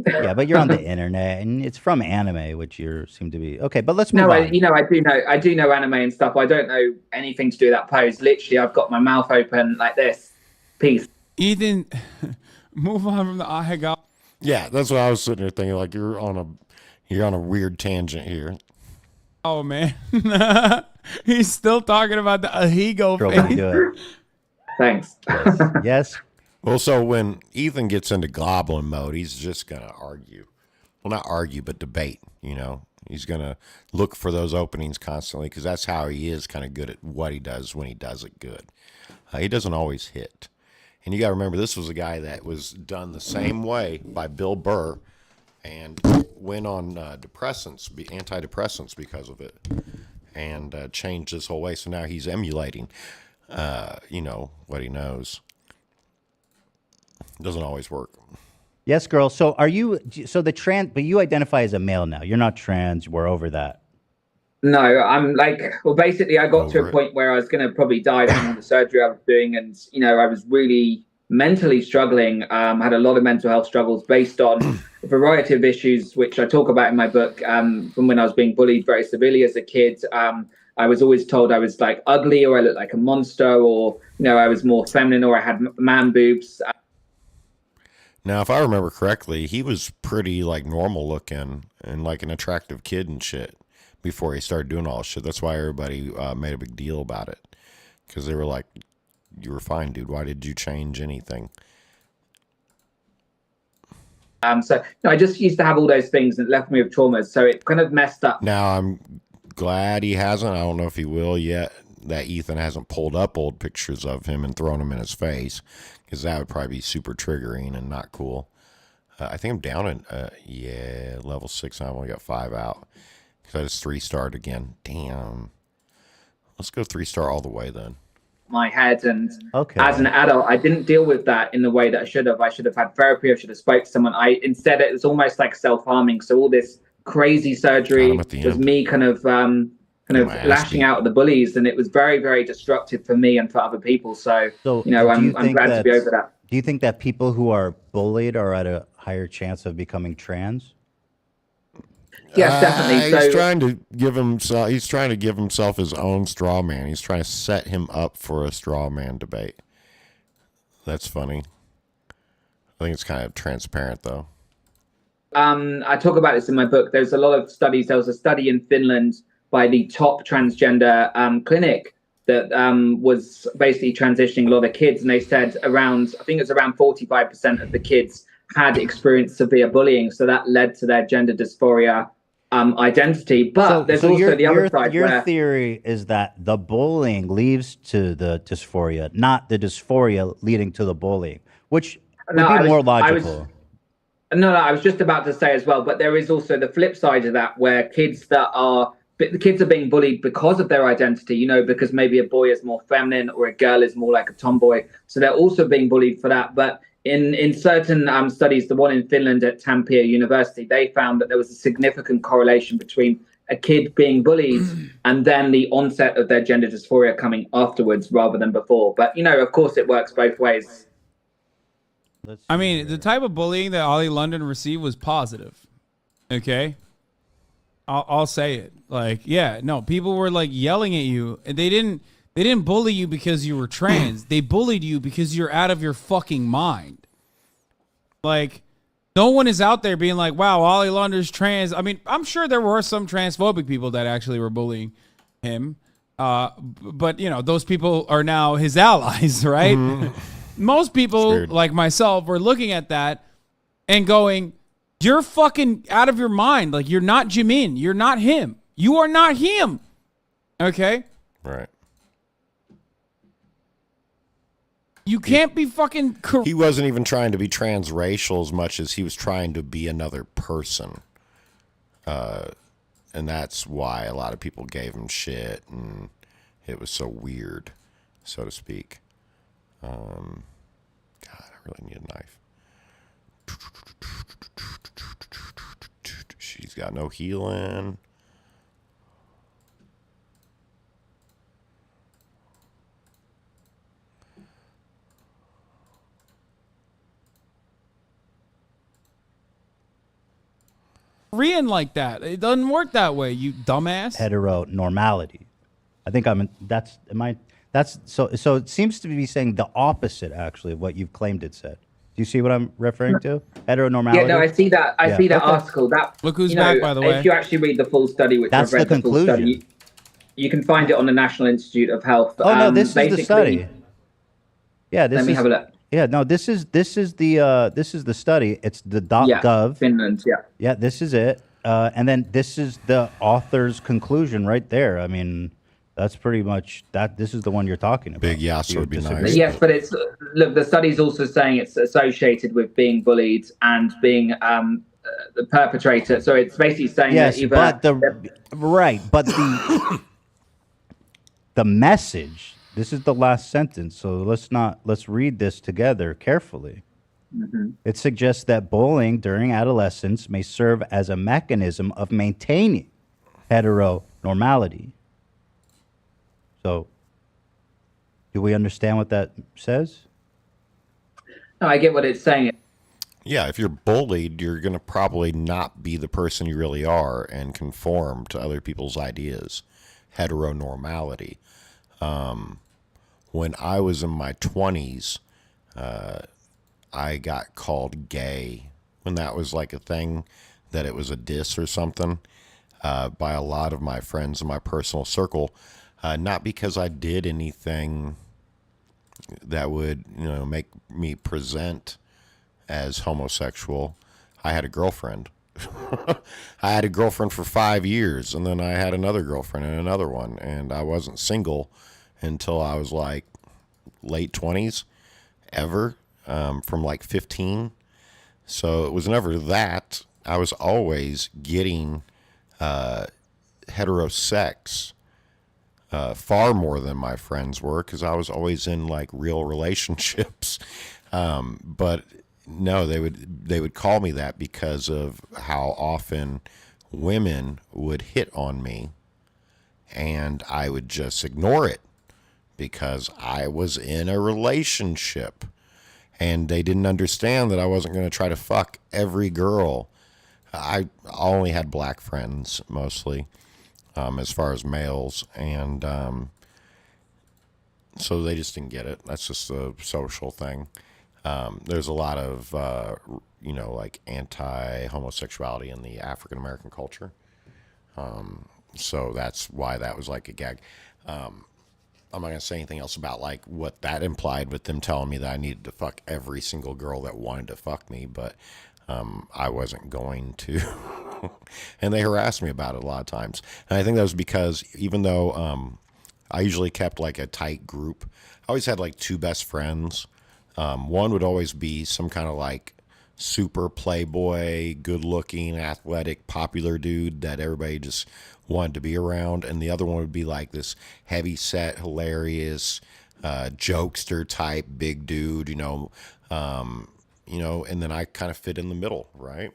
Yeah, but you're on the internet, and it's from anime, which you seem to be. Okay, but let's move on. I do know anime and stuff. I don't know anything to do with that pose. Literally, I've got my mouth open like this. Peace. Ethan, move on from the Ahigo. Yeah, that's what I was sitting there thinking. Like, you're on a weird tangent here. Oh man, he's still talking about the Ahigo face. Thanks. Yes. Well, so when Ethan gets into goblin mode, he's just gonna argue. Well, not argue, but debate. You know, he's gonna look for those openings constantly, because that's how he is kind of good at what he does when he does it good. He doesn't always hit. And you got to remember, this was a guy that was done the same way by Bill Burr, and went on antidepressants because of it, and changed his whole way. So now he's emulating, you know, what he knows. It doesn't always work. Yes, girl. So are you? So the trans, but you identify as a male now. You're not trans. We're over that. No, I'm like, well, basically, I got to a point where I was going to probably die from the surgery I was doing, and you know, I was really mentally struggling. Had a lot of mental health struggles based on a variety of issues, which I talk about in my book. From when I was being bullied very severely as a kid, I was always told I was like ugly, or I looked like a monster, or you know, I was more feminine, or I had man boobs. Now, if I remember correctly, he was pretty like normal looking and like an attractive kid and shit before he started doing all this shit. That's why everybody made a big deal about it, because they were like, "You were fine, dude. Why did you change anything?" So I just used to have all those things and it left me with traumas. So it kind of messed up. Now I'm glad he hasn't. I don't know if he will yet. That Ethan hasn't pulled up old pictures of him and thrown them in his face, because that would probably be super triggering and not cool. I think I'm down at level 6. I've only got 5 out because I just 3-starred again. Damn. Let's go 3-star all the way then. My head, and as an adult I didn't deal with that in the way that I should have had therapy. I should have spoke to someone. Instead it was almost like self-harming. So all this crazy surgery was me kind of lashing out at the bullies, and it was very, very destructive for me and for other people. So I'm glad to be over that. Do you think that people who are bullied are at a higher chance of becoming trans? Yes, definitely. He's trying to give himself. He's trying to give himself his own straw man. He's trying to set him up for a straw man debate. That's funny. I think it's kind of transparent, though. I talk about this in my book. There's a lot of studies. There was a study in Finland by the top transgender clinic that was basically transitioning a lot of kids, and they said around 45% of the kids had experienced severe bullying. So that led to their gender dysphoria identity. But there's also the other side. Your theory is that the bullying leads to the dysphoria, not the dysphoria leading to the bullying, which would be more logical. I was just about to say as well, but there is also the flip side of that, where the kids are being bullied because of their identity, because maybe a boy is more feminine or a girl is more like a tomboy. So they're also being bullied for that. But in certain studies, the one in Finland at Tampere University, they found that there was a significant correlation between a kid being bullied and then the onset of their gender dysphoria coming afterwards rather than before. But, of course, it works both ways. I mean, the type of bullying that Ollie London received was positive. Okay? I'll say it. People were like yelling at you, and they didn't bully you because you were trans. They bullied you because you're out of your fucking mind. Like, no one is out there being like, wow, Ollie London's trans. I mean, I'm sure there were some transphobic people that actually were bullying him. But, those people are now his allies, right? Most people, like myself, were looking at that and going, you're fucking out of your mind. Like, you're not Jimin. You're not him. You are not him. Okay? Right. You can't be fucking... He wasn't even trying to be transracial as much as he was trying to be another person. And that's why a lot of people gave him shit, and it was so weird, so to speak. God, I really need a knife. She's got no healing. Korean like that. It doesn't work that way, you dumbass. Heteronormality. I think so it seems to be saying the opposite, actually, of what you've claimed it said. Do you see what I'm referring to? Heteronormality? Yeah, no, I see that. I see that article. Look who's back, by the way. If you actually read the full study, which That's I've read the the full conclusion. study, you can find it on the National Institute of Health. Oh no, this is the study. Yeah, let me have a look. Yeah, no, this is the study. It's the .gov. Finland. Yeah. Yeah, this is it. And then this is the author's conclusion right there. I mean, that's pretty much that. This is the one you're talking about. Big yes would be nice. Yes, but it's the study's also saying it's associated with being bullied and being the perpetrator. So it's basically saying that either. But the message. This is the last sentence. So let's read this together carefully. It suggests that bullying during adolescence may serve as a mechanism of maintaining heteronormality. So, do we understand what that says? No, I get what it's saying. Yeah, if you're bullied, you're going to probably not be the person you really are and conform to other people's ideas. Heteronormality. When I was in my 20s, I got called gay when that was like a thing, that it was a diss or something, by a lot of my friends in my personal circle. Not because I did anything that would, make me present as homosexual. I had a girlfriend. I had a girlfriend for 5 years, and then I had another girlfriend and another one, and I wasn't single until I was like late 20s ever, from like 15. So it was never that. I was always getting heterosex far more than my friends were, because I was always in like real relationships. But no, they would call me that because of how often women would hit on me, and I would just ignore it because I was in a relationship, and they didn't understand that I wasn't going to try to fuck every girl. I only had black friends mostly, as far as males, and so they just didn't get it. That's just a social thing. There's a lot of, like anti-homosexuality in the African American culture. So that's why that was like a gag. I'm not going to say anything else about like what that implied with them telling me that I needed to fuck every single girl that wanted to fuck me, but I wasn't going to. And they harassed me about it a lot of times. And I think that was because even though I usually kept like a tight group, I always had like two best friends. One would always be some kind of like super playboy, good looking, athletic, popular dude that everybody just wanted to be around. And the other one would be like this heavy set, hilarious, jokester type big dude, and then I kind of fit in the middle, right?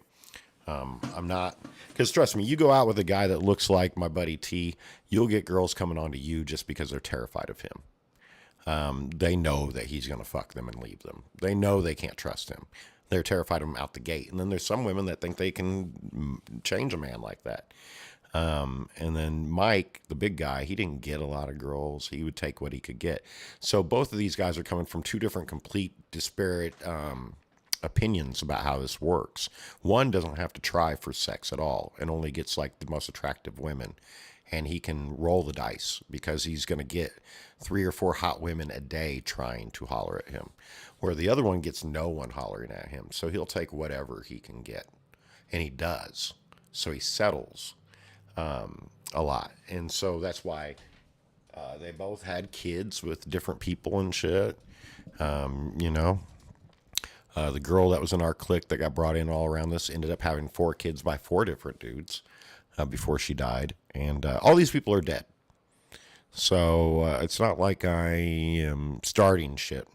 I'm not, because trust me, you go out with a guy that looks like my buddy T, you'll get girls coming on to you just because they're terrified of him. They know that he's going to fuck them and leave them. They know they can't trust him. They're terrified of him out the gate. And then there's some women that think they can change a man like that. And then Mike, the big guy, he didn't get a lot of girls. He would take what he could get. So both of these guys are coming from two different, complete, disparate opinions about how this works. One doesn't have to try for sex at all and only gets like the most attractive women. And he can roll the dice because he's going to get 3 or 4 hot women a day trying to holler at him. Where the other one gets no one hollering at him. So he'll take whatever he can get. And he does. So he settles a lot. And so that's why they both had kids with different people and shit. The girl that was in our clique that got brought in all around this ended up having 4 kids by 4 different dudes before she died. And all these people are dead. So it's not like I am starting shit.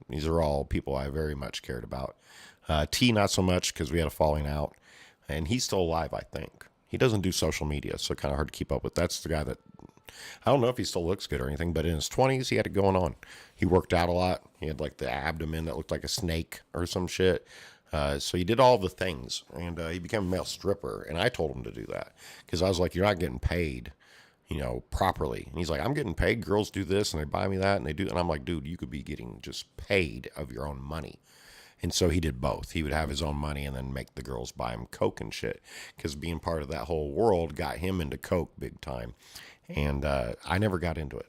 These are all people I very much cared about. T, not so much, because we had a falling out. And he's still alive, I think. He doesn't do social media, so kind of hard to keep up with. That's the guy that, I don't know if he still looks good or anything, but in his 20s, he had it going on. He worked out a lot. He had like the abdomen that looked like a snake or some shit. So he did all the things, and he became a male stripper. And I told him to do that because I was like, you're not getting paid, properly. And he's like, I'm getting paid. Girls do this and they buy me that and they do. And I'm like, dude, you could be getting just paid of your own money. And so he did both. He would have his own money and then make the girls buy him Coke and shit. Because being part of that whole world got him into Coke big time. And I never got into it.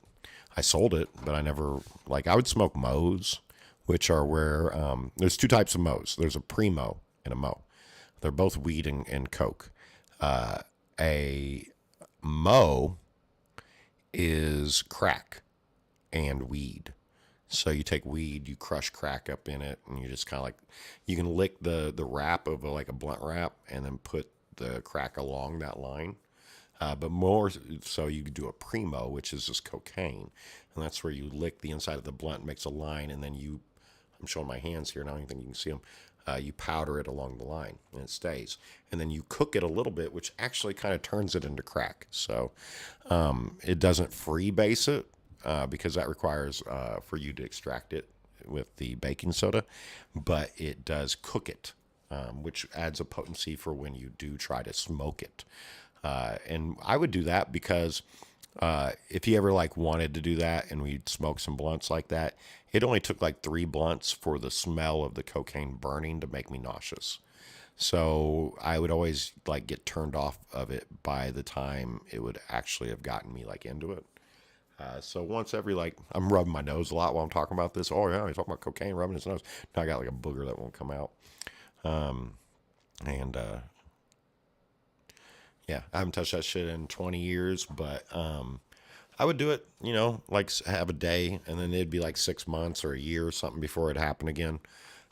I sold it, but I never, I would smoke Mo's, which are where, there's 2 types of Mo's. There's a pre-Mo and a Mo. They're both weed and Coke. A Mo is crack and weed. So you take weed, you crush crack up in it, and you just kind of you can lick the wrap of a blunt wrap and then put the crack along that line. But more so you do a primo, which is just cocaine. And that's where you lick the inside of the blunt, makes a line, and then I'm showing my hands here, and I don't think you can see them. You powder it along the line, and it stays. And then you cook it a little bit, which actually kind of turns it into crack. So it doesn't freebase it. Because that requires for you to extract it with the baking soda, but it does cook it, which adds a potency for when you do try to smoke it. And I would do that because if you ever wanted to do that and we'd smoke some blunts like that, it only took 3 blunts for the smell of the cocaine burning to make me nauseous. So I would always get turned off of it by the time it would actually have gotten me into it. So once every, I'm rubbing my nose a lot while I'm talking about this. Oh, yeah, he's talking about cocaine, rubbing his nose. Now I got a booger that won't come out. And yeah, I haven't touched that shit in 20 years, but I would do it, you know, like have a day, and then it'd be like 6 months or a year or something before it happened again.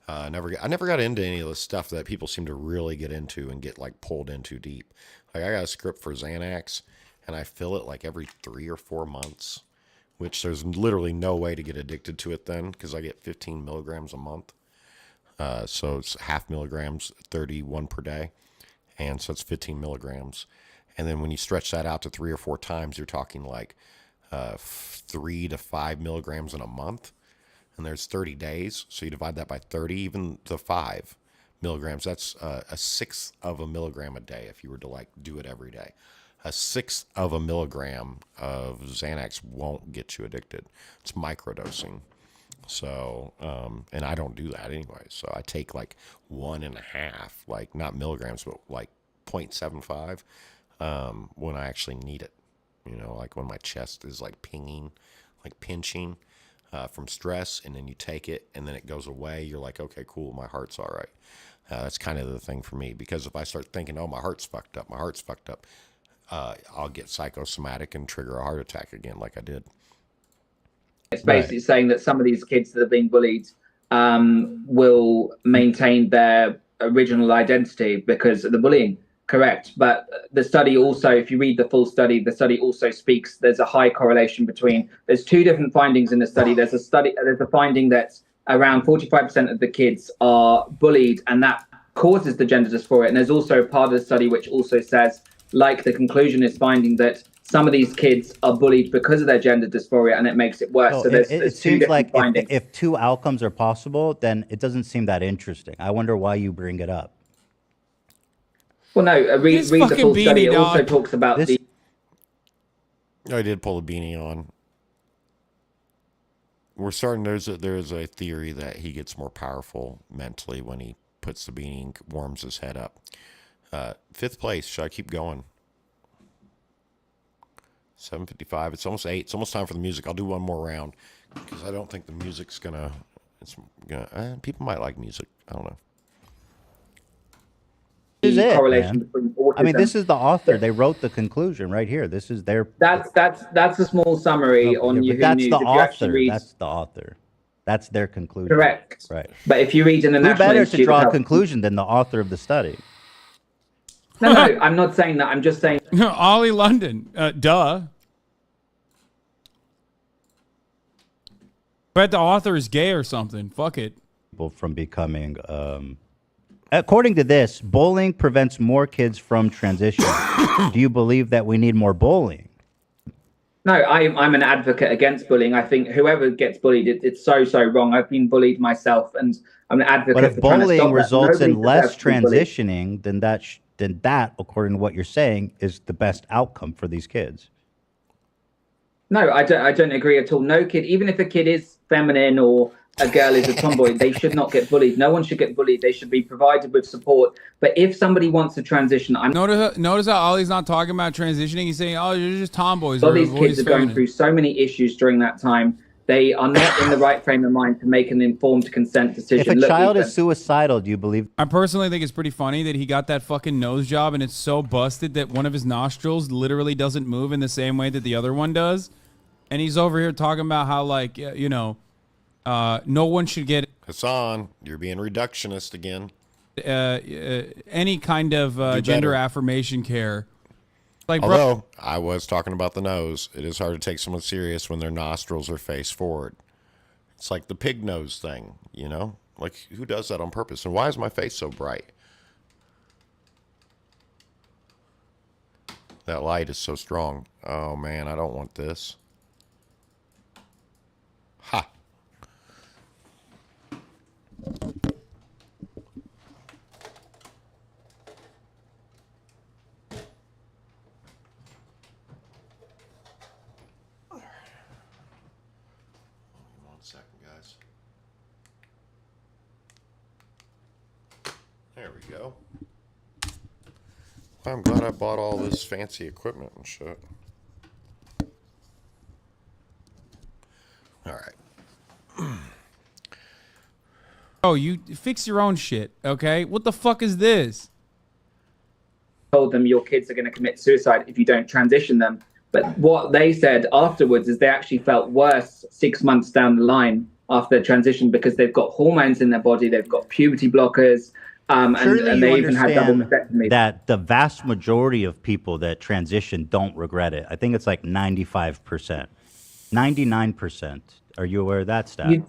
I never got into any of the stuff that people seem to really get into and get like pulled into deep. Like I got a script for Xanax, and I fill it like every 3 or 4 months, which there's literally no way to get addicted to it then, because I get 15 milligrams a month. So it's half milligrams, 31 per day. And so it's 15 milligrams. And then when you stretch that out to 3 or 4 times, you're talking like 3 to 5 milligrams in a month. And there's 30 days. So you divide that by 30, even the 5 milligrams. That's a sixth of a milligram a day if you were to like do it every day. A sixth of a milligram of Xanax won't get you addicted. It's microdosing. So, and I don't do that anyway. So I take like 1.5, like not milligrams, but like 0.75 when I actually need it. You know, like when my chest is like pinging, like pinching from stress, and then you take it and then it goes away. You're like, okay, cool, my heart's all right. That's kind of the thing for me, because if I start thinking, oh, my heart's fucked up, I'll get psychosomatic and trigger a heart attack again like I did. It's basically saying that some of these kids that are being bullied will maintain their original identity because of the bullying. Correct. But the study also, if you read the full study, the study also speaks, there's a high correlation between, there's 2 different findings in the study. There's a finding that around 45% of the kids are bullied, and that causes the gender dysphoria. And there's also a part of the study which also says, like the conclusion is finding that some of these kids are bullied because of their gender dysphoria, and it makes it worse. So there's it 2 seems different like findings. if 2 outcomes are possible, then it doesn't seem that interesting. I wonder why you bring it up. Well, no, read the full study. It also talks about the. I did pull a beanie on. We're starting. There's a theory that he gets more powerful mentally when he puts the beanie and warms his head up. 5th place. Should I keep going? 7:55. It's almost 8. It's almost time for the music. I'll do one more round because I don't think the music's gonna. It's gonna. People might like music. I don't know. This is it, correlation man. between autism. I mean, this is the author. They wrote the conclusion right here. This is their. That's a small summary on Yeah, Yahoo but that's News. the If you actually author. read, That's the author. That's their conclusion. correct. Right. But if you read in the Who National better to Institute draw of a Health- conclusion than the author of the study? No, I'm not saying that. I'm just saying. Ollie London. Duh. Bet the author is gay or something. Fuck it. People from becoming. According to this, bullying prevents more kids from transitioning. Do you believe that we need more bullying? No, I'm an advocate against bullying. I think whoever gets bullied, it's so wrong. I've been bullied myself, and I'm an advocate. But if for trying to bullying stop that. results in Nobody less deserves to be bullied. transitioning, then that, according to what you're saying, is the best outcome for these kids. No, I don't agree at all. No kid, even if a kid is feminine or a girl is a tomboy, they should not get bullied. No one should get bullied. They should be provided with support. But if somebody wants to transition, Notice how Ollie's not talking about transitioning. He's saying, "Oh, you're just tomboys." a lot or of these kids boys are going feminine." through so many issues during that time. They are not in the right frame of mind to make an informed consent decision. If a Look, child Ethan, is suicidal, do you believe? I personally think it's pretty funny that he got that fucking nose job and it's so busted that one of his nostrils literally doesn't move in the same way that the other one does. And he's over here talking about how, like, no one should get Hassan, you're being reductionist again. any kind of gender affirmation care. Like, although I was talking about the nose, it is hard to take someone serious when their nostrils are face forward. It's like the pig nose thing, you know? Like, who does that on purpose? And why is my face so bright? That light is so strong. Oh, man, I don't want this. Ha! One second, guys. There we go. I'm glad I bought all this fancy equipment and shit. All right. Oh, you fix your own shit, okay? What the fuck is this? told them your kids are going to commit suicide if you don't transition them. But what they said afterwards is they actually felt worse 6 months down the line after their transition because they've got hormones in their body, they've got puberty blockers, and they even had double mastectomies. That the vast majority of people that transition don't regret it. I think it's like 95%, 99%. Are you aware of that stat?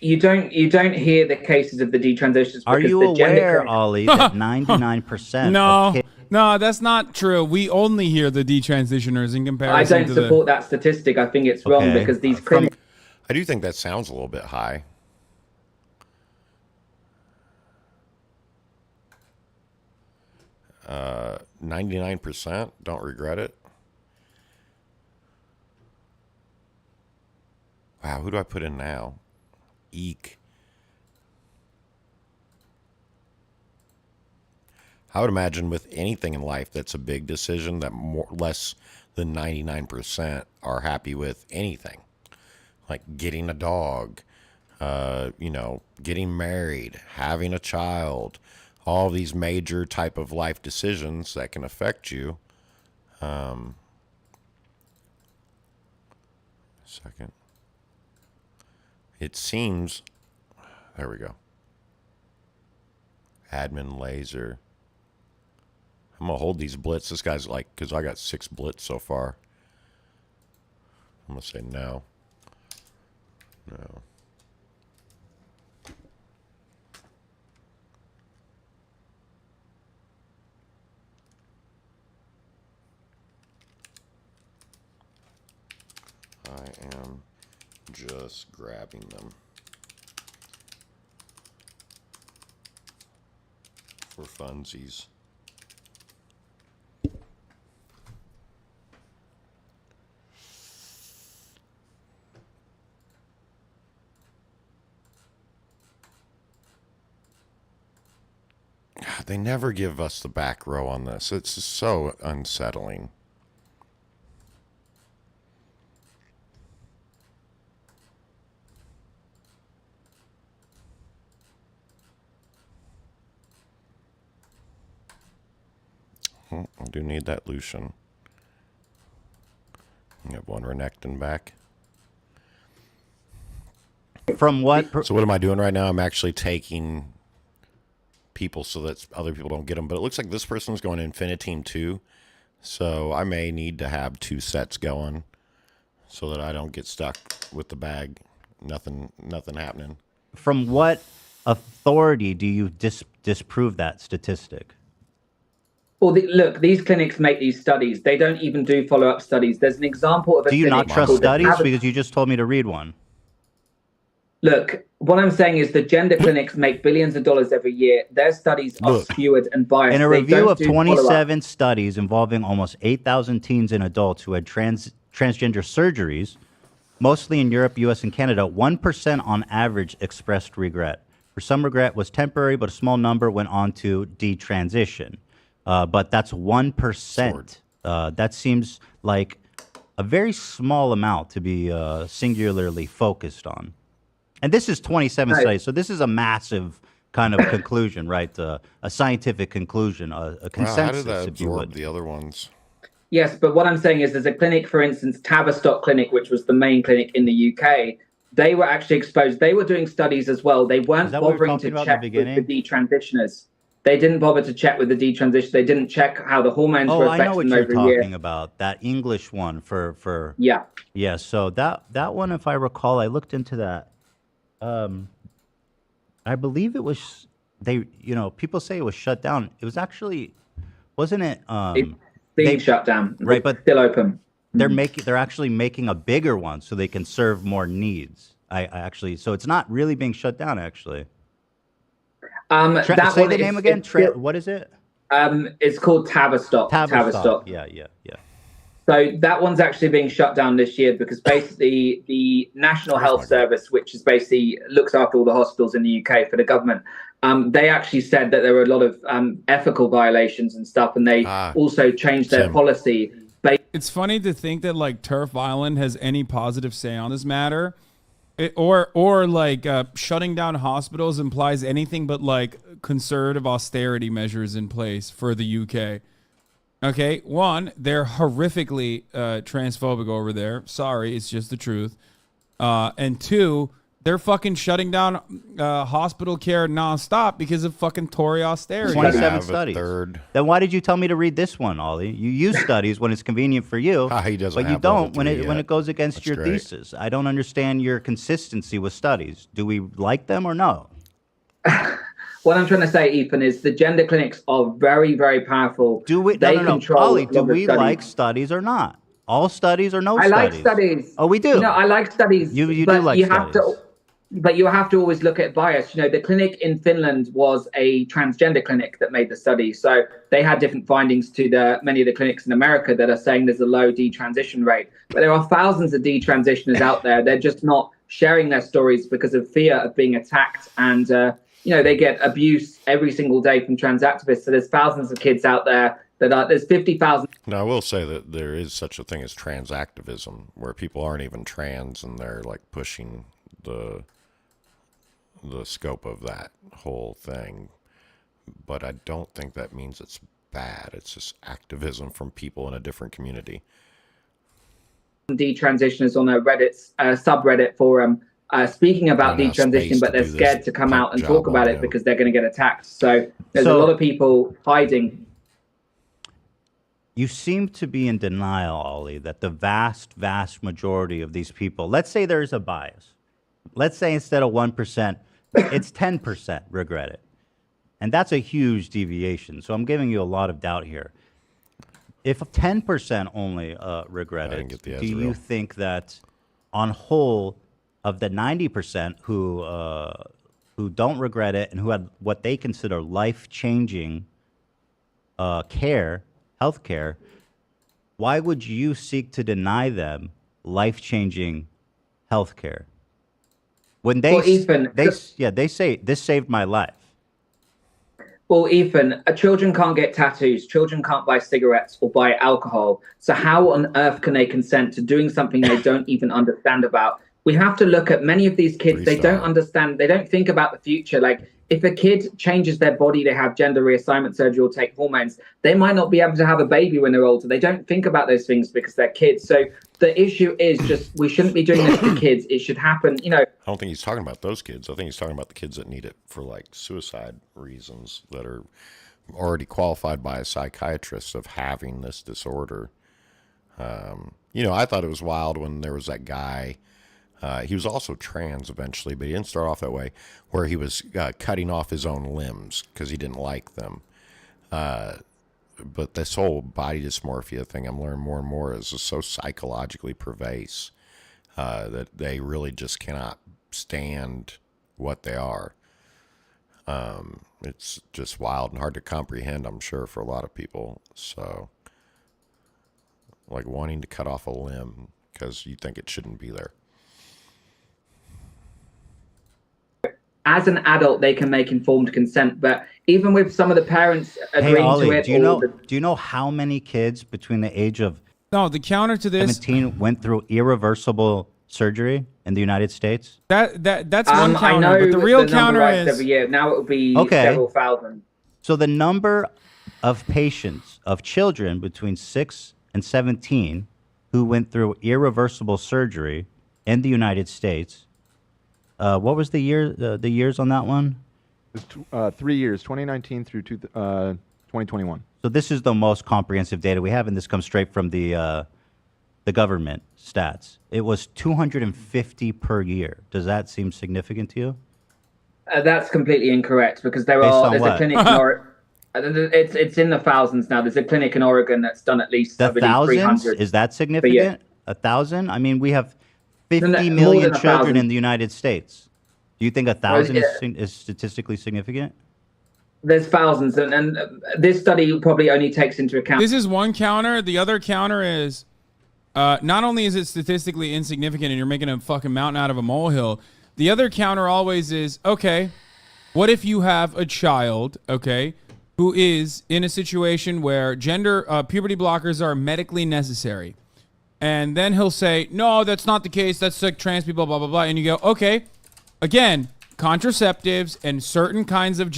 You don't hear the cases of the detransitions. Are you aware, Ollie, that 99%? No, no, that's not true. We only hear the detransitioners in comparison. I don't support that statistic. I think it's wrong because these clinics. I do think that sounds a little bit high. 99% don't regret it. Wow, who do I put in now? Eek. I would imagine with anything in life that's a big decision that less than 99% are happy with anything. Like getting a dog, getting married, having a child, all these major type of life decisions that can affect you. Second. It seems, there we go. Admin laser. I'm going to hold these blitz. This guy's like, because I got 6 blitz so far. I'm going to say no. No. I am just grabbing them for funsies. They never give us the back row on this. It's just so unsettling. I do need that Lucian. You have one Renekton back. From what? So what am I doing right now? I'm actually taking people so that other people don't get them. But it looks like this person's going Infinitine 2. So I may need to have 2 sets going so that I don't get stuck with the bag. Nothing happening. From what authority do you disprove that statistic? Well, look, these clinics make these studies. They don't even do follow-up studies. There's an example of a Do you clinic not trust called the studies? Because you just told me to read one. Look, what I'm saying is the gender clinics make billions of dollars every year. Their studies are skewed and biased. In a They review don't of do follow-up. 27 studies involving almost 8,000 teens and adults who had transgender surgeries, mostly in Europe, US, and Canada, 1% on average expressed regret. For some, regret was temporary, but a small number went on to detransition. But that's 1%. That seems like a very small amount to be singularly focused on. And this is 27 studies, so this is a massive kind of conclusion, right? A scientific conclusion, a consensus. Wow, how did that if you absorb would. the other ones? Yes, but what I'm saying is there's a clinic, for instance, Tavistock Clinic, which was the main clinic in the UK. They were actually exposed. They were doing studies as well. They weren't bothering to check with the detransitioners. They didn't bother to check with the detransition. They didn't check how the hormones were Oh, I know affecting what them you're over a year. talking about. That English one for Yeah. Yeah, so that one, if I recall, I looked into that. I believe it was people say it was shut down. It was actually, wasn't it? It's being shut down. Right, but still open. They're actually making a bigger one so they can serve more needs. I actually, so it's not really being shut down actually. That say one the is- name again. it's still- What is it? It's called Tavistock. Tavistock. Yeah. So that one's actually being shut down this year because basically the National Health Service, which is basically looks after all the hospitals in the UK for the government, they actually said that there were a lot of ethical violations and stuff, and they also changed their policy. It's funny to think that like Turf Island has any positive say on this matter, or like shutting down hospitals implies anything but like conservative austerity measures in place for the UK. Okay, one, they're horrifically transphobic over there. Sorry, it's just the truth. And two, they're fucking shutting down hospital care nonstop because of fucking Tory austerity. 27 studies. Then why did you tell me to read this one, Ollie? You use studies when it's convenient for you, He doesn't but you have level don't when 3 it yet. goes against your great. thesis. I don't understand your consistency with studies. Do we like them or no? What I'm trying to say, Ethan, is the gender clinics are very, very powerful. Do we? They No. control Ollie, a do lot of we studies. like studies or not? All studies or no I studies? like studies. Oh, we do. You know, I like studies. You do but like you studies. have to. But you have to always look at bias. You know, the clinic in Finland was a transgender clinic that made the study. So they had different findings to many of the clinics in America that are saying there's a low detransition rate. But there are thousands of detransitioners out there. They're just not sharing their stories because of fear of being attacked. And, you know, they get abuse every single day from trans activists. So there's thousands of kids out there there's 50,000. Now, I will say that there is such a thing as trans activism, where people aren't even trans and they're like pushing the scope of that whole thing. But I don't think that means it's bad. It's just activism from people in a different community. Detransitioners on a Reddit subreddit forum speaking about detransition, but they're scared to come out and talk about it because they're going to get attacked. So there's a lot of people hiding. You seem to be in denial, Ollie, that the vast, vast majority of these people, let's say there's a bias. Let's say instead of 1%, it's 10% regret it. And that's a huge deviation. So I'm giving you a lot of doubt here. If 10% only regret it, do you think that on whole of the 90% who don't regret it and who had what they consider life-changing health care, why would you seek to deny them life-changing health care? When they, Ethan, they say, this saved my life. Well, Ethan, children can't get tattoos. Children can't buy cigarettes or buy alcohol. So how on earth can they consent to doing something they don't even understand about? We have to look at many of these kids. They don't understand. They don't think about the future. Like, if a kid changes their body, they have gender reassignment surgery or take hormones, they might not be able to have a baby when they're older. They don't think about those things because they're kids. So the issue is just we shouldn't be doing this to kids. It should happen, you know. I don't think he's talking about those kids. I think he's talking about the kids that need it for like suicide reasons, that are already qualified by a psychiatrist of having this disorder. You know, I thought it was wild when there was that guy. He was also trans eventually, but he didn't start off that way, where he was cutting off his own limbs because he didn't like them. But this whole body dysmorphia thing, I'm learning more and more, is just so psychologically pervasive that they really just cannot stand what they are. It's just wild and hard to comprehend, I'm sure, for a lot of people. So, like wanting to cut off a limb because you think it shouldn't be there. As an adult, they can make informed consent, but even with some of the parents agreeing Hey, Ollie, to it, do you know how many kids between the age of the counter to this 17 went through irreversible surgery in the United States? That's one counter, I know but the real number counter rises is every year. Now it will be several thousand. So the number of patients, of children between 6 and 17 who went through irreversible surgery in the United States. What was the years on that one? It's 3 years, 2019 through 2021. So this is the most comprehensive data we have, and this comes straight from the government stats. It was 250 per year. Does that seem significant to you? That's completely incorrect because there's a clinic in Oregon. It's in the thousands now. There's a clinic in Oregon that's done at least The thousands? 300. Is that significant? 1,000? I mean, we have 50 million children in the United States. Do you think 1,000 is statistically significant? There's thousands, and this study probably only takes into account. This is one counter. The other counter is not only is it statistically insignificant and you're making a fucking mountain out of a molehill, the other counter always is, okay, what if you have a child, okay, who is in a situation where puberty blockers are medically necessary? And then he'll say, no, that's not the case. That's like trans people, blah, blah, blah. And you go, okay, again, contraceptives and certain kinds of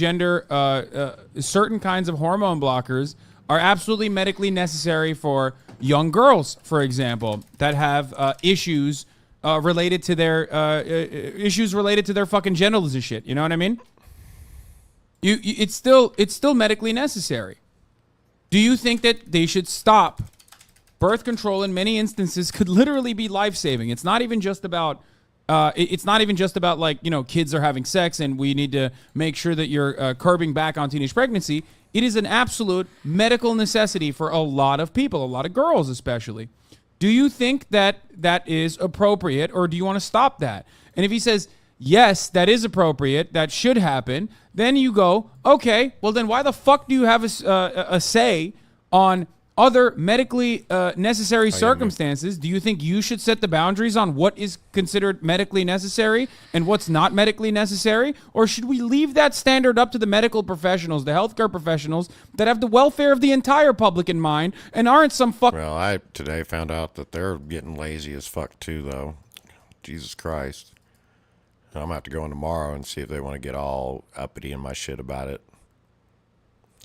certain kinds of hormone blockers are absolutely medically necessary for young girls, for example, that have issues related to their fucking genitals and shit. You know what I mean? It's still medically necessary. Do you think that they should stop? Birth control in many instances could literally be life-saving. It's not even just about like, you know, kids are having sex and we need to make sure that you're curbing back on teenage pregnancy. It is an absolute medical necessity for a lot of people, a lot of girls especially. Do you think that that is appropriate, or do you want to stop that? And if he says, yes, that is appropriate, that should happen, then you go, okay, well then why the fuck do you have a say on other medically necessary circumstances? Do you think you should set the boundaries on what is considered medically necessary and what's not medically necessary? Or should we leave that standard up to the medical professionals, the healthcare professionals that have the welfare of the entire public in mind and aren't some fuck... Well, I today found out that they're getting lazy as fuck too, though. Jesus Christ. I'm going to have to go in tomorrow and see if they want to get all uppity in my shit about it.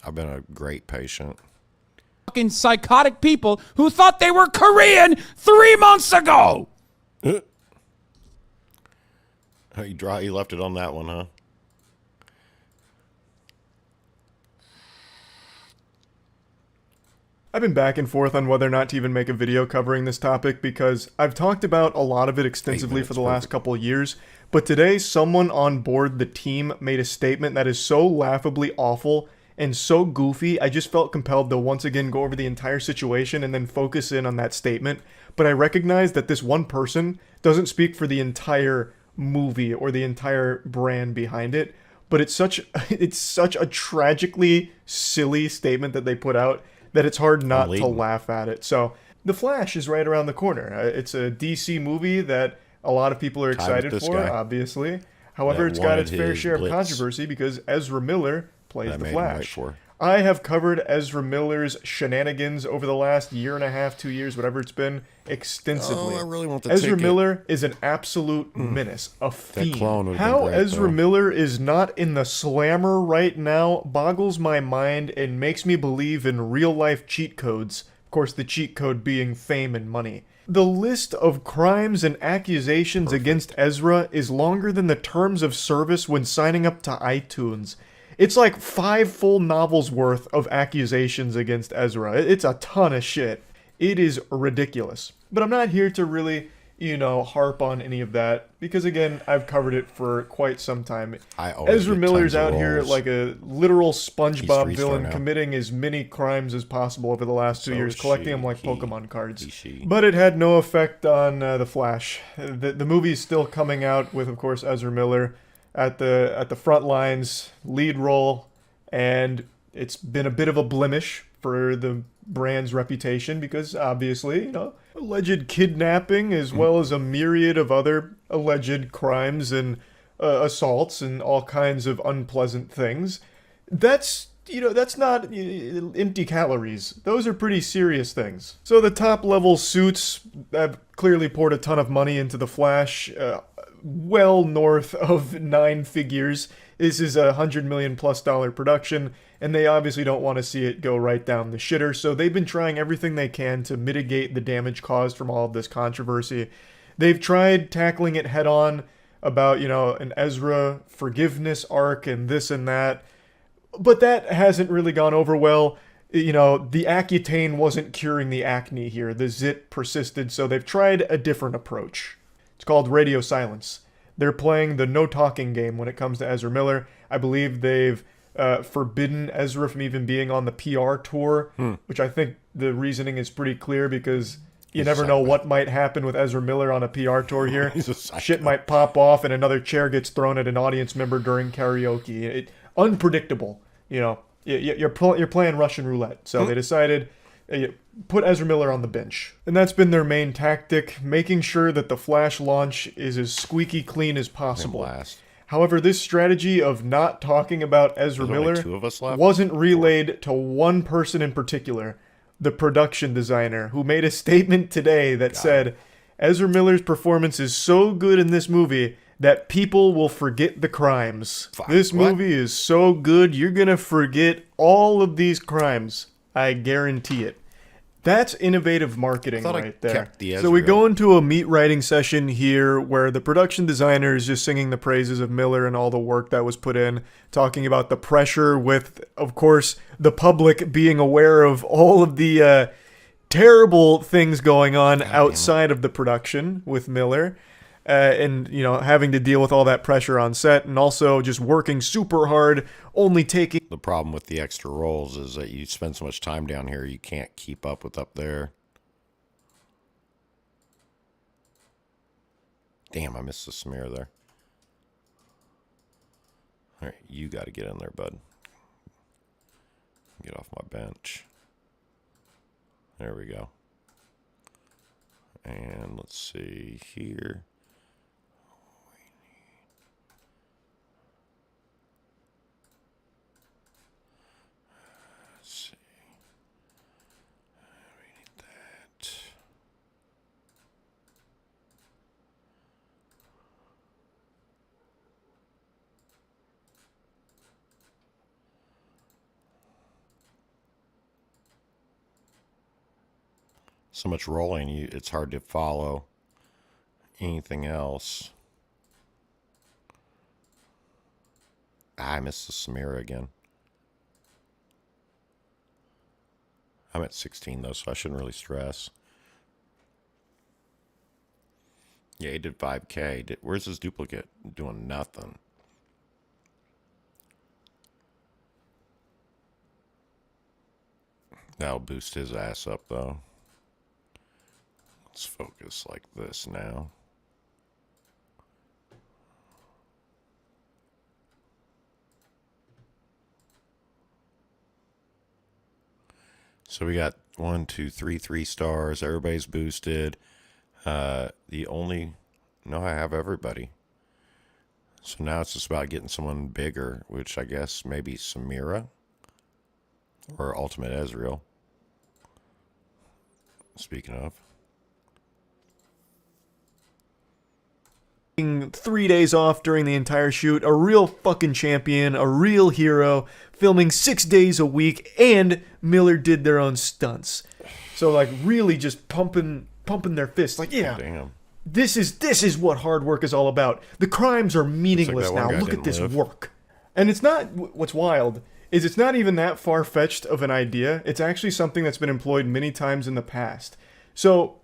I've been a great patient. Fucking psychotic people who thought they were Korean 3 months ago. You left it on that one, huh? I've been back and forth on whether or not to even make a video covering this topic because I've talked about a lot of it extensively for the last couple of years, but today someone on board the team made a statement that is so laughably awful and so goofy, I just felt compelled to once again go over the entire situation and then focus in on that statement. But I recognize that this one person doesn't speak for the entire movie or the entire brand behind it, but it's such a tragically silly statement that they put out that it's hard not to laugh at it. So, The Flash is right around the corner. It's a DC movie that a lot of people are excited for, obviously. However, it's got its fair share of controversy because Ezra Miller plays the Flash. I have covered Ezra Miller's shenanigans over the last year and a half, 2 years, whatever it's been, extensively. Oh, I really want the Ezra ticket. Miller is an absolute menace, a fiend. clone would've been How great, Ezra though. Miller is not in the slammer right now boggles my mind and makes me believe in real-life cheat codes. Of course, the cheat code being fame and money. The list of crimes and accusations against Ezra is longer than the terms of service when signing up to iTunes. It's like 5 full novels worth of accusations against Ezra. It's a ton of shit. It is ridiculous. But I'm not here to really, harp on any of that, because again, I've covered it for quite some time. Ezra Miller's out here like a literal SpongeBob villain, committing as many crimes as possible over the last 2 years, collecting them like Pokemon cards. But it had no effect on The Flash. The movie's still coming out with, of course, Ezra Miller at the front lines, lead role, and it's been a bit of a blemish for the brand's reputation because obviously, alleged kidnapping as well as a myriad of other alleged crimes and assaults and all kinds of unpleasant things. That's not empty calories. Those are pretty serious things. So the top level suits have clearly poured a ton of money into the Flash, well north of 9 figures. This is a $100 million plus production, and they obviously don't want to see it go right down the shitter, so they've been trying everything they can to mitigate the damage caused from all of this controversy. They've tried tackling it head on about, an Ezra forgiveness arc and this and that, but that hasn't really gone over well. The Accutane wasn't curing the acne here. The zit persisted, so they've tried a different approach. It's called radio silence. They're playing the no-talking game when it comes to Ezra Miller. I believe they've forbidden Ezra from even being on the PR tour, which I think the reasoning is pretty clear because you never know what might happen with Ezra Miller on a PR tour here. Shit might pop off and another chair gets thrown at an audience member during karaoke. Unpredictable. You're playing Russian roulette. So they decided... put Ezra Miller on the bench. And that's been their main tactic, making sure that the Flash launch is as squeaky clean as possible. However, this strategy of not talking about Ezra Miller wasn't relayed to one person in particular, the production designer, who made a statement today that said, Ezra Miller's performance is so good in this movie that people will forget the crimes. This movie is so good, you're gonna forget all of these crimes. I guarantee it. That's innovative marketing I right there. kept the So we Ezra. go into a meat writing session here where the production designer is just singing the praises of Miller and all the work that was put in, talking about the pressure with, of course, the public being aware of all of the terrible things going on outside of the production with Miller. And, you know, having to deal with all that pressure on set and also just working super hard, only taking... The problem with the extra rolls is that you spend so much time down here, you can't keep up with up there. Damn, I missed the smear there. All right, you got to get in there, bud. Get off my bench. There we go. And let's see here. Let's see. We need that. So much rolling, it's hard to follow anything else. I missed the smear again. I'm at 16 though, so I shouldn't really stress. Yeah, he did 5K. Where's his duplicate? Doing nothing. That'll boost his ass up though. Let's focus like this now. So we got 1, 2, 3, 3 stars. Everybody's boosted. I have everybody. So now it's just about getting someone bigger, which I guess maybe Samira or Ultimate Ezreal. Speaking of. 3 days off during the entire shoot, a real fucking champion, a real hero, filming 6 days a week, and Miller did their own stunts. So like really just pumping their fists, like Damn. this is what hard work is all about. The crimes are meaningless that one now. guy Look at didn't this live. work. And it's not, what's wild is it's not even that far-fetched of an idea. It's actually something that's been employed many times in the past. So,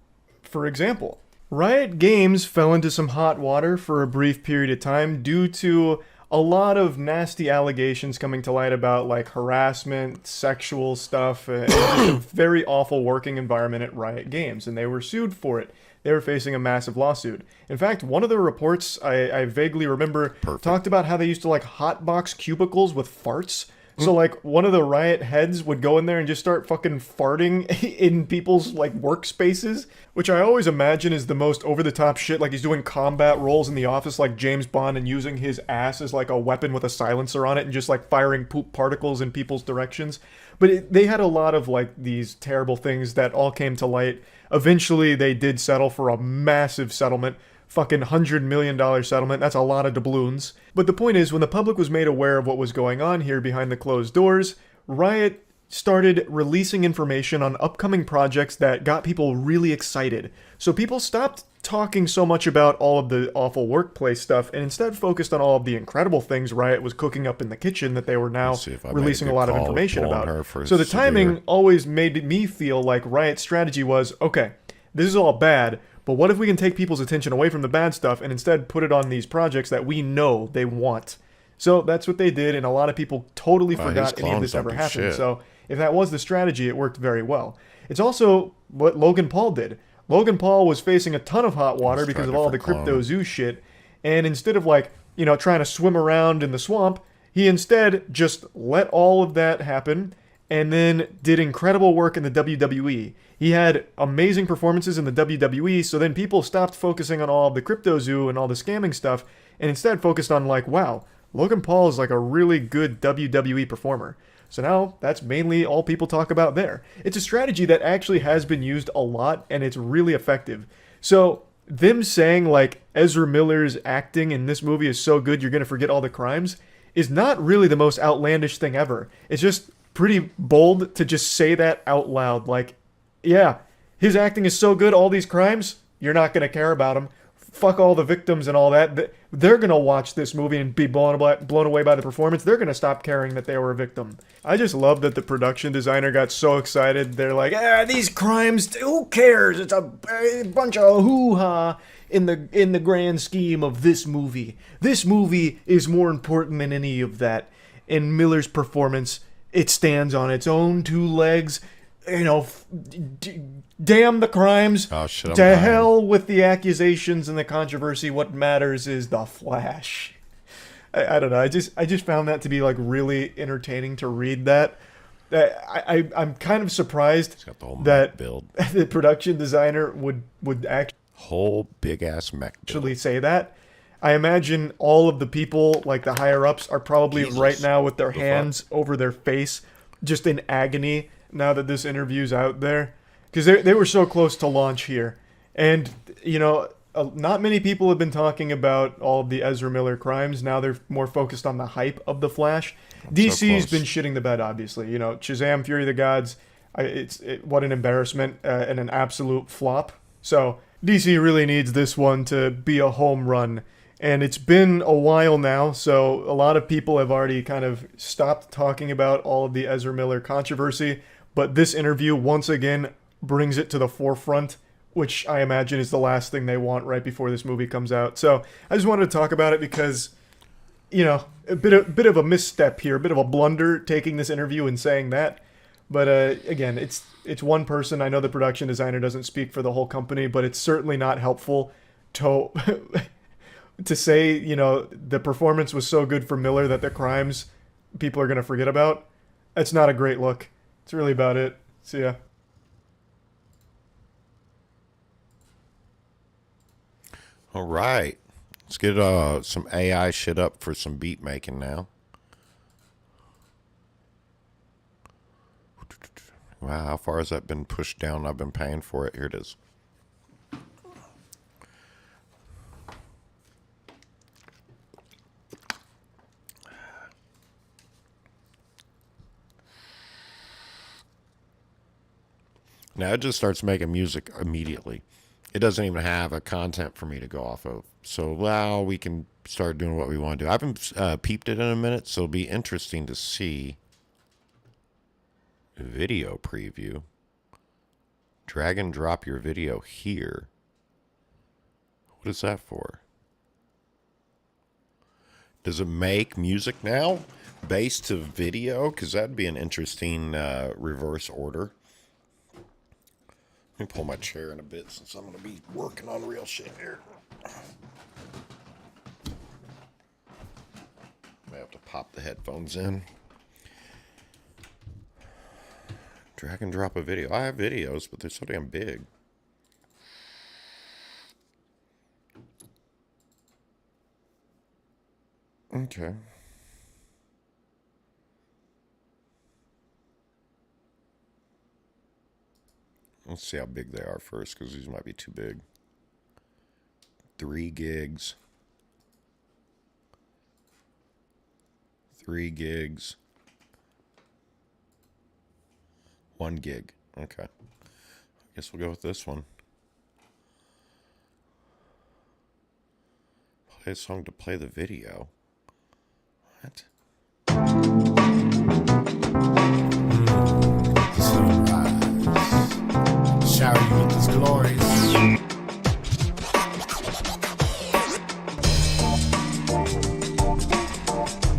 for example, Riot Games fell into some hot water for a brief period of time due to a lot of nasty allegations coming to light about like harassment, sexual stuff, and just a very awful working environment at Riot Games, and they were sued for it. They were facing a massive lawsuit. In fact, one of the reports I vaguely remember talked about how they used to like hotbox cubicles with farts. So like one of the Riot heads would go in there and just start fucking farting in people's like workspaces, which I always imagine is the most over-the-top shit. Like he's doing combat roles in the office like James Bond and using his ass as like a weapon with a silencer on it and just like firing poop particles in people's directions. But they had a lot of like these terrible things that all came to light. Eventually they did settle for a massive settlement. Fucking $100 million settlement. That's a lot of doubloons. But the point is, when the public was made aware of what was going on here behind the closed doors, Riot started releasing information on upcoming projects that got people really excited. So people stopped talking so much about all of the awful workplace stuff and instead focused on all of the incredible things Riot was cooking up in the kitchen that they were now releasing a lot of information about. So the timing always made me feel like Riot's strategy was, okay, this is all bad, but what if we can take people's attention away from the bad stuff and instead put it on these projects that we know they want? So that's what they did, and a lot of people totally forgot any of this ever happened. So if that was the strategy, it worked very well. It's also what Logan Paul did. Logan Paul was facing a ton of hot water because of all the Crypto Zoo shit, and instead of like, you know, trying to swim around in the swamp, he instead just let all of that happen and then did incredible work in the WWE. He had amazing performances in the WWE, so then people stopped focusing on all the Crypto Zoo and all the scamming stuff, and instead focused on like, wow, Logan Paul is like a really good WWE performer. So now that's mainly all people talk about there. It's a strategy that actually has been used a lot, and it's really effective. So them saying like Ezra Miller's acting in this movie is so good you're going to forget all the crimes is not really the most outlandish thing ever. It's just pretty bold to just say that out loud. Like, yeah, his acting is so good, all these crimes, you're not going to care about them. Fuck all the victims and all that. They're going to watch this movie and be blown away by the performance. They're going to stop caring that they were a victim. I just love that the production designer got so excited. They're like, these crimes, who cares? It's a bunch of hoo-ha in the grand scheme of this movie. This movie is more important than any of that. In Miller's performance, it stands on its own two legs. You know, damn the crimes. Oh, shit, to hell with the accusations and the controversy. What matters is the Flash. I don't know. I just found that to be like really entertaining to read that. I'm kind of surprised that the production designer would actually whole big ass mech build. say that. I imagine all of the people, like the higher ups, are probably right now with their hands over their face, just in agony. Now that this interview's out there, because they were so close to launch here, and you know, not many people have been talking about all of the Ezra Miller crimes. Now they're more focused on the hype of the Flash. DC's been shitting the bed, obviously. You know, Shazam: Fury of the Gods, what an embarrassment and an absolute flop. So DC really needs this one to be a home run. And it's been a while now, so a lot of people have already kind of stopped talking about all of the Ezra Miller controversy. But this interview, once again, brings it to the forefront, which I imagine is the last thing they want right before this movie comes out. So I just wanted to talk about it because, you know, a bit of a misstep here, a bit of a blunder taking this interview and saying that. But again, it's one person. I know the production designer doesn't speak for the whole company, but it's certainly not helpful to to say, you know, the performance was so good for Miller that the crimes people are going to forget about. That's not a great look. That's really about it. See ya. All right. Let's get some AI shit up for some beat making now. Wow, how far has that been pushed down? I've been paying for it. Here it is. Now it just starts making music immediately. It doesn't even have a content for me to go off of. So now we can start doing what we want to do. I haven't peeped it in a minute, so it'll be interesting to see. Video preview. Drag and drop your video here. What is that for? Does it make music now based to video? Because that'd be an interesting reverse order. Let me pull my chair in a bit since I'm going to be working on real shit here. I have to pop the headphones in. Drag and drop a video. I have videos, but they're so damn big. Okay. Let's see how big they are first, because these might be too big. 3 gigs. 3 gigs. 1 gig. Okay. I guess we'll go with this one. Play a song to play the video. What? Shower you with this glory. I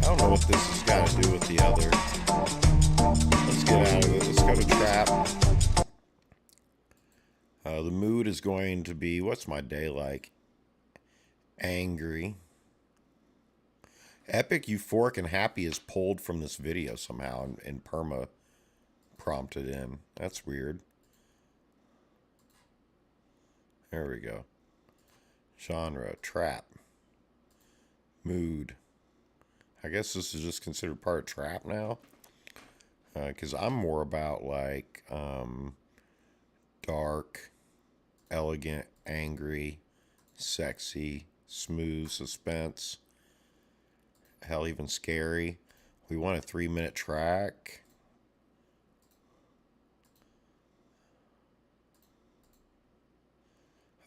don't know what this has got to do with the other. Let's get out of it. Let's go to trap. The mood is going to be, what's my day like? Angry. Epic, euphoric, and happy is pulled from this video somehow and perma prompted in. That's weird. There we go. Genre, trap. Mood. I guess this is just considered part of trap now. Because I'm more about like dark, elegant, angry, sexy, smooth, suspense, hell, even scary. We want a 3-minute track.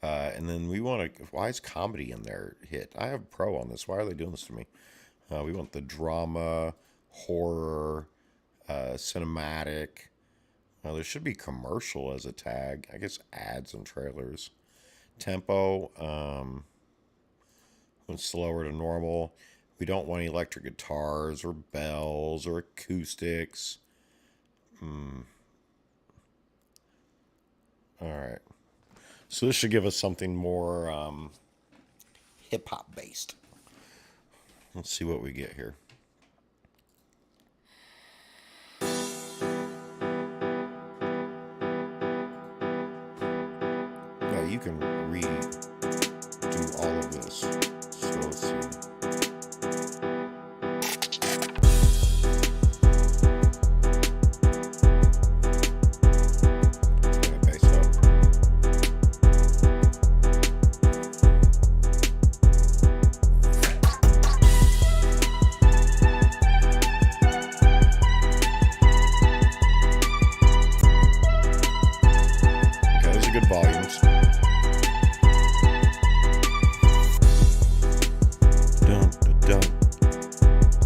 And then we want to, why is comedy in there hit? I have pro on this. Why are they doing this to me? We want the drama, horror, cinematic. There should be commercial as a tag. I guess ads and trailers. Tempo, went slower to normal. We don't want any electric guitars or bells or acoustics. Alright. So this should give us something more hip-hop based. Let's see what we get here. Yeah, you can redo all of this. So let's see.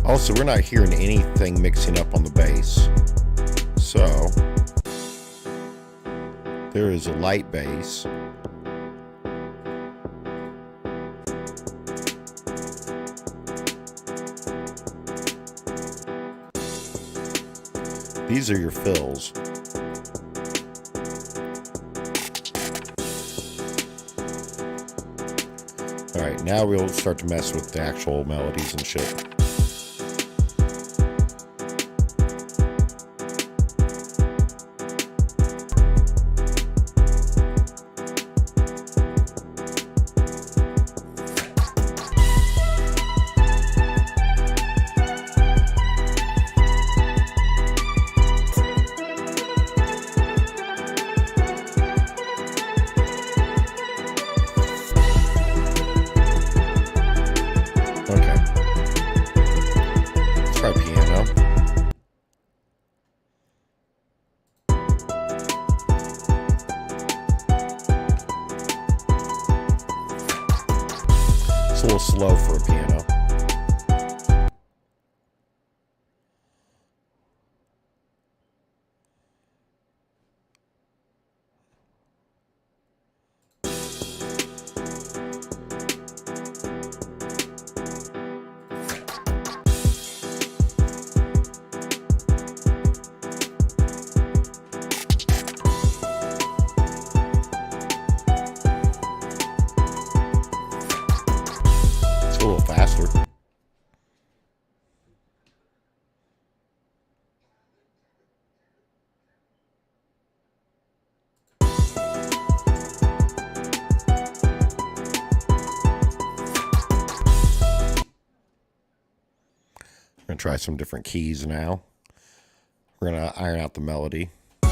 Also, we're not hearing anything mixing up on the bass. So, there is a light bass. These are your fills. Alright, now we'll start to mess with the actual melodies and shit. It's a little slow for a piano. A little faster. We're gonna try some different keys now. We're gonna iron out the melody. Way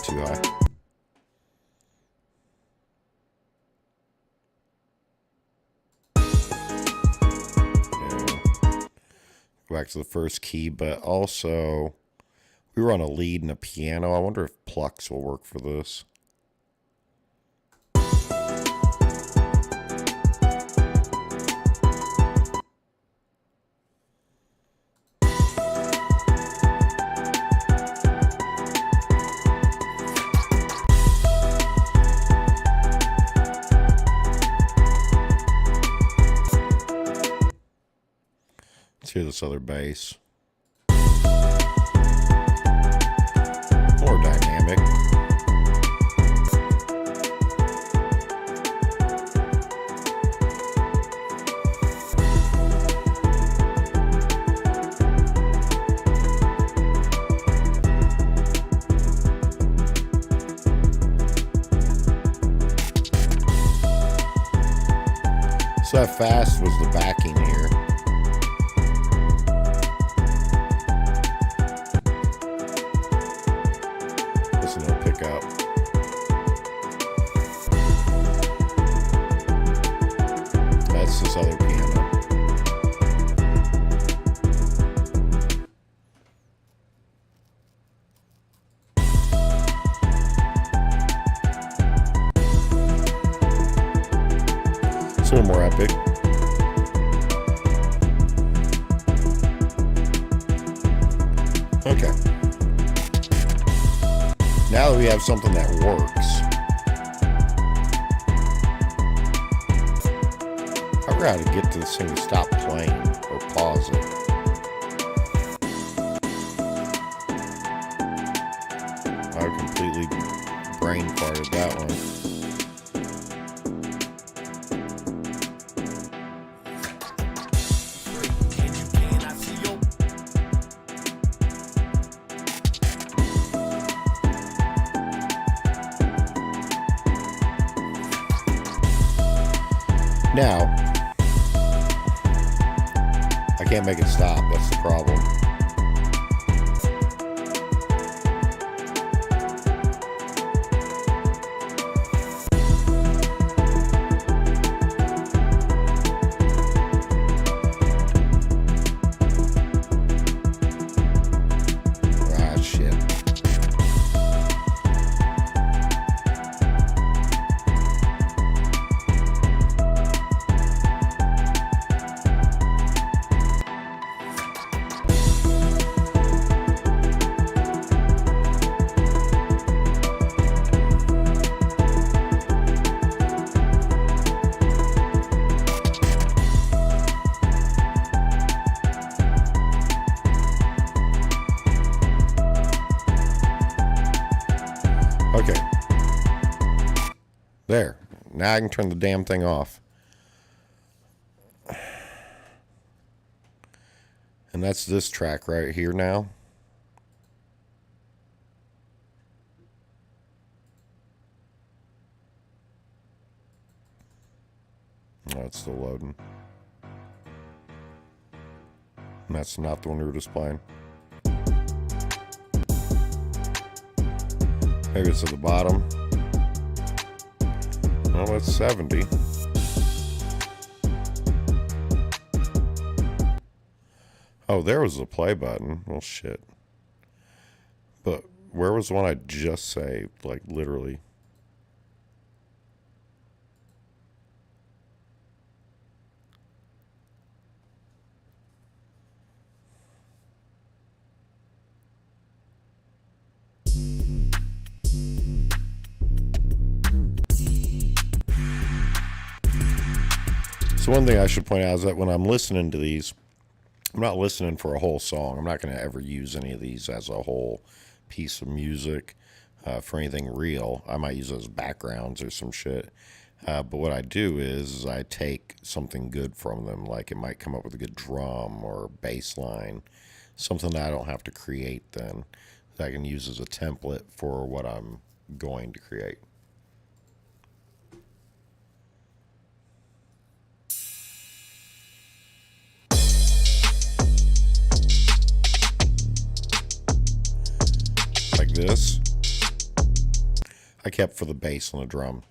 too high. Go back to the first key, but also we were on a lead and a piano. I wonder if plucks will work for this. Let's hear this other bass. More dynamic. So that fast was the backing here. this other piano. It's a little more epic. Okay. Now that we have something that works, I forgot how to get to this thing to stop playing or pause it. I completely brain farted that one. Now, I can't make it stop. That's the problem. Ah, shit. Okay. There. Now I can turn the damn thing off. And that's this track right here now. Oh, it's still loading. And that's not the one we were just playing. Maybe it's at the bottom. Oh, that's 70. Oh, there was the play button. Well, shit. But where was the one I just saved? Like, literally. So one thing I should point out is that when I'm listening to these, I'm not listening for a whole song. I'm not going to ever use any of these as a whole piece of music for anything real. I might use it as backgrounds or some shit. But what I do is I take something good from them, like it might come up with a good drum or bass line, something that I don't have to create then, that I can use as a template for what I'm going to create. Like this. I kept for the bass and the drum.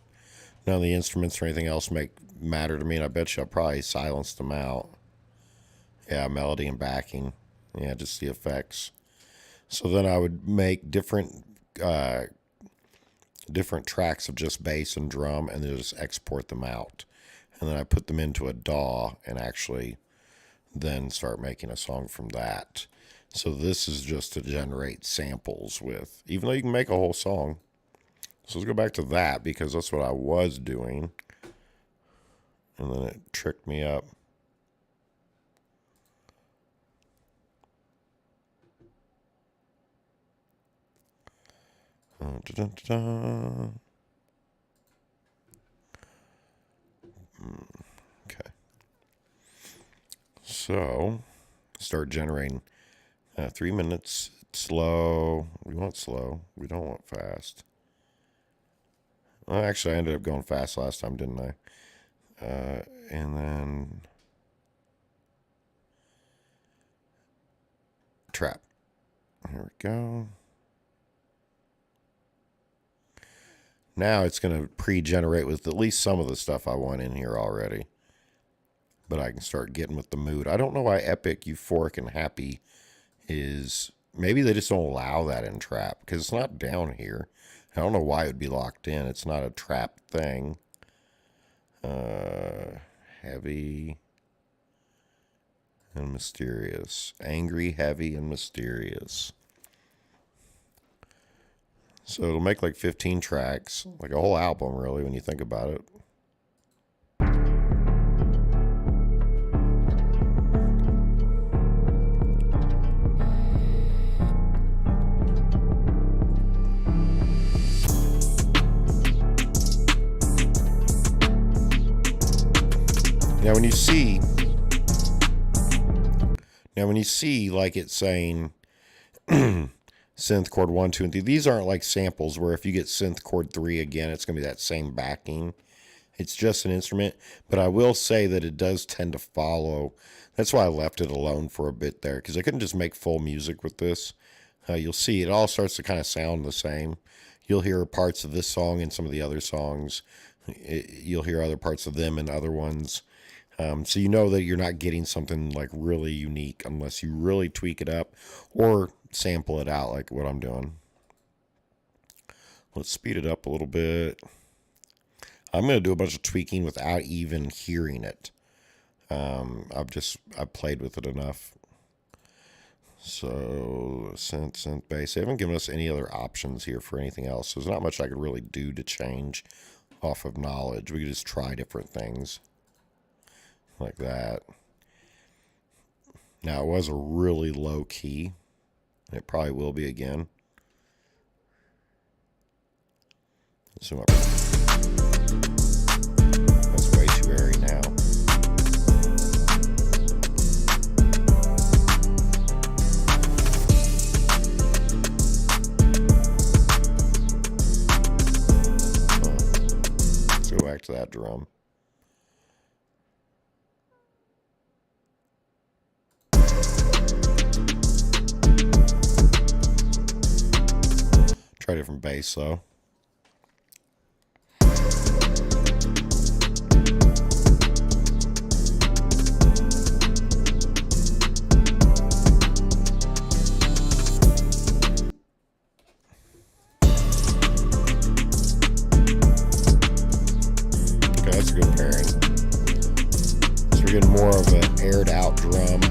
None of the instruments or anything else matter to me, and I bet you I probably silenced them out. Yeah, melody and backing. Yeah, just the effects. So then I would make different tracks of just bass and drum, and then just export them out. And then I put them into a DAW and actually then start making a song from that. So this is just to generate samples with, even though you can make a whole song. So let's go back to that because that's what I was doing. And then it tricked me up. Okay. So start generating 3 minutes. Slow. We want slow. We don't want fast. Well, actually, I ended up going fast last time, didn't I? And then trap. Here we go. Now it's going to pre-generate with at least some of the stuff I want in here already. but I can start getting with the mood. I don't know why epic, euphoric, and happy is... Maybe they just don't allow that in trap, because it's not down here. I don't know why it would be locked in. It's not a trap thing. Heavy and mysterious. Angry, heavy, and mysterious. So it'll make like 15 tracks, like a whole album, really, when you think about it. Now when you see like it's saying synth chord 1, 2, and 3, these aren't like samples where if you get synth chord 3 again, it's going to be that same backing. It's just an instrument, but I will say that it does tend to follow. That's why I left it alone for a bit there, because I couldn't just make full music with this. You'll see it all starts to kind of sound the same. You'll hear parts of this song in some of the other songs. You'll hear other parts of them in other ones. So you know that you're not getting something like really unique unless you really tweak it up or sample it out like what I'm doing. Let's speed it up a little bit. I'm going to do a bunch of tweaking without even hearing it. I've played with it enough. So synth bass. They haven't given us any other options here for anything else. So there's not much I could really do to change off of knowledge. We could just try different things like that. Now it was a really low key. It probably will be again. Zoom up. That's way too airy now. Let's go back to that drum. Try different bass though. Okay, that's a good pairing. So we're getting more of an aired out drum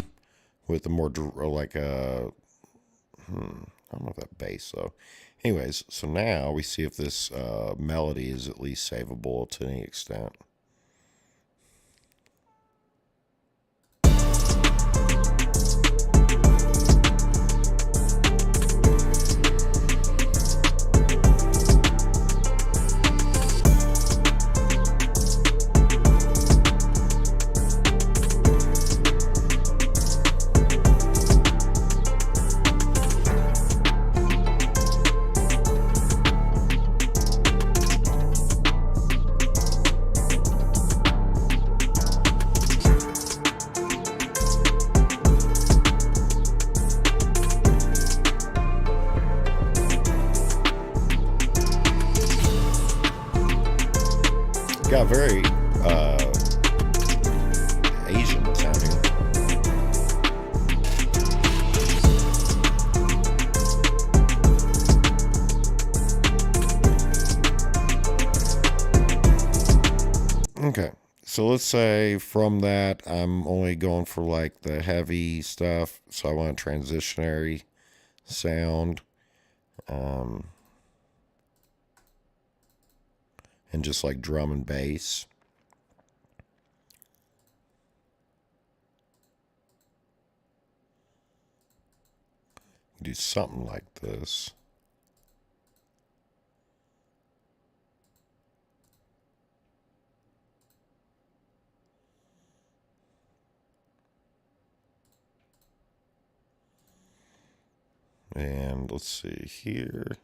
with a more like a I don't know if that bass though. Anyways, so now we see if this melody is at least savable to any extent. Got very Asian sounding. Okay, so let's say from that I'm only going for like the heavy stuff, so I want a transitionary sound. And just like drum and bass. Do something like this. And let's see here.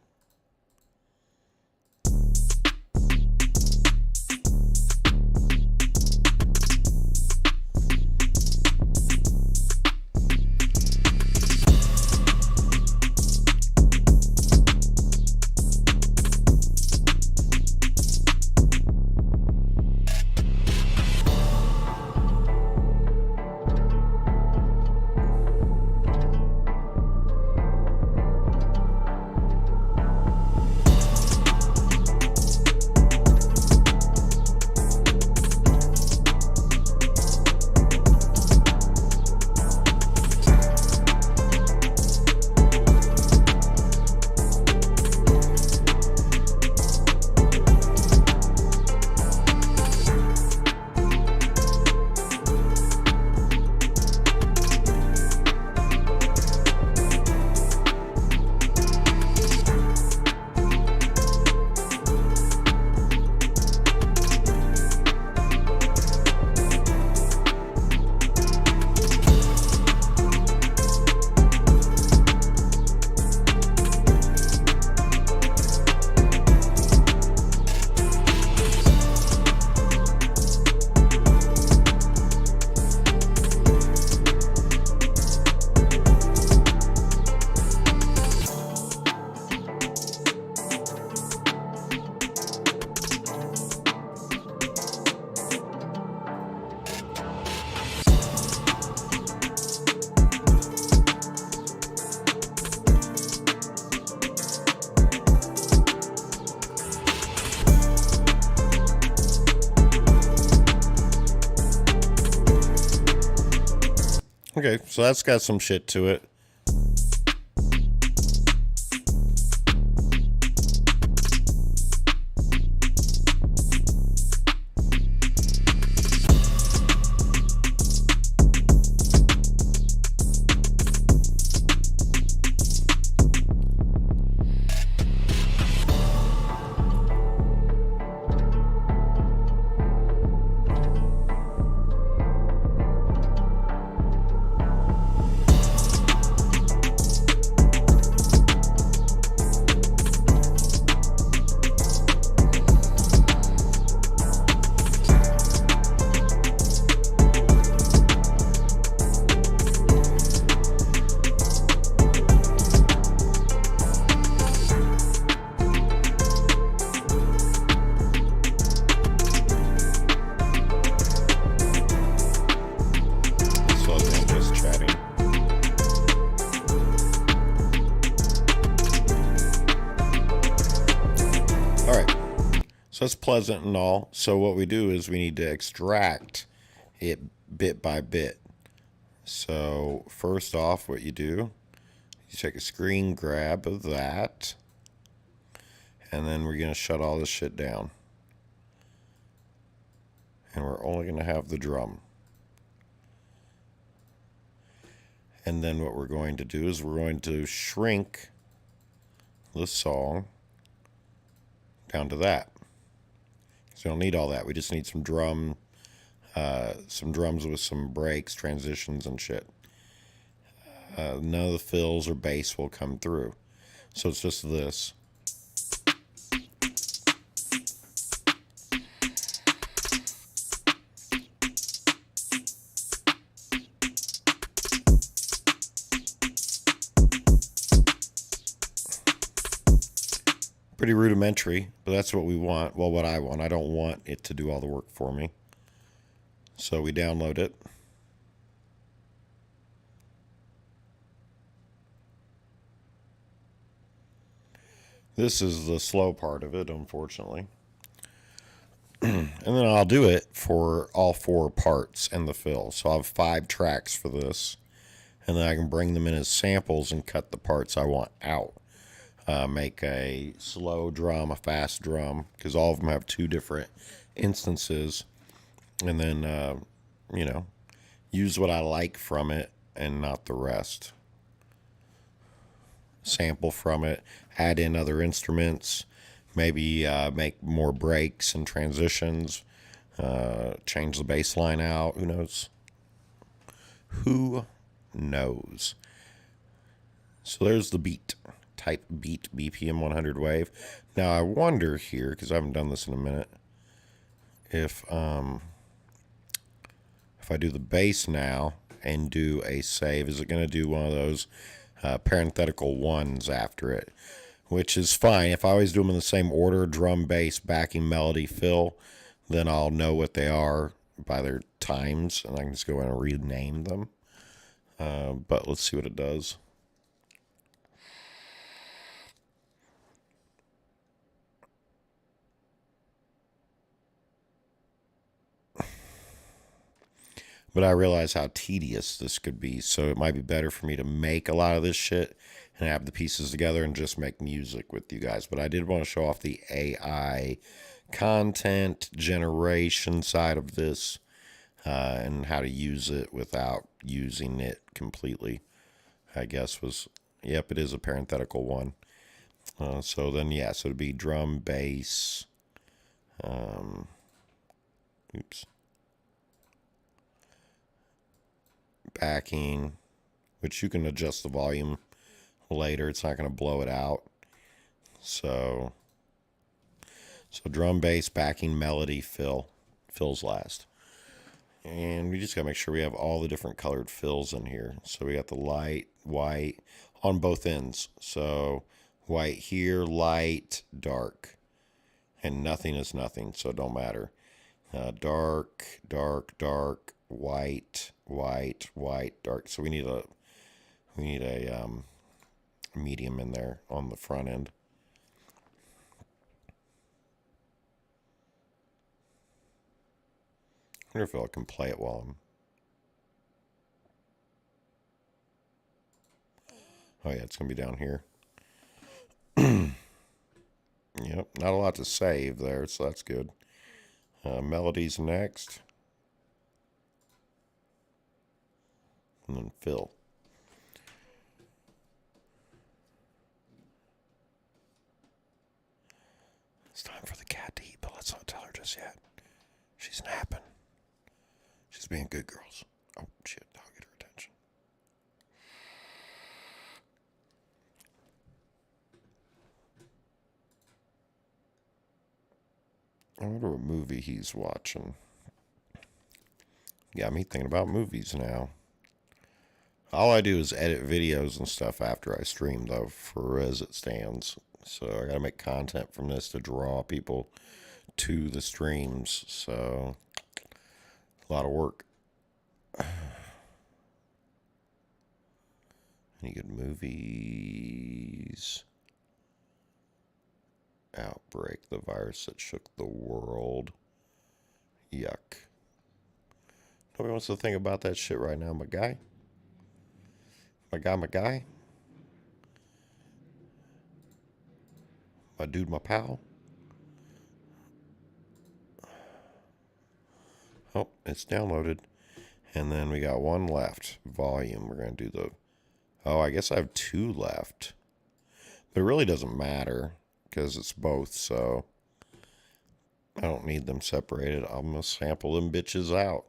Okay, so that's got some shit to it. So that's pleasant and all. So what we do is we need to extract it bit by bit. So first off, what you do, you take a screen grab of that, and then we're going to shut all this shit down. And we're only going to have the drum. And then what we're going to do is we're going to shrink the song down to that. So we don't need all that. We just need some drums with some breaks, transitions, and shit. None of the fills or bass will come through. So it's just this. Pretty rudimentary, but that's what we want. Well, what I want. I don't want it to do all the work for me. So we download it. This is the slow part of it, unfortunately. And then I'll do it for all 4 parts and the fill. So I'll have 5 tracks for this. And then I can bring them in as samples and cut the parts I want out. Make a slow drum, a fast drum, because all of them have 2 different instances. And then, you know, use what I like from it and not the rest. Sample from it, add in other instruments, maybe make more breaks and transitions, change the bass line out. Who knows? Who knows? So there's the beat. Type beat BPM 100 wave. Now I wonder here, because I haven't done this in a minute, if I do the bass now and do a save, is it going to do one of those parenthetical ones after it? Which is fine. If I always do them in the same order, drum, bass, backing, melody, fill, then I'll know what they are by their times, and I can just go in and rename them. But let's see what it does. But I realize how tedious this could be, so it might be better for me to make a lot of this shit and have the pieces together and just make music with you guys. But I did want to show off the AI content generation side of this and how to use it without using it completely, I guess was, yep, it is a parenthetical one. So then, yeah, so it'd be drum, bass, backing, which you can adjust the volume later. It's not going to blow it out. So drum, bass, backing, melody, fills last. And we just got to make sure we have all the different colored fills in here. So we got the light, white on both ends. So white here, light, dark. And nothing is nothing, so it don't matter. Dark, dark, dark, white, white, white, dark. So we need a medium in there on the front end. I wonder if I can play it while I'm... Oh yeah, it's gonna be down here. Yep, not a lot to save there, so that's good. Melodies next. And then fill. It's time for the cat to eat, but let's not tell her just yet. She's napping. She's being good girls. Oh, shit, I'll get her attention. I wonder what movie he's watching. Got me thinking about movies now. All I do is edit videos and stuff after I stream, though, for as it stands. So I gotta make content from this to draw people to the streams. So a lot of work. Any good movies? Outbreak, the virus that shook the world. Yuck. Nobody wants to think about that shit right now, my guy. My guy. My dude, my pal. Oh, it's downloaded. And then we got one left. Volume. We're going to do the... Oh, I guess I have two left. But it really doesn't matter because it's both, so I don't need them separated. I'm going to sample them bitches out.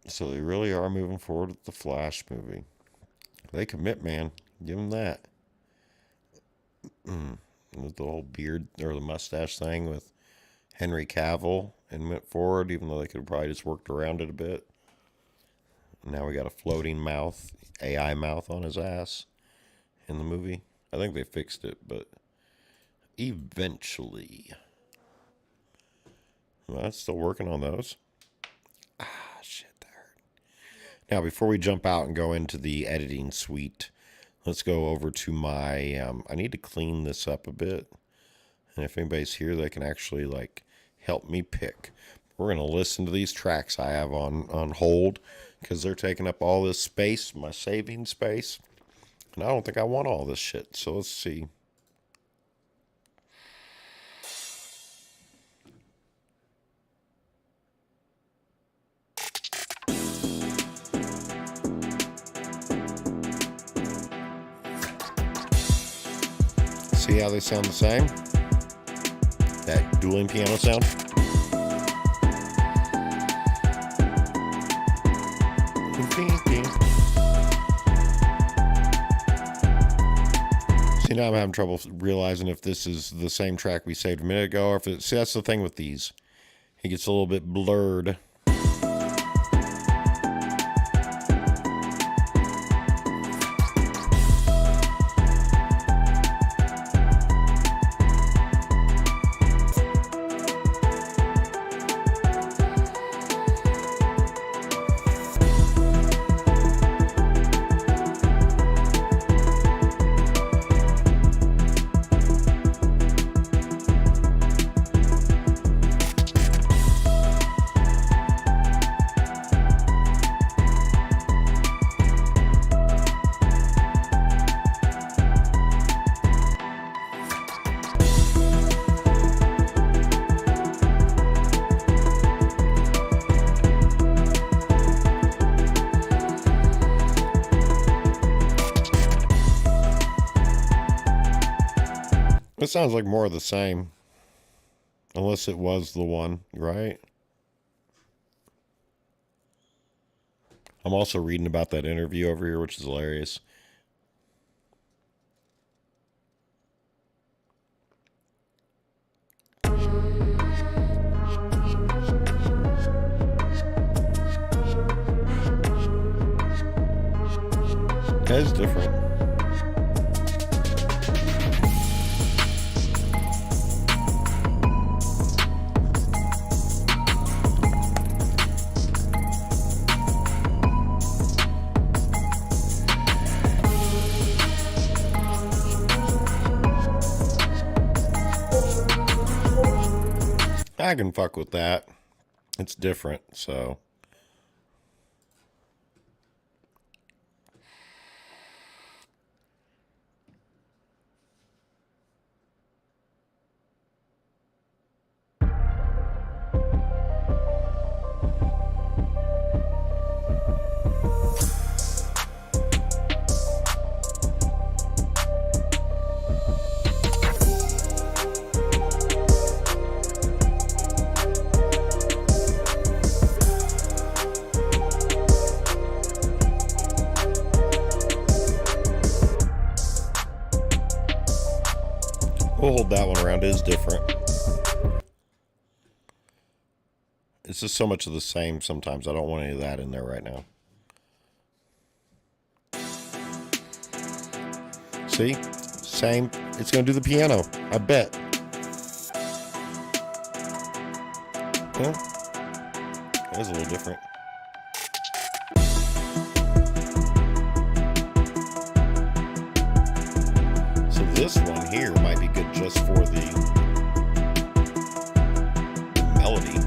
So they really are moving forward with the Flash movie. They commit, man. Give them that. With the whole beard or the mustache thing with Henry Cavill and went forward, even though they could have probably just worked around it a bit. Now we got a floating mouth, AI mouth on his ass in the movie. I think they fixed it, but eventually. Well, that's still working on those. Shit, that hurt. Now, before we jump out and go into the editing suite, let's go over to my, I need to clean this up a bit. And if anybody's here, they can actually, like, help me pick. We're going to listen to these tracks I have on hold because they're taking up all this space, my saving space. And I don't think I want all this shit. So let's see. See how they sound the same? That dueling piano sound? See, now I'm having trouble realizing if this is the same track we saved a minute ago, or if it's... See, that's the thing with these. It gets a little bit blurred. It sounds like more of the same. Unless it was the one, right? I'm also reading about that interview over here, which is hilarious. That is different. I can fuck with that. It's different, so. We'll hold that one around. It is different. It's just so much of the same sometimes. I don't want any of that in there right now. See? Same. It's going to do the piano. I bet. Well, that is a little different. So this one here might be good just for the melody.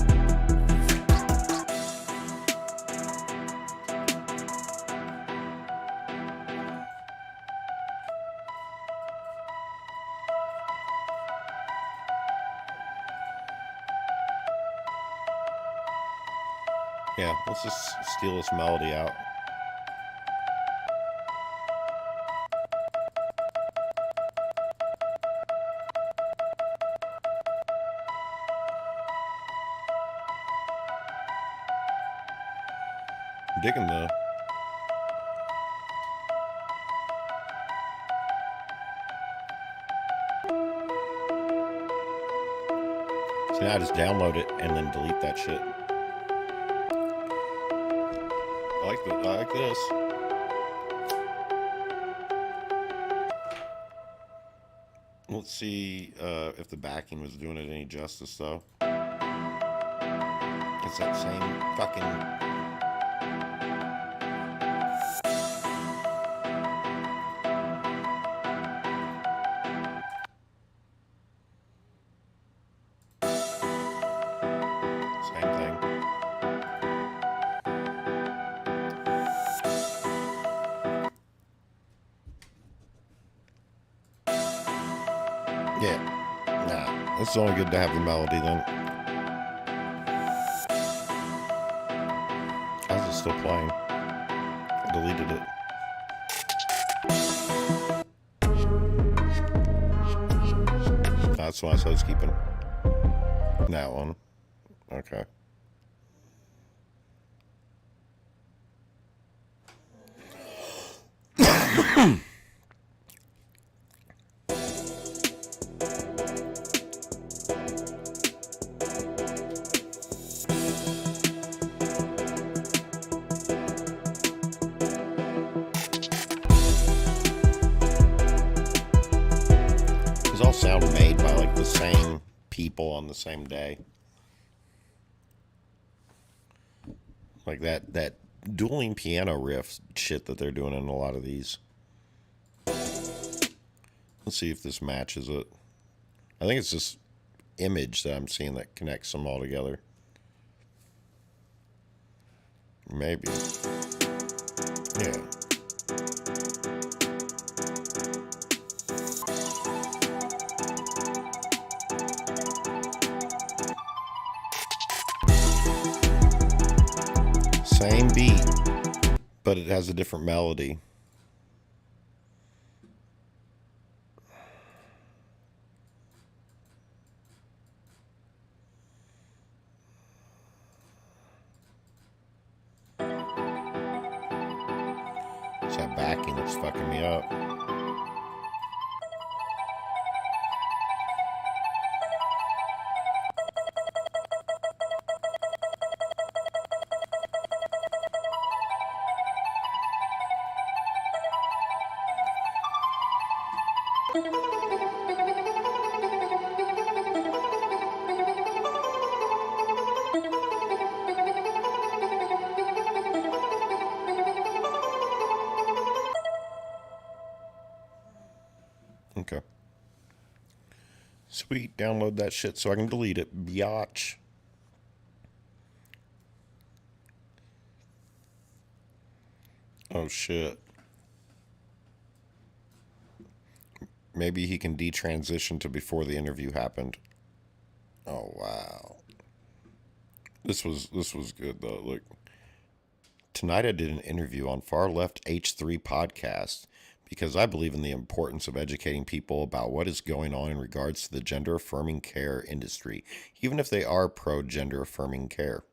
Yeah, let's just steal this melody out. I'm digging the... See, now I just download it and then delete that shit. I like this. Let's see if the backing was doing it any justice, though. It's that same fucking... Same thing. Yeah. Nah. It's only good to have the melody then. How's it still playing? I deleted it. That's why I said it's keeping that one. Okay. These all sound made by like the same people on the same day. Like that dueling piano riff shit that they're doing in a lot of these. Let's see if this matches it. I think it's this image that I'm seeing that connects them all together. Maybe. Yeah. Same beat, but it has a different melody. It's that backing that's fucking me up. Okay. Sweet, download that shit so I can delete it. Biatch. Oh shit. Maybe he can detransition to before the interview happened. Oh wow. This was good though. Look. Tonight I did an interview on Far Left H3 podcast because I believe in the importance of educating people about what is going on in regards to the gender affirming care industry, even if they are pro gender affirming care.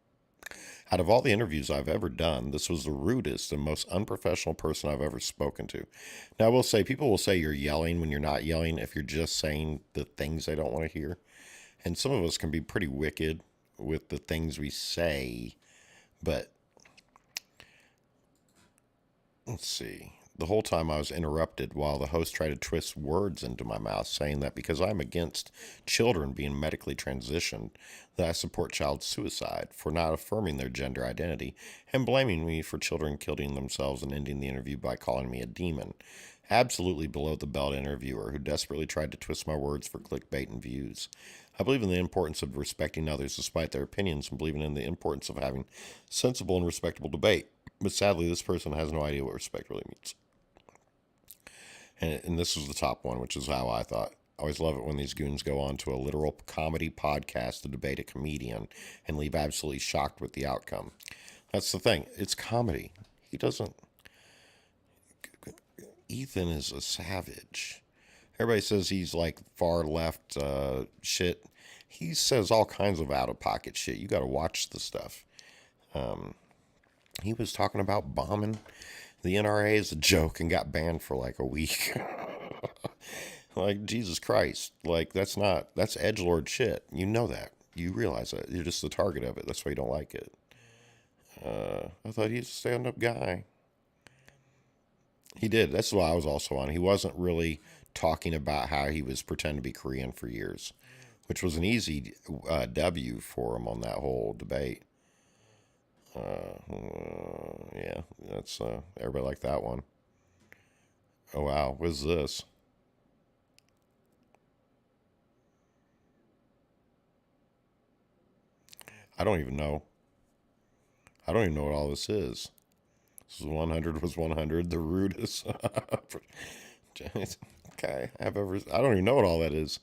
Out of all the interviews I've ever done, this was the rudest and most unprofessional person I've ever spoken to. Now, I will say, people will say you're yelling when you're not yelling if you're just saying the things they don't want to hear. And some of us can be pretty wicked with the things we say, but let's see. The whole time I was interrupted while the host tried to twist words into my mouth, saying that because I'm against children being medically transitioned, that I support child suicide for not affirming their gender identity, and blaming me for children killing themselves and ending the interview by calling me a demon. Absolutely below the belt interviewer who desperately tried to twist my words for clickbait and views. I believe in the importance of respecting others despite their opinions and believing in the importance of having sensible and respectable debate. But sadly, this person has no idea what respect really means. And this was the top one, which is how I thought. I always love it when these goons go on to a literal comedy podcast to debate a comedian and leave absolutely shocked with the outcome. That's the thing. It's comedy. He doesn't... Ethan is a savage. Everybody says he's like far left shit. He says all kinds of out-of-pocket shit. You got to watch the stuff. He was talking about bombing the NRA as a joke and got banned for like a week. Like, Jesus Christ. Like, that's edgelord shit. You know that. You realize that. You're just the target of it. That's why you don't like it. I thought he was a stand-up guy. He did. That's why I was also on. He wasn't really talking about how he was pretending to be Korean for years, which was an easy W for him on that whole debate. Yeah, that's everybody liked that one. Oh wow, what is this? I don't even know. I don't even know what all this is. This is 100 was 100, the rudest. Okay, I don't even know what all that is.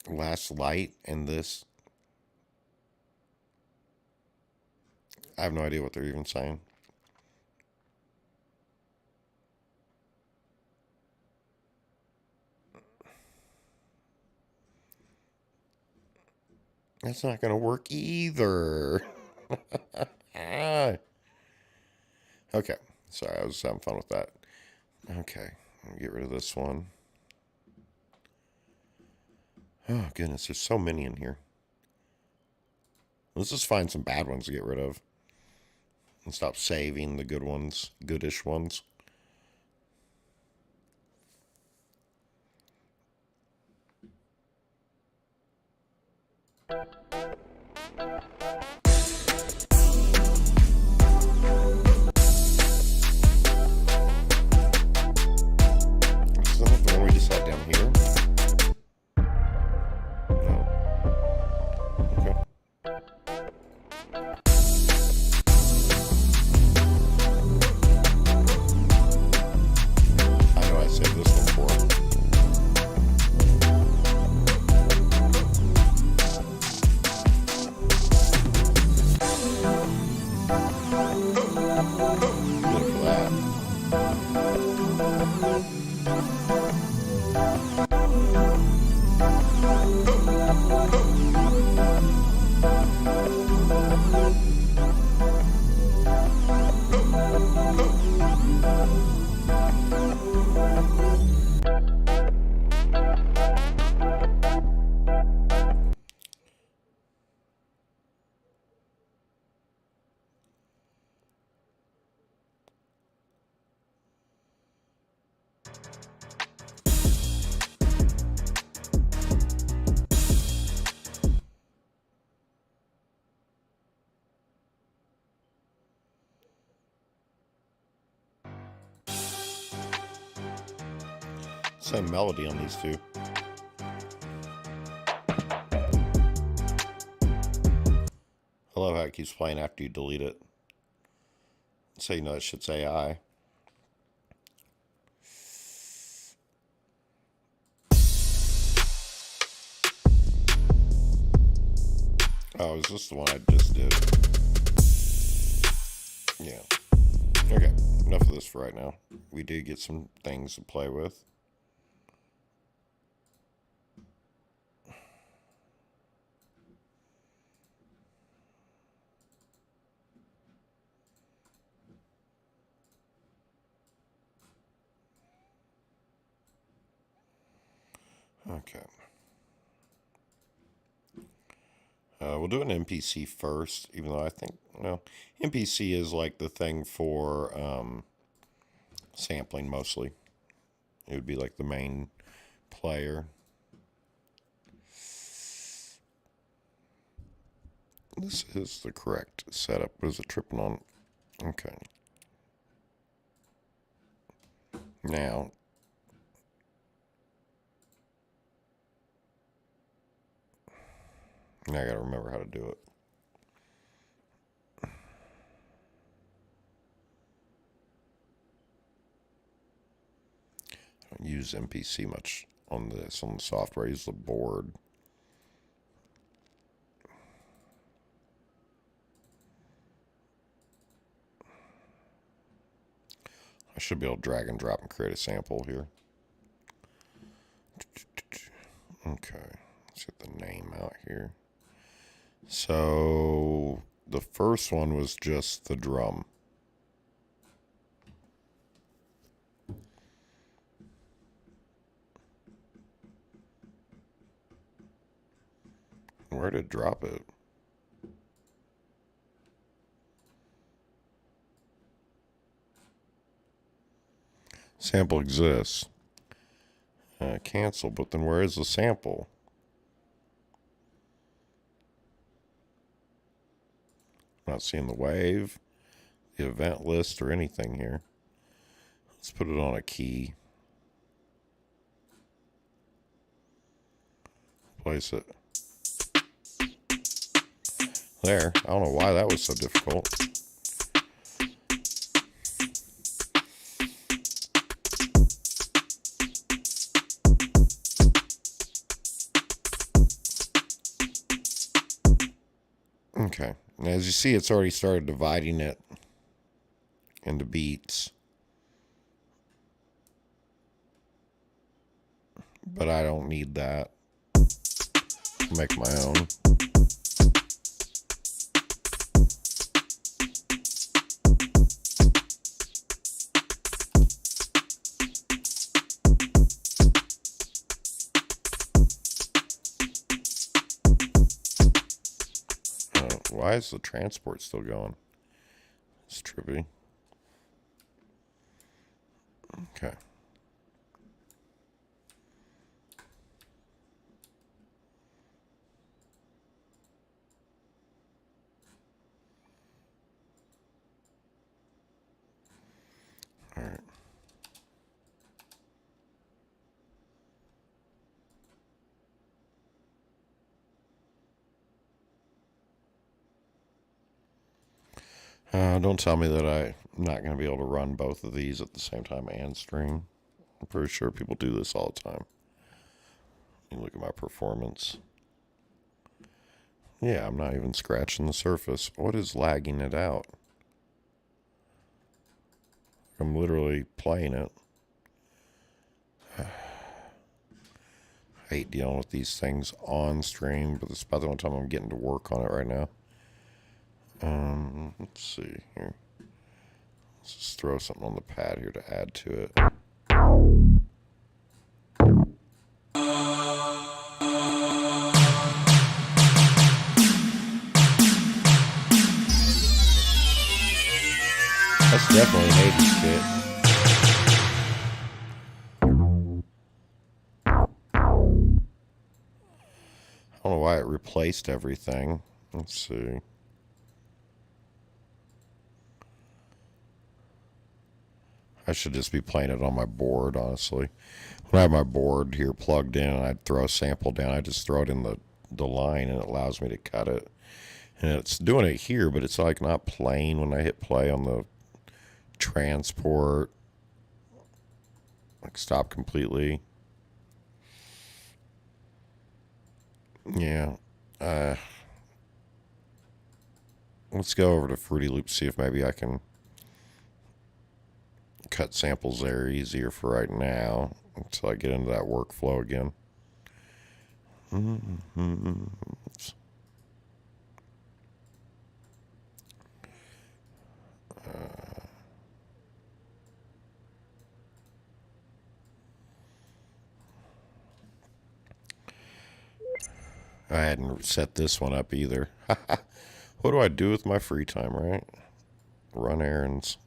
Last light and this. I have no idea what they're even saying. That's not going to work either. Okay. Sorry, I was having fun with that. Okay. I'll get rid of this one. Oh, goodness. There's so many in here. Let's just find some bad ones to get rid of. And stop saving the good ones, goodish ones. Is that the one we just had down here? No. Okay. I know I saved this one for. Look for that. Same melody on these two. it keeps playing after you delete it. So you know that shit's AI. Oh, is this the one I just did? Yeah. Okay, enough of this for right now. We did get some things to play with. Okay. We'll do an NPC first, even though I think, well, NPC is like the thing for sampling mostly. It would be like the main player. This is the correct setup. What is it tripping on? Okay. Now, I gotta remember how to do it. I don't use NPC much on this, on the software. I use the board. I should be able to drag and drop and create a sample here. Okay, let's get the name out here. So the first one was just the drum. Where did it drop it? Sample exists. Cancel, but then where is the sample? Not seeing the wave, the event list, or anything here. Let's put it on a key. Place it. There. I don't know why that was so difficult. Okay. And as you see, it's already started dividing it into beats. But I don't need that. I'll make my own. Why is the transport still going? It's trippy. Okay. All right. Don't tell me that I'm not going to be able to run both of these at the same time and stream. I'm pretty sure people do this all the time. You look at my performance. Yeah, I'm not even scratching the surface. What is lagging it out? I'm literally playing it. I hate dealing with these things on stream, but this is about the only time I'm getting to work on it right now. Let's see here. Let's just throw something on the pad here to add to it. That's definitely an 80s kit. I don't know why it replaced everything. Let's see. I should just be playing it on my board, honestly. When I have my board here plugged in and I throw a sample down, I just throw it in the line and it allows me to cut it. And it's doing it here, but it's like not playing when I hit play on the transport. Like stop completely. Yeah. Let's go over to Fruity Loop, see if maybe I can cut samples there easier for right now until I get into that workflow again. I hadn't set this one up either. What do I do with my free time, right? Run errands.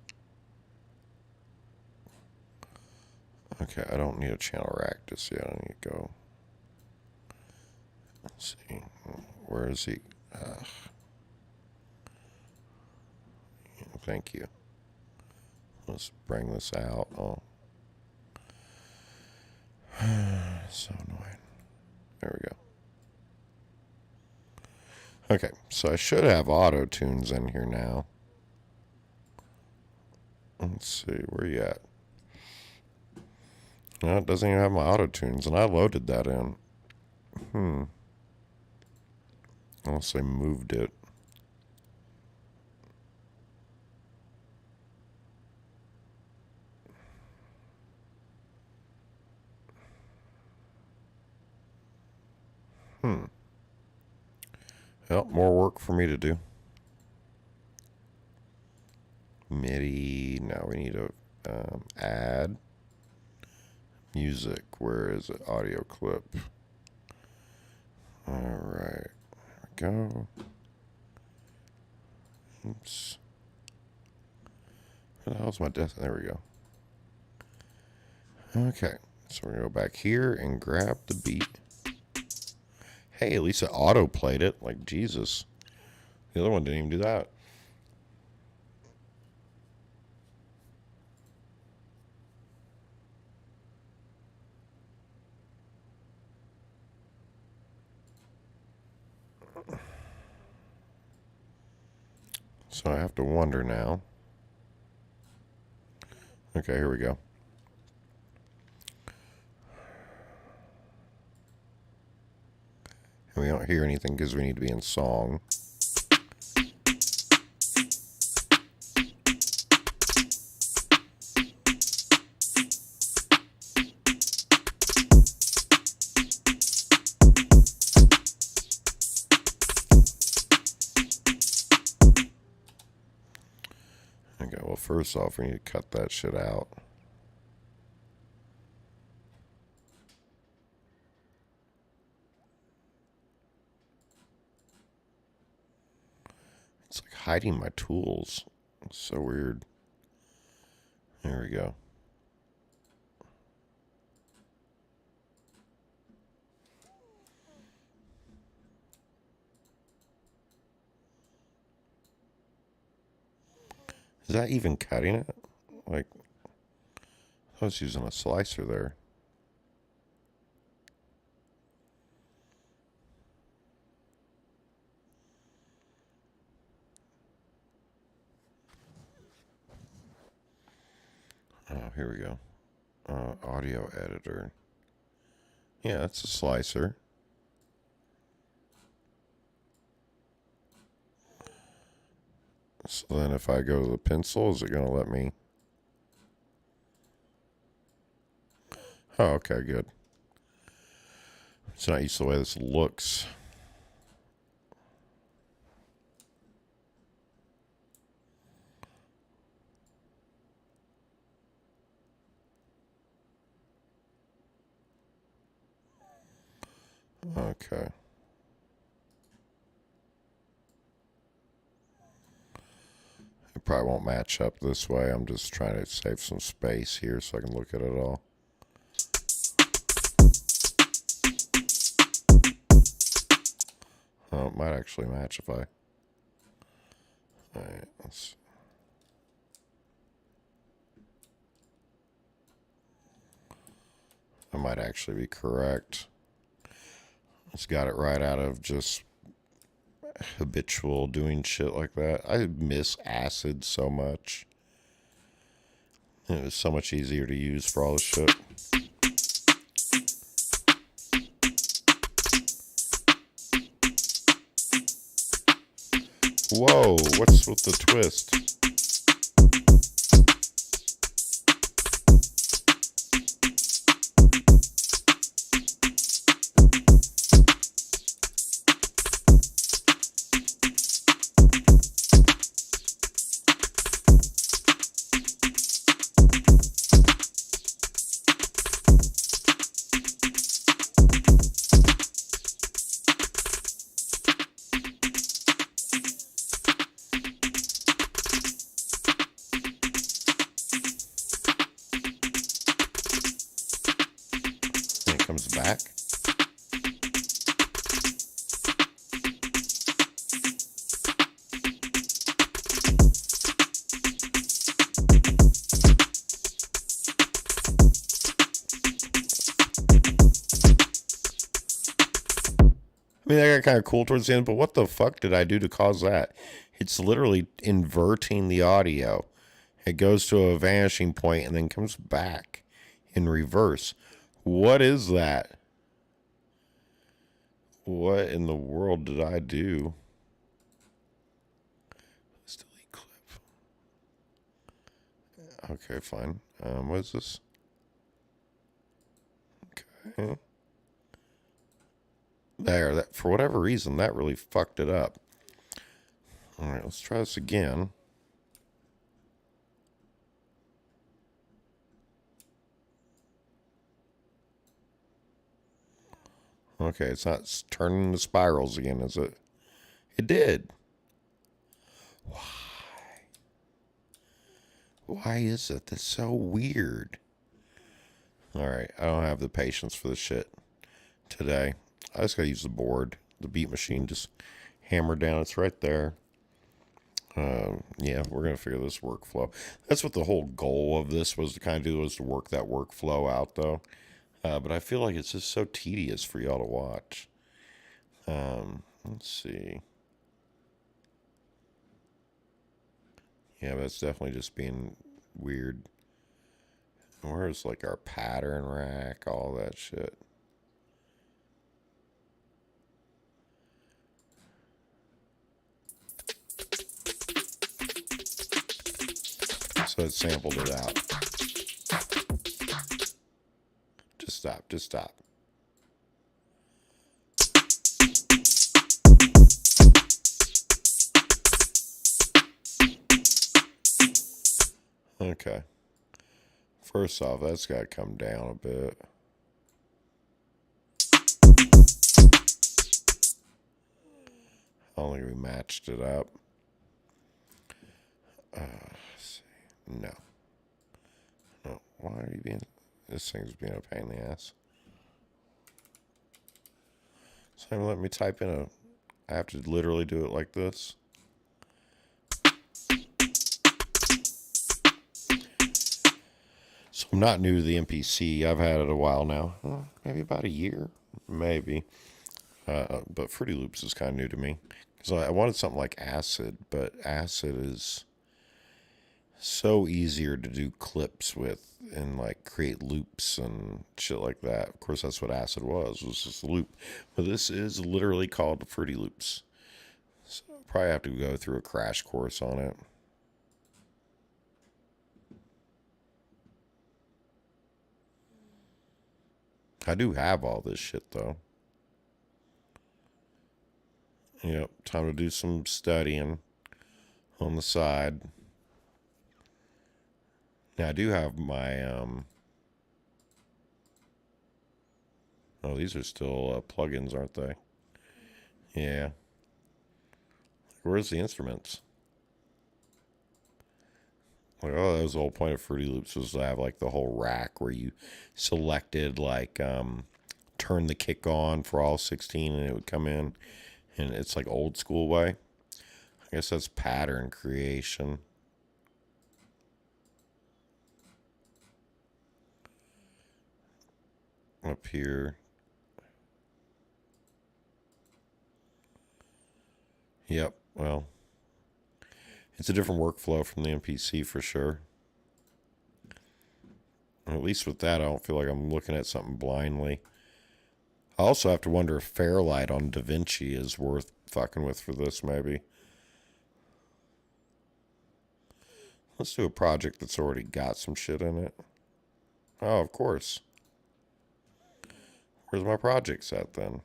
Okay, I don't need a channel rack just yet. I need to go. Let's see. Where is he? Thank you. Let's bring this out. Oh. So annoying. There we go. Okay, so I should have auto tunes in here now. Let's see, where you at? No, it doesn't even have my auto tunes, and I loaded that in. Unless I moved it. Well, more work for me to do. MIDI. Now we need to add music. Where is it? Audio clip. Alright. There we go. Oops. Where the hell's my desk? There we go. Okay. So we're going to go back here and grab the beat. Hey, at least it auto-played it. Like, Jesus. The other one didn't even do that. So I have to wonder now. Okay, here we go. And we don't hear anything because we need to be in song. Okay, well, first off, we need to cut that shit out. It's like hiding my tools. It's so weird. There we go. Is that even cutting it? Like, I was using a slicer there. Oh, here we go. Audio editor. Yeah, it's a slicer. So then if I go to the pencil, is it going to let me? Oh, okay, good. It's not used to the way this looks. Okay. It probably won't match up this way. I'm just trying to save some space here so I can look at it all. Oh, it might actually match if I... Alright, let's... I might actually be correct. It's got it right out of just habitual doing shit like that. I miss Acid so much. It was so much easier to use for all this shit. Whoa, what's with the twist? Comes back. I mean, that got kind of cool towards the end, but what the fuck did I do to cause that? It's literally inverting the audio. It goes to a vanishing point and then comes back in reverse. What is that? What in the world did I do? Let's delete clip. Okay, fine. What is this? Okay. There, that for whatever reason, that really fucked it up. Alright, let's try this again. Okay, it's not turning into spirals again, is it? It did. Why? Why is it? That's so weird. Alright, I don't have the patience for this shit today. I just gotta use the board. The beat machine just hammered down. It's right there. Yeah, we're gonna figure this workflow. That's what the whole goal of this was to kind of do, was to work that workflow out, though. But I feel like it's just so tedious for y'all to watch. Let's see. Yeah, that's definitely just being weird. Where's like our pattern rack, all that shit? So it sampled it out. Just stop, just stop. Okay. First off, that's got to come down a bit. I don't think we matched it up. Let's see. No. No. Why are you being... This thing's being a pain in the ass. So let me type in a... I have to literally do it like this. So I'm not new to the MPC. I've had it a while now. Maybe about a year. Maybe. But Fruity Loops is kind of new to me. Because I wanted something like Acid, but Acid is so easier to do clips with and like create loops and shit like that. Of course, that's what Acid was just a loop. But this is literally called Fruity Loops. So I'll probably have to go through a crash course on it. I do have all this shit, though. Yep, time to do some studying on the side. Now, I do have my, oh, these are still plugins, aren't they? Yeah. Where's the instruments? Like, oh, that was the whole point of Fruity Loops, was to have like the whole rack where you selected like turn the kick on for all 16 and it would come in, and it's like old school way. I guess that's pattern creation. Up here. Yep, well, it's a different workflow from the NPC for sure. At least with that, I don't feel like I'm looking at something blindly. I also have to wonder if Fairlight on DaVinci is worth fucking with for this, maybe. Let's do a project that's already got some shit in it. Oh, of course. Where's my project at then?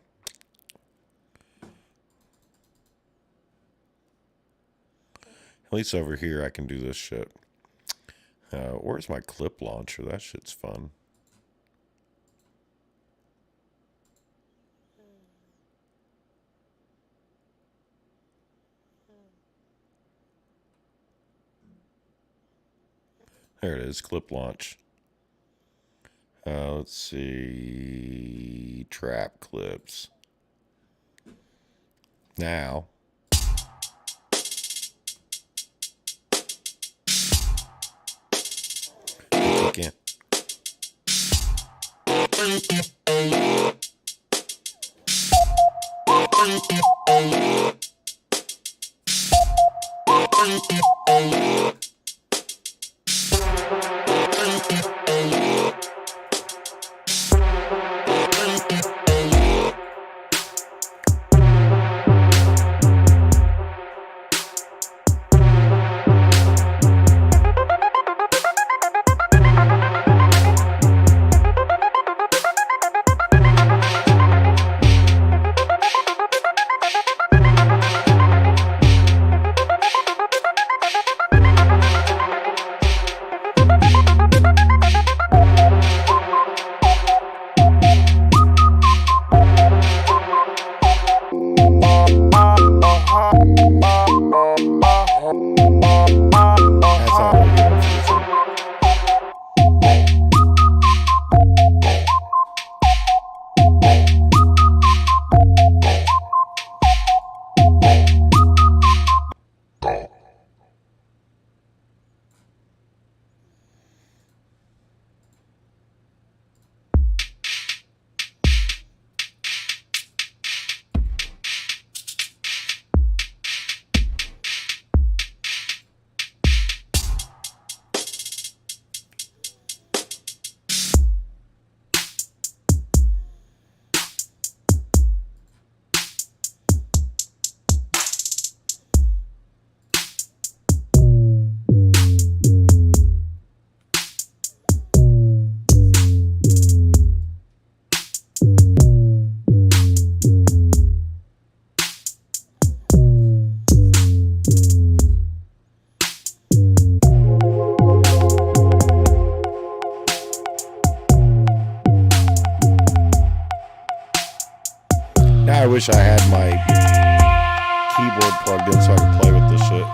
At least over here I can do this shit. Where's my clip launcher? That shit's fun. There it is, clip launch. Let's see. Trap clips. Now. Again. Now I wish I had my keyboard plugged in so I could play with this shit.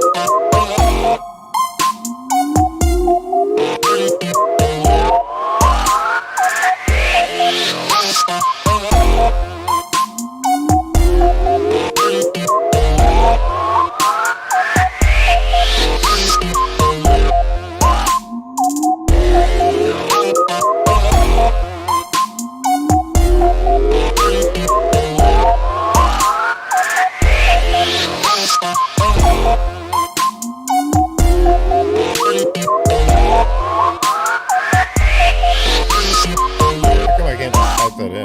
come I can't just type that in?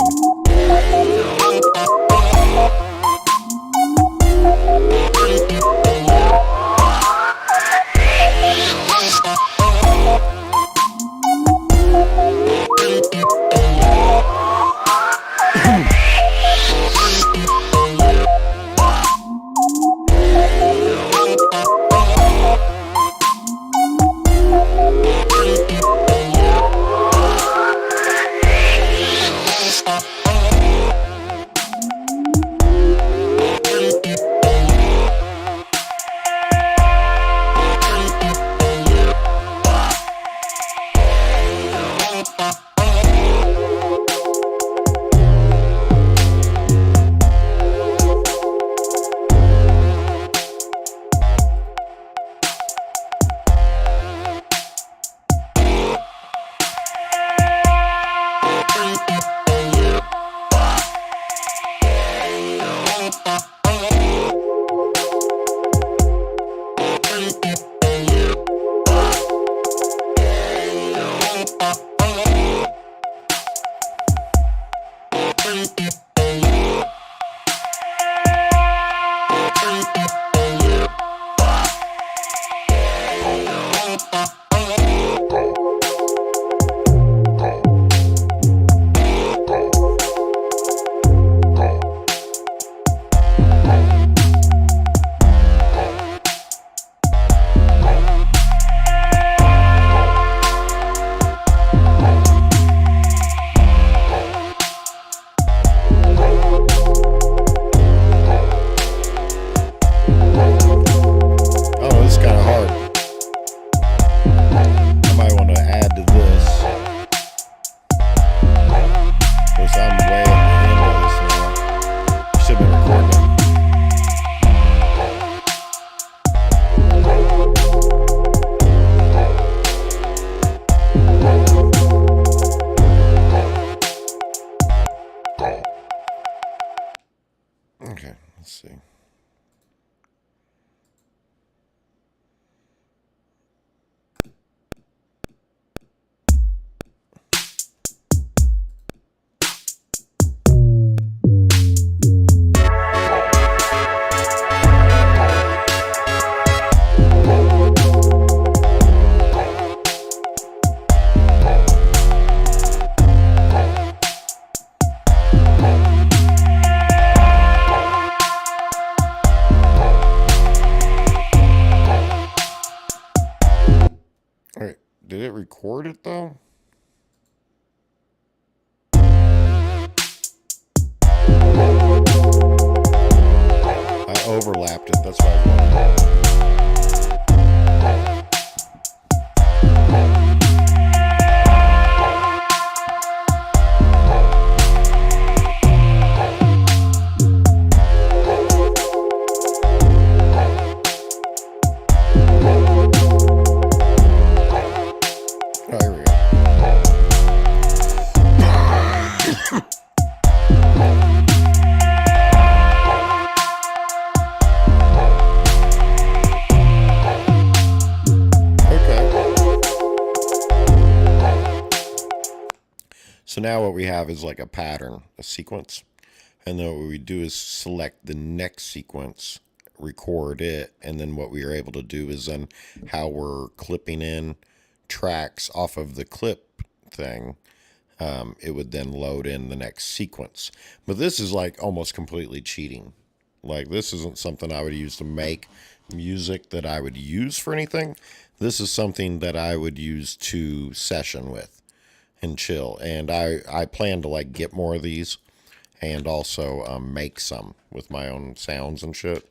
Oh, this is kind of hard. I might want to add to this. Of course, I'm way at the end of this now. Should have been recording it. Okay, let's see. All right, did it record it though? I overlapped it, that's why I was wondering. Oh, here we go. So now what we have is like a pattern, a sequence. And then what we do is select the next sequence, record it, and then what we are able to do is then how we're clipping in tracks off of the clip thing. It would then load in the next sequence. But this is like almost completely cheating. Like this isn't something I would use to make music that I would use for anything. This is something that I would use to session with and chill. And I plan to like get more of these and also make some with my own sounds and shit.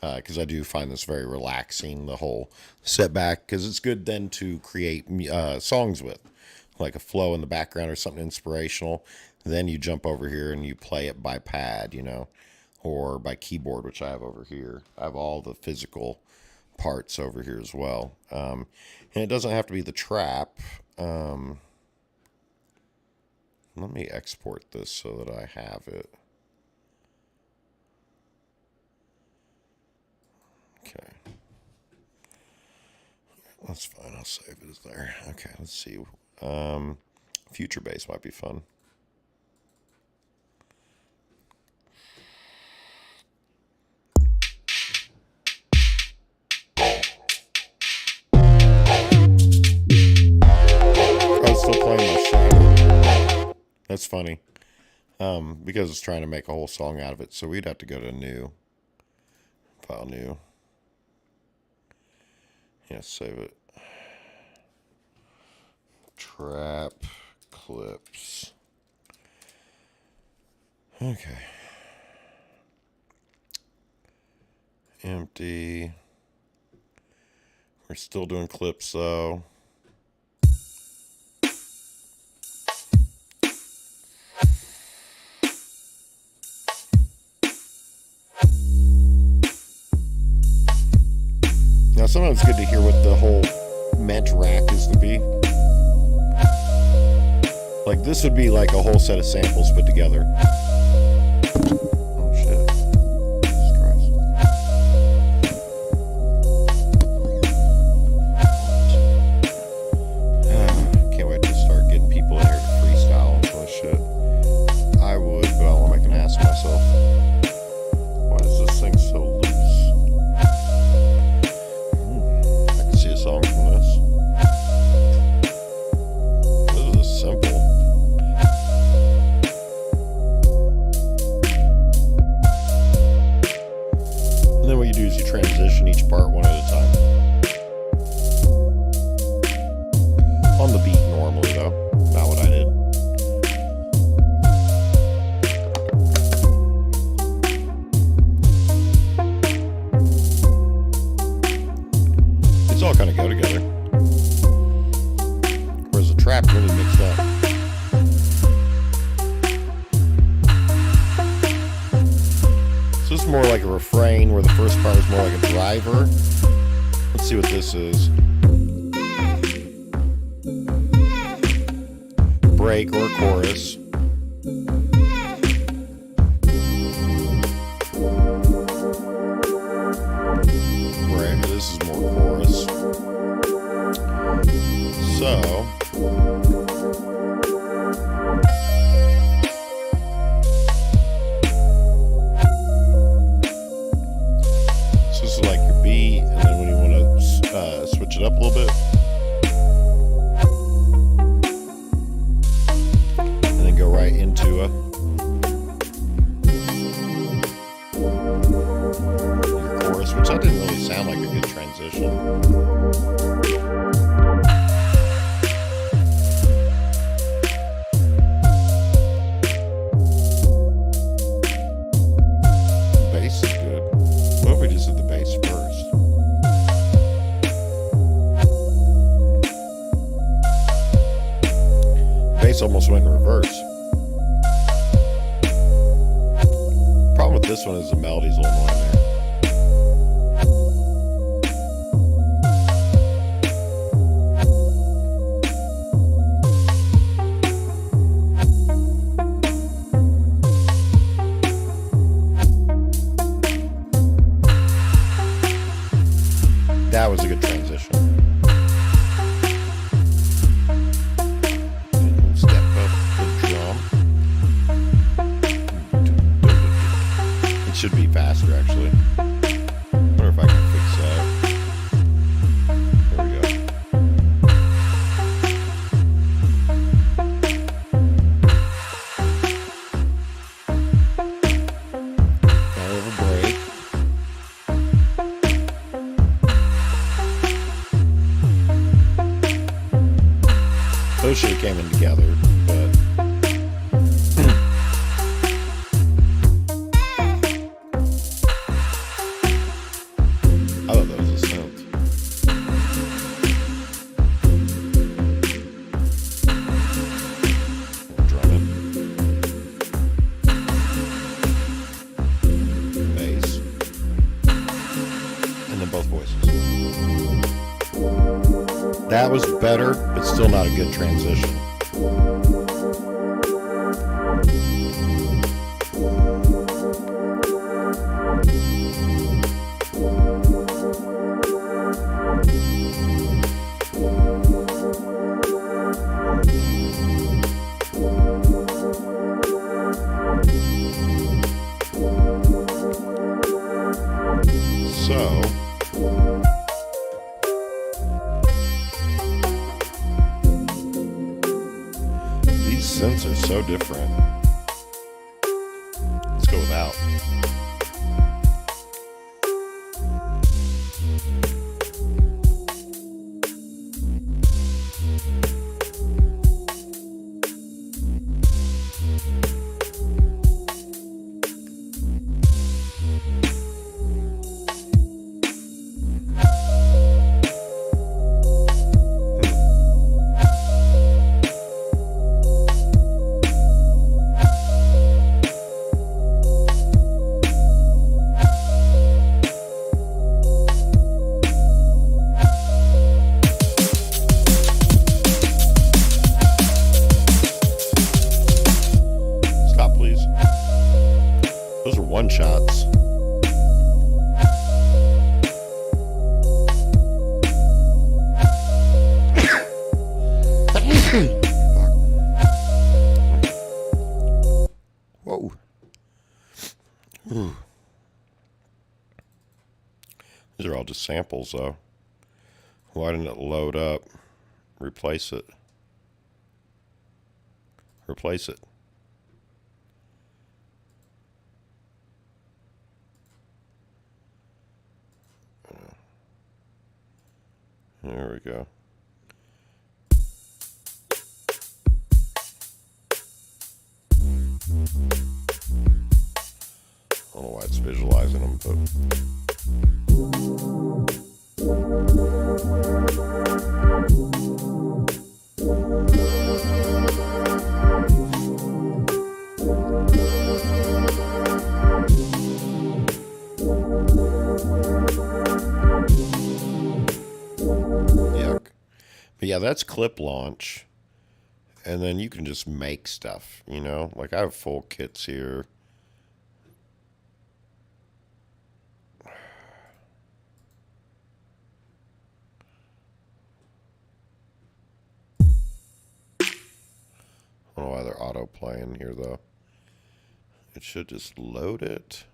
because I do find this very relaxing, the whole setback, because it's good then to create songs with, like a flow in the background or something inspirational. Then you jump over here and you play it by pad, you know, or by keyboard, which I have over here. I have all the physical parts over here as well. And it doesn't have to be the trap. Let me export this so that I have it. Okay. That's fine. I'll save it as there. Okay, let's see. Future bass might be fun. I'm still playing my shadow. That's funny. Because it's trying to make a whole song out of it. So we'd have to go to new. File new. Yeah, save it. Trap clips. Okay. Empty. We're still doing clips though. Now, sometimes it's good to hear what the whole meant rack is to be. Like, this would be like a whole set of samples put together. Oh, shit. Jesus Christ. Can't wait to start getting people in here to freestyle and all this shit. I would, but all I can ask myself, why is this thing so loose? Song from this. This is simple. And then what you do is you transition each part one at a time. On the beat normally though, not what I did. All kind of go together, whereas the trap really mixed up. So this is more like a refrain, where the first part is more like a driver. Let's see what this is. Break or chorus. Right, this is more chorus. So, this is like your beat, and then when you want to switch it up a little bit, and then go right into your chorus, which that didn't really sound like a good transition. Almost went in reverse. Problem with this one is the melody's a little annoying there. That was a good transition. Should be faster, actually. Wonder if I can fix that. There we go. Now we have a break. Those should have came in together, but voices. That was better, but still not a good transition. So, these synths are so different. Let's go without. Stop, please. Those are one shots. Whoa. Ooh. These are all just samples, though. Why didn't it load up? Replace it. Replace it. There we go. I don't know why it's visualizing them, yuck. But yeah, that's clip launch. And then you can just make stuff, you know? Like I have full kits here. I don't know why they're auto playing here though. It should just load it,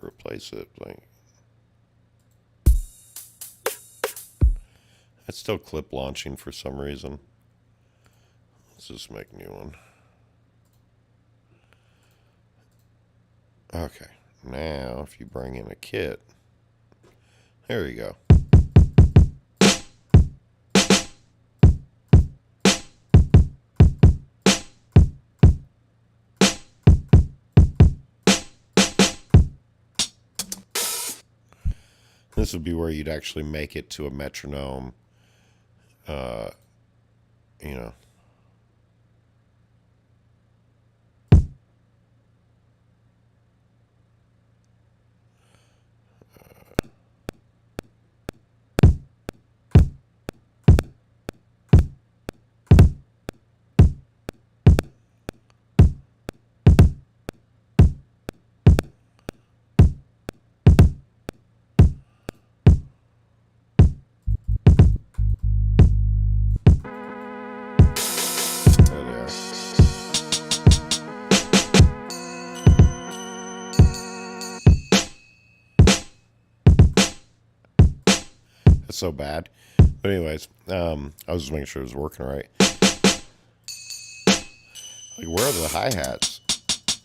replace it. Like it's still clip launching for some reason. Let's just make a new one. Okay, now if you bring in a kit, there you go. This would be where you'd actually make it to a metronome, you know. That's so bad. But anyways, I was just making sure it was working right. Like, where are the hi-hats?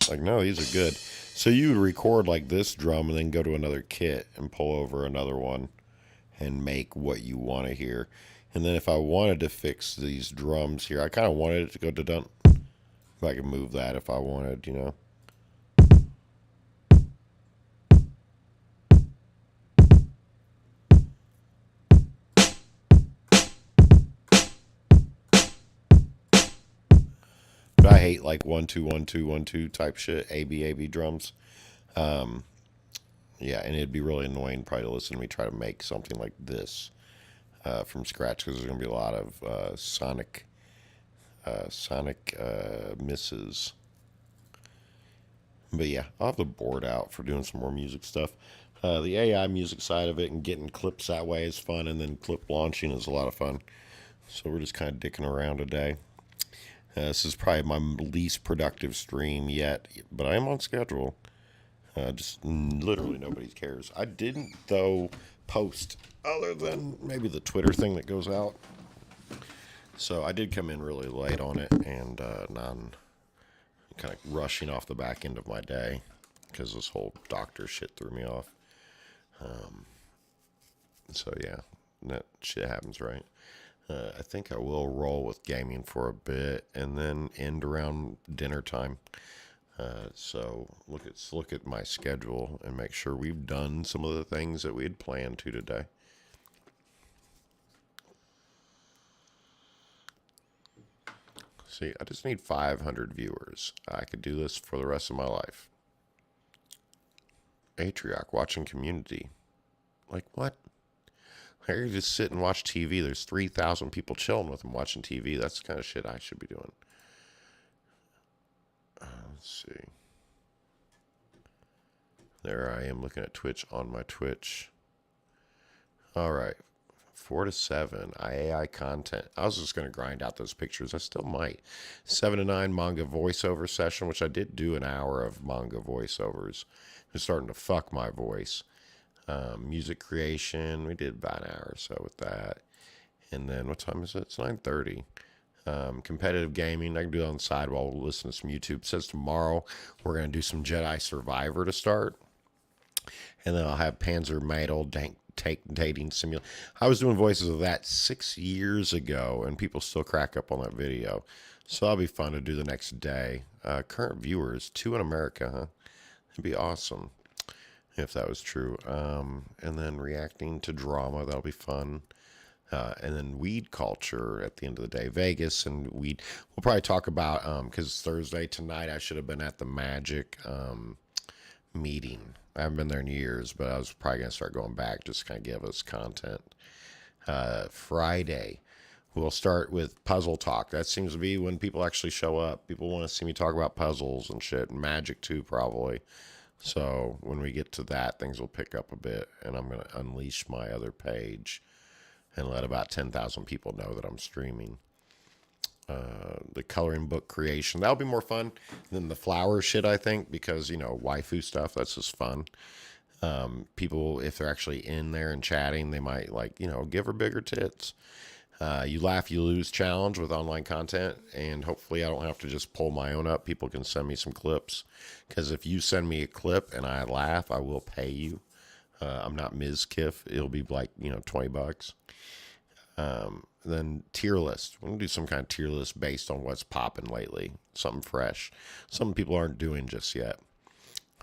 Like, no, these are good. So you would record like this drum and then go to another kit and pull over another one and make what you want to hear. And then if I wanted to fix these drums here, I kind of wanted it to go to dun. If I could move that if I wanted, you know. But I hate like 1 2 1 2 1 2 type shit, A B drums. You Yeah, and it'd be really annoying probably to listen to me try to make something like this from scratch, because there's going to be a lot of sonic misses. But yeah, I'll have the board out for doing some more music stuff. The AI music side of it and getting clips that way is fun, and then clip launching is a lot of fun. So we're just kind of dicking around today. This is probably my least productive stream yet, but I am on schedule. Just literally nobody cares. I didn't, though, post, other than maybe the Twitter thing that goes out. So I did come in really late on it, and kind of rushing off the back end of my day because this whole doctor shit threw me off. So yeah, that shit happens, right? I think I will roll with gaming for a bit and then end around dinner time. So let's look at my schedule and make sure we've done some of the things that we had planned to today. See, I just need 500 viewers. I could do this for the rest of my life. Atrioc watching Community. Like, what? I could just sit and watch TV. There's 3,000 people chilling with him watching TV. That's the kind of shit I should be doing. Let's see. There I am looking at Twitch on my Twitch. All right. 4 to 7, AI content. I was just going to grind out those pictures. I still might. 7 to 9, manga voiceover session, which I did do an hour of manga voiceovers. It's starting to fuck my voice. Music creation, we did about an hour or so with that. And then, what time is it? It's 9:30. Competitive gaming, I can do it on the side while we listen to some YouTube. It says tomorrow we're going to do some Jedi Survivor to start. And then I'll have Panzer Madel dating simulator. I was doing voices of that 6 years ago, and people still crack up on that video. So that'll be fun to do the next day. Current viewers, 2 in America, huh? It'd be awesome if that was true. And then reacting to drama, that'll be fun. And then weed culture at the end of the day. Vegas and weed. We'll probably talk about, because Thursday tonight I should have been at the Magic meeting. I haven't been there in years, but I was probably going to start going back just to kind of give us content. Friday, we'll start with puzzle talk. That seems to be when people actually show up. People want to see me talk about puzzles and shit, and Magic too, probably. So when we get to that, things will pick up a bit, and I'm going to unleash my other page and let about 10,000 people know that I'm streaming. The coloring book creation, that'll be more fun than the flower shit, I think, because, you know, waifu stuff, that's just fun. People, if they're actually in there and chatting, they might, like, you know, give her bigger tits. You laugh, you lose challenge with online content, and hopefully I don't have to just pull my own up. People can send me some clips, because if you send me a clip and I laugh, I will pay you. I'm not Ms. Kiff. It'll be like, you know, $20. Then tier list. We're going to do some kind of tier list based on what's popping lately. Something fresh. Some people aren't doing just yet.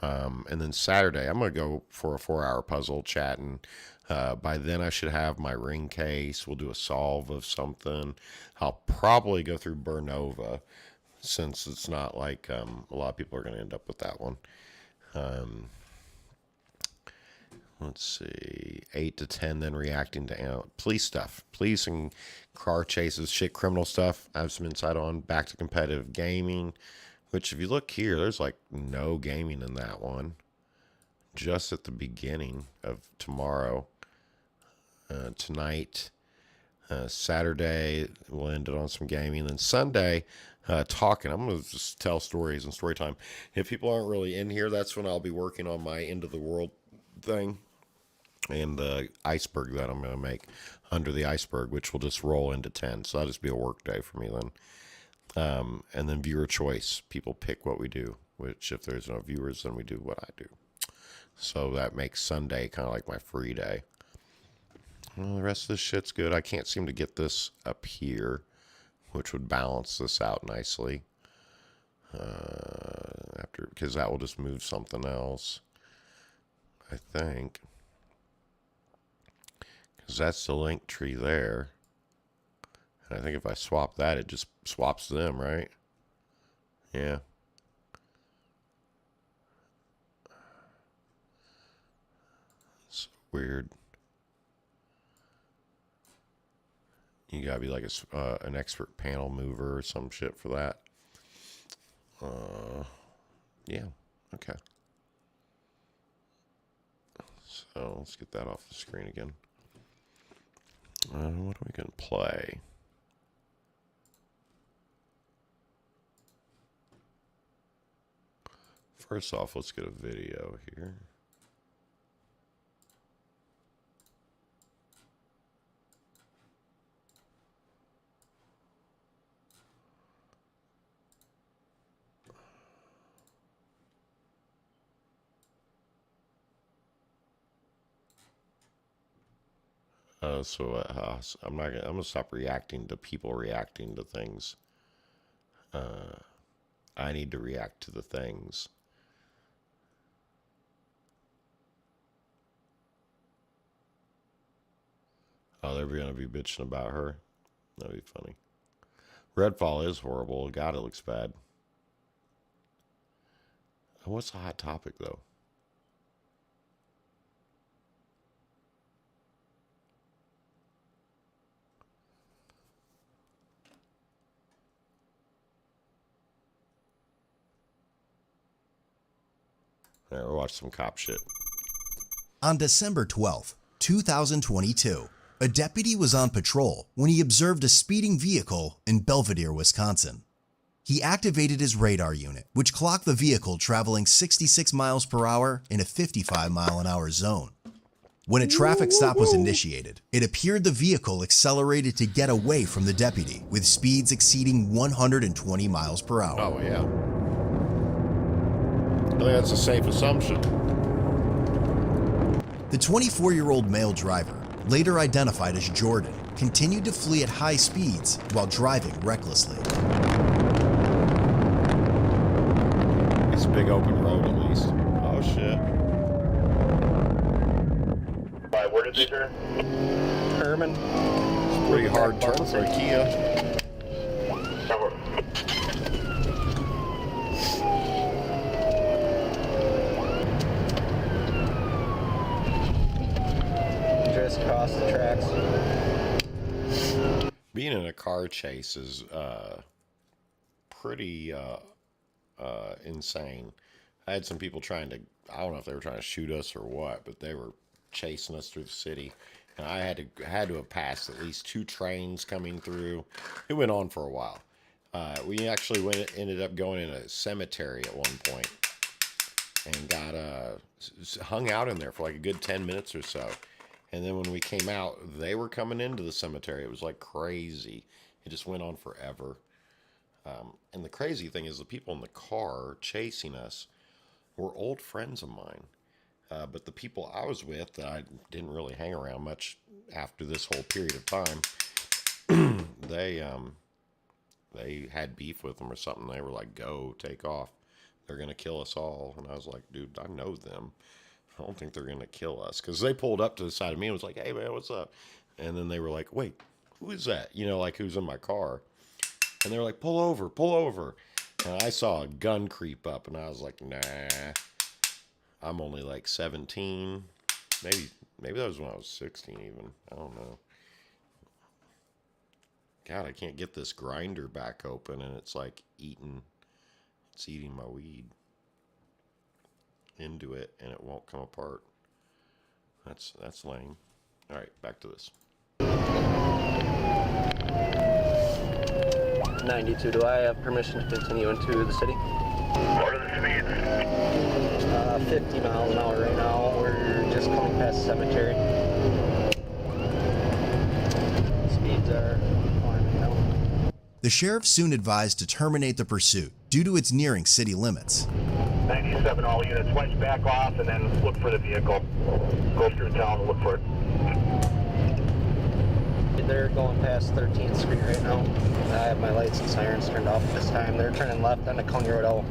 And then Saturday, I'm going to go for a 4-hour puzzle chat. And by then I should have my ring case. We'll do a solve of something. I'll probably go through Burnova, since it's not like a lot of people are going to end up with that one. Let's see, 8 to 10, then reacting to police stuff. Police and car chases, shit, criminal stuff. I have some insight on. Back to competitive gaming, which if you look here, there's like no gaming in that one. Just at the beginning of tomorrow. Tonight, Saturday, we'll end it on some gaming. Then Sunday, talking. I'm going to just tell stories and story time. If people aren't really in here, that's when I'll be working on my end of the world thing. And the iceberg that I'm going to make under the iceberg, which will just roll into 10. So that'll just be a work day for me then. And then viewer choice. People pick what we do, which if there's no viewers, then we do what I do. So that makes Sunday kind of like my free day. Well, the rest of this shit's good. I can't seem to get this up here, which would balance this out nicely. Because that will just move something else, I think. That's the link tree there. And I think if I swap that, it just swaps them, right? Yeah. Weird. You gotta be like an expert panel mover or some shit for that. Yeah. Okay. So let's get that off the screen again. What are we gonna play? First off, let's get a video here. I'm not gonna. I'm gonna stop reacting to people reacting to things. I need to react to the things. Oh, they're gonna be bitching about her. That'd be funny. Redfall is horrible. God, it looks bad. What's the hot topic though? Alright, we'll watch some cop shit. On December 12th, 2022, a deputy was on patrol when he observed a speeding vehicle in Belvedere, Wisconsin. He activated his radar unit, which clocked the vehicle traveling 66 miles per hour in a 55-mile-an-hour zone. When a traffic stop was initiated, it appeared the vehicle accelerated to get away from the deputy with speeds exceeding 120 miles per hour. Oh, yeah. I think that's a safe assumption. The 24-year-old male driver, later identified as Jordan, continued to flee at high speeds while driving recklessly. It's a big open road at least. Oh shit. Where did they turn? Herman. It's a pretty hard turn for a Kia. Just cross the tracks. Being in a car chase is pretty insane. I had some people trying to, I don't know if they were trying to shoot us or what, but they were chasing us through the city. And I had to have passed at least 2 trains coming through. It went on for a while. We actually ended up going in a cemetery at one point and got hung out in there for like a good 10 minutes or so. And then when we came out, they were coming into the cemetery. It was like crazy. It just went on forever. And the crazy thing is the people in the car chasing us were old friends of mine. But the people I was with that I didn't really hang around much after this whole period of time, they had beef with them or something. They were like, go, take off. They're going to kill us all. And I was like, dude, I know them. I don't think they're going to kill us. Because they pulled up to the side of me and was like, hey, man, what's up? And then they were like, wait, who is that? You know, like who's in my car? And they were like, pull over, pull over. And I saw a gun creep up and I was like, nah, I'm only like 17. Maybe that was when I was 16 even. I don't know. God, I can't get this grinder back open and it's like eating my weed into it and it won't come apart. That's lame. All right, back to this. 92, do I have permission to continue into the city? What are the speeds? 50 miles an hour right now. We're just coming past the cemetery. Speeds are climbing now. The sheriff soon advised to terminate the pursuit due to its nearing city limits. 97, all units, wedge back off and then look for the vehicle. Go through town and look for it. They're going past 13th Street right now. I have my lights and sirens turned off at this time. They're turning left on the Coney Road,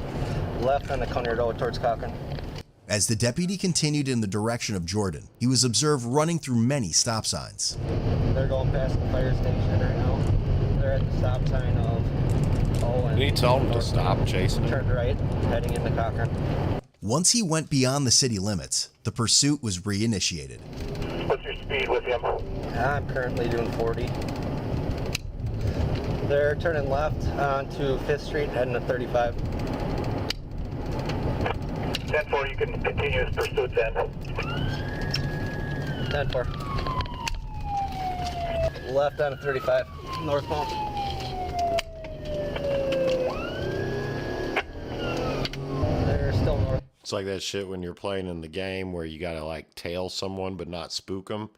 towards Cochran. As the deputy continued in the direction of Jordan, he was observed running through many stop signs. They're going past the fire station right now. They're at the stop sign of... Did he tell them to stop chasing him? Turned right, heading into Cochran. Once he went beyond the city limits, the pursuit was reinitiated. What's your speed with him? I'm currently doing 40. They're turning left onto 5th Street, heading to 35. 10-4, you can continue this pursuit then. 10-4. Left onto 35, northbound. They're still north. It's like that shit when you're playing in the game where you gotta like tail someone but not spook them.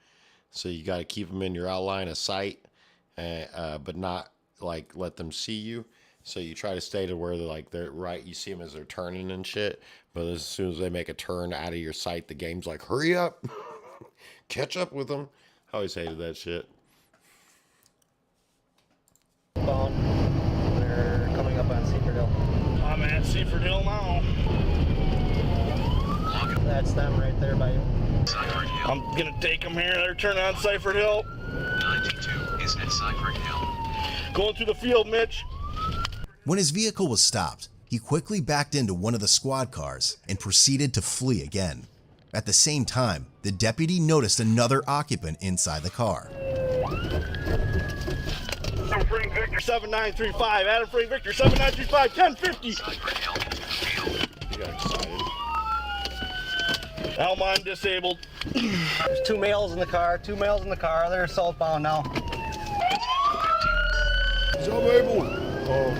So you gotta keep them in your outline of sight, but not like let them see you. So you try to stay to where they're right. You see them as they're turning and shit. But as soon as they make a turn out of your sight, the game's like, hurry up, catch up with them. I always hated that shit. They're coming up on Seaford Hill. I'm at Seaford Hill now. That's them right there by you. I'm gonna take them here. They're turning on Seaford Hill. 92 is at Seaford Hill. Going through the field, Mitch. When his vehicle was stopped, he quickly backed into one of the squad cars and proceeded to flee again. At the same time, the deputy noticed another occupant inside the car. Adam Frank Victor 7935. Adam Frank Victor 7935. 1050. You got excited. Elmon disabled. There's 2 males in the car. 2 males in the car. They're southbound now. Disabled. Oh,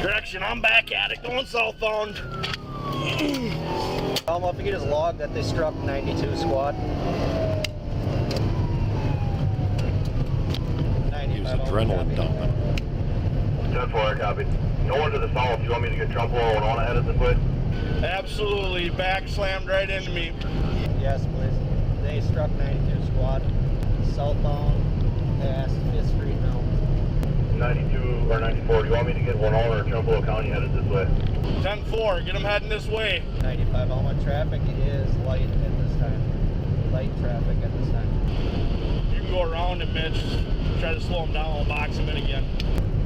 Correction, I'm back at it, going southbound. If you get his log that they struck 92 squad. He was adrenaline dumping. 10-4, copy. No one to the south. You want me to get Trump and on ahead of this way? Absolutely, back slammed right into me. Yes, please. They struck 92 squad. Southbound past 5th Street now. 92 or 94. Do you want me to get one on or Trumbull County headed this way? 10-4, get them heading this way. 95 Alma traffic is light at this time. Light traffic at this time. You can go around him, Mitch. Try to slow him down. I'll box him in again.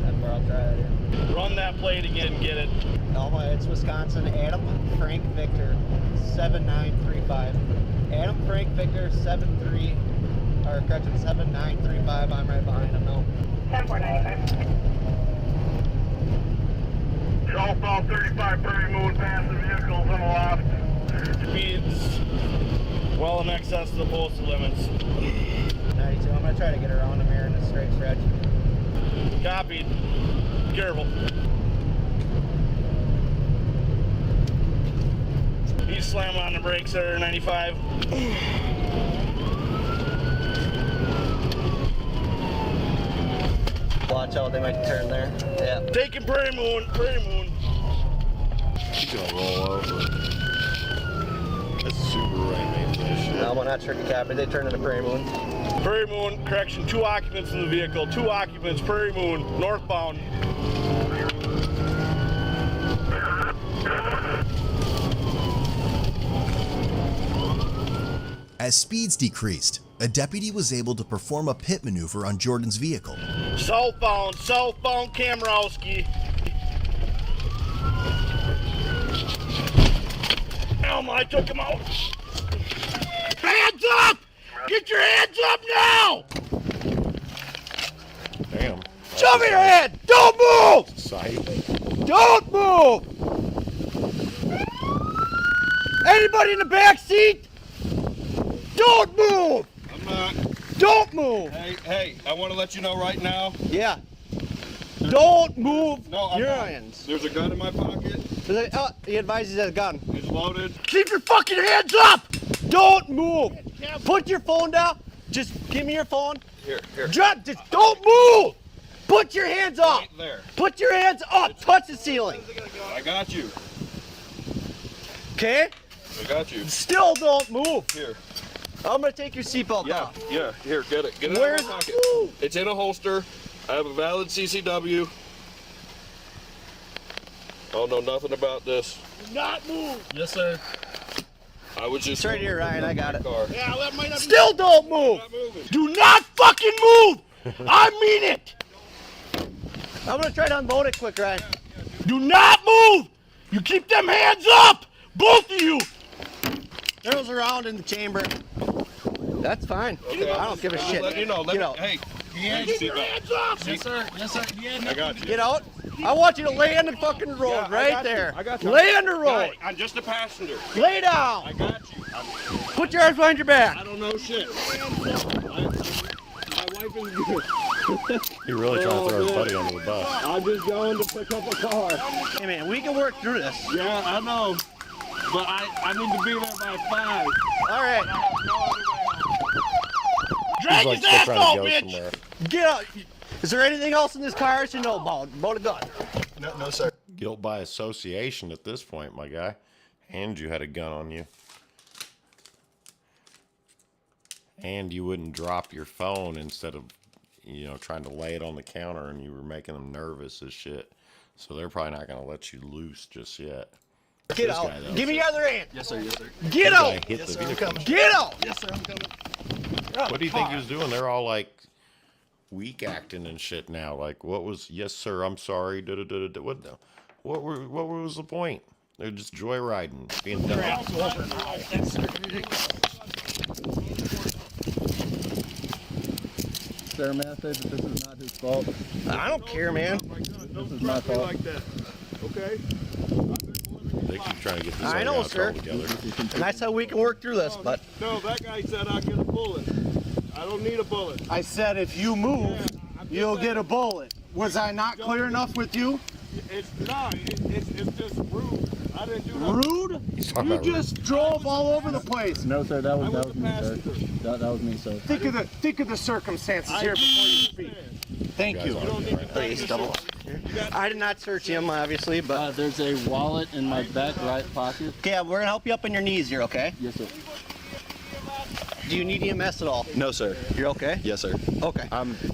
That's where I'll try that here. Run that plate again, get it. Alma, it's Wisconsin. Adam Frank Victor 7935. Adam Frank Victor 7935. I'm right behind him now. 10-4-95. Southbound 35 Prairie Moon, past the vehicles on the left. Speeds well in excess of the posted limits. 92, I'm going to try to get around him here in a straight stretch. Copied. Careful. He's slamming on the brakes there, 95. Watch out, they might turn there. Yeah. Taking Prairie Moon, Prairie Moon. He's gonna roll over. That's super right, man. No, I'm not tricky copy. They turned into Prairie Moon. Prairie Moon, correction, 2 occupants in the vehicle. 2 occupants, Prairie Moon, northbound. As speeds decreased, a deputy was able to perform a pit maneuver on Jordan's vehicle. Southbound Kamrowski. Elma, I took him out. Hands up! Get your hands up now! Damn. Show me your hand! Don't move! Sight. Don't move! Anybody in the back seat? Don't move! I'm not. Don't move! Hey, I want to let you know right now. Yeah. Don't move No, I'm your not. hands. There's a gun in my pocket. He advises he has a gun. It's loaded. Keep your fucking hands up! Don't move! Put your phone down. Just give me your phone. Here. Just don't move! Put your hands up! Right there. Put your hands up! Touch the ceiling! I got you. Okay? I got you. Still don't move! Here. I'm gonna take your seatbelt off. Yeah. Here, get it. Get it Where's out of my pocket. Woo! It's in a holster. I have a valid CCW. I don't know nothing about this. Do not move! Yes, sir. I was just. It's right here, Ryan. I got it. Car. Yeah, that might not be. Still don't move! Do not fucking move! I mean it! I'm gonna try to unload it quick, Ryan. Do not move! You keep them hands up! Both of you! Arrows around in the chamber. That's fine. Okay, I don't give a shit. Let you know. Get out. Hey, Keep your hands up! Yes, sir. Yes, sir. I got you. Get out. I want you to lay on the fucking road Yeah, right there. I got you. Lay on the road. Right, I'm just a passenger. Lay down. I got you. Put your arms behind your back. I don't know shit. My wife is good. He really trying to throw his buddy under the bus. I'm just going to pick up a car. Hey man, we can work through this. Yeah, I know. But I need to be there by 5. All right. Drag He's like his still ass trying off, to go bitch! somewhere. Get out. Is there anything else in this car that you know about? About a gun? No, sir. Guilt by association at this point, my guy. And you had a gun on you. And you wouldn't drop your phone instead of, trying to lay it on the counter, and you were making them nervous as shit. So they're probably not going to let you loose just yet. Get This out. guy, though, Give me your other hand. Yes, sir. Yes, sir. Get this guy out. hit the vehicle. Get out. Yes, sir. I'm coming. What do you think he was doing? They're all like weak acting and shit now. Like, what was? Yes, sir. I'm sorry. What the? What was the point? They're just joyriding, being dumb. That's ridiculous. Their method, but this is not his fault. I don't care, man. This is my fault. Like that. Okay? They keep trying to get this I know, sir. together. And that's how we can work through this, but No, that guy said I'll get a bullet. I don't need a bullet. I said if you move, you'll get a bullet. Was I not clear enough with you? It's not. It's just rude. I didn't do that. Rude? He's talking You about just drove all over the place. No, sir, that was the me, sir. passenger. That was me, sir. Think of the circumstances here before you speak. Thank you. Please double up. I did not search him, obviously, but There's a wallet in my back right pocket. okay, we're gonna help you up on your knees here, okay? Yes, sir. Do you need EMS at all? No, sir. You're okay? Yes, sir. Okay.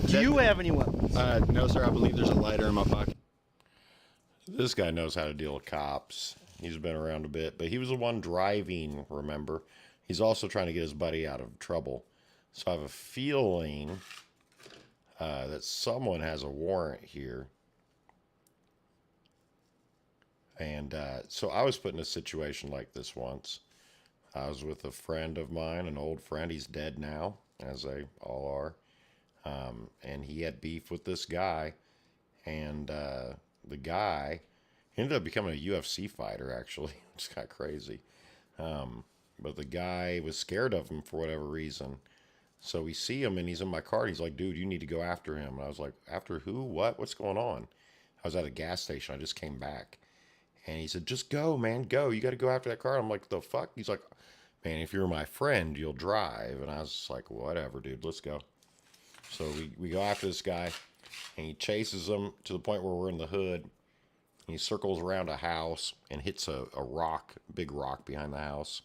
Do you have any weapons? No, sir. I believe there's a lighter in my pocket. This guy knows how to deal with cops. He's been around a bit, but he was the one driving, remember? He's also trying to get his buddy out of trouble. So I have a feeling that someone has a warrant here. And so I was put in a situation like this once. I was with a friend of mine, an old friend. He's dead now, as they all are. And he had beef with this guy. And the guy ended up becoming a UFC fighter, actually. It's kind of crazy. But the guy was scared of him for whatever reason. So we see him, and he's in my car. And he's like, dude, you need to go after him. And I was like, after who? What? What's going on? I was at a gas station. I just came back. And he said, just go, man, go. You got to go after that car. I'm like, the fuck? He's like, man, if you're my friend, you'll drive. And I was just like, whatever, dude, let's go. So we go after this guy, and he chases him to the point where we're in the hood. He circles around a house and hits a rock, big rock behind the house.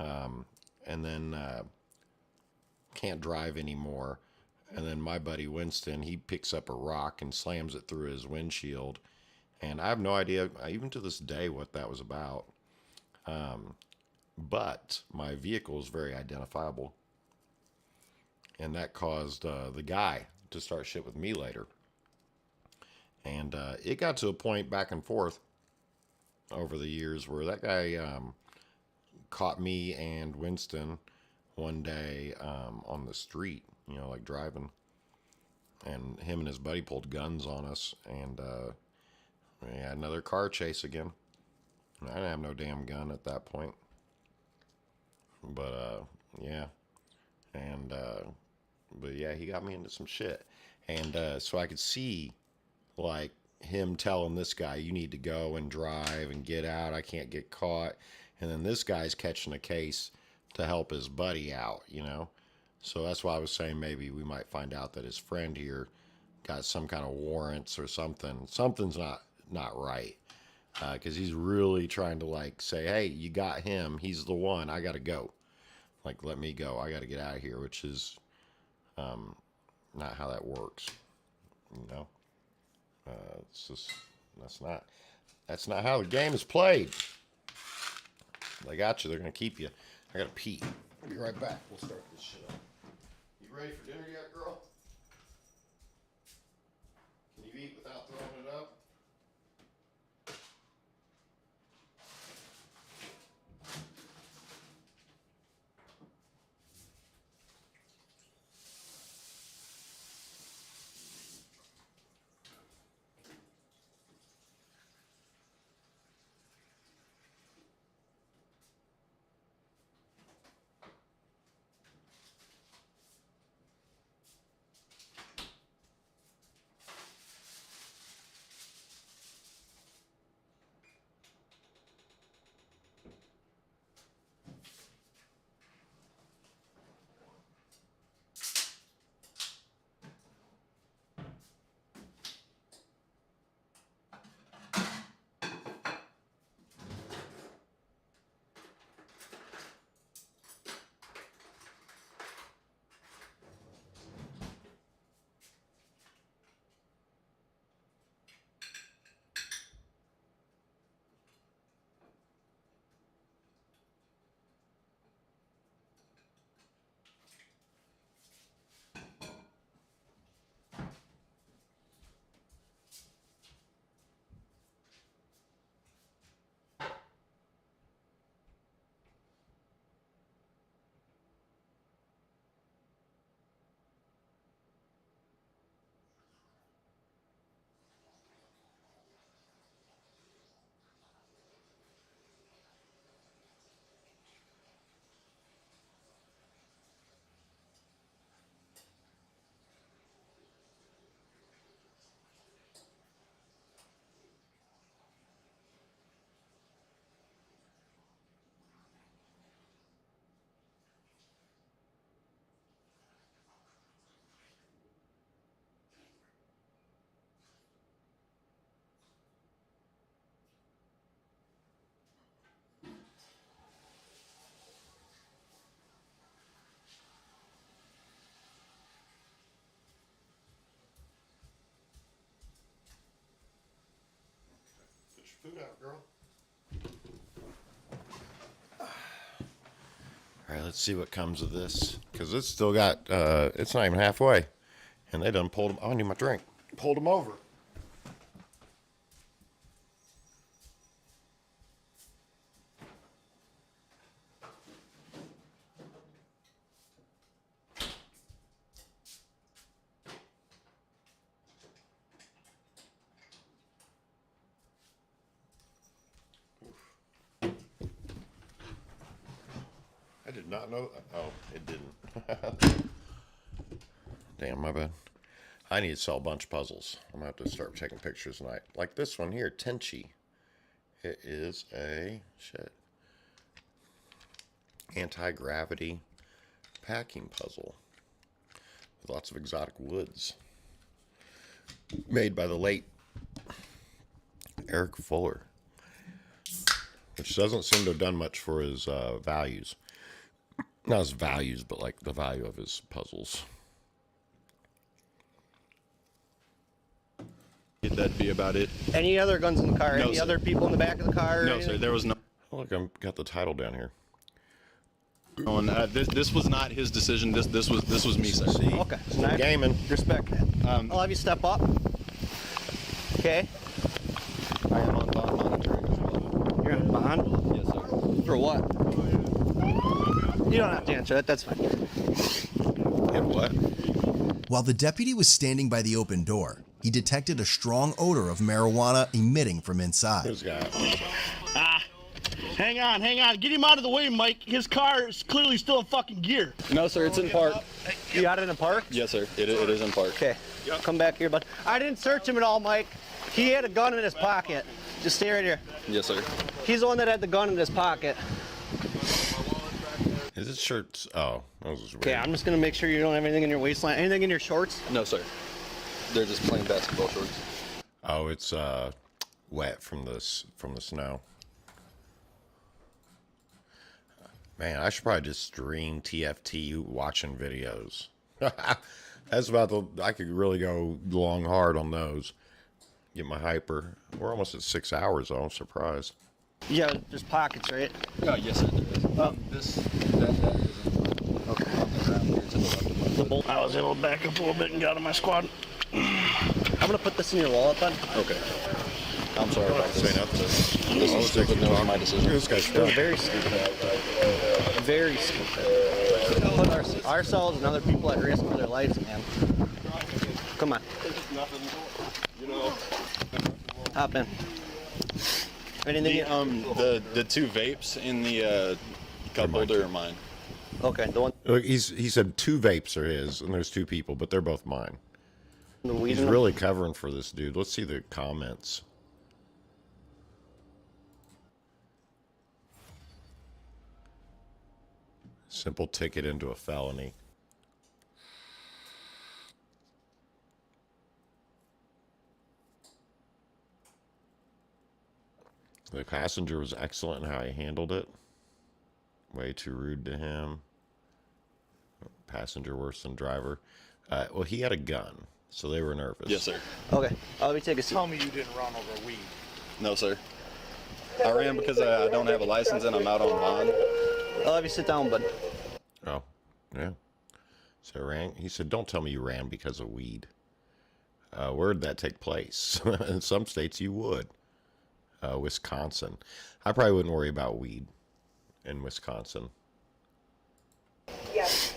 And then can't drive anymore. And then my buddy Winston, he picks up a rock and slams it through his windshield. And I have no idea, even to this day, what that was about. But my vehicle is very identifiable. And that caused the guy to start shit with me later. And it got to a point back and forth over the years where that guy caught me and Winston one day on the street, like driving. And him and his buddy pulled guns on us. And we had another car chase again. I didn't have no damn gun at that point. But, yeah. And, but yeah, he got me into some shit. And so I could see, like, him telling this guy, you need to go and drive and get out. I can't get caught. And then this guy's catching a case to help his buddy out, So that's why I was saying maybe we might find out that his friend here got some kind of warrants or something. Something's not right. Because he's really trying to, like, say, hey, you got him. He's the one. I got to go. Like, let me go. I got to get out of here, which is not how that works. It's just, that's not how the game is played. They got you. They're going to keep you. I got to pee. I'll be right back. We'll start this shit up. You ready for dinner yet, girl? Can you eat without throwing it up? Food out, girl. All right, let's see what comes of this. Because it's still got, it's not even halfway. And they done pulled them, I need my drink. Pulled them over. I did not know. Oh, it didn't. Damn, my bad. I need to sell a bunch of puzzles. I'm gonna have to start taking pictures tonight. Like this one here, Tenchi. It is a anti-gravity packing puzzle with lots of exotic woods. Made by the late Eric Fuller, which doesn't seem to have done much for his values. Not his values, but like the value of his puzzles. That'd be about it. Any other guns in the car? No, Any sir. other people in the back of the car? No, sir. There was no. Oh, look, I've got the title down here. This was not his decision. This was me, sir. See? Okay. So now Gaming. Respect that. I'll have you step up. Okay. I am on bond monitoring as well. You're on bond? Yes, sir. For what? You don't have to answer that. That's fine. And what? While the deputy was standing by the open door, he detected a strong odor of marijuana emitting from inside. This guy. Hang on. Get him out of the way, Mike. His car is clearly still in fucking gear. No, sir. It's in park. You got it in the park? Yes, sir. It is in park. Okay. Come back here, bud. I didn't search him at all, Mike. He had a gun in his pocket. Just stay right here. Yes, sir. He's the one that had the gun in his pocket. Is it shirts? Oh, that was just weird. Okay, I'm just gonna make sure you don't have anything in your waistline. Anything in your shorts? No, sir. They're just plain basketball shorts. Oh, it's wet from the snow. Man, I should probably just stream TFT watching videos. That's about I could really go long hard on those. Get my hyper. We're almost at 6 hours though. I'm surprised. Yeah, there's pockets, right? Oh, yes, sir. There is. That is okay. On the ground here to the left of my foot. I was able to back up a little bit and got on my squad. I'm gonna put this in your wallet then. Okay. I'm sorry about this. Say nothing. This is stupid. No, it's my decision. This guy's It was very stupid. Very stupid. Put ourselves and other people at risk for their lives, man. Come on. Hop in. Anything? The two vapes in the cup holder are mine. Okay. The one. Look, he said 2 vapes are his, and there's 2 people, but they're both mine. The weed He's in them? really covering for this dude. Let's see the comments. Simple ticket into a felony. The passenger was excellent in how he handled it. Way too rude to him. Passenger worse than driver. Well, he had a gun, so they were nervous. Yes, sir. Okay. Let me take a seat. Tell me you didn't run over weed. No, sir. I ran because I don't have a license and I'm out on bond. I'll have you sit down, bud. Oh, yeah. So ran. He said, "Don't tell me you ran because of weed." Where did that take place? In some states, you would. Wisconsin. I probably wouldn't worry about weed in Wisconsin. Yes.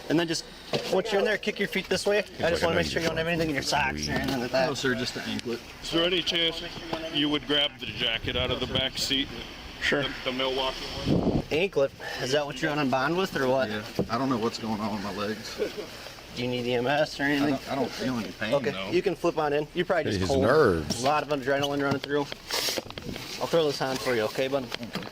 And then just once you're in there, kick your feet this way. I just want to make sure you don't have anything in your socks or anything like that. No, sir, just an anklet. Is there any chance you would grab the jacket out of the back seat? Sure. The Milwaukee one? Anklet. Is that what you're on bond with or what? Yeah. I don't know what's going on with my legs. Do you need EMS or anything? I don't feel any pain, Okay, though. you can flip on in. You're probably just His cold. nerves. A lot of adrenaline running through. I'll throw this on for you, okay, bud?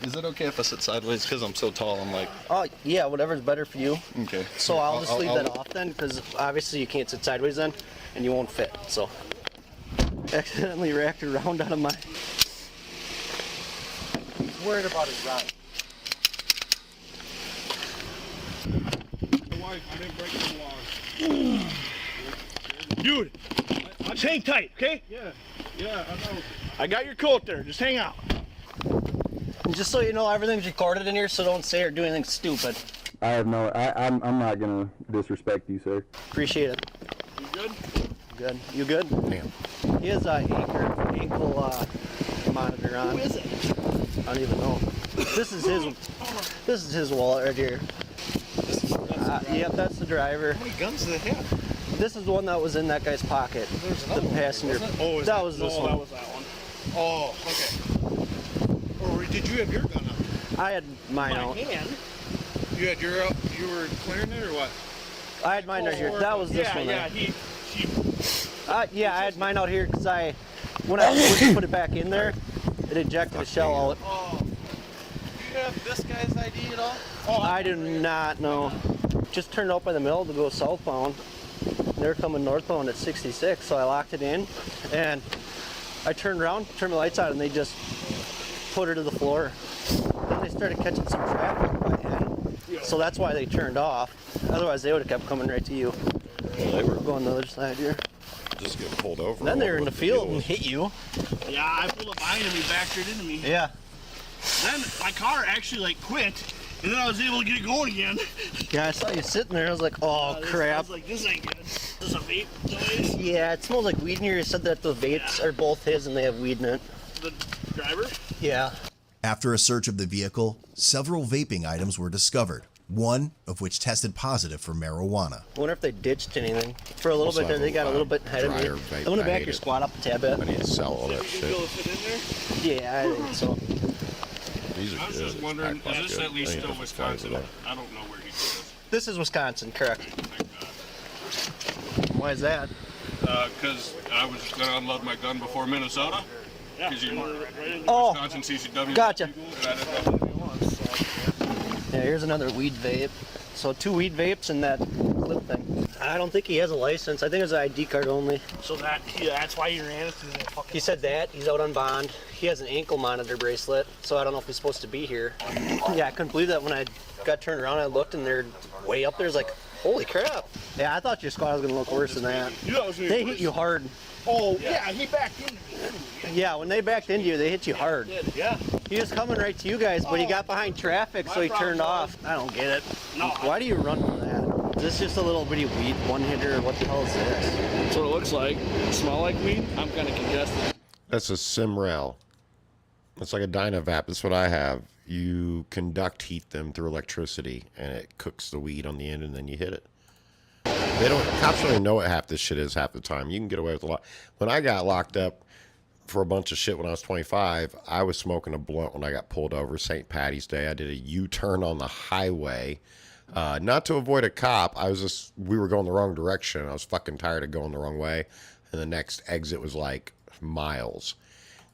Is it okay if I sit sideways? Because I'm so tall, I'm like... Oh, yeah, whatever's better for you. Okay. So I'll just leave that off then, because obviously you can't sit sideways then, and you won't fit, so. Accidentally racked around out of my... He's worried about his ride. Wife, I didn't break the laws. Dude, hang tight, okay? Yeah, I know. I got your coat there. Just hang out. And just so you know, everything's recorded in here, so don't say or do anything stupid. I have no. I'm not gonna disrespect you, sir. Appreciate it. You good? Good. You good? Yeah. He has a ankle monitor on. Who is it? I don't even know. This is his. This is his wallet right here. Yep, that's the driver. How many guns do they have? This is the one that was in that guy's pocket. There's The another one, passenger. wasn't it? Oh, that was this no, one. that was that one. Oh, okay. Or did you have your gun up? I had mine My out. hand. You had your up. You were clearing it or what? I had mine right here. That was this one. Yeah, there. he. Yeah, I had mine out here because when I went to put it back in there, it ejected a shell out. Oh. Do you have this guy's ID at all? Oh, I do not know. Just turned out by the mill to go southbound. They're coming northbound at 66, so I locked it in, and I turned around, turned my lights on, and they just put her to the floor. Then they started catching some traffic by hand, so that's why they turned off. Otherwise, they would have kept coming right to you. They were going the other side here. Just getting pulled over. Then they were in the field and hit you. Yeah, I pulled up behind him. He backed it into me. Yeah. Then my car actually like quit, and then I was able to get it going again. Yeah, I saw you sitting there. I was like, oh, crap. I was like, this ain't good. Is this a vape noise? Yeah, it smells like weed in here. You said that the vapes are both his and they have weed in it. The driver? Yeah. After a search of the vehicle, several vaping items were discovered, one of which tested positive for marijuana. I wonder if they ditched anything. For a little Also bit there, they got a little bit ahead of me. dryer vape. I'm gonna I back hate your it. squat up a tad bit. I need to sell all that You be able to shit. fit in there? Yeah, I think so. These are I was good. just wondering, Pack is this good. at least I need still to Wisconsin? find it. I don't know where he goes. This is Wisconsin, correct. Why is that? Because I was just going to unload my gun before Minnesota. Because you Oh, Wisconsin CCW. gotcha. And Yeah, here's another weed vape. So 2 weed vapes and that clip thing. I don't think he has a license. I think it's an ID card only. So that's why he ran it through that fucking... He said that. He's out on bond. He has an ankle monitor bracelet, so I don't know if he's supposed to be here. Yeah, I couldn't believe that when I got turned around, I looked and they're way up there. It's like, holy crap. Yeah, I thought your squad was going to look worse than that. They hit you hard. Oh, yeah, he backed into me. Yeah, when they backed into you, they hit you hard. Yeah. He was coming right to you guys, but he got behind traffic, so he turned off. I don't get it. No. Why do you run from that? Is this just a little bitty weed one-hitter? What the hell is this? That's what it looks like. Smell like weed? I'm kind of congested. That's a Simrel. It's like a Dynavap. That's what I have. You conduct heat them through electricity, and it cooks the weed on the end, and then you hit it. They don't. Cops don't even know what half this shit is half the time. You can get away with a lot. When I got locked up for a bunch of shit when I was 25, I was smoking a blunt when I got pulled over St. Patty's Day. I did a U-turn on the highway, not to avoid a cop. We were going the wrong direction. I was fucking tired of going the wrong way, and the next exit was like miles.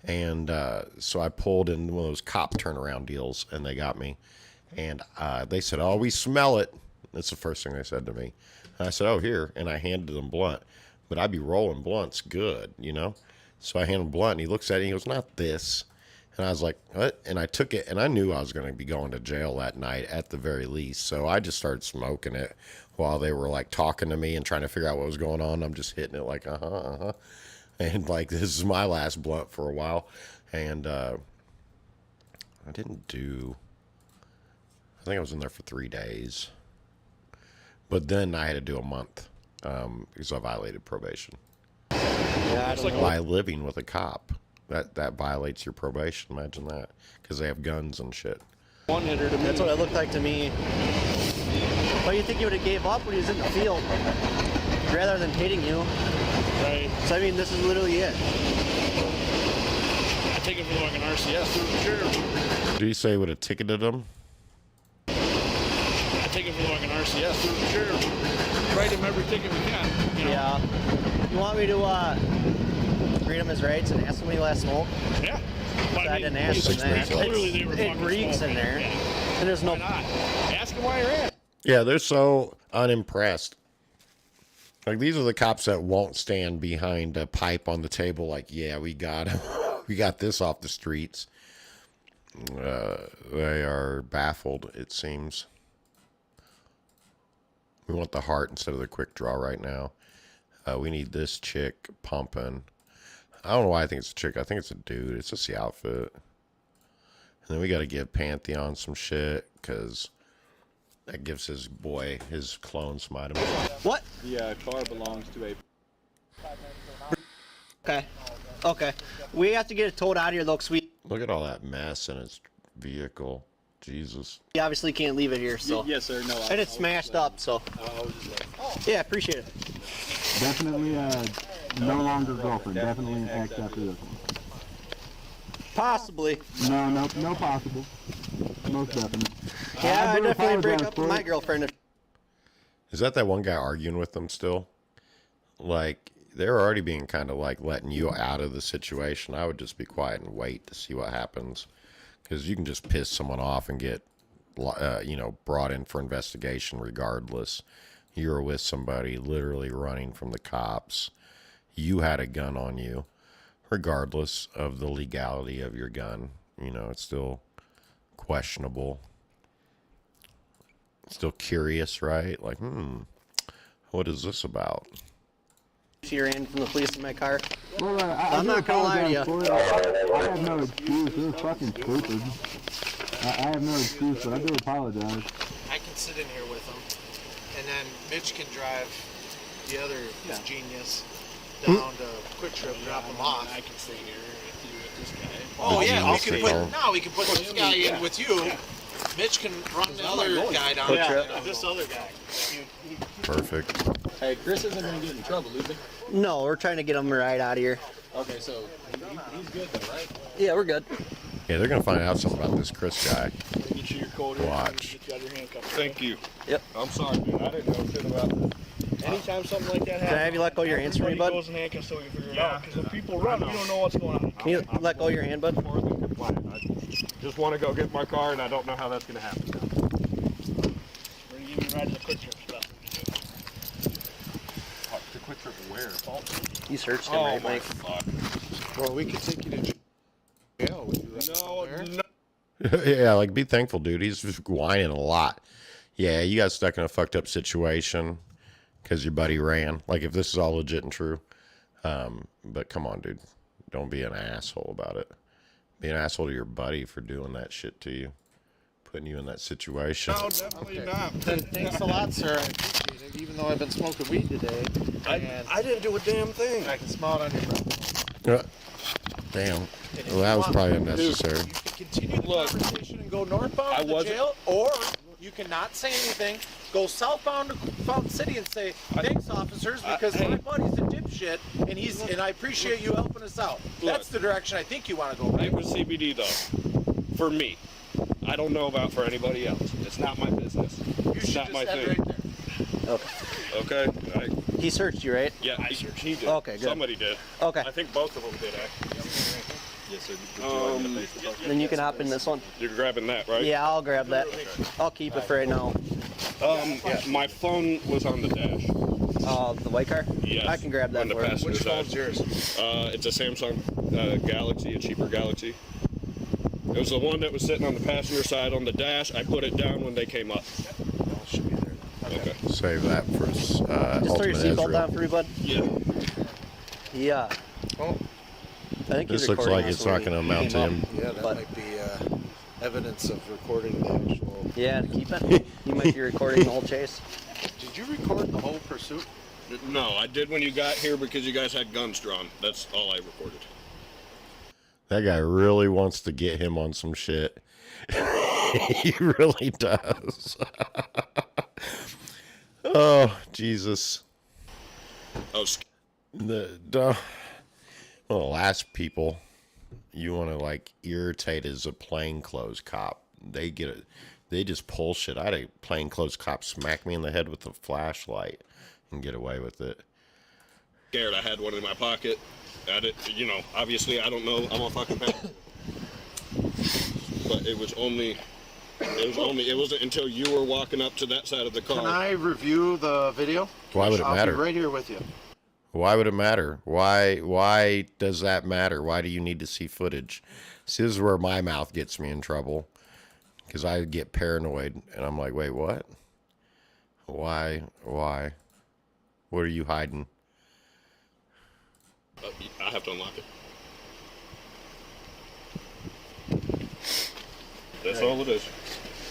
And so I pulled in one of those cop turnaround deals, and they got me. And they said, "Oh, we smell it." That's the first thing they said to me. And I said, "Oh, here." And I handed them blunt. But I'd be rolling blunts good, you know? So I handed him blunt, and he looks at it, and he goes, "Not this." And I was like, "What?" And I took it, and I knew I was going to be going to jail that night at the very least. So I just started smoking it while they were, like, talking to me and trying to figure out what was going on. I'm just hitting it like, And, like, this is my last blunt for a while. And I didn't do... I think I was in there for 3 days. But then I had to do a month because I violated probation. Yeah, By living with a cop. That violates your probation. Imagine that. Because they have guns and shit. One-hitter to me. That's what it looked like to me. But you think he would have gave up when he was in the field rather than hitting you? Right. So, I mean, this is literally it. I take it for like an RCS through the sheriff. Do you say he would have ticketed him? I take it for like an RCS through the sheriff. Write him every ticket we can. You know? Yeah. You want me to read him his rights and ask him when he last smoked? Yeah. But I didn't ask him that. Clearly they were It fucking reeks in smoking. there. Yeah. And there's no... Why not? Ask him why you're at. Yeah, they're so unimpressed. Like, these are the cops that won't stand behind a pipe on the table like, yeah, we got him. We got this off the streets. They are baffled, it seems. We want the heart instead of the quick draw right now. We need this chick pumping. I don't know why I think it's a chick. I think it's a dude. It's just the outfit. And then we got to give Pantheon some shit because that gives his boy, his clone, some items. What? The car belongs to a. Okay. Okay. We have to get it towed out of here, though, because we Look at all that mess in his vehicle. Jesus. obviously can't leave it here, so. Yes, sir. No. And it's smashed up, so. Yeah, appreciate it. Definitely no longer girlfriend. Definitely an ex after this one. Possibly. No possible. Most definitely. Yeah, I do definitely break apologize up for with my it. girlfriend. Is that one guy arguing with them still? Like, they're already being kind of like letting you out of the situation. I would just be quiet and wait to see what happens. Because you can just piss someone off and get, brought in for investigation regardless. You're with somebody literally running from the cops. You had a gun on you. Regardless of the legality of your gun. It's still questionable. Still curious, right? Like, what is this about? You're in from the police in my car. Well, I'm not gonna lie to you. I have no excuse. It was fucking stupid. I have no excuse, but I do apologize. I can sit in here with him, and then Mitch can drive the other genius down to Quick Trip, drop him off. I can stay here with you with this guy. Oh yeah, we can put this guy in with you. Mitch can run the other guy down. Yeah, this other guy. Perfect. Hey, Chris isn't going to get in trouble, is he? No, we're trying to get him right out of here. Okay, so he's good though, right? Yeah, we're good. Yeah, they're going to find out something about this Chris guy. Get you your coat here. Watch. Get you out your handcuffs. Thank you. Yep. I'm sorry, dude. I didn't know shit about this. Anytime something like that happens, Can I have you let go of your hands for me, bud? goes in handcuffs so we can figure it out. Because when people run, you don't know what's going on. Can you let go of your hand, bud? More than compliant. I just want to go get my car, and I don't know how that's going to happen. We're going to give you a ride to the Quick Trip stuff. The Quick Trip where? You searched him, right, Mike? Fuck. Well, we could take you to jail. No. Yeah, like, be thankful, dude. He's just whining a lot. Yeah, you got stuck in a fucked up situation because your buddy ran. Like, if this is all legit and true. But come on, dude. Don't be an asshole about it. Be an asshole to your buddy for doing that shit to you. Putting you in that situation. No, definitely not. Thanks a lot, sir. I appreciate it. Even though I've been smoking weed today. I didn't do a damn thing. I can smell it on your breath. Damn. Well, that was probably unnecessary. You can continue the conversation and go northbound to the jail, or you cannot say anything. Go southbound to Fountain City and say, thanks, officers, because my buddy's a dipshit, and I appreciate you helping us out. That's the direction I think you want to go. It was CBD, though. For me. I don't know about for anybody else. It's not my business. It's not my thing. Okay. Okay? He searched you, right? Yeah, he did. Okay, good. Somebody did. Okay. I think both of them did, actually. Yes, sir. Then you can hop in this one. You're grabbing that, right? Yeah, I'll grab that. I'll keep it for right now. My phone was on the dash. The white car? Yes. I can grab that on the for you. passenger Which side. phone's yours? It's a Samsung Galaxy, a cheaper Galaxy. It was the one that was sitting on the passenger side on the dash. I put it down when they came up. Okay. Save that for Just throw your Ultimate seatbelt Ezreal. down for me, bud. Yeah. Yeah. Oh. I think This he's looks recording like us it's not when going to he amount to came him. up. Yeah, that might be evidence of recording the actual... Yeah, to keep it. You might be recording the whole chase. Did you record the whole pursuit? No, I did when you got here because you guys had guns drawn. That's all I recorded. That guy really wants to get him on some shit. He really does. Oh, Jesus. Oh, the last people you want to like irritate is a plainclothes cop. They get it. They just pull shit. I had a plainclothes cop smack me in the head with a flashlight and get away with it. Scared. I had one in my pocket. Obviously I don't know. I'm a fucking passenger. But it wasn't until you were walking up to that side of the car. Can I review the video? Why would it I'll matter? be right here with you. Why would it matter? Why does that matter? Why do you need to see footage? See, this is where my mouth gets me in trouble. Because I get paranoid. And I'm like, wait, what? Why? What are you hiding? I have to unlock it. That's all it is.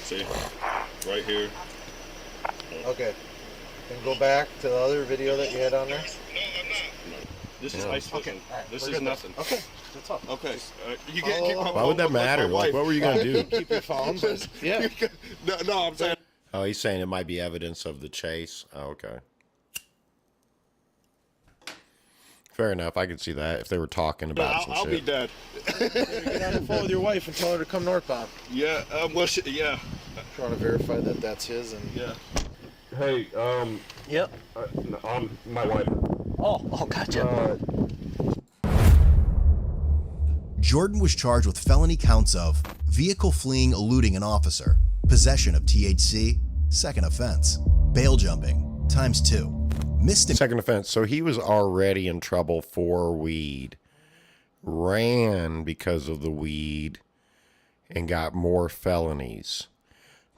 See? Right here. Okay. And go back to the other video that you had on there. This is ice fishing. Alright, This we're is good nothing. then. Okay, that's all. Okay. You can't keep my Why would that phone like matter? my Like, wife. what were you gonna do? Keep your phone, but yeah. No, I'm saying. Oh, he's saying it might be evidence of the chase. Oh, okay. Fair enough. I could see that if they were talking about some I'll be shit. dead. Get on the phone with your wife and tell her to come northbound. Yeah. Yeah. Trying to verify that that's his and. Yeah. Hey. Yep. My wife. Oh, gotcha. Jordan was charged with felony counts of vehicle fleeing eluding an officer, possession of THC, second offense, bail jumping, ×2, second offense. So he was already in trouble for weed, ran because of the weed, and got more felonies.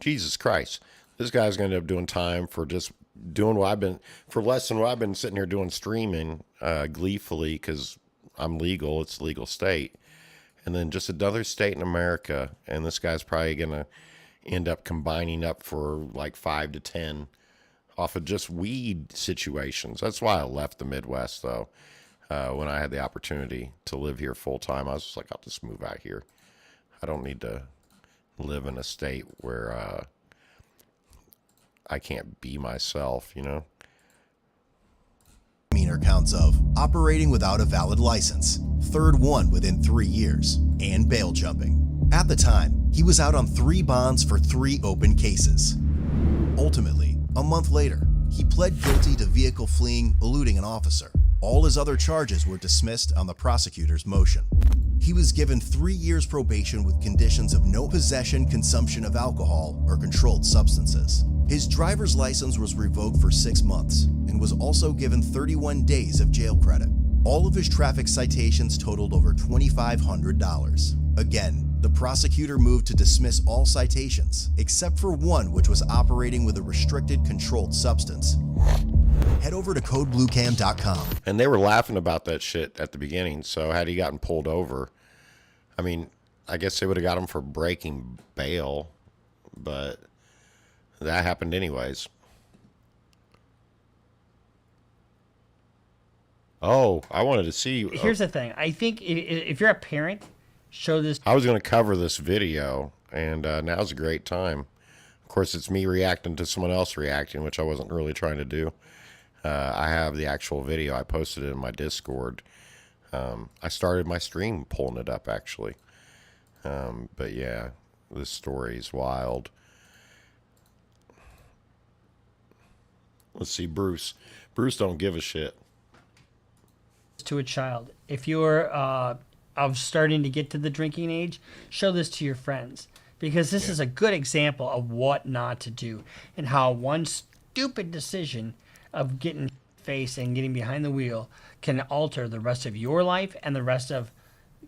Jesus Christ. This guy's going to end up doing time for just doing what I've been, for less than what I've been sitting here doing, streaming gleefully because I'm legal. It's a legal state. And then just another state in America. And this guy's probably going to end up combining up for like 5 to 10 off of just weed situations. That's why I left the Midwest, though. When I had the opportunity to live here full time, I was just like, I'll just move out here. I don't need to live in a state where I can't be myself, you know? Misdemeanor counts of operating without a valid license, third one within 3 years, and bail jumping. At the time, he was out on 3 bonds for 3 open cases. Ultimately, a month later, he pled guilty to vehicle fleeing, eluding an officer. All his other charges were dismissed on the prosecutor's motion. He was given 3 years probation with conditions of no possession, consumption of alcohol, or controlled substances. His driver's license was revoked for 6 months and was also given 31 days of jail credit. All of his traffic citations totaled over $2,500. Again, the prosecutor moved to dismiss all citations, except for one which was operating with a restricted controlled substance. Head over to codebluecam.com. And they were laughing about that shit at the beginning. So had he gotten pulled over, I mean, I guess they would have got him for breaking bail, but that happened anyways. Oh, I wanted to see. Here's the thing. I think if you're a parent, show this. I was going to cover this video, and now's a great time. Of course, it's me reacting to someone else reacting, which I wasn't really trying to do. I have the actual video. I posted it in my Discord. I started my stream pulling it up, actually. But yeah, this story is wild. Let's see, Bruce. Bruce don't give a shit. To a child. If you're of starting to get to the drinking age, show this to your friends, because this is a good example of what not to do and how one stupid decision of getting face and getting behind the wheel can alter the rest of your life and the rest of,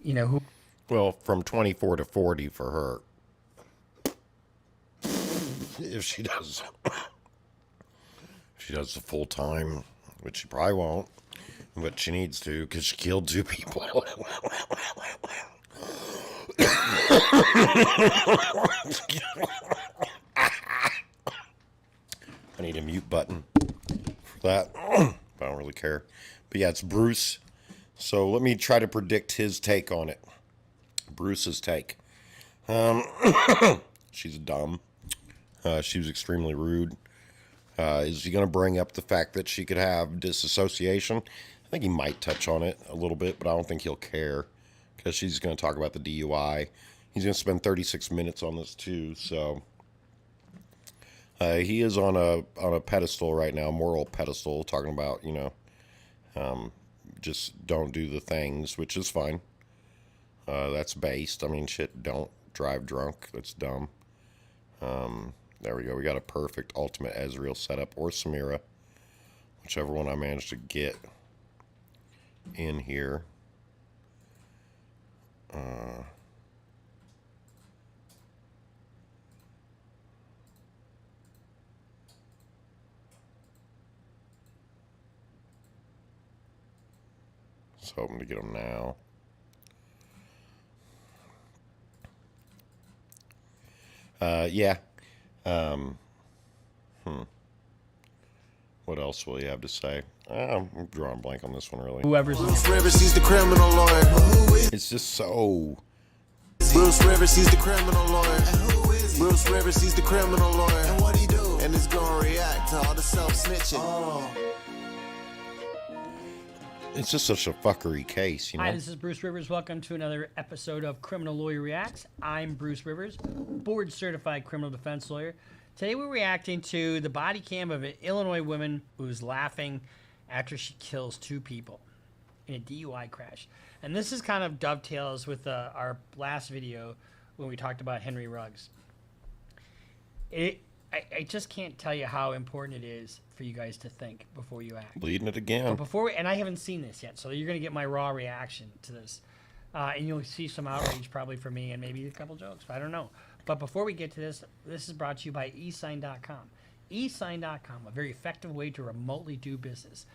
you know, who. Well, from 24 to 40 for her. If she does. She does the full time, which she probably won't, but she needs to because she killed 2 people. I need a mute button for that. I don't really care. But yeah, it's Bruce. So let me try to predict his take on it. Bruce's take. She's dumb. She was extremely rude. Is he going to bring up the fact that she could have disassociation? I think he might touch on it a little bit, but I don't think he'll care because she's going to talk about the DUI. He's going to spend 36 minutes on this too. So he is on a pedestal right now, moral pedestal, talking about, you know, just don't do the things, which is fine. That's based. I mean, shit, don't drive drunk. That's dumb. There we go. We got a perfect ultimate Ezreal setup, or Samira, whichever one I managed to get in here. Just hoping to get them now. Yeah. What else will you have to say? I'm drawing blank on this one, really. Whoever's Bruce Rivers, he's the criminal lawyer. Who is It's just so... Bruce Rivers, he's the criminal lawyer. And who is he? Bruce Rivers, he's the criminal lawyer. And what he do? And it's gonna react to all the self-snitching. Oh. It's just such a fuckery case, you know? Hi, this is Bruce Rivers. Welcome to another episode of Criminal Lawyer Reacts. I'm Bruce Rivers, board-certified criminal defense lawyer. Today we're reacting to the body cam of an Illinois woman who's laughing after she kills 2 people in a DUI crash. And this is kind of dovetails with our last video when we talked about Henry Ruggs. I just can't tell you how important it is for you guys to think before you act. Bleeding it again. But and I haven't seen this yet, so you're going to get my raw reaction to this. And you'll see some outrage probably from me and maybe a couple jokes. I don't know. But before we get to this, this is brought to you by eSign.com. eSign.com, a very effective way to remotely do business.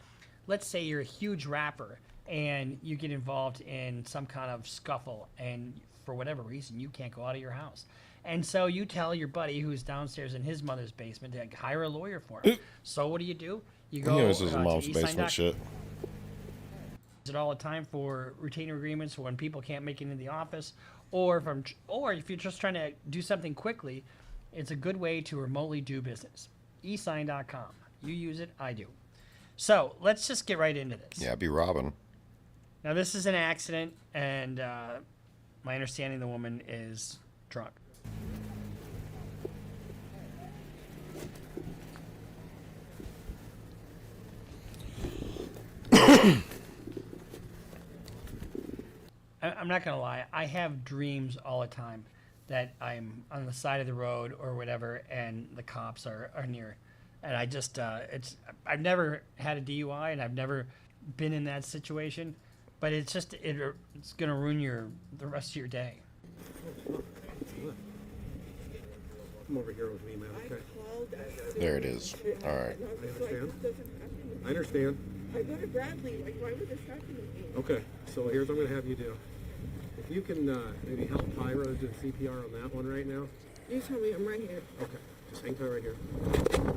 Let's say you're a huge rapper and you get involved in some kind of scuffle and for whatever reason you can't go out of your house. And so you tell your buddy who's downstairs in his mother's basement to hire a lawyer for him. So what do? You go this is to mom's eSign.com. basement shit. Use it all the time for retainer agreements when people can't make it into the office, or if you're just trying to do something quickly, it's a good way to remotely do business. eSign.com. You use it, I do. So let's just get right into this. Yeah, be robbing. Now this is an accident, and my understanding the woman is drunk. I'm not going to lie. I have dreams all the time that I'm on the side of the road or whatever and the cops are near. And I just, I've never had a DUI and I've never been in that situation, but it's just, it's going to ruin the rest of your day. Come over here with me, man, okay? There it is. All right. I understand. I go to Bradley. Like, why would this happen to me? Okay, so here's what I'm going to have you do. If you can maybe help Pyro do CPR on that one right now. You tell me. I'm right here. Okay, just hang tight right here.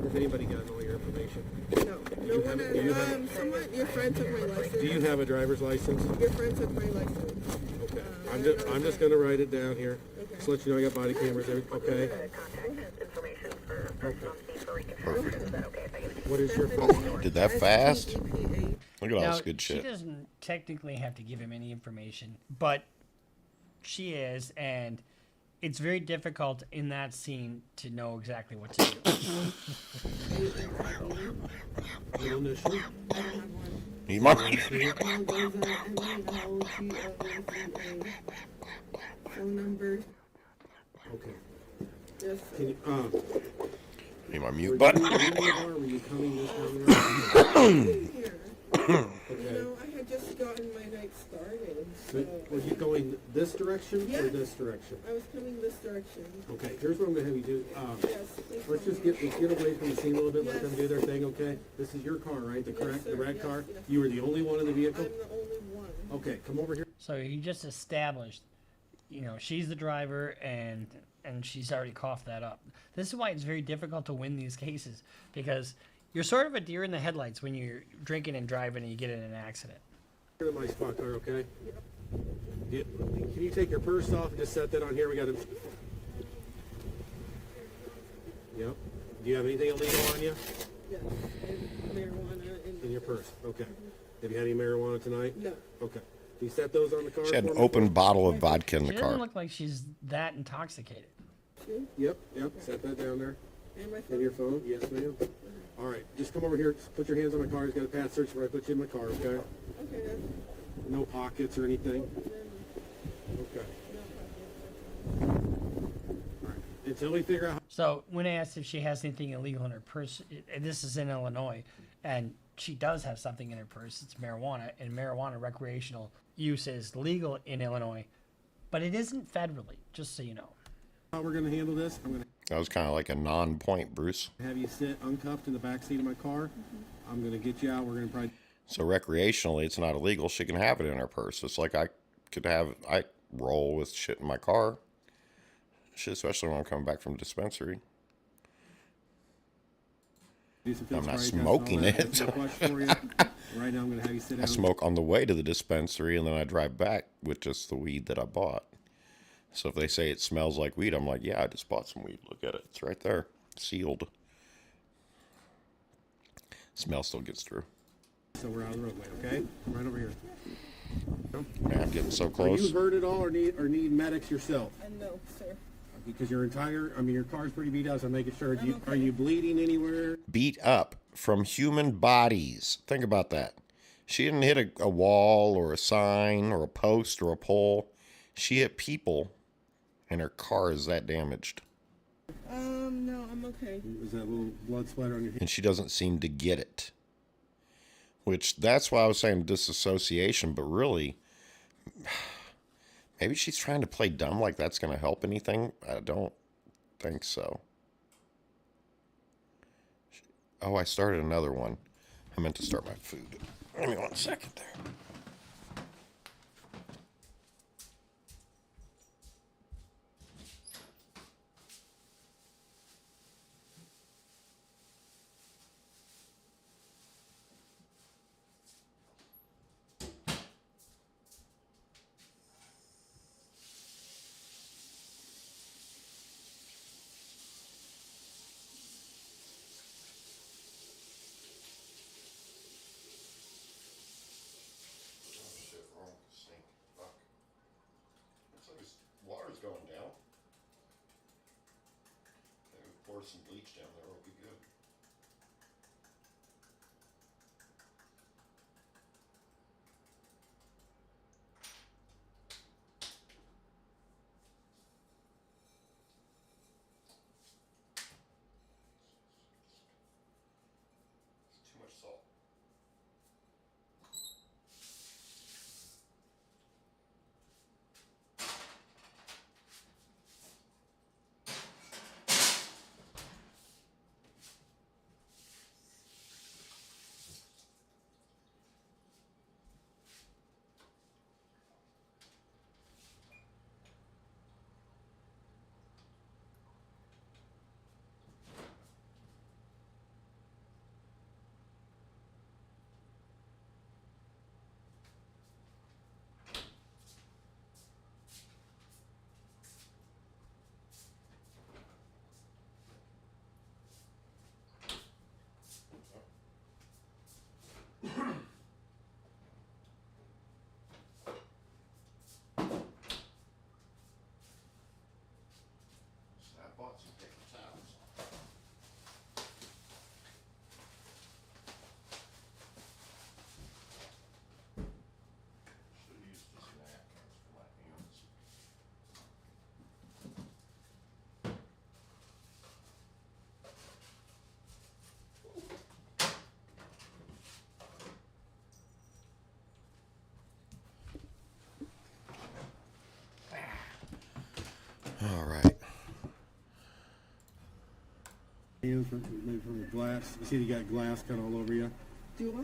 Has anybody gotten all your information? No. No one. Someone, your friend took my license. Do you have a driver's license? Your friend took my license. Okay. I'm just going to write it down here. Okay. Just let you know I got body cameras. Okay. What is your phone? Did that fast? Look at all now, this good shit. She doesn't technically have to give him any information, but she is, and it's very difficult in that scene to know exactly what to do. Need my phone number. Okay. Yes. Can you, need my mute button. Were you coming this time Okay. You know, I had just gotten my night started. So. Were you going this direction yes. or this direction? I was coming this direction. Okay, here's what I'm going to have you do. Yes, let's just get away from the scene a little bit, yes. let them do their thing, okay? This is your car, right? The red car? Yes. You were the only one in the vehicle? I'm the only one. Okay, come over here. So he just established, she's the driver and she's already coughed that up. This is why it's very difficult to win these cases, because you're sort of a deer in the headlights when you're drinking and driving and you get in an accident. Get in my spot car, okay? Can you take your purse off and just set that on here? We got to... Yep. Do you have anything illegal on you? Yes. Marijuana in your purse. Okay. Have you had any marijuana tonight? No. Okay. Can you set those on the car? She had an open bottle of vodka in the She car. doesn't look like she's that intoxicated. Yep. Set that down there. And your phone? Yes, ma'am. All right. Just come over here. Just put your hands on my car. He's got a pat search before I put you in my car, okay? Okay. No pockets or anything? Okay. All right. Until we figure out... So when I asked if she has anything illegal in her purse, and this is in Illinois, and she does have something in her purse, it's marijuana, and marijuana recreational use is legal in Illinois, but it isn't federally, just so you know. How we're going to handle this, That was kind of like a non-point, Bruce. have you sit uncuffed in the back seat of my car. I'm going to get you out. We're going to probably... So recreationally, it's not illegal. She can have it in her purse. It's like I roll with shit in my car. Shit, especially when I'm coming back from dispensary. I'm not smoking it. Right now, I'm going to have you sit down. I smoke on the way to the dispensary, and then I drive back with just the weed that I bought. So if they say it smells like weed, I'm like, yeah, I just bought some weed. Look at it. It's right there. Sealed. Smell still gets through. So we're out of the roadway, okay? Right over here. Man, I'm getting so Are close. you hurt at all or need medics yourself? No, sir. Because your car's pretty beat up, so I'm making sure. Are you bleeding anywhere? Beat up from human bodies. Think about that. She didn't hit a wall or a sign or a post or a pole. She hit people, and her car is that damaged. No, I'm okay. Was that little blood splatter on your hand? And she doesn't seem to get it. Which, that's why I was saying disassociation, but really, maybe she's trying to play dumb like that's going to help anything. I don't think so. Oh, I started another one. I meant to start my food. Give me 1 second there. Water's going down. Maybe pour some bleach down there, it'll be good. Too much salt. I bought some paper towels. Should have used these napkins for my hands. All right. Hands from the glass. You see you got glass kind of all over you? Do I?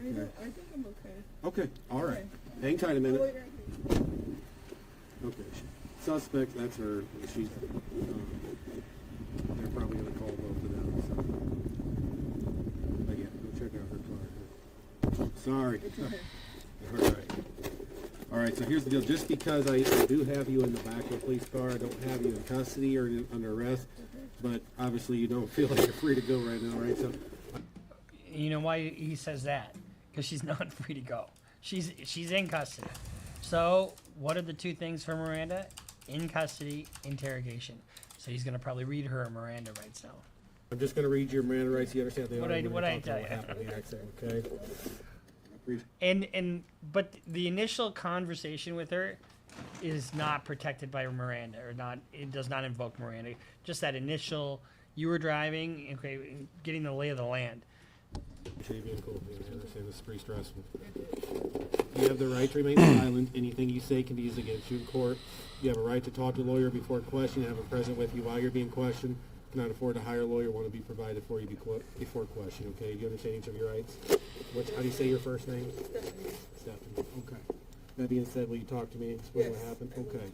Okay. I think I'm okay. Okay, all right. Okay. Hang tight a I'll minute. wait right here. Okay. Suspect, that's her. She's. They're probably going to call both of them. So. But yeah, go check out her car. Sorry. All right. All right. So here's the deal. Just because I do have you in the back of the police car, I don't have you in custody or under arrest. But obviously, you don't feel like you're free to go right now, right? So. You know why he says that? Because she's not free to go. She's in custody. So what are the two things for Miranda? In custody, interrogation. So he's gonna probably read her Miranda rights now. I'm just going to read your Miranda rights. You understand they What are. I- We're what gonna I talk tell about you. what happened in the accident, okay? But the initial conversation with her is not protected by Miranda, or not. It does not invoke Miranda. Just that initial, you were driving, okay, getting the lay of the land. Being cool. I understand this is pretty stressful. You have the right to remain silent. Anything you say can be used against you in court. You have a right to talk to a lawyer before questioning and have a present with you while you're being questioned. cannot afford to hire a lawyer, want to be provided for you before question. Okay, do you understand each of your rights? How do you say your first name? Stephanie. Okay. That being said, will you talk to me and explain what happened? Okay.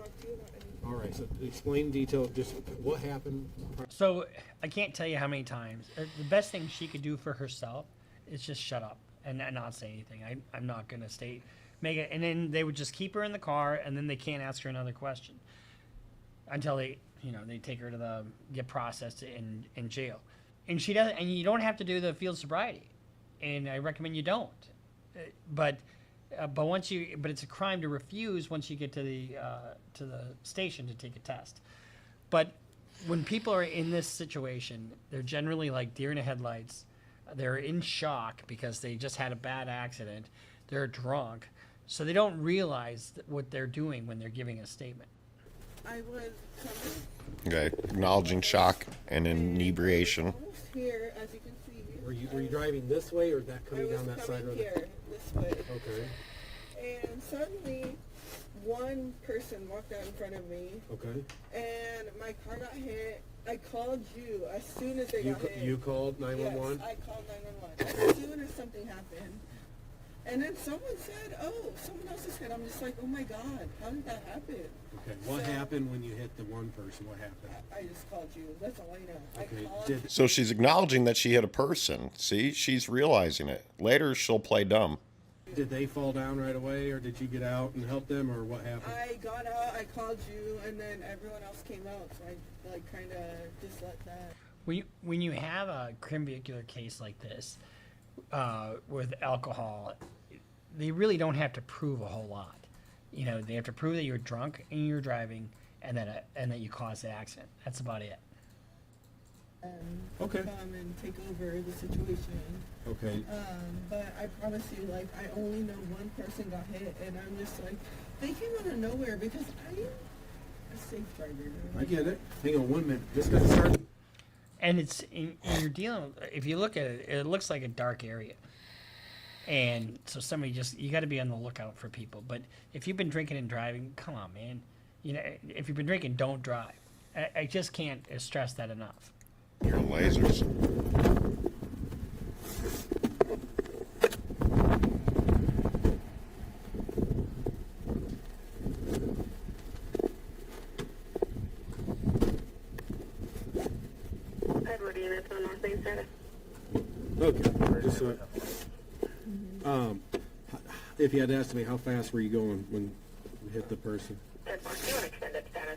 All right. So explain in detail just what happened. So I can't tell you how many times. The best thing she could do for herself is just shut up and not say anything. I'm not going to make it. And then they would just keep her in the car, and then they can't ask her another question until they take her to get processed in jail. And she doesn't. And you don't have to do the field sobriety, and I recommend you don't. But it's a crime to refuse once you get to the station to take a test. But when people are in this situation, they're generally like deer in the headlights. They're in shock because they just had a bad accident. They're drunk, so they don't realize what they're doing when they're giving a statement. I was Okay, acknowledging shock and inebriation. here, as you can see. Were you driving this way or that coming down that side road? Here, this way. Okay. And suddenly, one person walked out in front of me. Okay. And my car got hit. I called you as soon as they got hit. You called 911? Yes, I called 911 as soon as something happened. And then someone said, someone else has hit. I'm just like, oh my God, how did that happen? Okay, what happened when you hit the one person? What happened? I just called you. That's all I know. Okay, I called So she's acknowledging that she hit a person. See, she's realizing it. Later, she'll play dumb. Did they fall down right away, or did you get out and help them, or what happened? I got out, I called you, and then everyone else came out, so I kind of just let that. When you have a criminal case like this with alcohol, they really don't have to prove a whole lot. They have to prove that you're drunk and you're driving, and that you caused the accident. That's about it. Okay. Come and take over the situation. Okay. But I promise you, like, I only know one person got hit, and I'm just like, they came out of nowhere because I'm a safe driver. I get it. Hang on 1 minute. Just got started. And you're dealing. If you look at it, it looks like a dark area. And so you got to be on the lookout for people. But if you've been drinking and driving, come on, man. If you've been drinking, don't drive. I just can't stress that enough. You're in lasers. Edward, units on North Main Center. Okay. Just so, if you had to ask me, how fast were you going when you hit the person?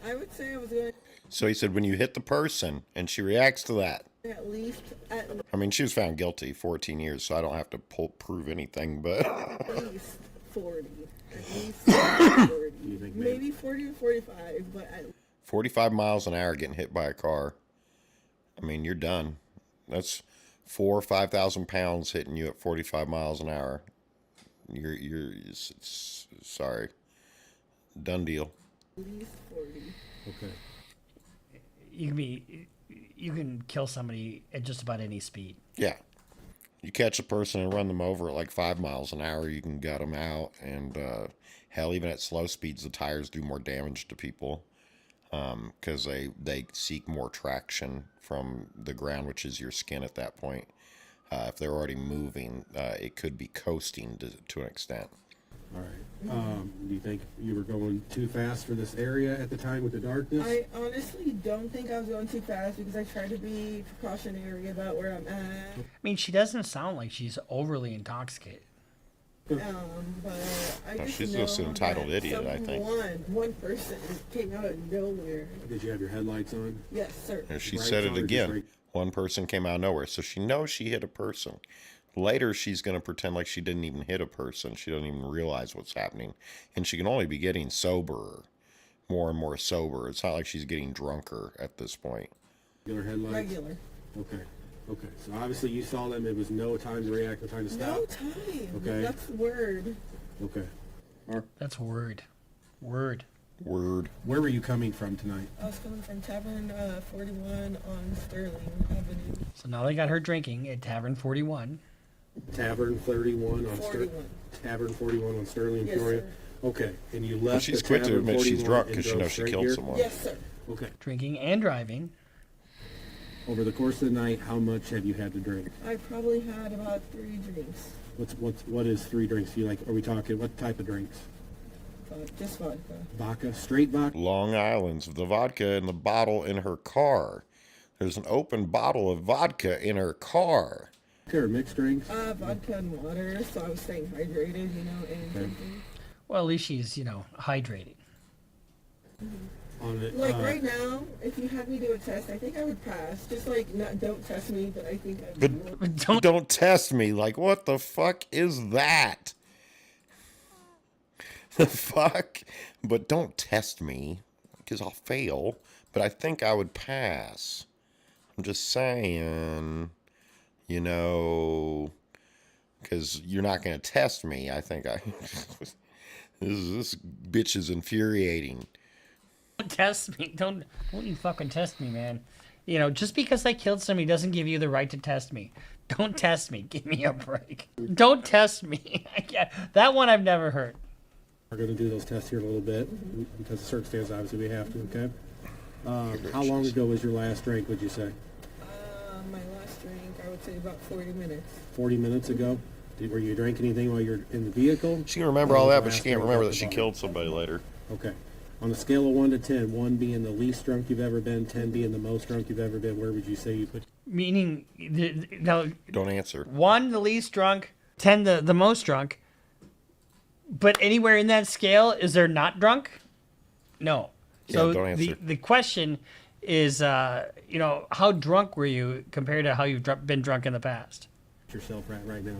I would say I was going So he said, when you hit the person, and she reacts to that. at least I mean, she was found guilty 14 years, so I don't have to prove anything, but... at least 40. At least 40. Maybe 40 or 45, but 45 miles an hour getting hit by a car. I mean, you're done. That's 4,000 or 5,000 pounds hitting you at 45 miles an hour. Sorry. Done deal. at least 40. Okay. You can kill somebody at just about any speed. Yeah. You catch a person and run them over at like 5 miles an hour, you can gut them out. And hell, even at slow speeds, the tires do more damage to people because they seek more traction from the ground, which is your skin at that point. If they're already moving, it could be coasting to an extent. All right. Do you think you were going too fast for this area at the time with the darkness? I honestly don't think I was going too fast because I try to be precautionary about where I'm at. I mean, she doesn't sound like she's overly intoxicated. But I just she's know just an entitled that idiot, I think. One person came out of nowhere. Did you have your headlights on? Yes, sir. And she said it again. One person came out of nowhere, so she knows she hit a person. Later, she's going to pretend like she didn't even hit a person. She doesn't even realize what's happening. And she can only be getting soberer, more and more sober. It's not like she's getting drunker at this point. Regular headlights? Regular. Okay. Okay. So obviously you saw them. It was no time to react, no time to stop? No time. Okay. That's the word. Okay. That's word. Word. Where were you coming from tonight? I was coming from Tavern 41 on Sterling Avenue. So now they got her drinking at Tavern 41. Tavern 31 on 41. Tavern 41 on Sterling, Yes, Peoria. sir. Okay, and you left. Well, she's the quick to Tavern admit she's 41 drunk and because she drove knows she straight killed here? someone. Yes, sir. Okay. Drinking and driving. Over the course of the night, how much have you had to drink? I probably had about 3 drinks. What is 3 drinks? Do you like? Are we talking what type of drinks? Just vodka. Vodka, straight vodka. Long Island's the vodka in the bottle in her car. There's an open bottle of vodka in her car. Or mixed drinks? Vodka and water, so I was staying hydrated, you know, and drinking. Well, at least she's, hydrated. On it, Like right now, if you had me do a test, I think I would pass. Just like, don't test me, but I think I would. But don't test me. Like, what the fuck is that? The fuck? But don't test me, because I'll fail. But I think I would pass. I'm just saying, because you're not going to test me. I think this bitch is infuriating. Don't test me. Don't you fucking test me, man. Just because I killed somebody doesn't give you the right to test me. Don't test me. Give me a break. Don't test me. That one I've never heard. We're going to do those tests here in a little bit because of circumstances, obviously, we have to, okay? How long ago was your last drink, would you say? My last drink, I would say about 40 minutes. 40 minutes ago? Were you drinking anything while you're in the vehicle? She can remember all that, but she can't remember that she killed somebody later. Okay. On a scale of 1 to 10, 1 being the least drunk you've ever been, 10 being the most drunk you've ever been, where would you say you put? Meaning, no. Don't answer. 1, the least drunk. 10, the most drunk. But anywhere in that scale, is there not drunk? No. So don't answer. the question is, how drunk were you compared to how you've been drunk in the past? Yourself right now.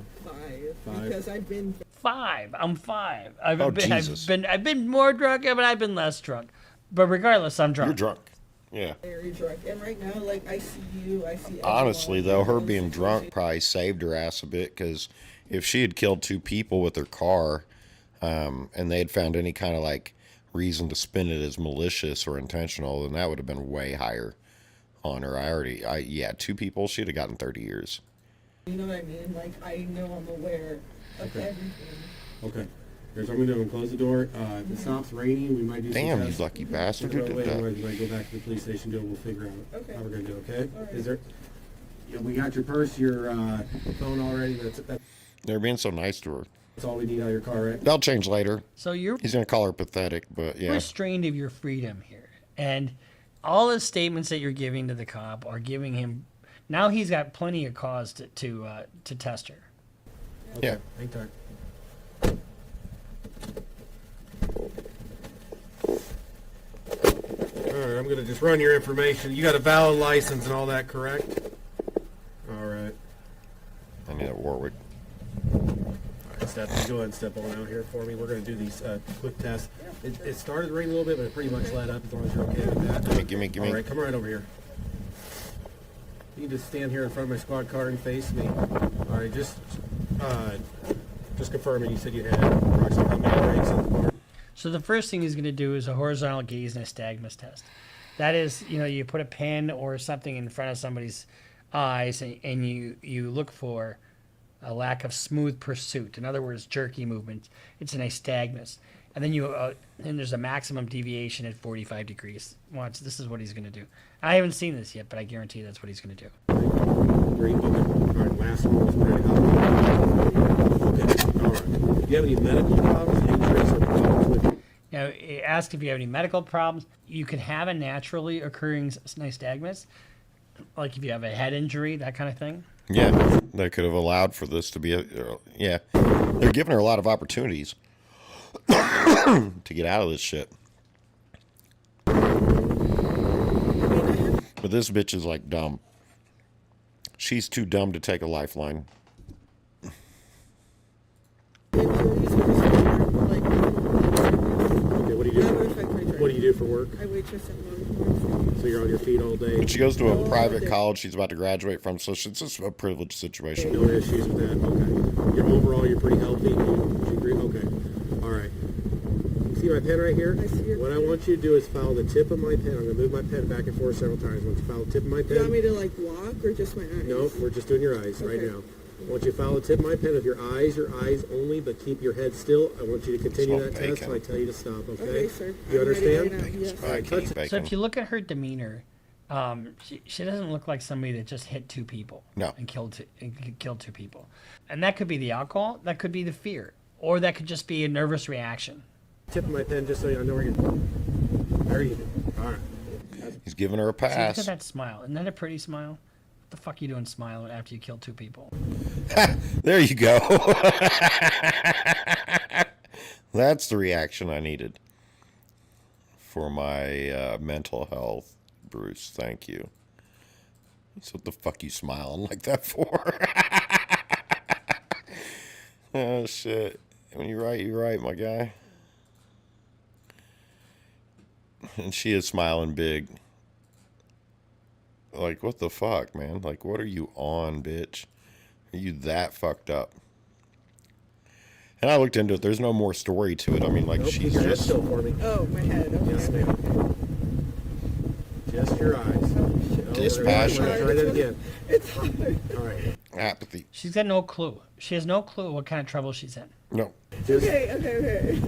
5. Because I've been 5. I'm 5. Jesus. I've been more drunk, but I've been less drunk. But regardless, I'm drunk. You're drunk. Yeah. very drunk. And right now, like, I see you, I see Honestly, everyone. though, her being drunk probably saved her ass a bit, because if she had killed 2 people with her car, and they had found any kind of reason to spin it as malicious or intentional, then that would have been way higher on her. 2 people, she'd have gotten 30 years. You know what I mean? Like, I know I'm aware of everything. Okay. Here's what we're doing. Close the door. If it stops raining, we might do some Damn, you tests. lucky bastard. Who did We that? might go back to the police station, do it. We'll figure out Okay. how we're going to do it, okay? All right. Is there... Yeah, we got your purse, your phone already. That's They're being so nice to her. all we need out of your car, right? They'll change later. So you're He's going to call her pathetic, but yeah. restrained of your freedom here. And all the statements that you're giving to the cop are giving him... Now he's got plenty of cause to test her. Okay. Yeah. Hang tight. All right, I'm going to just run your information. You got a valid license and all that, correct? All right. I need a Warwick. All right, go ahead and step on out here for me. We're going to do these quick tests. It started to rain a little bit, but it pretty much let up, as long as you're okay with that. Gimme. All right, come right over here. You can just stand here in front of my squad car and face me. All right, just confirming. You said you had approximately how many drinks in the car? So the first thing he's going to do is a horizontal gaze nystagmus test. That is, you put a pen or something in front of somebody's eyes and you look for a lack of smooth pursuit. In other words, jerky movement. It's a nystagmus. And then and there's a maximum deviation at 45 degrees. Watch, this is what he's going to do. I haven't seen this yet, but I guarantee that's what he's going to do. Great. Okay. All right, last one was pretty okay. All right. Do you have any medical problems, injuries, or problems with Now, it asks if you have any medical problems. You can have a naturally occurring nystagmus, like if you have a head injury, that kind of thing. Yeah, they could have allowed for this to be yeah. They're giving her a lot of opportunities to get out of this shit. But this bitch is dumb. She's too dumb to take a lifeline. What do you do for work? I waitress at one. So you're on your feet all day. She goes to a private college she's about to graduate from, so it's just a privileged situation. No issues with that. Okay. You're pretty healthy. You agree? Okay. All right. See my pen right here? I see your What I want you to do is follow the tip of my pen. I'm going to move my pen back and forth several times. Once you follow the tip of my pen. You want me to walk or just my eyes? No, we're just doing your eyes right now. I want you to follow the tip of my pen with your eyes only, but keep your head still. I want you to continue that test when I tell you to stop, okay? Okay, sir. You I'm ready understand? right now. Yes. All right, touch it. So if you look at her demeanor, She doesn't look like somebody that just hit two people. No. And killed two people. And that could be the alcohol, that could be the fear, or that could just be a nervous reaction. Tip of my pen just so I know where you're going. There you go. All right. He's giving her a See, look pass. at that smile. Isn't that a pretty smile? What the fuck are you doing smiling after you kill two people? There you go. That's the reaction I needed for my mental health, Bruce. Thank you. So what the fuck you smiling like that for? Oh, shit. When you're right, my guy. And she is smiling big. Like, what the fuck, man? Like, what are you on, bitch? Are you that fucked up? And I looked into it. There's no more story to it. I mean, like, she's your head just... still for me. Oh, my head. Okay. Yes, ma'am. Just your eyes. Dispassionate. Try that again. It's hard. All right. Apathy. She's got no clue. She has no clue what kind of trouble she's in. No. Okay.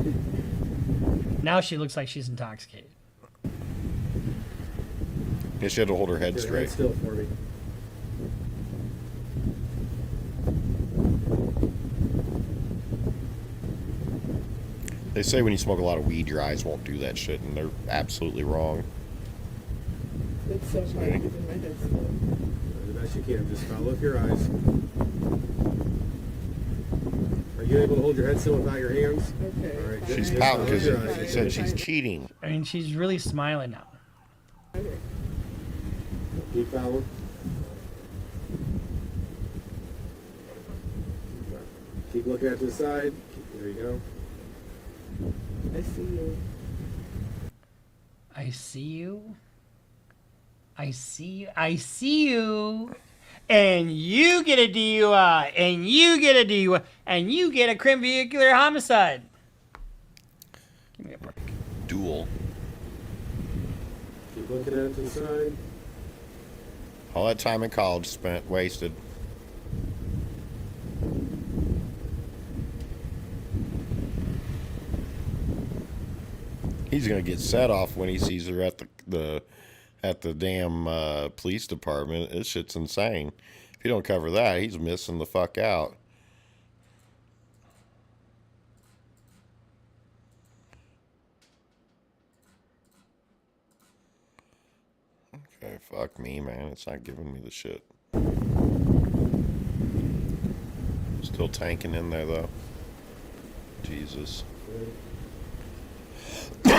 Now she looks like she's intoxicated. Yeah, she had to hold her head Your straight. head still for me. They say when you smoke a lot of weed, your eyes won't do that shit, and they're absolutely wrong. It's so hard because my head's still. The best you can. Just follow with your eyes. Are you able to hold your head still without your hands? Okay. All right. She's just pouting follow with your because eyes. he said she's cheating. I mean, she's really smiling now. Okay. Keep following. Keep looking at the side. There you go. I see you. I see you. I see you. I see you. And you get a DUI. And you get a DUI. And you get a crime vehicular homicide. Give me a break. Duel. Keep looking at it to the side. All that time in college spent, wasted. He's gonna get set off when he sees her at the damn police department. This shit's insane. If you don't cover that, he's missing the fuck out. Okay, fuck me, man. It's not giving me the shit. Still tanking in there, though. Jesus. Can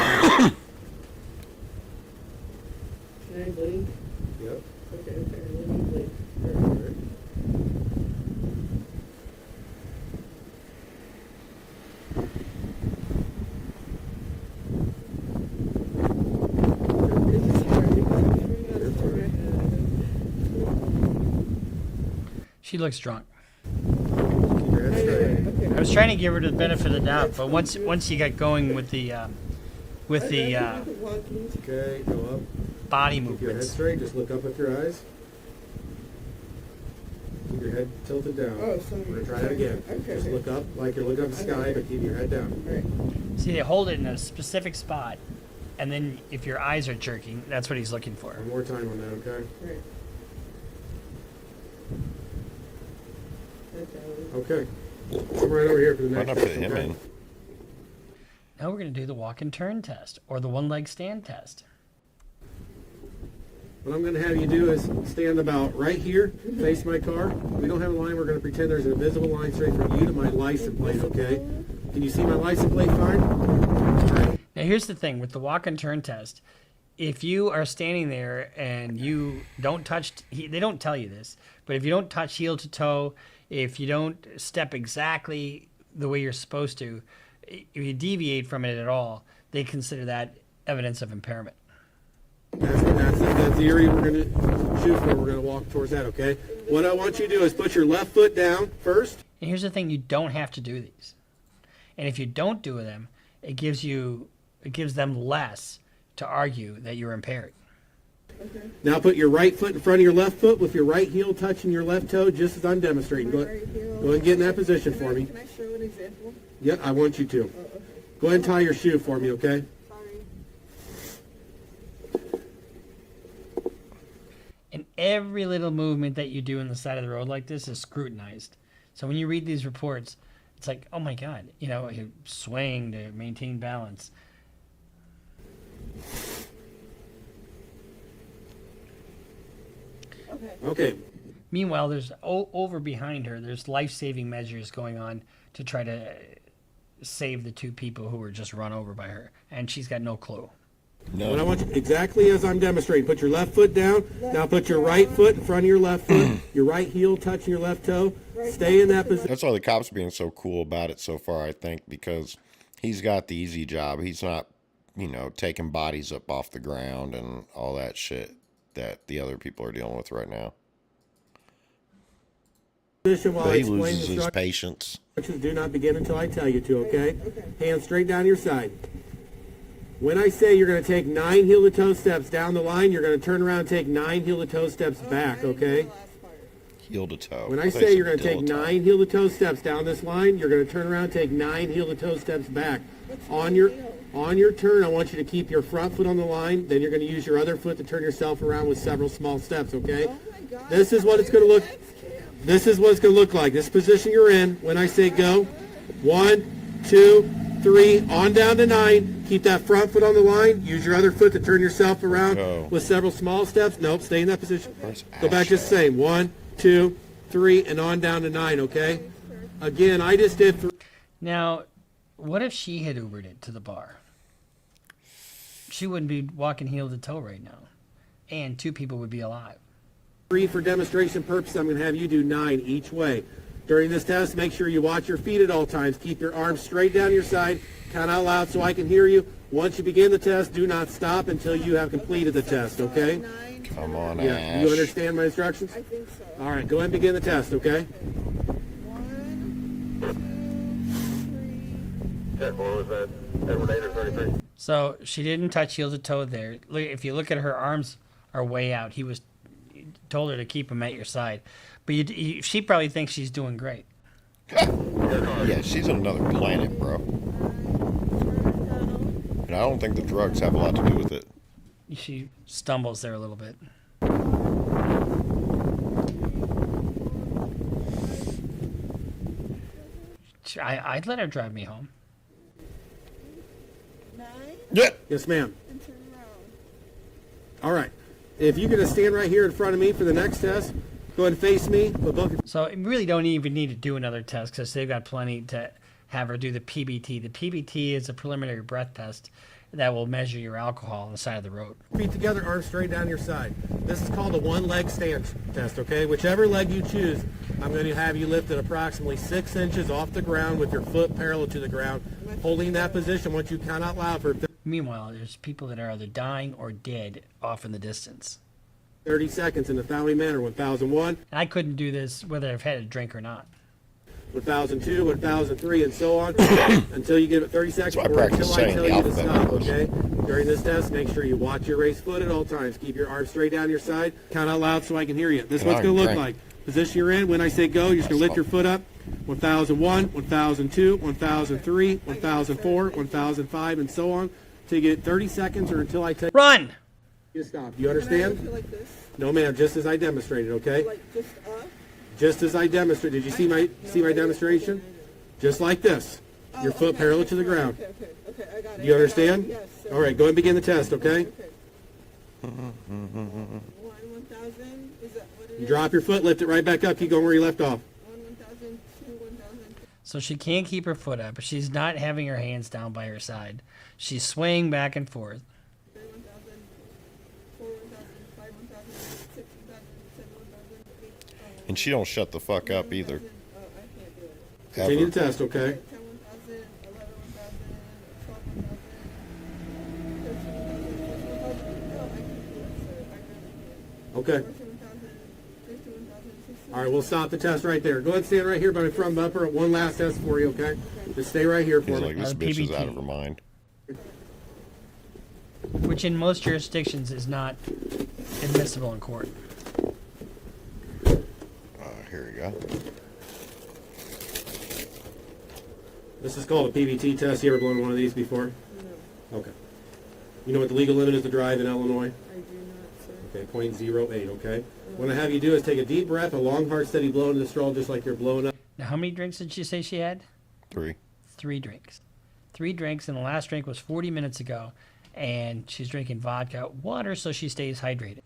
I blink? Yep. Okay, let me blink. All right. It's just hard because I'm trying not to turn my head. She looks drunk. Keep your head straight. Okay. I was trying to give her the benefit of the doubt, but once you got going with the Okay, go up. body Keep your head movements. straight. Just look up with your eyes. Keep your head tilted down. Oh, sorry. We're gonna try that again. Okay. Just look up like you're looking up at the sky, but keep your head down. All right. See, they hold it in a specific spot, and then if your eyes are jerking, that's what he's looking for. One more time on that, okay? Right. Okay. Come right over here for the Why next not one, put him okay? in? Now we're going to do the walk and turn test, or the one leg stand test. What I'm going to have you do is stand about right here, face my car. We don't have a line. We're going to pretend there's an invisible line straight from you to my license plate, okay? Can you see my license plate fine? All right. Now here's the thing with the walk and turn test. If you are standing there and you don't touch, they don't tell you this, but if you don't touch heel to toe, if you don't step exactly the way you're supposed to, if you deviate from it at all, they consider that evidence of impairment. That's the area we're going to shoot for. We're going to walk towards that, okay? What I want you to do is put your left foot down first. And here's the thing, you don't have to do these. And if you don't do them, it gives them less to argue that you're impaired. Okay. Now put your right foot in front of your left foot with your right heel touching your left toe, just as I'm demonstrating. Go ahead and get in that position for me. Can I show an example? Yeah, I want you to. Oh, okay. Go ahead and tie your shoe for me, okay? Sorry. every little movement that you do on the side of the road like this is scrutinized. So when you read these reports, it's like, oh my God, you know, you're swaying to maintain balance. Okay. Meanwhile, there's over behind her, there's life-saving measures going on to try to save the two people who were just run over by her, and she's got no clue. No. What I want you, exactly as I'm demonstrating, put your left foot down. Now put your right foot in front of your left foot, your right heel touching your left toe. Stay in that position. That's why the cop's being so cool about it so far, I think, because he's got the easy job. He's not, you know, taking bodies up off the ground and all that shit that the other people are dealing with right now. While But I he explain loses the his patience. instructions. Do not begin until I tell you to, okay? Hands straight down your side. When I say you're going to take 9 heel-to-toe steps down the line, you're going to turn around and take 9 heel-to-toe steps back, okay? Heel to toe. When I say you're going to take 9 heel-to-toe steps down this line, you're going to turn around and take 9 heel-to-toe steps back. On your turn, I want you to keep your front foot on the line. Then you're going to use your other foot to turn yourself around with several small steps, okay? This is what it's going to look. This is what it's going to look like. This position you're in. When I say go, 1, 2, 3, on down to 9. Keep that front foot on the line. Use your other foot to turn yourself around with several small steps. Nope, stay in that position. Go back just the same. 1, 2, 3, and on down to 9, okay? Again, I just did 3. Now, what if she had Ubered it to the bar? She wouldn't be walking heel to toe right now. And 2 people would be alive. 3 for demonstration purposes. I'm going to have you do 9 each way. During this test, make sure you watch your feet at all times. Keep your arms straight down your side. Count out loud so I can hear you. Once you begin the test, do not stop until you have completed the test, okay? Come on, Yeah, Ash. you understand my instructions? I think so. All right, go ahead and begin the test, okay? So she didn't touch heel to toe there. If you look at her arms are way out. He told her to keep them at your side. But she probably thinks she's doing great. Yeah, she's on another planet, bro. And I don't think the drugs have a lot to do with it. She stumbles there a little bit. I'd let her drive me home. Yeah. Yes, ma'am. All right. If you're going to stand right here in front of me for the next test, go ahead and face me. So you really don't even need to do another test because they've got plenty to have her do the PBT. The PBT is a preliminary breath test that will measure your alcohol on the side of the road. Feet together, arms straight down your side. This is called a one-leg stance test, okay? Whichever leg you choose, I'm going to have you lifted approximately 6 inches off the ground with your foot parallel to the ground, holding that position once you count out loud for Meanwhile, there's people that are either dying or dead off in the distance. 30 seconds in the following manner. 1001. I couldn't do this whether I've had a drink or not. 1002, 1003, and so on until you get 30 seconds That's why I or practice until I saying tell the you to alphabet stop, numbers. okay? During this test, make sure you watch your raised foot at all times. Keep your arms straight down your side. Count out loud so I can hear you. This is what it's going to look like. Position you're in. When I say go, you're just going to lift your foot up. 1001, 1002, 1003, 1004, 1005, and so on. Until you get 30 seconds or until I tell Run! you to stop. You understand? Like this? No, ma'am. Just as I demonstrated, okay? Like just up? Just as I demonstrated. Did you see my demonstration? Just like this. Your foot parallel to the ground. Okay, I got it. You understand? Yes, sir. All right, go ahead and begin the test, okay? 1000, is that what it You is? drop your foot, lift it right back up, keep going where you left off. 1000, 1000. So she can't keep her foot up. She's not having her hands down by her side. She's swaying back and forth. 1000, 1000, 6, 7, And she don't shut the fuck up either. Continue Ever. the test, okay? Okay. All right, we'll stop the test right there. Go ahead and stand right here by my front bumper. One last test for you, okay? Just stay right here for He's me. like, this bitch is out of her mind. Which in most jurisdictions is not admissible in court. Here we go. This is called a PBT test. You ever blown one of these before? No. Okay. You know what the legal limit is to drive in Illinois? I do not, sir. Okay, 0.08, okay? What I have you do is take a deep breath, a long, hard, steady blow into the straw, just like you're blowing up. Now, how many drinks did she say she had? 3. 3 drinks. 3 drinks, and the last drink was 40 minutes ago, and she's drinking vodka, water, so she stays hydrated.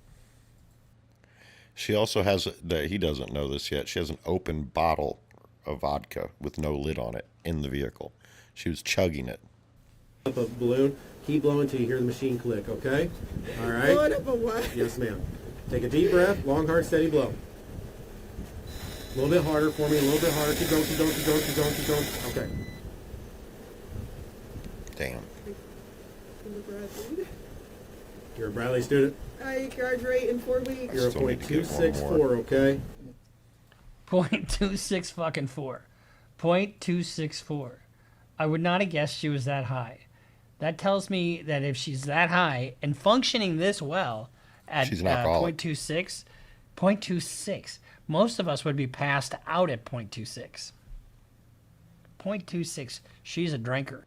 She also has, that he doesn't know this yet, she has an open bottle of vodka with no lid on it in the vehicle. She was chugging it. Up a balloon, keep blowing till you hear the machine click, okay? All right? Blowing up a what? Yes, ma'am. Take a deep breath, long, hard, steady blow. A little bit harder for me, a little bit harder. Keep going, keep going, keep going, keep going, keep going. Okay. Damn. You're a Bradley student? I graduate in 4 weeks. You're a Still need to get one 0.264, more. okay? 0.26 fucking 4. 0.264. I would not have guessed she was that high. That tells me that if she's that high and functioning this well at She's an alcoholic. 0.26, most of us would be passed out at 0.26. 0.26. She's a drinker.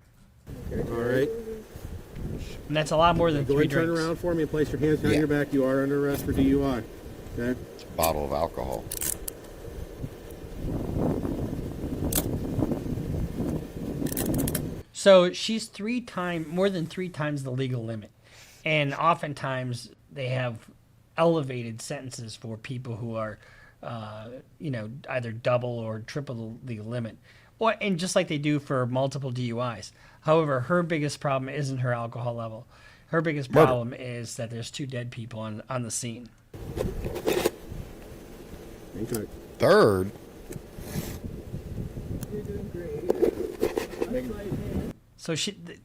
All right. And that's a lot more than Go 3 and turn drinks. around for me and place your hands behind Yeah. your back. You are under arrest for DUI. Okay? It's a bottle of alcohol. So she's more than 3 times the legal limit. And oftentimes they have elevated sentences for people who are, either double or triple the legal limit. And just like they do for multiple DUIs. However, her biggest problem isn't her alcohol level. Her biggest Murder. problem is that there's 2 dead people on the scene. Okay. Third, You're doing great. So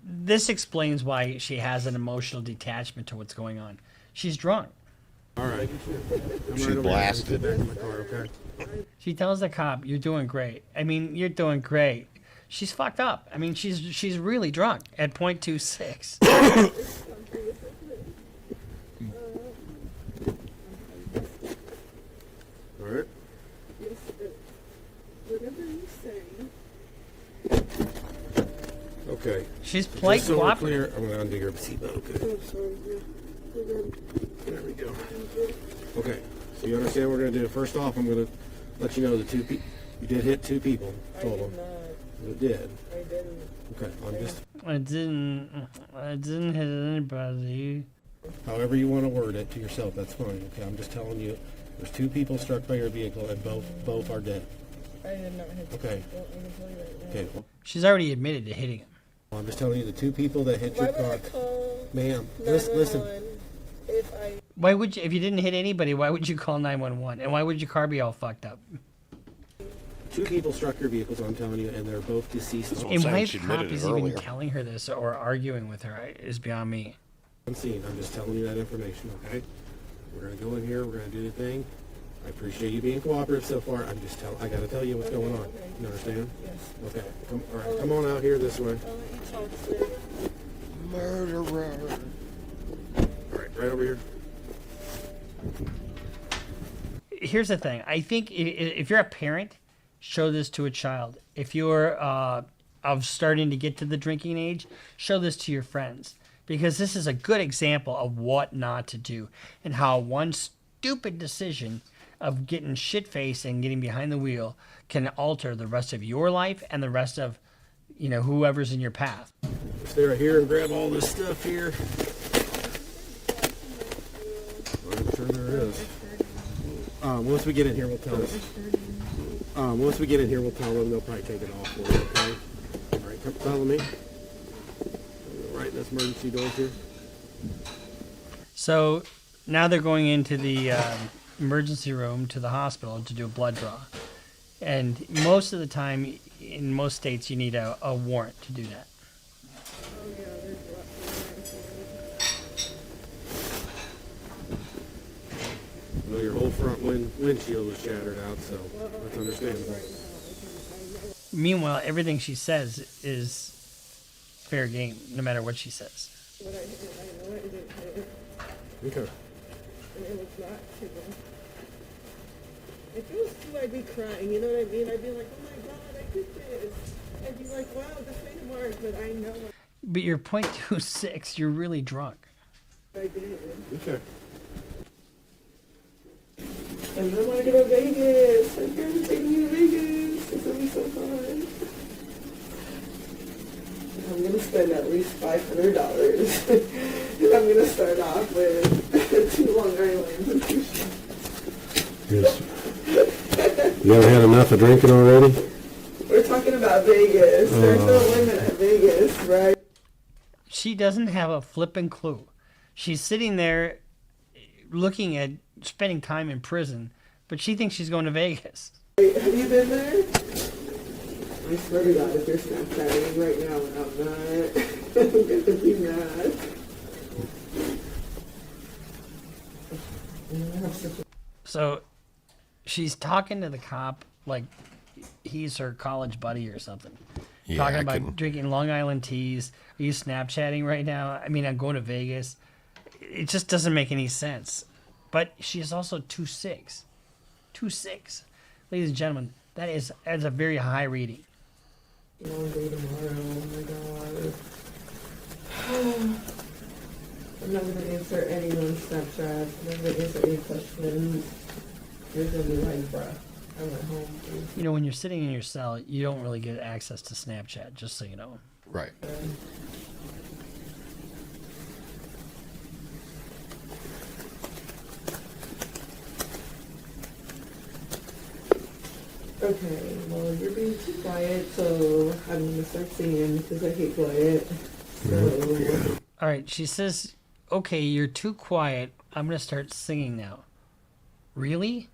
this explains why she has an emotional detachment to what's going on. She's drunk. All right. She's over here. blasted. Get back in my car, okay? She tells the cop, "You're doing great." I mean, you're doing great. She's fucked up. I mean, she's really drunk at 0.26. All right. Whatever you say. Okay. She's Just polite, so we're cooperative. clear, I'm going to undo your seatbelt, okay? I'm sorry. Yeah. We're good. There we go. Okay, so you understand what we're going to do. First off, I'm going to let you know the you did hit 2 people total. You did. I didn't. Okay, I'm just, I didn't hit anybody. however you want to word it to yourself, that's fine. Okay, I'm just telling you, there's 2 people struck by your vehicle and both are dead. I did not hit. Okay. Well, I can tell you right now. Okay, well, She's already admitted to hitting him. I'm just telling you the 2 people that hit Why your would I car. call Ma'am, listen. 911 if I... Why would you, if you didn't hit anybody, why would you call 911? And why would your car be all fucked up? 2 people struck your vehicle, so I'm telling you, and they're both deceased. And why the cop is even telling her this or arguing with her is beyond me. I'm just telling you that information, okay? We're gonna go in here, we're gonna do the thing. I appreciate you being cooperative so far. I gotta tell you what's going on. You understand? Yes. Okay. All right, come on out here this way. I'll let you talk, sir. murderer. All right, right over here. Here's the thing. I think if you're a parent, show this to a child. If you're of starting to get to the drinking age, show this to your friends. Because this is a good example of what not to do and how one stupid decision of getting shit-faced and getting behind the wheel can alter the rest of your life and the rest of, whoever's in your path. Stay right here and grab all this stuff here. I'm sure there is. Once we get in here, we'll tell them. Once we get in here, we'll tell them. They'll probably take it off for you, okay? All right, come follow me. Right in this emergency door here. So now they're going into the emergency room to the hospital to do a blood draw. And most of the time, in most states, you need a warrant to do that. Well, your whole front windshield was shattered out, so that's understandable. Meanwhile, everything she says is fair game, no matter what she says. What I know I didn't hit it. Okay. And it was not two. If it was two, I'd be crying, you know what I mean? I'd be like, oh my god, I did this. I'd be like, wow, this made it work, but I know But you're .26, you're really drunk. I did. Okay. And I want to go to Vegas. I'm going to take me to Vegas. It's going to be so fun. I'm going to spend at least $500. And I'm going to start off with 2 Long Islands and 2 shots. You ever had enough of drinking already? We're talking about Vegas. There's no limit at Vegas, right? She doesn't have a flipping clue. She's sitting there looking at spending time in prison, but she thinks she's going to Vegas. Wait, have you been there? I swear to God, if you're Snapchatting right now and I'm not, I'm going to be mad. So she's talking to the cop like he's her college buddy or something. Yeah, talking I about couldn't- drinking Long Island teas. Are you Snapchatting right now? I mean, I'm going to Vegas. It just doesn't make any sense. But she is also 2'6". 2'6". Ladies and gentlemen, that's a very high reading. Long day tomorrow, oh my God. I'm not going to answer anyone's Snapchat. I'm not going to answer any questions. You're going to be like, bruh, I went home. You know, when you're sitting in your cell, you don't really get access to Snapchat, just so you know. Right. Okay, well, you're being too quiet, so I'm going to start singing because I hate quiet. So, All right, she says, okay, you're too quiet. I'm going to start singing now. Really?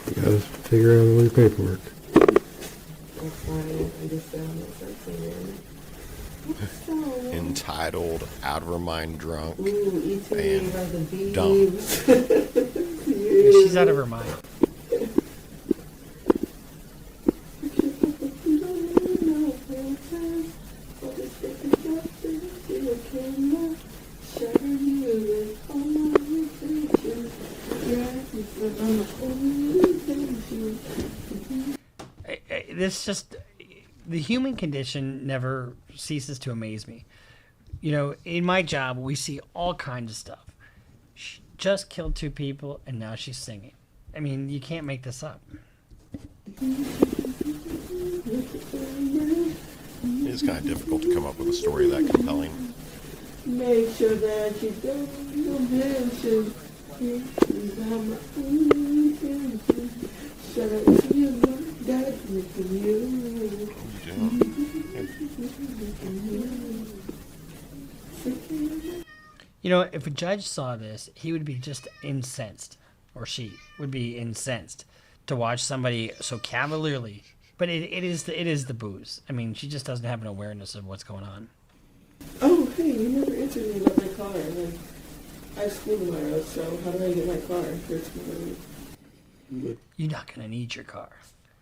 You gotta figure out all your paperwork. that's fine. I just I'm going to start singing. Entitled Out of Her Mind Drunk. Ooh, eating and by the bees. dumb. She's out of her mind. This just, the human condition never ceases to amaze me. You know, in my job, we see all kinds of stuff. She just killed 2 people, and now she's singing. I mean, you can't make this up. It's kind of difficult to come up with a story that compelling. Make sure that you don't mention shut up to your love, that's making you. You know, if a judge saw this, he would be just incensed, or she would be incensed to watch somebody so cavalierly. But it is the booze. I mean, she just doesn't have an awareness of what's going on. Oh, hey, you never answered me about my car. Like, I have school tomorrow, so how do I get my car for tomorrow? You're not going to need your car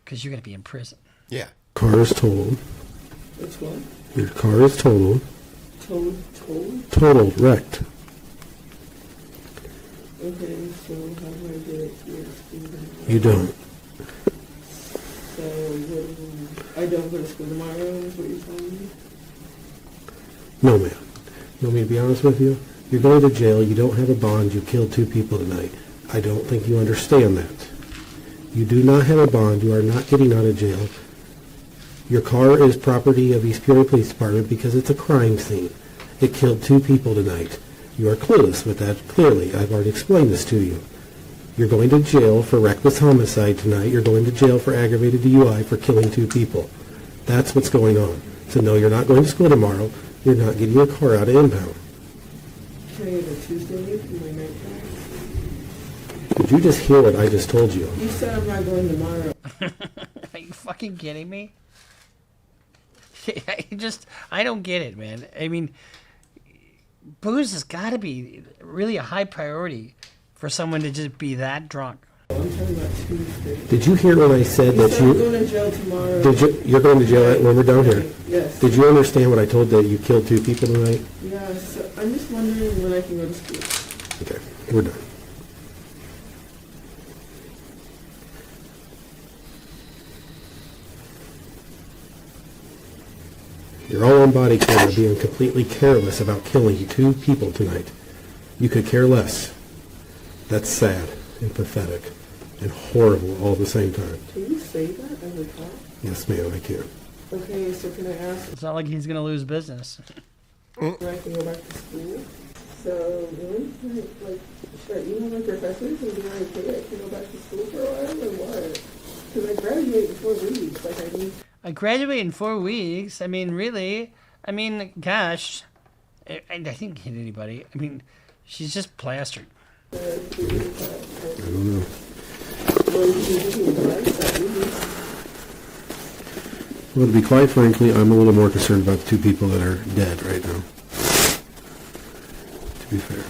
because you're going to be in prison. Yeah. Car is totaled. It's what? Your car is totaled. Told? Totaled, wrecked. Okay, so how do I get it to your school tomorrow? You don't. So, I don't go to school tomorrow, is what you're telling me? No, ma'am. You want me to be honest with you? You're going to jail. You don't have a bond. You killed 2 people tonight. I don't think you understand that. You do not have a bond. You are not getting out of jail. Your car is property of East Peoria Police Department because it's a crime scene. It killed 2 people tonight. You are clueless with that, clearly. I've already explained this to you. You're going to jail for reckless homicide tonight. You're going to jail for aggravated DUI for killing 2 people. That's what's going on. So no, you're not going to school tomorrow. You're not getting your car out of impound. Can I get a Tuesday for my night class? Did you just hear what I just told you? You said I'm not going tomorrow. Are you fucking kidding me? I don't get it, man. I mean, booze has got to be really a high priority for someone to just be that drunk. I'm talking about Tuesday. Did you hear when I said that said you... I'm going to jail tomorrow. You're going to jail when we're down here? Yes. Did you understand what I told that you killed 2 people tonight? Yeah, so I'm just wondering when I can go to school. Okay, we're done. You're all on body camera being completely careless about killing 2 people tonight. You could care less. That's sad and pathetic. and horrible all at the same time. Can you say that as a cop? Yes, ma'am, I can. Okay, so can I ask? It's not like he's gonna lose business. When I can go back to school. So when should I email my professors and be like, hey, I can go back to school for a while or what? Because I graduate in 4 weeks. Like I need. I graduate in 4 weeks. I mean, really? I mean, gosh. I think hit anybody. I mean, she's just plastered. I don't know. Well, to be quite frankly, I'm a little more concerned about the 2 people that are dead right now. To be fair.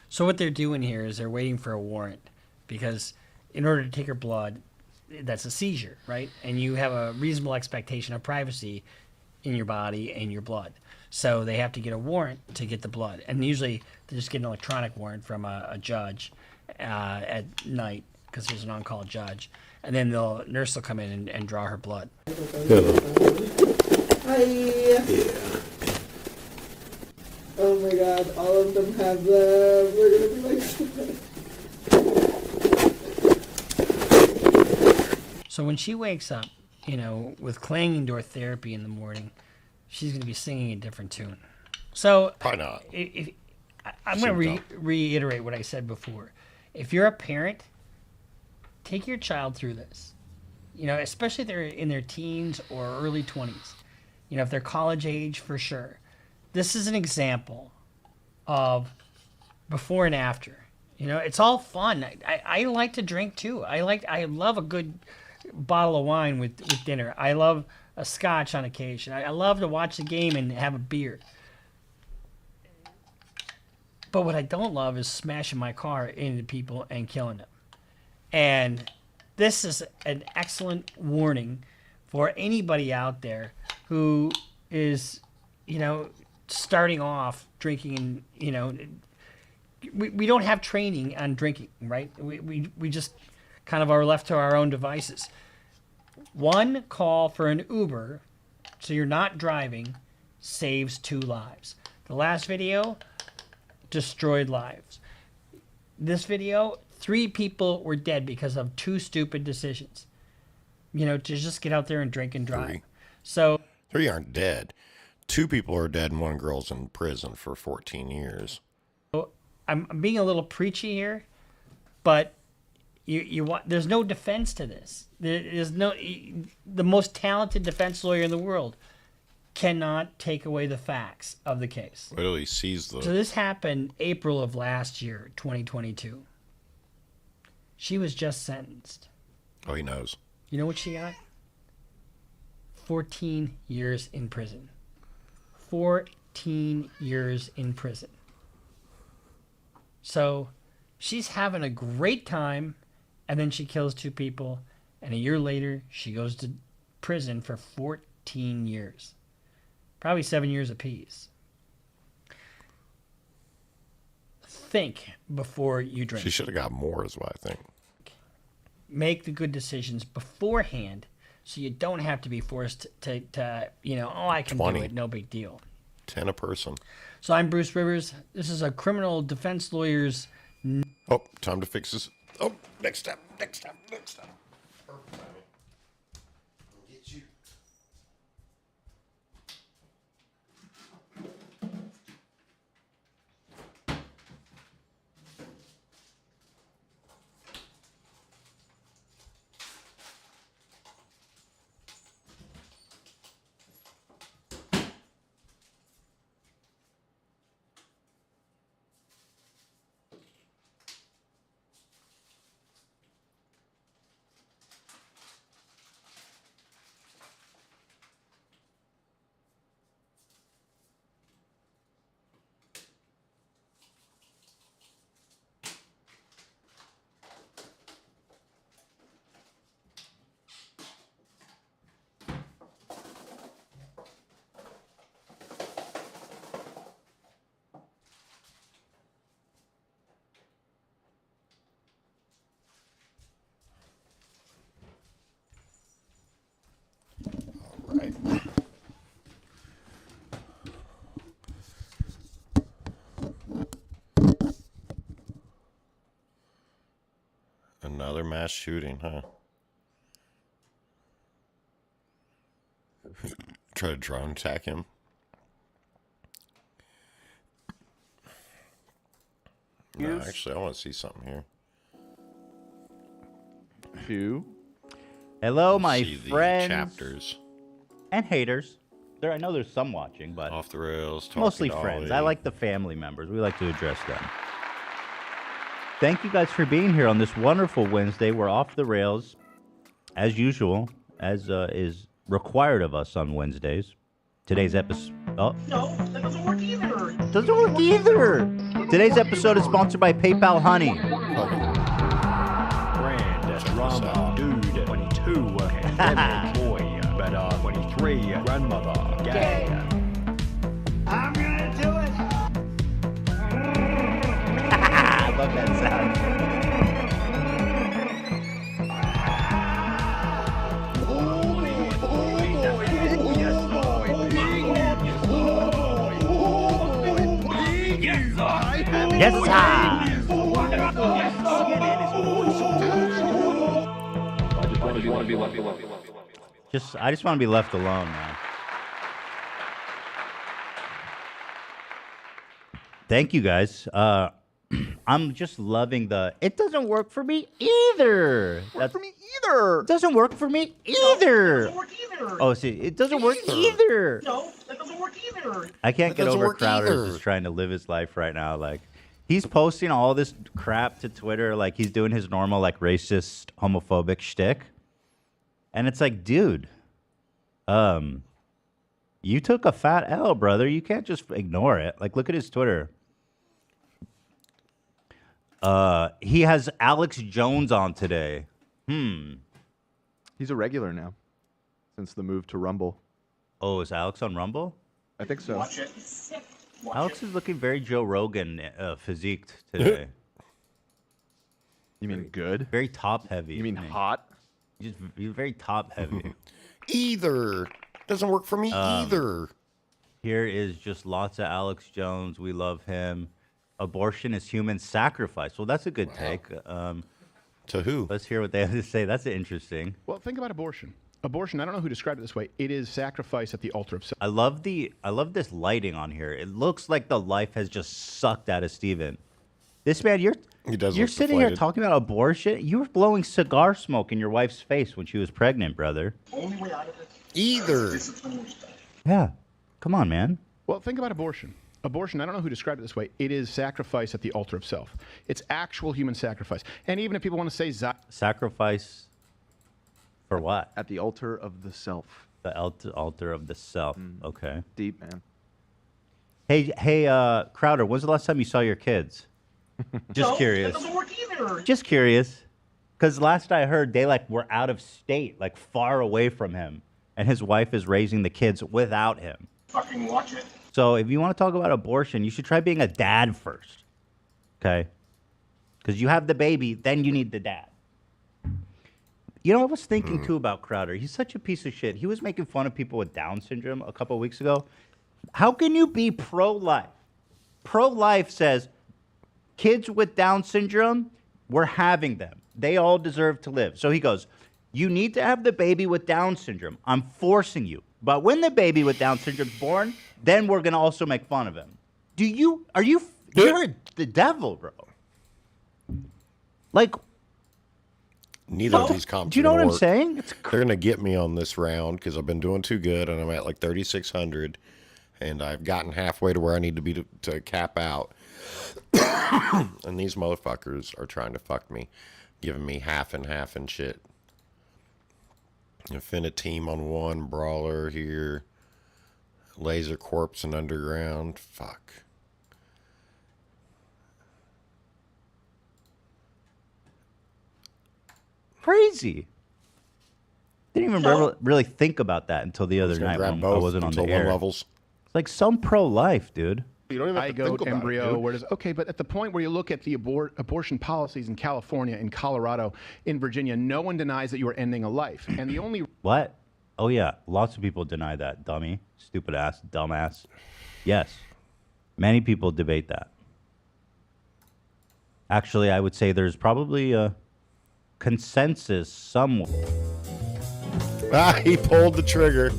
So what they're doing here is they're waiting for a warrant because in order to take her blood, that's a seizure, right? And you have a reasonable expectation of privacy in your body and your blood. So they have to get a warrant to get the blood. And usually they just get an electronic warrant from a judge at night because there's an on-call judge. And then the nurse will come in and draw her blood. Hello. Hi. Yeah. Oh my god, all of them have them. We're gonna be like... So when she wakes up, you know, with clanging door therapy in the morning, she's going to be singing a different tune. So probably not. I'm going to reiterate what I said before. If you're a parent, take your child through this. You know, especially if they're in their teens or early 20s. You know, if they're college age, for sure. This is an example of before and after. You know, it's all fun. I like to drink too. I love a good bottle of wine with dinner. I love a scotch on occasion. I love to watch the game and have a beer. But what I don't love is smashing my car into people and killing them. And this is an excellent warning for anybody out there who is, you know, starting off drinking and, you know, we don't have training on drinking, right? We just kind of are left to our own devices. One call for an Uber, so you're not driving, saves 2 lives. The last video destroyed lives. This video, 3 people were dead because of 2 stupid decisions. You know, to just get out there and drink and drive. 3. So 3 aren't dead. 2 people are dead and 1 girl's in prison for 14 years. I'm being a little preachy here, but you want, there's no defense to this. There's no, the most talented defense lawyer in the world cannot take away the facts of the case. Well, he sees the... So this happened April of last year, 2022. She was just sentenced. Oh, he knows. You know what she got? 14 years in prison. 14 years in prison. So she's having a great time, and then she kills 2 people, and a year later she goes to prison for 14 years. Probably 7 years apiece. Think before you drink. She should have got more is what I think. Make the good decisions beforehand so you don't have to be forced to you know, oh, I can 20. do it, no big deal. 10 a person. So I'm Bruce Rivers. This is a criminal defense lawyer's... Oh, time to fix this. Oh, next step. Another mass shooting, huh? Try to drone attack him. No, actually, I want to see something here. Who? Hello, my See the friends chapters. and haters. I know there's some watching, but Off the rails. Talking mostly to friends. Ollie. I like the family members. We like to address them. Thank you guys for being here on this wonderful Wednesday. We're off the rails, as usual, as is required of us on Wednesdays. Today's episode. Oh. No, that doesn't work either. Doesn't work either. Today's episode is sponsored by PayPal Honey. Grand drama dude 22 pandemic boy but 23 grandmother gay. I'm gonna do it. I love that sound. Yes, sir. I just want to be left alone, man. Thank you, guys. I'm just loving the. It doesn't work for me either. It doesn't work for me either. Oh, see, it doesn't work either. No, that doesn't work either. I can't That get doesn't over work Crowder either. just trying to live his life right now. Like, he's posting all this crap to Twitter, like he's doing his normal, like, racist, homophobic shtick. And it's like, dude, you took a fat L, brother. You can't just ignore it. Like, look at his Twitter. He has Alex Jones on today. He's a regular now, since the move to Rumble. Oh, is Alex on Rumble? I think so. Watch it. Alex is looking very Joe Rogan physiqued today. You mean good? Very top heavy. You mean hot? He's very top heavy. Either. Doesn't work for me either. Here is just lots of Alex Jones. We love him. Abortion is human sacrifice. Well, that's a good take. To who? Let's hear what they have to say. That's interesting. Well, think about abortion. Abortion, I don't know who described it this way. It is sacrifice at the altar of self. I love this lighting on here. It looks like the life has just sucked out of Steven. This man, you're sitting here talking about abortion. You were blowing cigar smoke in your wife's face when she was pregnant, brother. Only way out of it. Either. Yeah. Come on, man. Well, think about abortion. Abortion, I don't know who described it this way. It is sacrifice at the altar of self. It's actual human sacrifice. And even if people want to say sacrifice for what? At the altar of the self. The altar of the self. Okay. Deep, man. Hey, Crowder, when's the last time you saw your kids? Just curious. That doesn't work either. Just curious. Because last I heard, they were out of state, far away from him. And his wife is raising the kids without him. Fucking watch it. So if you want to talk about abortion, you should try being a dad first. Okay? Because you have the baby, then you need the dad. You know, I was thinking too about Crowder. He's such a piece of shit. He was making fun of people with Down syndrome a couple of weeks ago. How can you be pro-life? Pro-life says kids with Down syndrome, we're having them. They all deserve to live. So he goes, you need to have the baby with Down syndrome. I'm forcing you. But when the baby with Down syndrome is born, then we're going to also make fun of him. You're the devil, bro. Neither of these comps. Do you know what I'm work. saying? They're gonna get me on this round because I've been doing too good, and I'm at 3,600, and I've gotten halfway to where I need to be to cap out. And these motherfuckers are trying to fuck me, giving me half and half and shit. Team on one, Brawler here, Laser Corpse and Underground. Fuck. Crazy. Didn't even really think about that until the other night when I wasn't on the air. Levels. It's like some pro-life, dude. You don't even have to think about embryo. But at the point where you look at the abortion policies in California, in Colorado, in Virginia, no one denies that you are ending a life. And the only What? Oh yeah, lots of people deny that. Dummy, stupid ass, dumbass. Yes, many people debate that. Actually, I would say there's probably consensus somewhere. Ah, he pulled the trigger.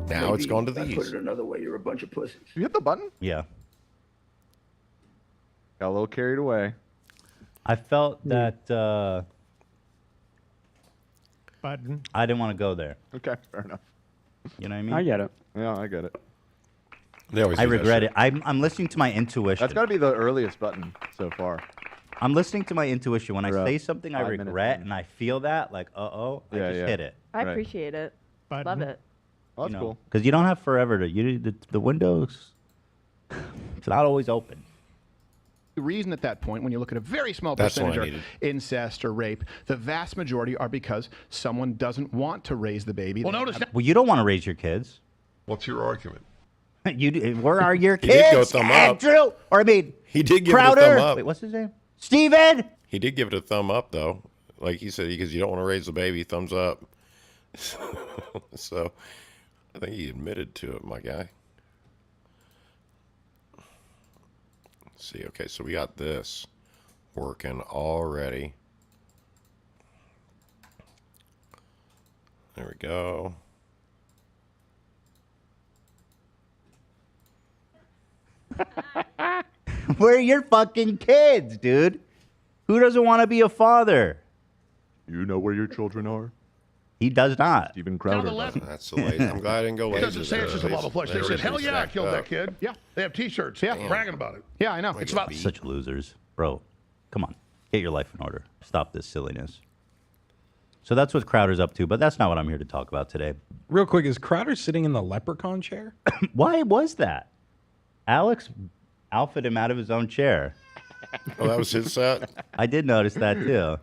Now it's gone to Put these. it another way, you're a bunch of pussies. You hit the button? Yeah. Got a little carried away. I felt that Button. I didn't want to go there. Okay, fair enough. You know what I mean? I get it. Yeah, I get it. They always I do that regret shit. it. I'm listening to my intuition. That's got to be the earliest button so far. I'm listening to my intuition. When I We're say up something I 5 minutes regret in. and I feel that, like, I Yeah, just yeah. hit it. I Right. appreciate it. Love it. Well, that's cool. Because you don't have forever to. The windows. It's not always open. The reason at that point, when you look at a very small That's what I percentage of needed. incest or rape, the vast majority are because someone doesn't want to raise the baby. Well, They notice have- Well, you don't want to raise your kids. What's your argument? Where are your He kids? did go thumb up. Andrew, or I mean, He did give Crowder. it a thumb up. Wait, what's his name? Steven. He did give it a thumb up, though. Like he said, because you don't want to raise the baby, thumbs up. So I think he admitted to it, my guy. Let's see, okay, so we got this working already. There we go. Where are your fucking kids, dude? Who doesn't want to be a father? You know where your children are? He does not. Steven Crowder. That's the lazy. I'm glad I didn't go It lazy. doesn't say it's just a level place. They said, hell yeah, I killed that kid. Yeah, they have T-shirts. Yeah, Damn. bragging about it. Yeah, I know. It's about Such losers. Bro, come on. Get your life in order. Stop this silliness. So that's what Crowder's up to, but that's not what I'm here to talk about today. Real quick, is Crowder sitting in the leprechaun chair? Why was that? Alex outfit him out of his own chair. Oh, that was his set? I did notice that too.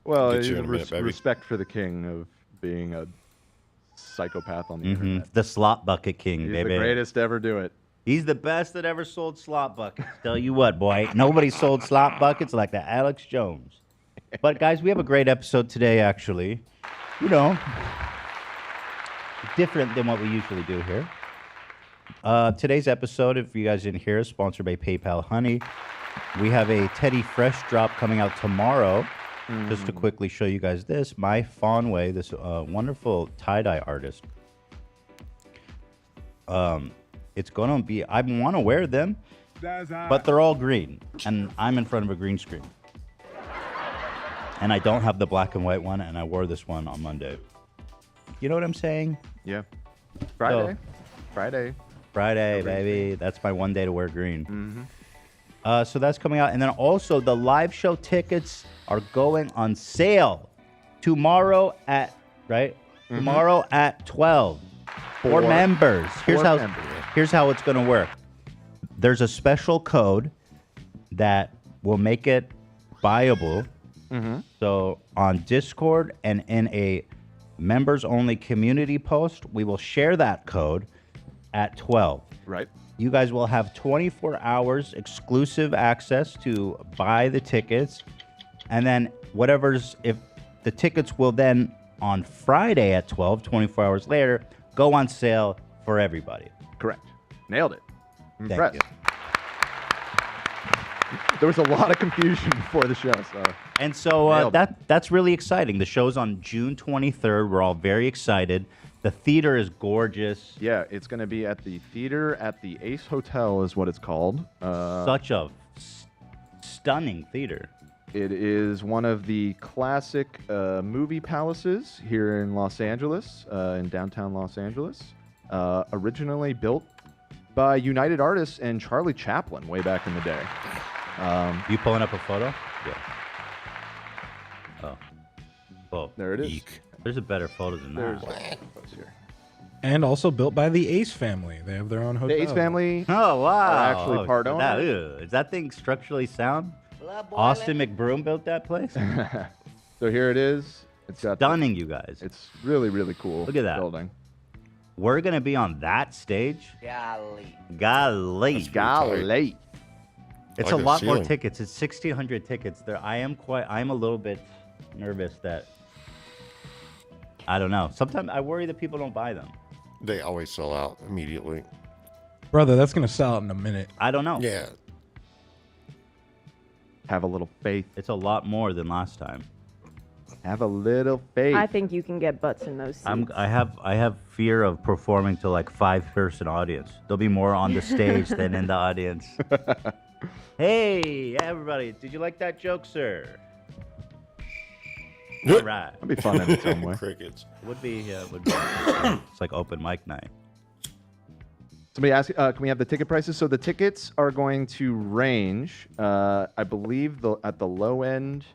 Well, Get it's you in a minute, baby. respect for the king of being a psychopath on the internet. The slot bucket king, He's baby. the greatest to ever do it. He's the best that ever sold slot buckets. Tell you what, boy, nobody sold slot buckets like that Alex Jones. But guys, we have a great episode today, actually. You know, different than what we usually do here. Today's episode, if you guys didn't hear, is sponsored by PayPal Honey. We have a Teddy Fresh drop coming out tomorrow. Just to quickly show you guys this, my Fawnway, this wonderful tie-dye artist. It's going to be, I want to wear them, but they're all green, and I'm in front of a green screen. And I don't have the black and white one, and I wore this one on Monday. You know what I'm saying? Yeah. Friday. So- Friday. Friday, baby. That's my one day to wear green. So that's coming out. And then also the live show tickets are going on sale tomorrow at, right? Tomorrow at 12 for members. Here's how it's going to work. There's a special code that will make it buyable. So on Discord and in a members only community post, we will share that code at 12. Right. You guys will have 24 hours exclusive access to buy the tickets. And then if the tickets will then on Friday at 12, 24 hours later, go on sale for everybody. Correct. Nailed it. Thank Impressed. you. There was a lot of confusion before the show. So. And so Nailed it. that's really exciting. The show's on June 23rd. We're all very excited. The theater is gorgeous. Yeah, it's going to be at the theater at the Ace Hotel is what it's called. Such a stunning theater. It is one of the classic movie palaces here in Los Angeles, in downtown Los Angeles. Originally built by United Artists and Charlie Chaplin way back in the day. You pulling up a photo? Yeah. Oh, there it is. There's a better photo than There's that. here. And also built by the Ace family. They have their own hotel. The Ace family Oh, wow. are actually part so owner. Is that thing structurally sound? Austin McBroom built that place? So here it is. It's got Stunning, you guys. It's really, really cool. Look at that. building. We're going to be on that stage? Golly. Golly. Golly. It's like a the lot more ceiling. tickets. It's 1,600 tickets. There, I'm a little bit nervous that. I don't know. Sometimes I worry that people don't buy them. They always sell out immediately. Brother, that's gonna sell out in a minute. I don't know. Yeah. Have a little faith. It's a lot more than last time. Have a little faith. I think you can get butts in those seats. I have fear of performing to like 5-person audience. There'll be more on the stage than in the audience. Hey, everybody! Did you like that joke, sir? All right. That'd be fun in its own way. Crickets. It would be. It's like open mic night. Somebody asked, can we have the ticket prices? So the tickets are going to range, I believe, at the low end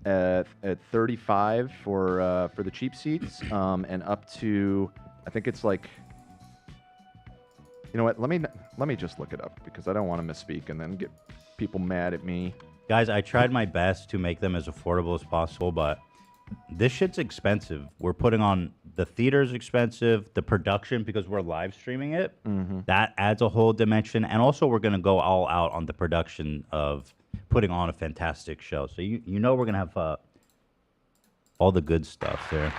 at 35 for the cheap seats, and up to, I think it's like, you know what? Let me just look it up because I don't want to misspeak and then get people mad at me. Guys, I tried my best to make them as affordable as possible, but this shit's expensive. We're putting on the theater's expensive, the production because we're live streaming it. That adds a whole dimension, and also we're gonna go all out on the production of putting on a fantastic show. So you know we're gonna have all the good stuff there.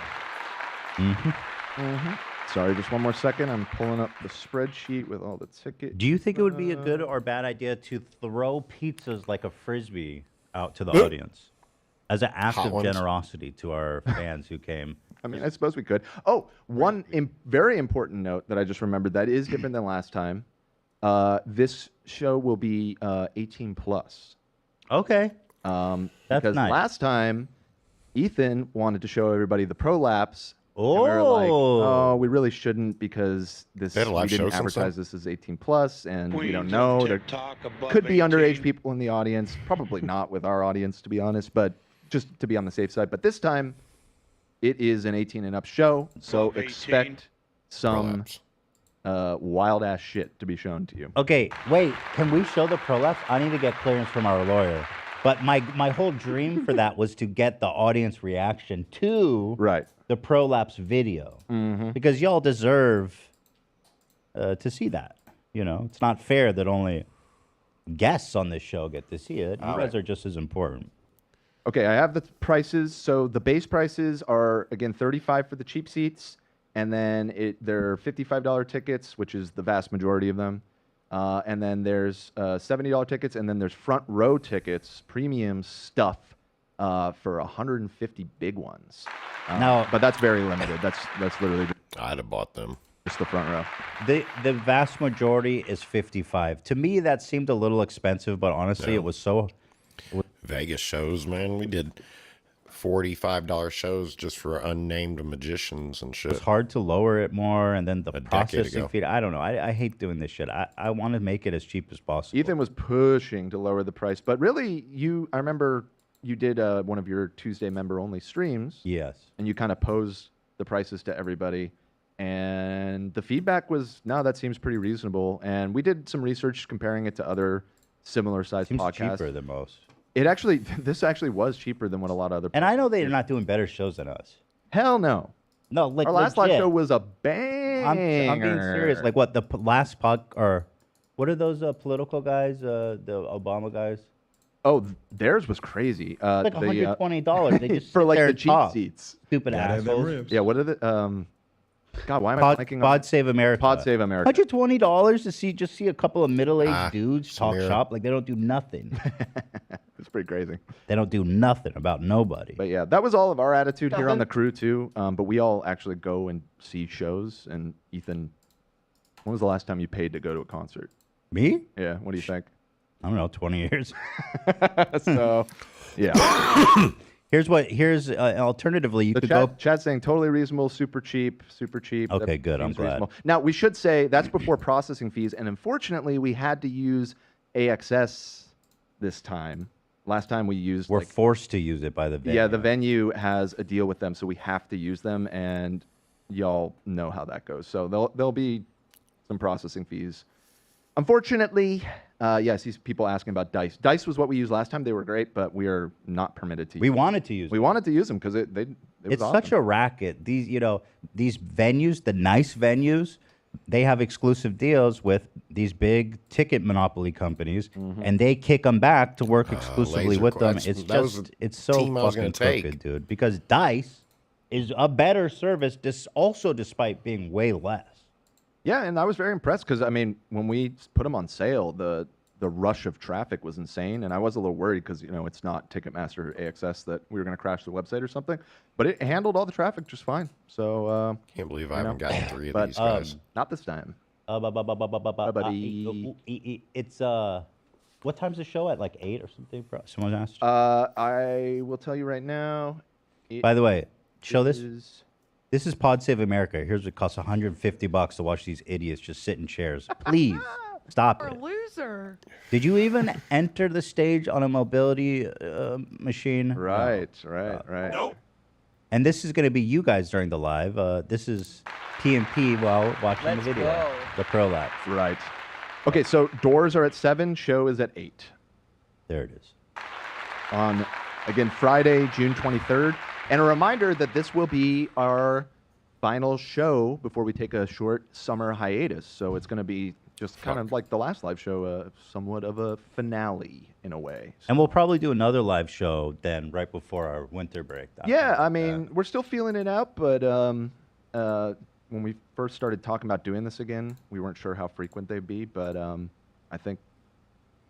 Sorry, just one more second. I'm pulling up the spreadsheet with all the tickets. Do you think it would be a good or bad idea to throw pizzas like a frisbee out to the audience as an act Hot of ones. generosity to our fans who came? I mean, I suppose we could. Oh, one very important note that I just remembered that is different than last time. This show will be 18 plus. Okay. That's That's nice. Last time, Ethan wanted to show everybody the prolapse. And we were like, Oh. oh, we really shouldn't because this They had a live we didn't show since advertise then? this as 18 plus, and we Queens don't of know. There TikTok above could be 18. underage people in the audience. Probably not with our audience, to be honest, but just to be on the safe side. But this time, it is an 18 and up show, so Above 18. expect some wild ass shit to be shown to you. Okay, wait. Can we show the prolapse? I need to get clearance from our lawyer. But my whole dream for that was to get the audience reaction to the prolapse video, because y'all deserve to see that. You know, it's not fair that only guests on this show get to see it. You guys are just as important. Okay, I have the prices. So the base prices are again $35 for the cheap seats, and then they're $55 tickets, which is the vast majority of them. And then there's $70 tickets, and then there's front row tickets, premium stuff for 150 big ones. Now- but that's very limited. That's literally I'd have bought them. just the front row. The vast majority is 55. To me, that seemed a little expensive, but honestly, it was so. Vegas shows, man. We did $45 shows just for unnamed magicians and shit. It's hard to lower it more, and then the decade processing ago. fee. I don't know. I hate doing this shit. I want to make it as cheap as possible. Ethan was pushing to lower the price, but really, I remember you did one of your Tuesday member only streams. Yes. And you kind of posed the prices to everybody. And the feedback was, no, that seems pretty reasonable. And we did some research comparing it to other similar sized Seems podcasts. cheaper than most. This actually was cheaper than what a lot of other. And I know they're not doing better shows than us. Hell no. No, like Our last live legit. show was a banger. I'm being serious. Like what the last or what are those political guys? The Obama guys. Oh, theirs was crazy. Like $120. They just for sit like there the and cheap talk. seats. Stupid assholes. Yeah. What are the? God, why am I Pod, blanking on Pod Save America. Pod Save America. $120 to see a couple of middle-aged dudes talk Samira. shop like they don't do nothing. It's pretty crazy. They don't do nothing about nobody. But yeah, that was all of our attitude here on the crew too. But we all actually go and see shows. And Ethan, when was the last time you paid to go to a concert? Me? Yeah. What do you think? I don't know, 20 years. So, yeah. Here's alternatively you The could chat saying totally reasonable, super cheap, super cheap. Okay, That good, I'm seems glad. reasonable. Now we should say that's before processing fees, and unfortunately we had to use AXS this time. Last time we used. We're forced to use it by the venue. Yeah, the venue has a deal with them, so we have to use them, and y'all know how that goes. So there'll be some processing fees. Unfortunately, I see people asking about Dice. Dice was what we used last time. They were great, but we are not permitted to use We wanted to use We wanted to use them because it was it's awesome. such a racket. These venues, the nice venues, they have exclusive deals with these big ticket monopoly companies, Mm-hmm. and they kick them back to work exclusively Laser with them. Quest, It's that was just, the it's so team I was fucking gonna take. crooked, dude. Because Dice is a better service, also despite being way less. Yeah, and I was very impressed because, I mean, when we put them on sale, the rush of traffic was insane, and I was a little worried because, you know, it's not Ticketmaster AXS that we were going to crash the website or something, but it handled all the traffic just fine. So can't believe I haven't gotten 3 of but, these guys. Not this time. It's what time's the show at? Like 8 or something? Bro? Someone asked. I will tell you right now. By the way, show this. is- This is Pod Save America. Here's what it costs $150 to watch these idiots just sit in chairs. Please stop it. Loser. Did you even enter the stage on a mobility machine? Right. Nope. And this is going to be you guys during the live. This is P&P while watching the video. go. The Pro Lab. Right. Okay, so doors are at 7, show is at 8. There it is. On, again, Friday, June 23rd. And a reminder that this will be our final show before we take a short summer hiatus. So it's going to be just kind of like the last live show, somewhat of a finale in a way. And we'll probably do another live show then right before our winter break. Yeah, I mean, we're still feeling it out, but when we first started talking about doing this again, we weren't sure how frequent they'd be, but I think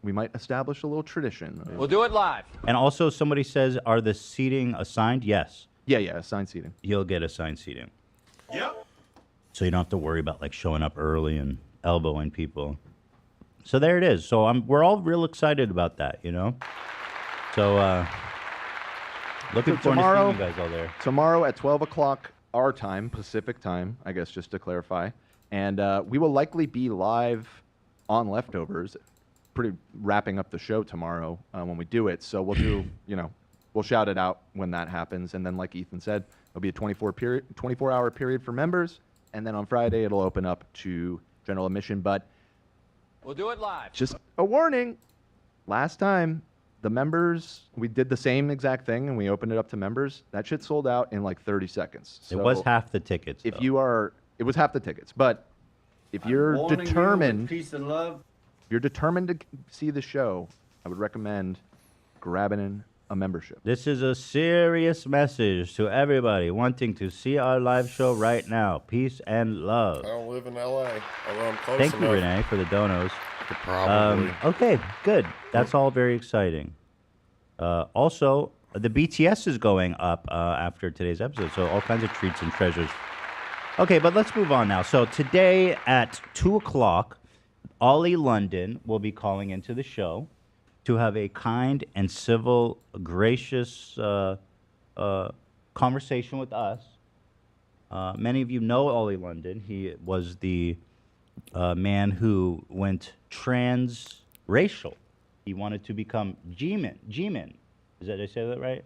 we might establish a little tradition. We'll do it live. And also, somebody says, are the seating assigned? Yes. Yeah, assigned seating. You'll get assigned seating. Yep. So you don't have to worry about like showing up early and elbowing people. So there it is. So we're all real excited about that, you know? So looking forward to seeing you guys all there. Tomorrow at 12 o'clock our time, Pacific time, I guess, just to clarify. And we will likely be live on Leftovers, pretty wrapping up the show tomorrow when we do it. So we'll do, we'll shout it out when that happens. And then, like Ethan said, it'll be a 24-hour period for members. And then on Friday, it'll open up to general admission. But We'll do it live. just a warning, last time, the members, we did the same exact thing and we opened it up to members. That shit sold out in like 30 seconds. It was half the tickets. If you are, it was half the tickets. But if you're determined, Peace and love. if you're determined to see the show, I would recommend grabbing a membership. This is a serious message to everybody wanting to see our live show right now. Peace and love. I don't live in L.A., although I'm close Thank you, enough. Renee, for the donos. Probably. Okay, good. That's all very exciting. Also, the BTS is going up after today's episode, so all kinds of treats and treasures. Okay, but let's move on now. So today at 2 o'clock, Ollie London will be calling into the show to have a kind and civil, gracious conversation with us. Many of you know Ollie London. He was the man who went transracial. He wanted to become Jimin. Did I say that right?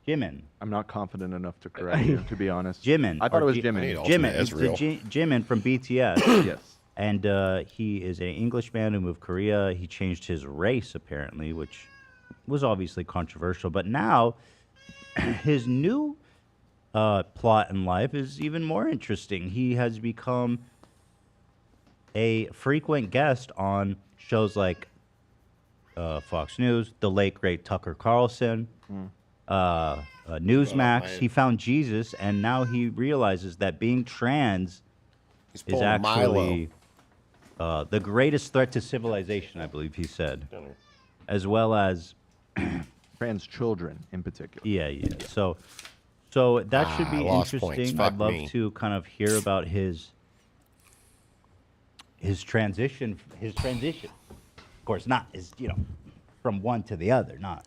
Jimin. I'm not confident enough to correct you, to be honest. Jimin. I thought it was Ji- Jimin. Jimin. It's the Jimin from BTS. Yes. And he is an English man who moved Korea. He changed his race, apparently, which was obviously controversial. But now, his new plot in life is even more interesting. He has become a frequent guest on shows like Fox News, the late, great Tucker Carlson, Newsmax. man. He found Jesus, and now he realizes that being trans is pulling actually the greatest threat to civilization, I believe he said, as well as trans children in particular. Yeah. So that should be lost interesting. points. I'd Fuck love me. to kind of hear about his transition. Of course, not from one to the other, not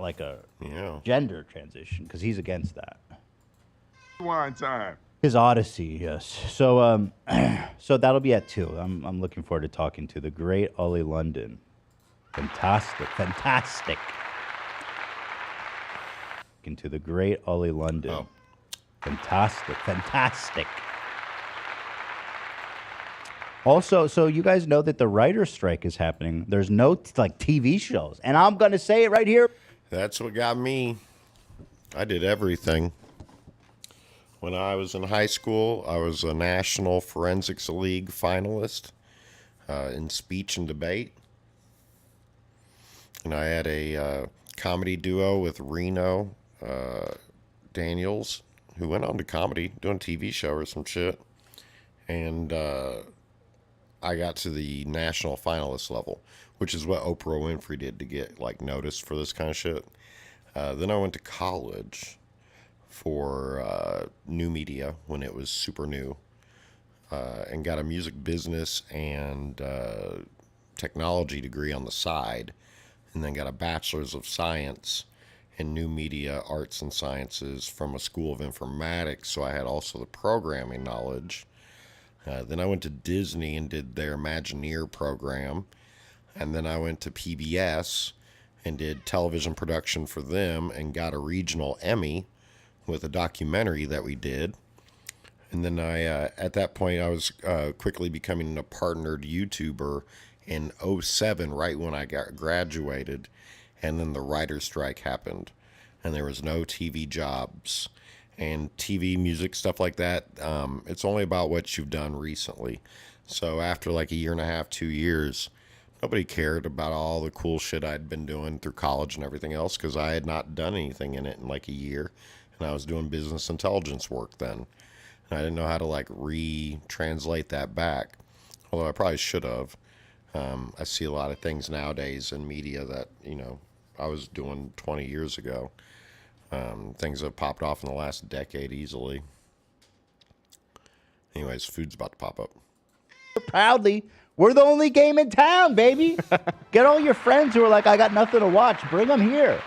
like a gender transition, because he's against that. Wine time. His Odyssey, yes. So so that'll be at 2. I'm looking forward to talking to the great Ollie London. Fantastic. Into the great Ollie London. Fantastic. Also, so you guys know that the writer's strike is happening. There's no TV shows, and I'm gonna say it right here. That's what got me. I did everything. When I was in high school, I was a National Forensics League finalist in speech and debate. And I had a comedy duo with Reno Daniels, who went on to comedy, doing a TV show or some shit. And I got to the national finalist level, which is what Oprah Winfrey did to get like noticed for this kind of shit. Then I went to college for new media when it was super new, and got a music business and technology degree on the side, and then got a bachelor's of science in new media arts and sciences from a school of informatics, so I had also the programming knowledge. Then I went to Disney and did their Imagineer program. And then I went to PBS and did television production for them and got a regional Emmy with a documentary that we did. And then at that point, I was quickly becoming a partnered YouTuber in 2007, right when I got graduated. And then the writer's strike happened, and there was no TV jobs. And TV, music, stuff like that, it's only about what you've done recently. So after like a year and a half, 2 years, nobody cared about all the cool shit I'd been doing through college and everything else, because I had not done anything in it in like a year, and I was doing business intelligence work then. And I didn't know how to like retranslate that back, although I probably should have. I see a lot of things nowadays in media that, you know, I was doing 20 years ago. Things have popped off in the last decade easily. Anyways, food's about to pop up. Proudly, we're the only game in town, baby. Get all your friends who are like, I got nothing to watch. Bring them here.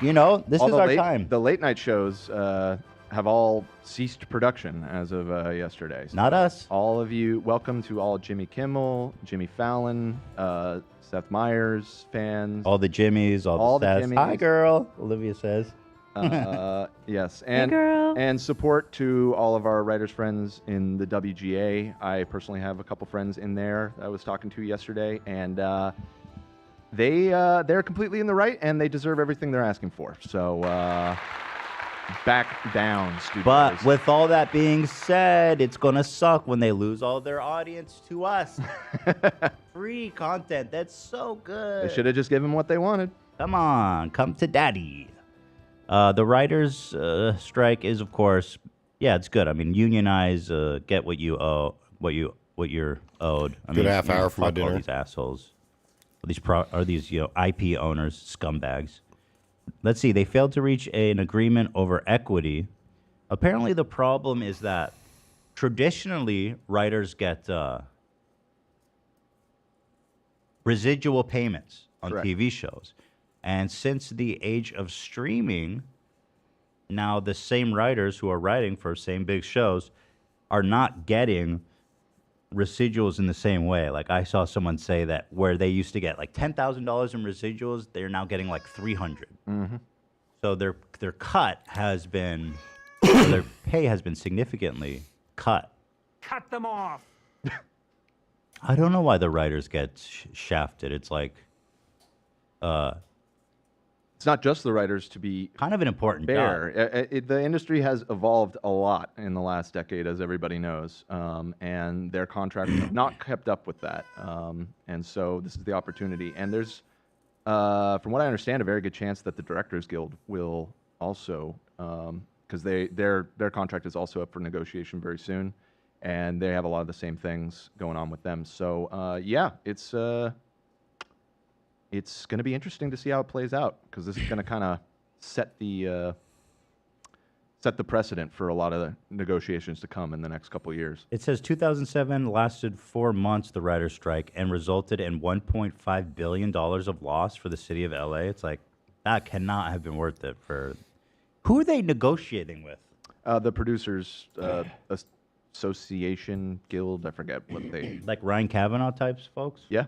You know, this is our time. The late night shows have all ceased production as of yesterday. So Not us. All of you, welcome to all Jimmy Kimmel, Jimmy Fallon, Seth Meyers fans. All the Jimmies, all the Seths. Jimmys. Hi, girl, Olivia says. Yes, and girl. and support to all of our writers' friends in the WGA. I personally have a couple friends in there that I was talking to yesterday, and they're completely in the right, and they deserve everything they're asking for. So back down, studios. But with all that being said, it's gonna suck when they lose all their audience to us. Free content, that's so good. They should have just given them what they wanted. Come on, come to daddy. The writers' strike is, of course, yeah, it's good. I mean, unionize, get what you owe, what you're owed. I Good mean, half hour for my fuck all dinner. these assholes. Are these IP owners scumbags? Let's see. They failed to reach an agreement over equity. Apparently, the problem is that traditionally writers get residual payments on Correct. TV shows. And since the age of streaming, now the same writers who are writing for same big shows are not getting residuals in the same way. Like I saw someone say that where they used to get like $10,000 in residuals, they're now getting like $300. Mm-hmm. So their cut has been, their pay has been significantly cut. Cut them off. I don't know why the writers get shafted. It's like, it's not just the writers to be kind of an important fair. The industry has evolved a lot in the last decade, as everybody knows, and their contracts have not kept up with that. And so this is the opportunity. And there's, from what I understand, a very good chance that the Directors Guild will also, because their contract is also up for negotiation very soon, and they have a lot of the same things going on with them. So yeah, it's going to be interesting to see how it plays out, because this is going to kind of set the precedent for a lot of the negotiations to come in the next couple of years. It says 2007 lasted 4 months, the writer's strike, and resulted in $1.5 billion of loss for the city of LA. It's like, that cannot have been worth it for... Who are they negotiating with? The Producers Association Guild, I forget what they... Like Ryan Kavanaugh types, folks? Yeah.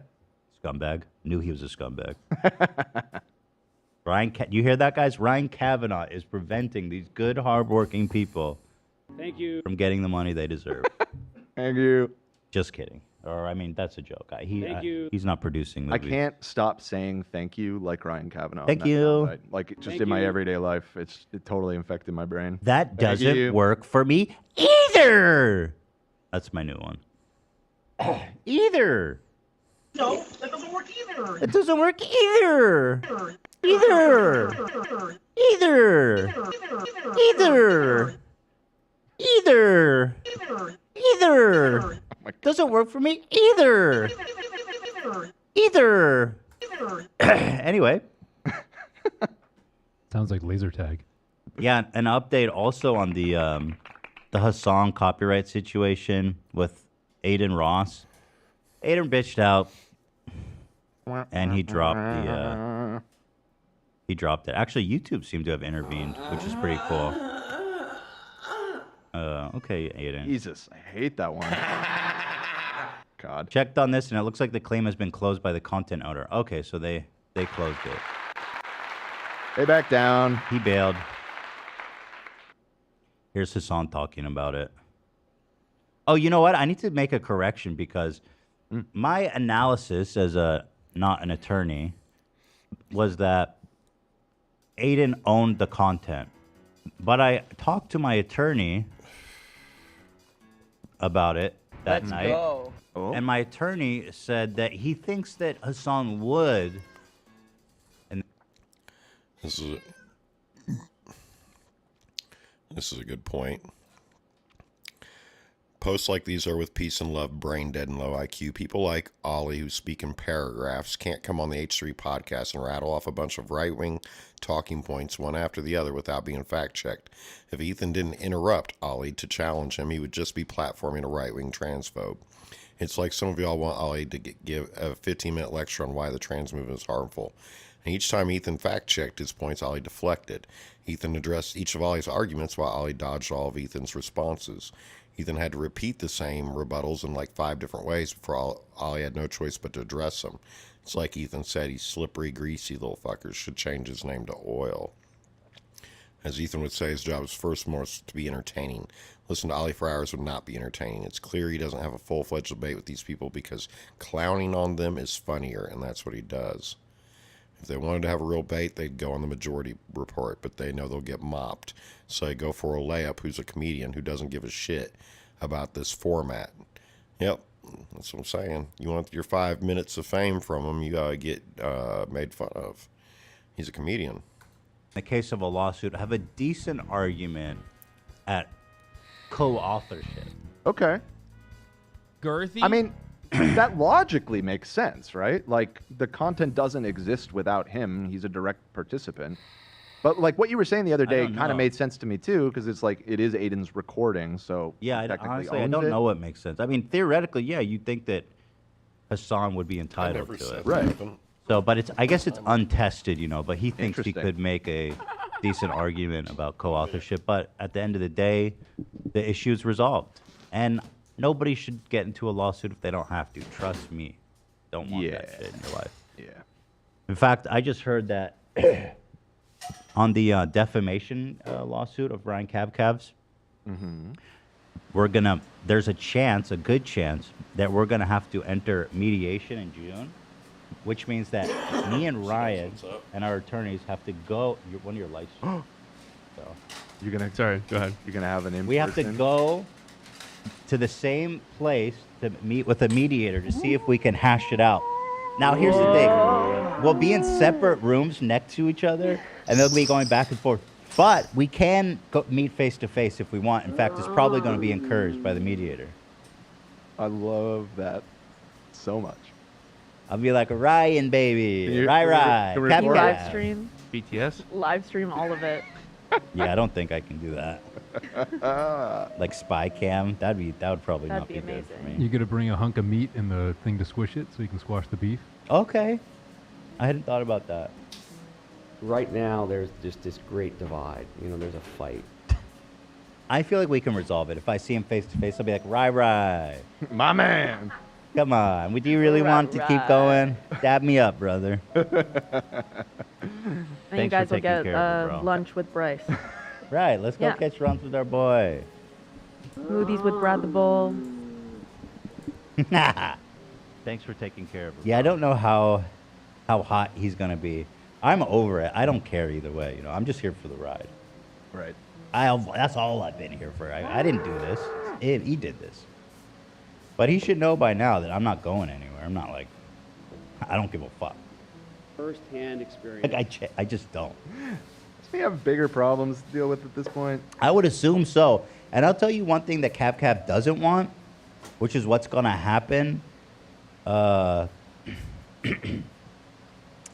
Scumbag. Knew he was a scumbag. You hear that, guys? Ryan Kavanaugh is preventing these good, hardworking people Thank you. from getting the money they deserve. Thank you. Just kidding. Or, I mean, that's a joke. Thank you. He's not producing I movies. can't stop saying thank you like Ryan Kavanaugh. Thank on that you. soundbite. Like, just Thank in my you. everyday life, it totally infected my brain. That Thank doesn't you. work for me either. That's my new one. Either. No, that doesn't work either. It doesn't work either. Either. Either. Either. Either. Either. Doesn't work for me either. Either. Anyway. Sounds like laser tag. Yeah, an update also on the Hassan copyright situation with Aiden Ross. Aiden bitched out, and he dropped the. He dropped it. Actually, YouTube seemed to have intervened, which is pretty cool. Okay, Aiden. Jesus, I hate that one. God. Checked on this, and it looks like the claim has been closed by the content owner. Okay, so they closed it. They back down. He bailed. Here's Hassan talking about it. Oh, you know what? I need to make a correction because my analysis as not an attorney was that Aiden owned the content. But I talked to my attorney about it that Let's night. go. And my attorney said that he thinks that Hassan would. And This is a good point. Posts like these are with peace and love, brain dead and low IQ. People like Ollie, who speak in paragraphs, can't come on the H3 podcast and rattle off a bunch of right-wing talking points one after the other without being fact-checked. If Ethan didn't interrupt Ollie to challenge him, he would just be platforming a right-wing transphobe. It's like some of y'all want Ollie to give a 15-minute lecture on why the trans movement is harmful. And each time Ethan fact-checked his points, Ollie deflected. Ethan addressed each of Ollie's arguments while Ollie dodged all of Ethan's responses. Ethan had to repeat the same rebuttals in like 5 different ways before Ollie had no choice but to address them. It's like Ethan said, he's slippery, greasy little fuckers, should change his name to Oil. As Ethan would say, his job is first and foremost to be entertaining. Listen to Ollie for hours would not be entertaining. It's clear he doesn't have a full-fledged debate with these people because clowning on them is funnier, and that's what he does. If they wanted to have a real debate, they'd go on the Majority Report, but they know they'll get mopped. So they go for a layup who's a comedian who doesn't give a shit about this format. Yep, that's what I'm saying. You want your 5 minutes of fame from him, you gotta get made fun of. He's a comedian. in the case of a lawsuit, have a decent argument at co-authorship. Okay. Girthy? I mean, that logically makes sense, right? Like, the content doesn't exist without him. He's a direct participant. But, like, what you were saying the other day kind of made sense to me, too, because it's like, it is Aiden's recording, so Yeah, technically I owns don't it. know what makes sense. I mean, theoretically, yeah, you'd think that Hassan would be entitled never to said it. Right. So, but I guess it's untested, you know, but he thinks he Interesting. could make a decent argument about co-authorship. But at the end of the day, the issue's resolved. And nobody should get into a lawsuit if they don't have to. Trust me. Don't want that shit in your life. Yeah. In fact, I just heard that on the defamation lawsuit of Ryan Cavcavs, there's a chance, a good chance, that we're going to have to enter mediation in June, which means that me and Ryan and our attorneys have to go. One of your lights. So. You're going to, sorry, go ahead. You're going to have an in-person. We have to go to the same place to meet with a mediator to see if we can hash it out. Now, here's the thing. We'll be in separate rooms next to each other, and they'll be going back and forth. But we can meet face-to-face if we want. In fact, it's probably going to be encouraged by the mediator. I love that so much. I'll be like, Ryan, baby. Can Rye. we Cap Live cap. stream. BTS? Live stream all of it. Yeah, I don't think I can do that. Like spy cam, that would probably That'd not be be good for me. You gotta bring a hunk of meat in the thing to squish it so you can squash the beef. Okay. I hadn't thought about that. Right now, there's just this great divide. You know, there's a fight. I feel like we can resolve it. If I see him face to face, I'll be like, Rye. My man. Come on. Would you really want to keep going? Dab me up, brother. And you Thanks guys for will taking get care of me, bro. lunch with Bryce. Right. Let's go Yeah. catch runs with our boy. Smoothies with Brad the Bull. Thanks for taking care of her. Yeah, I don't know how hot he's gonna be. I'm over it. I don't care either way. I'm just here for the ride. Right. That's all I've been here for. I didn't do this. He did this. But he should know by now that I'm not going anywhere. I'm not like, I don't give a fuck. First-hand experience. I just don't. We have bigger problems to deal with at this point. I would assume so. And I'll tell you one thing that Cap doesn't want, which is what's going to happen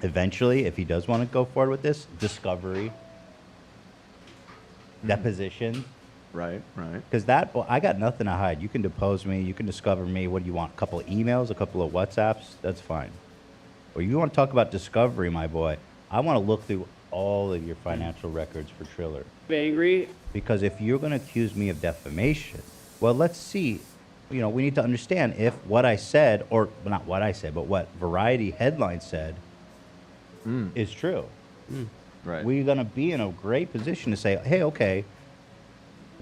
eventually, if he does want to go forward with this, discovery, deposition. Right. Because I got nothing to hide. You can depose me. You can discover me. What do you want? A couple of emails, a couple of WhatsApps? That's fine. Or you want to talk about discovery, my boy? I want to look through all of your financial records for Triller. Angry? Because if you're going to accuse me of defamation, well, let's see. We need to understand if what I said, or not what I said, but what Variety headline said is true. Right. We're going to be in a great position to say, hey, okay,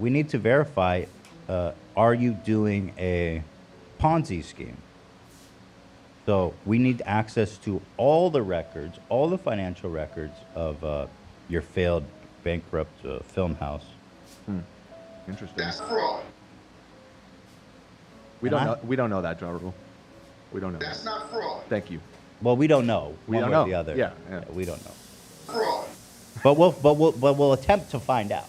we need to verify, are you doing a Ponzi scheme? So we need access to all the records, all the financial records of your failed, bankrupt film house. Interesting. That's fraud. We don't know that, John Rule. We don't know. That's not fraud. Thank you. Well, we don't know. We one don't way or know. the other. Yeah. We don't know. Fraud. But we'll attempt to find out.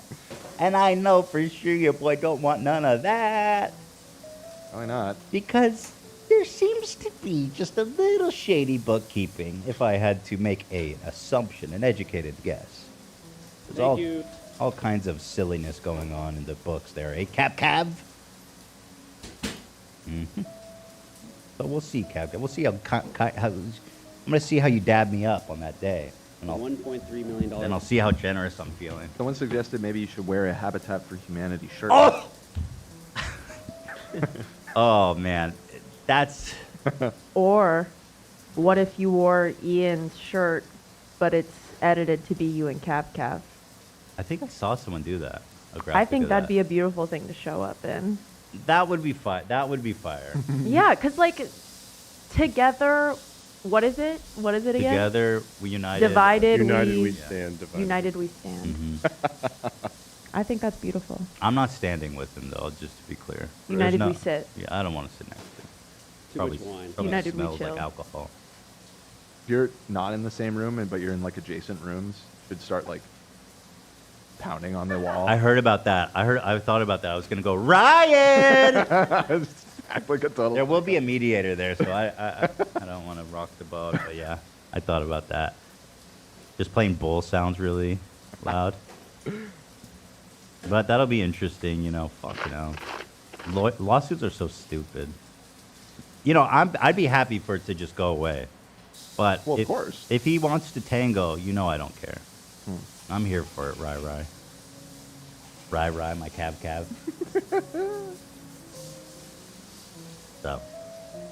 And I know for sure your boy don't want none of that. Why not? Because there seems to be just a little shady bookkeeping, if I had to make an assumption, an educated guess. There's all kinds of silliness going on in the books there, eh, Cav? Mm-hmm. So we'll see, Cav. We'll see how I'm going to see how you dab me up on that day. And $1.3 million. Then I'll see how generous I'm feeling. Someone suggested maybe you should wear a Habitat for Humanity shirt. Oh! Oh, man. That's... Or what if you wore Ian's shirt, but it's edited to be you and Cav? I think I saw someone do that. I think that'd be a beautiful thing to show up in. That would be fire. That would be fire. Yeah, because, like, together, what is it? What is it again? Together, we united. Divided, we stand. Divided. United, we stand. Mm-hmm. I think that's beautiful. I'm not standing with him, though, just to be clear. United, we sit. Yeah, I don't want to sit next to him. Too much wine. Probably United, we smells chill. like alcohol. If you're not in the same room, but you're in like adjacent rooms, you should start like pounding on the wall. I heard about that. I thought about that. I was going to go, Ryan! Act like a total. There will be a mediator there, so I don't want to rock the boat. But yeah, I thought about that. Just plain bull sounds really loud. But that'll be interesting, Lawsuits are so stupid. I'd be happy for it to just go away. But of course. If he wants to tango, I don't care. I'm here for it, Rai. Rai, my Cav. So,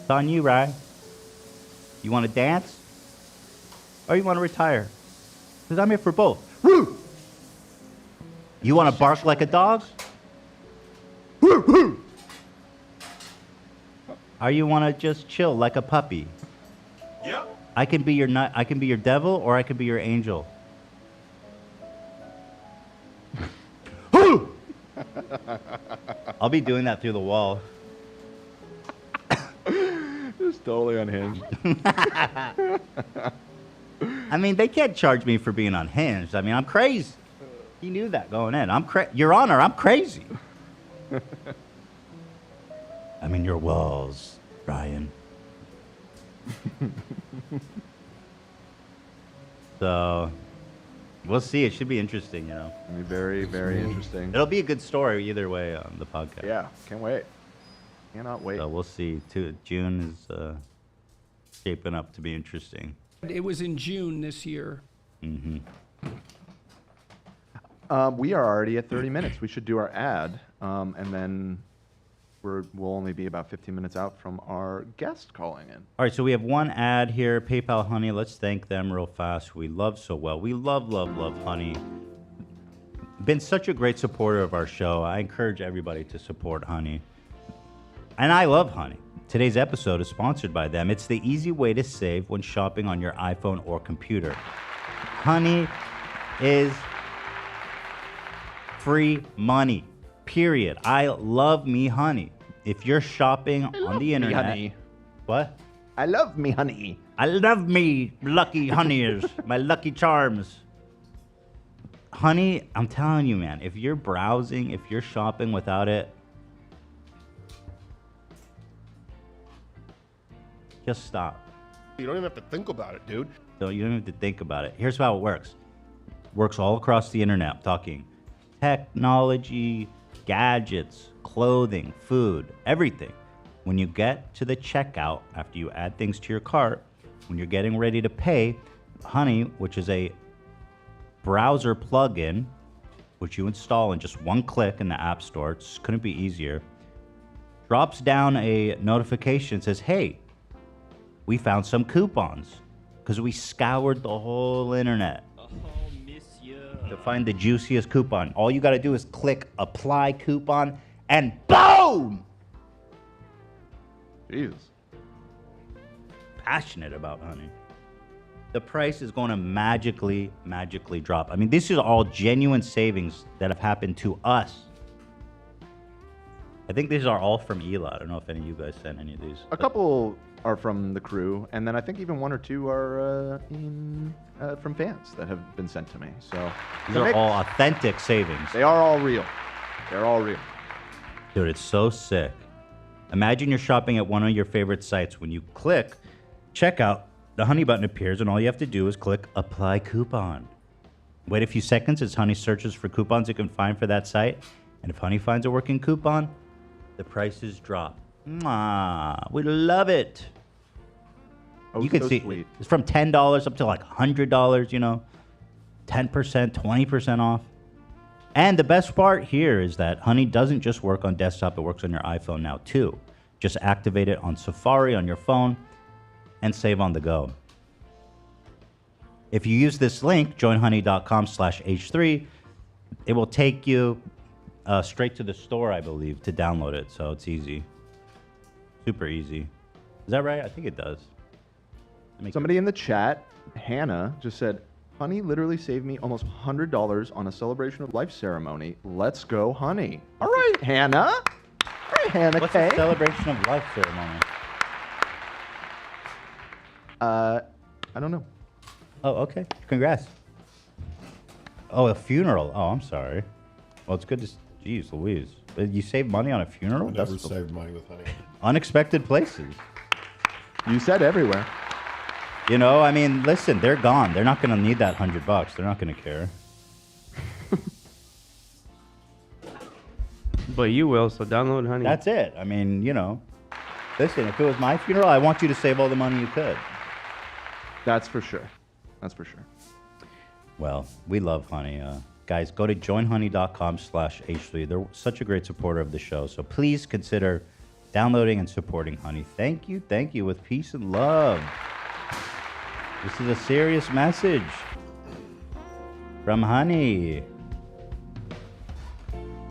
it's on you, Rai. You want to dance? Or you want to retire? Because I'm here for both. Woo! You want to bark like a dog? Woo, woo! Or you want to just chill like a puppy? Yep. I can be your devil, or I can be your angel. I'll be doing that through the wall. Just totally unhinged. I mean, they can't charge me for being unhinged. I mean, I'm crazy. You knew that going in. Your Honor, I'm crazy. I'm in your walls, Ryan. So, we'll see. It should be interesting, It'll be very, very interesting. It'll be a good story either way on the podcast. Yeah, can't wait. Cannot wait. So we'll see. June is shaping up to be interesting. It was in June this year. Mm-hmm. We are already at 30 minutes. We should do our ad, and then we'll only be about 15 minutes out from our guest calling in. All right, so we have one ad here, PayPal Honey. Let's thank them real fast. We love so well. We love Honey. Been such a great supporter of our show. I encourage everybody to support Honey. And I love Honey. Today's episode is sponsored by them. It's the easy way to save when shopping on your iPhone or computer. Honey is free money, period. I love me honey. If you're shopping on the internet... honey. What? I love me honey. I love me lucky honeys, my lucky charms. Honey, I'm telling you, man, if you're browsing, if you're shopping without it, just stop. You don't even have to think about it, dude. So you don't have to think about it. Here's how it works. Works all across the internet. I'm talking technology, gadgets, clothing, food, everything. When you get to the checkout, after you add things to your cart, when you're getting ready to pay, Honey, which is a browser plugin, which you install in just one click in the App Store, it couldn't be easier, drops down a notification, says, hey, we found some coupons, because we scoured the whole internet to find the juiciest coupon. All you got to do is click apply coupon, and boom! Jesus. Passionate about Honey. The price is going to magically drop. I mean, these are all genuine savings that have happened to us. I think these are all from Eli. I don't know if any of you guys sent any of these. A couple are from the crew, and then I think even one or two are from fans that have been sent to me. So these are all authentic savings. They are all real. They're all real. Dude, it's so sick. Imagine you're shopping at one of your favorite sites. When you click checkout, the Honey button appears, and all you have to do is click apply coupon. Wait a few seconds as Honey searches for coupons it can find for that site. And if Honey finds a working coupon, the prices drop. Mwah, we love it. Oh, you can so see sweet. it's from $10 up to like $100, you know, 10%, 20% off. And the best part here is that Honey doesn't just work on desktop, it works on your iPhone now too. Just activate it on Safari on your phone and save on the go. If you use this link, joinhoney.com/H3, it will take you straight to the store, I believe, to download it. So it's easy. Super easy. Is that right? I think it does. Somebody in the chat, Hannah, just said, Honey literally saved me almost $100 on a celebration of life ceremony. Let's go, Honey. All right, Hannah. All right, Hannah. What's a celebration of life ceremony? I don't know. Oh, okay. Congrats. Oh, a funeral. Oh, I'm sorry. Well, it's good to... Jeez Louise. You saved money on a funeral? I never saved money with Honey. Unexpected places. You said everywhere. You know, I mean, listen, they're gone. They're not going to need that $100. They're not going to care. But you will, so download Honey. That's it. I mean, you know. Listen, if it was my funeral, I want you to save all the money you could. That's for sure. That's for sure. Well, we love Honey. Guys, go to joinhoney.com/H3. They're such a great supporter of the show. So please consider downloading and supporting Honey. Thank you with peace and love. This is a serious message from Honey.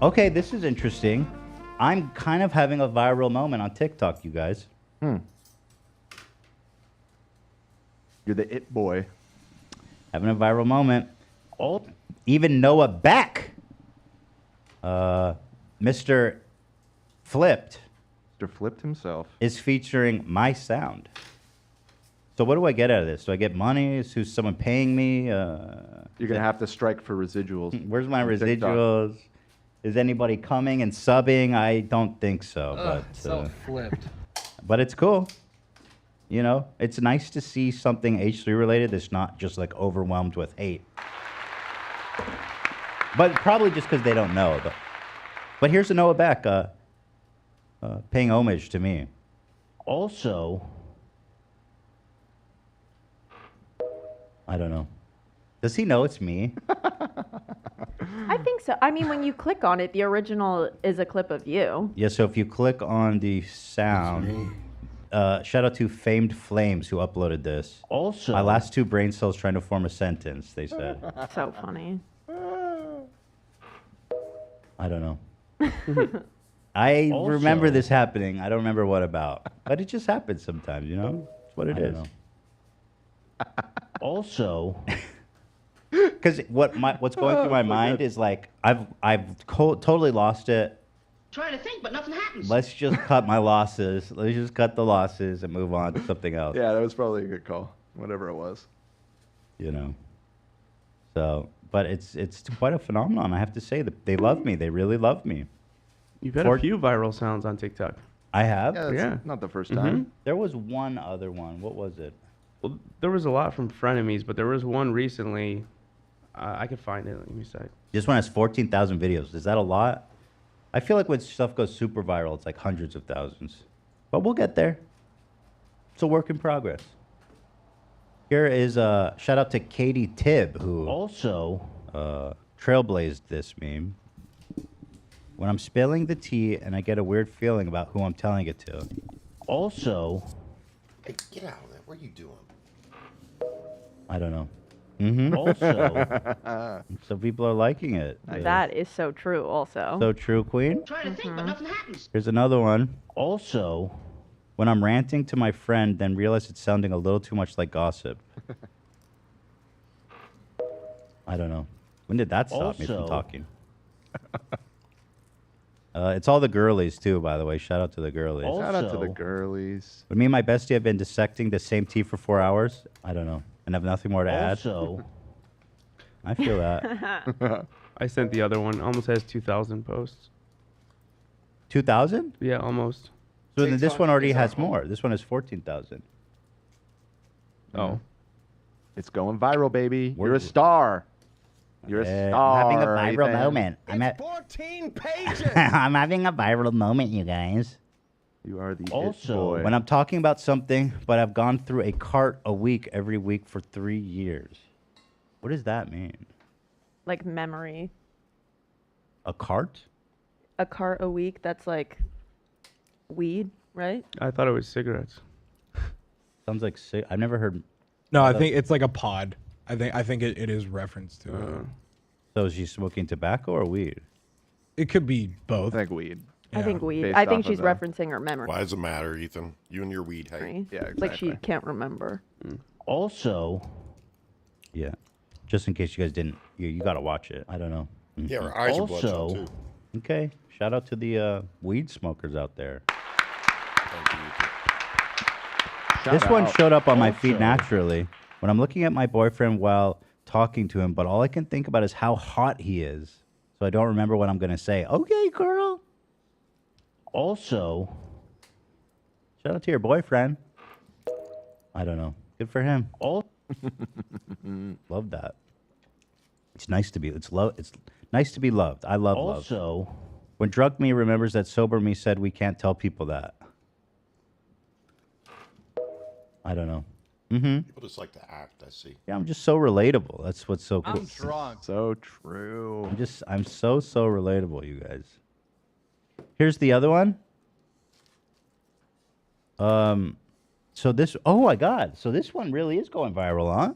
Okay, this is interesting. I'm kind of having a viral moment on TikTok, you guys. You're the it boy. Having a viral moment. Oh, even Noah Beck, Mr. Flipped. Mr. Flipped himself. Is featuring my sound. So what do I get out of this? Do I get money? Is someone paying me? You're going to have to strike for residuals. Where's my on TikTok. residuals? Is anybody coming and subbing? I don't think so. Self-flipped. But it's cool. You know, it's nice to see something H3 related that's not just like overwhelmed with hate. But probably just because they don't know. But here's a Noah Beck paying homage to me. Also, I don't know. Does he know it's me? I think so. I mean, when you click on it, the original is a clip of you. Yeah, so if you click on the sound, shout out to Famed Flames who uploaded this. Also, my last two brain cells trying to form a sentence, they said. So funny. I don't know. I remember this happening. I don't remember what about, but it just happens sometimes. You know, it's what it is. Also, because what's going through my mind is like I've totally lost it. Trying to think, but nothing happens. Let's just cut my losses. Let's just cut the losses and move on to something else. Yeah, that was probably a good call. Whatever it was. You know. So, but it's quite a phenomenon. I have to say that they love me. They really love me. You've had a few viral sounds on TikTok. I have. Yeah, that's not the first time. There was one other one. What was it? Well, there was a lot from frenemies, but there was one recently. I could find it. Let me see. This one has 14,000 videos. Is that a lot? I feel like when stuff goes super viral, it's like hundreds of thousands. But we'll get there. It's a work in progress. Here is a shout out to Katie Tibb, who also trailblazed this meme. When I'm spilling the tea and I get a weird feeling about who I'm telling it to. Also, Hey, get out of there. What are you doing? I don't know. Also, so people are liking it. That is so true also. So true, Queen. Trying to think, but nothing happens. Here's another one. Also, when I'm ranting to my friend, then realize it's sounding a little too much like gossip. I don't know. When did that stop me from talking? It's all the girlies, too, by the way. Shout out to the girlies. Shout out to the girlies. When me and my bestie have been dissecting the same tea for 4 hours, I don't know, and have nothing more to add. Also, I feel that. I sent the other one. Almost has 2,000 posts. 2,000? Yeah, almost. So then this one already has more. This one has 14,000. Oh. It's going viral, baby. You're a star. You're a star. I'm having a viral moment. I'm 14 pages. I'm having a viral moment, you guys. You are the Also, when I'm talking about something, but I've gone through a cart a week every week for 3 years. What does that mean? Like memory. A cart? A cart a week, that's like weed, right? I thought it was cigarettes. Sounds like I've never heard. No, I think it's like a pod. I think it is reference to it. So is she smoking tobacco or weed? It could be both. I think weed. I think weed. Based I think off of she's the- referencing her memory. Why does it matter, Ethan? You and your weed hate. Yeah, It's like she can't remember. Also, yeah, just in case you guys didn't, you got to watch it. I don't know. Yeah, our eyes are bloodshot, Also, too. okay, shout out to the weed smokers out there. This one showed up on my feed naturally when I'm looking at my boyfriend while talking to him, but all I can think about is how hot he is. So I don't remember what I'm going to say. Okay, girl. Also, shout out to your boyfriend. I don't know. Good for him. Love that. It's nice to be. It's nice to be loved. I love love. Also, when drunk me remembers that sober me said we can't tell people that. I don't know. People just like to act, I see. Yeah, I'm just so relatable. That's what's so cool. I'm drunk. So true. I'm so relatable, you guys. Here's the other one. So this, oh my God. So this one really is going viral, huh?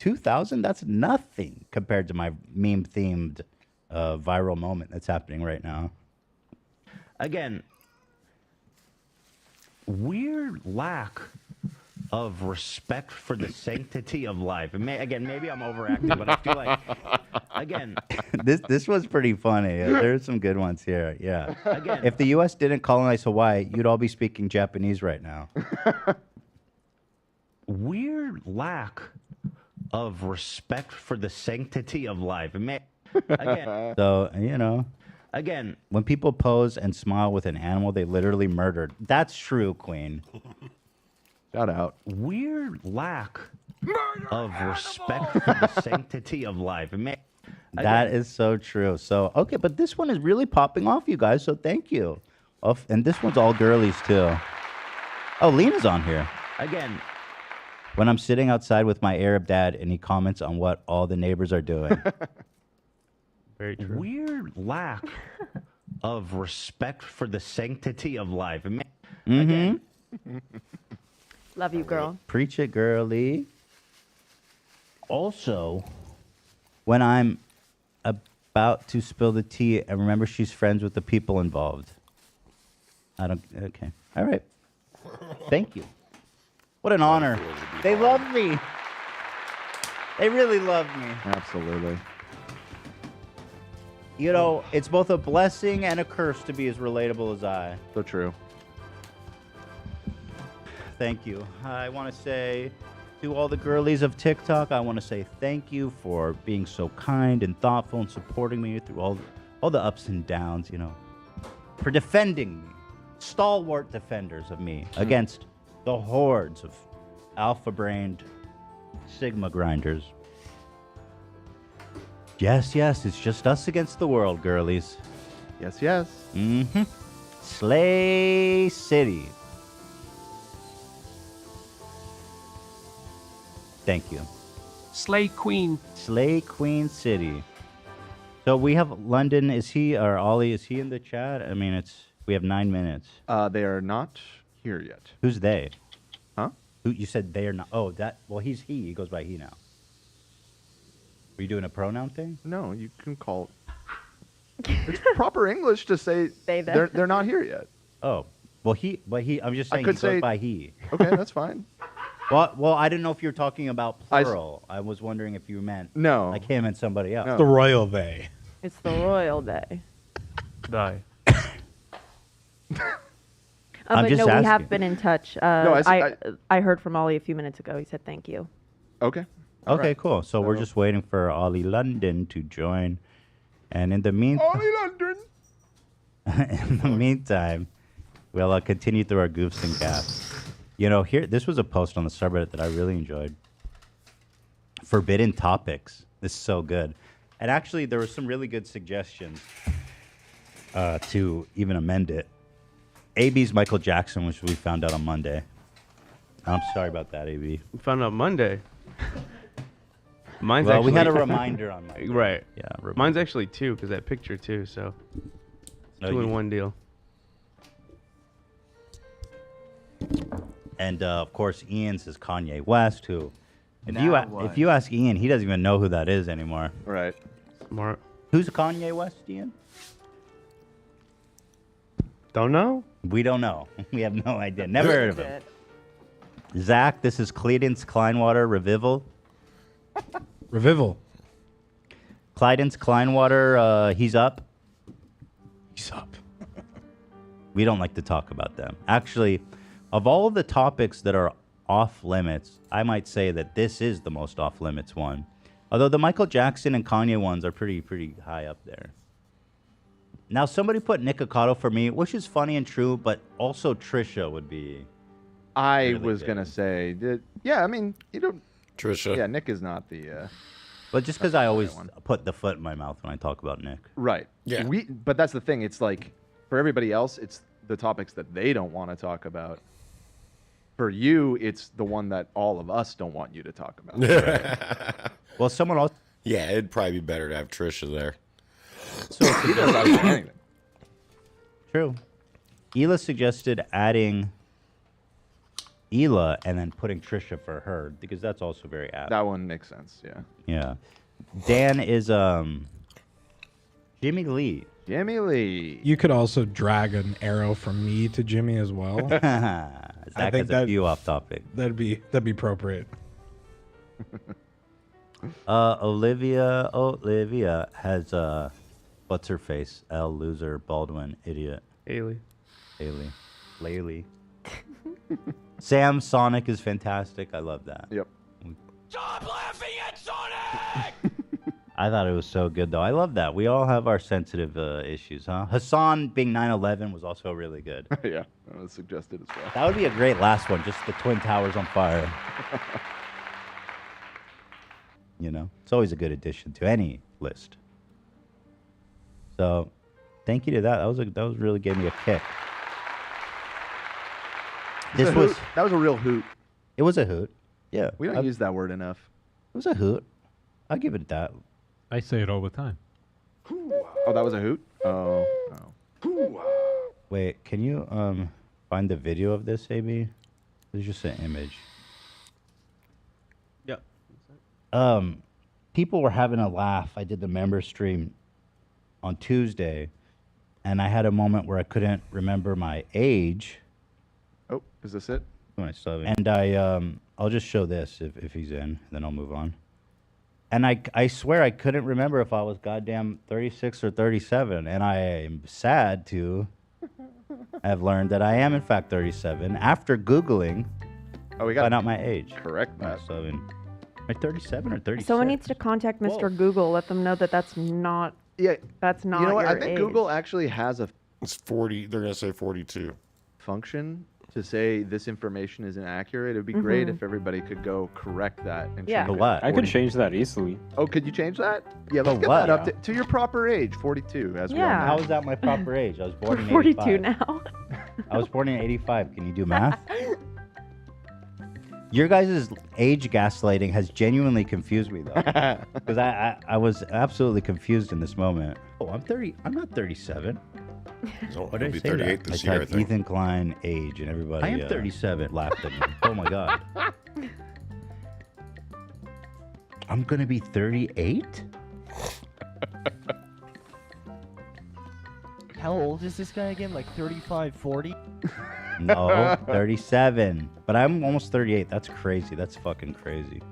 2,000? That's nothing compared to my meme-themed viral moment that's happening right now. Again, weird lack of respect for the sanctity of life. And maybe I'm overacting, but I feel like, again, this was pretty funny. There's some good ones here. Yeah. Again, if the U.S. didn't colonize Hawaii, you'd all be speaking Japanese right now. Weird lack of respect for the sanctity of life. Again, so, you know, again, when people pose and smile with an animal they literally murdered, that's true, Queen. Shout out. Weird lack of respect for the sanctity of life. That is so true. So, okay, but this one is really popping off, you guys, so thank you. And this one's all girlies, too. Oh, Lena's on here. Again, when I'm sitting outside with my Arab dad and he comments on what all the neighbors are doing. Very true. Weird lack of respect for the sanctity of life. Love you, girl. Preach it, girly. Also, when I'm about to spill the tea and remember she's friends with the people involved. I don't. Okay. All right. Thank you. What an honor. They love me. They really love me. Absolutely. You know, it's both a blessing and a curse to be as relatable as I. So true. Thank you. I want to say to all the girlies of TikTok, I want to say thank you for being so kind and thoughtful and supporting me through all the ups and downs, you know, for defending me, stalwart defenders of me against the hordes of alpha-brained Sigma grinders. Yes, yes, it's just us against the world, girlies. Yes, yes. Mm-hmm. Slay City. Thank you. Slay Queen. Slay Queen City. So we have London. Is he or Ollie? Is he in the chat? I mean, we have 9 minutes. They are not here yet. Who's they? Huh? Who you said they are not? Oh, that. Well, he's he. He goes by he now. Are you doing a pronoun thing? No, you can call. It's proper English to say they're not here yet. Oh, well, he. But he. I'm just saying. I could he goes say by he. Okay, that's fine. Well, I didn't know if you were talking about plural. I was wondering if you meant like him and somebody else. No. The royal they. It's the royal they. Die. I'm But just no, we asking. have been in touch. I heard from Ollie a few minutes ago. He said thank you. Okay. Okay, cool. So we're just waiting for Ollie London to join, and in the meantime, Ollie London. in the meantime, we'll continue through our goofs and gaffs. You know, this was a post on the subreddit that I really enjoyed. Forbidden topics. This is so good, and actually, there were some really good suggestions to even amend it. AB's Michael Jackson, which we found out on Monday. I'm sorry about that, AB. We found out Monday. Mine's Well, actually, we had a reminder on Monday. Right. Yeah. Mine's actually 2 because that picture too. So No, 2 in 1 deal. And of course, Ian's is Kanye West, who, if Now you ask Ian, he doesn't even know who that is anymore. Right. Smart. Who's Kanye West, Ian? Don't know. We don't know. We have no idea. Never heard of him. Zach, this is Cledence Kleinwater Revival. Revival. Cledence Kleinwater, he's up. He's up. We don't like to talk about them. Actually, of all of the topics that are off limits, I might say that this is the most off limits one. Although the Michael Jackson and Kanye ones are pretty high up there. Now, somebody put Nick Ocado for me, which is funny and true, but also Trisha would be. I really was good. gonna say that. Yeah, I mean, you don't. Trisha. Yeah, Nick is not the. But just because I always put the foot in my mouth when I talk about Nick. Right. Yeah. But that's the thing. It's like for everybody else, it's the topics that they don't want to talk about. For you, it's the one that all of us don't want you to talk about. Well, someone else. Yeah, it'd probably be better to have Trisha there. So He does not say anything. True. Ela suggested adding Ela and then putting Trisha for her because that's also very apt. That one makes sense. Yeah. Yeah. Dan is Jimmy Lee. Jimmy Lee. You could also drag an arrow from me to Jimmy as well. Zach has a few off topic. That'd be appropriate. Olivia has what's her face? L loser Baldwin idiot. Haley. Laylee. Sam Sonic is fantastic. I love that. Yep. Stop laughing at Sonic! I thought it was so good though. I love that. We all have our sensitive issues, huh? Hassan being 9/11 was also really good. Yeah, that was suggested as well. That would be a great last one. Just the Twin Towers on fire. You know, it's always a good addition to any list. So, thank you to that. That was really gave me a kick. That was a real hoot. It was a hoot. Yeah. We don't use that word enough. It was a hoot. I'll give it that. I say it all the time. Oh, that was a hoot? Oh. Wait, can you find the video of this, AB? It's just an image. Yep. People were having a laugh. I did the member stream on Tuesday and I had a moment where I couldn't remember my age. Oh, is this it? And I'll just show this if he's in, then I'll move on. And I swear I couldn't remember if I was goddamn 36 or 37, and I am sad to have learned that I am in fact 37 after Googling. Oh, we got find out my age. Correct that. So am I 37 or 36? Someone needs to contact Mr. Google. Let them know that that's not. Yeah. That's not. You know what? Your I think age. Google actually has a. It's 40. They're gonna say 42. Function to say this information is inaccurate. It would be great Mhm. if everybody could go correct that and Yeah. change The it. what? I could change that easily. Oh, could you change that? Yeah, let's The get what? that up to your proper age, 42. As we all know. How is that my proper age? I was born in 42 85. now. I was born in 85. Can you do math? Your guys' age gaslighting has genuinely confused me, though. Because I was absolutely confused in this moment. Oh, I'm 30. I'm not 37. What did I be say 38 that? this I year, I typed think. Ethan Klein age, and everybody. I am 37. Laughed at me. Oh my god. I'm gonna be 38. How old is this guy again? Like 35, 40? No, 37. But I'm almost 38. That's crazy. That's fucking crazy.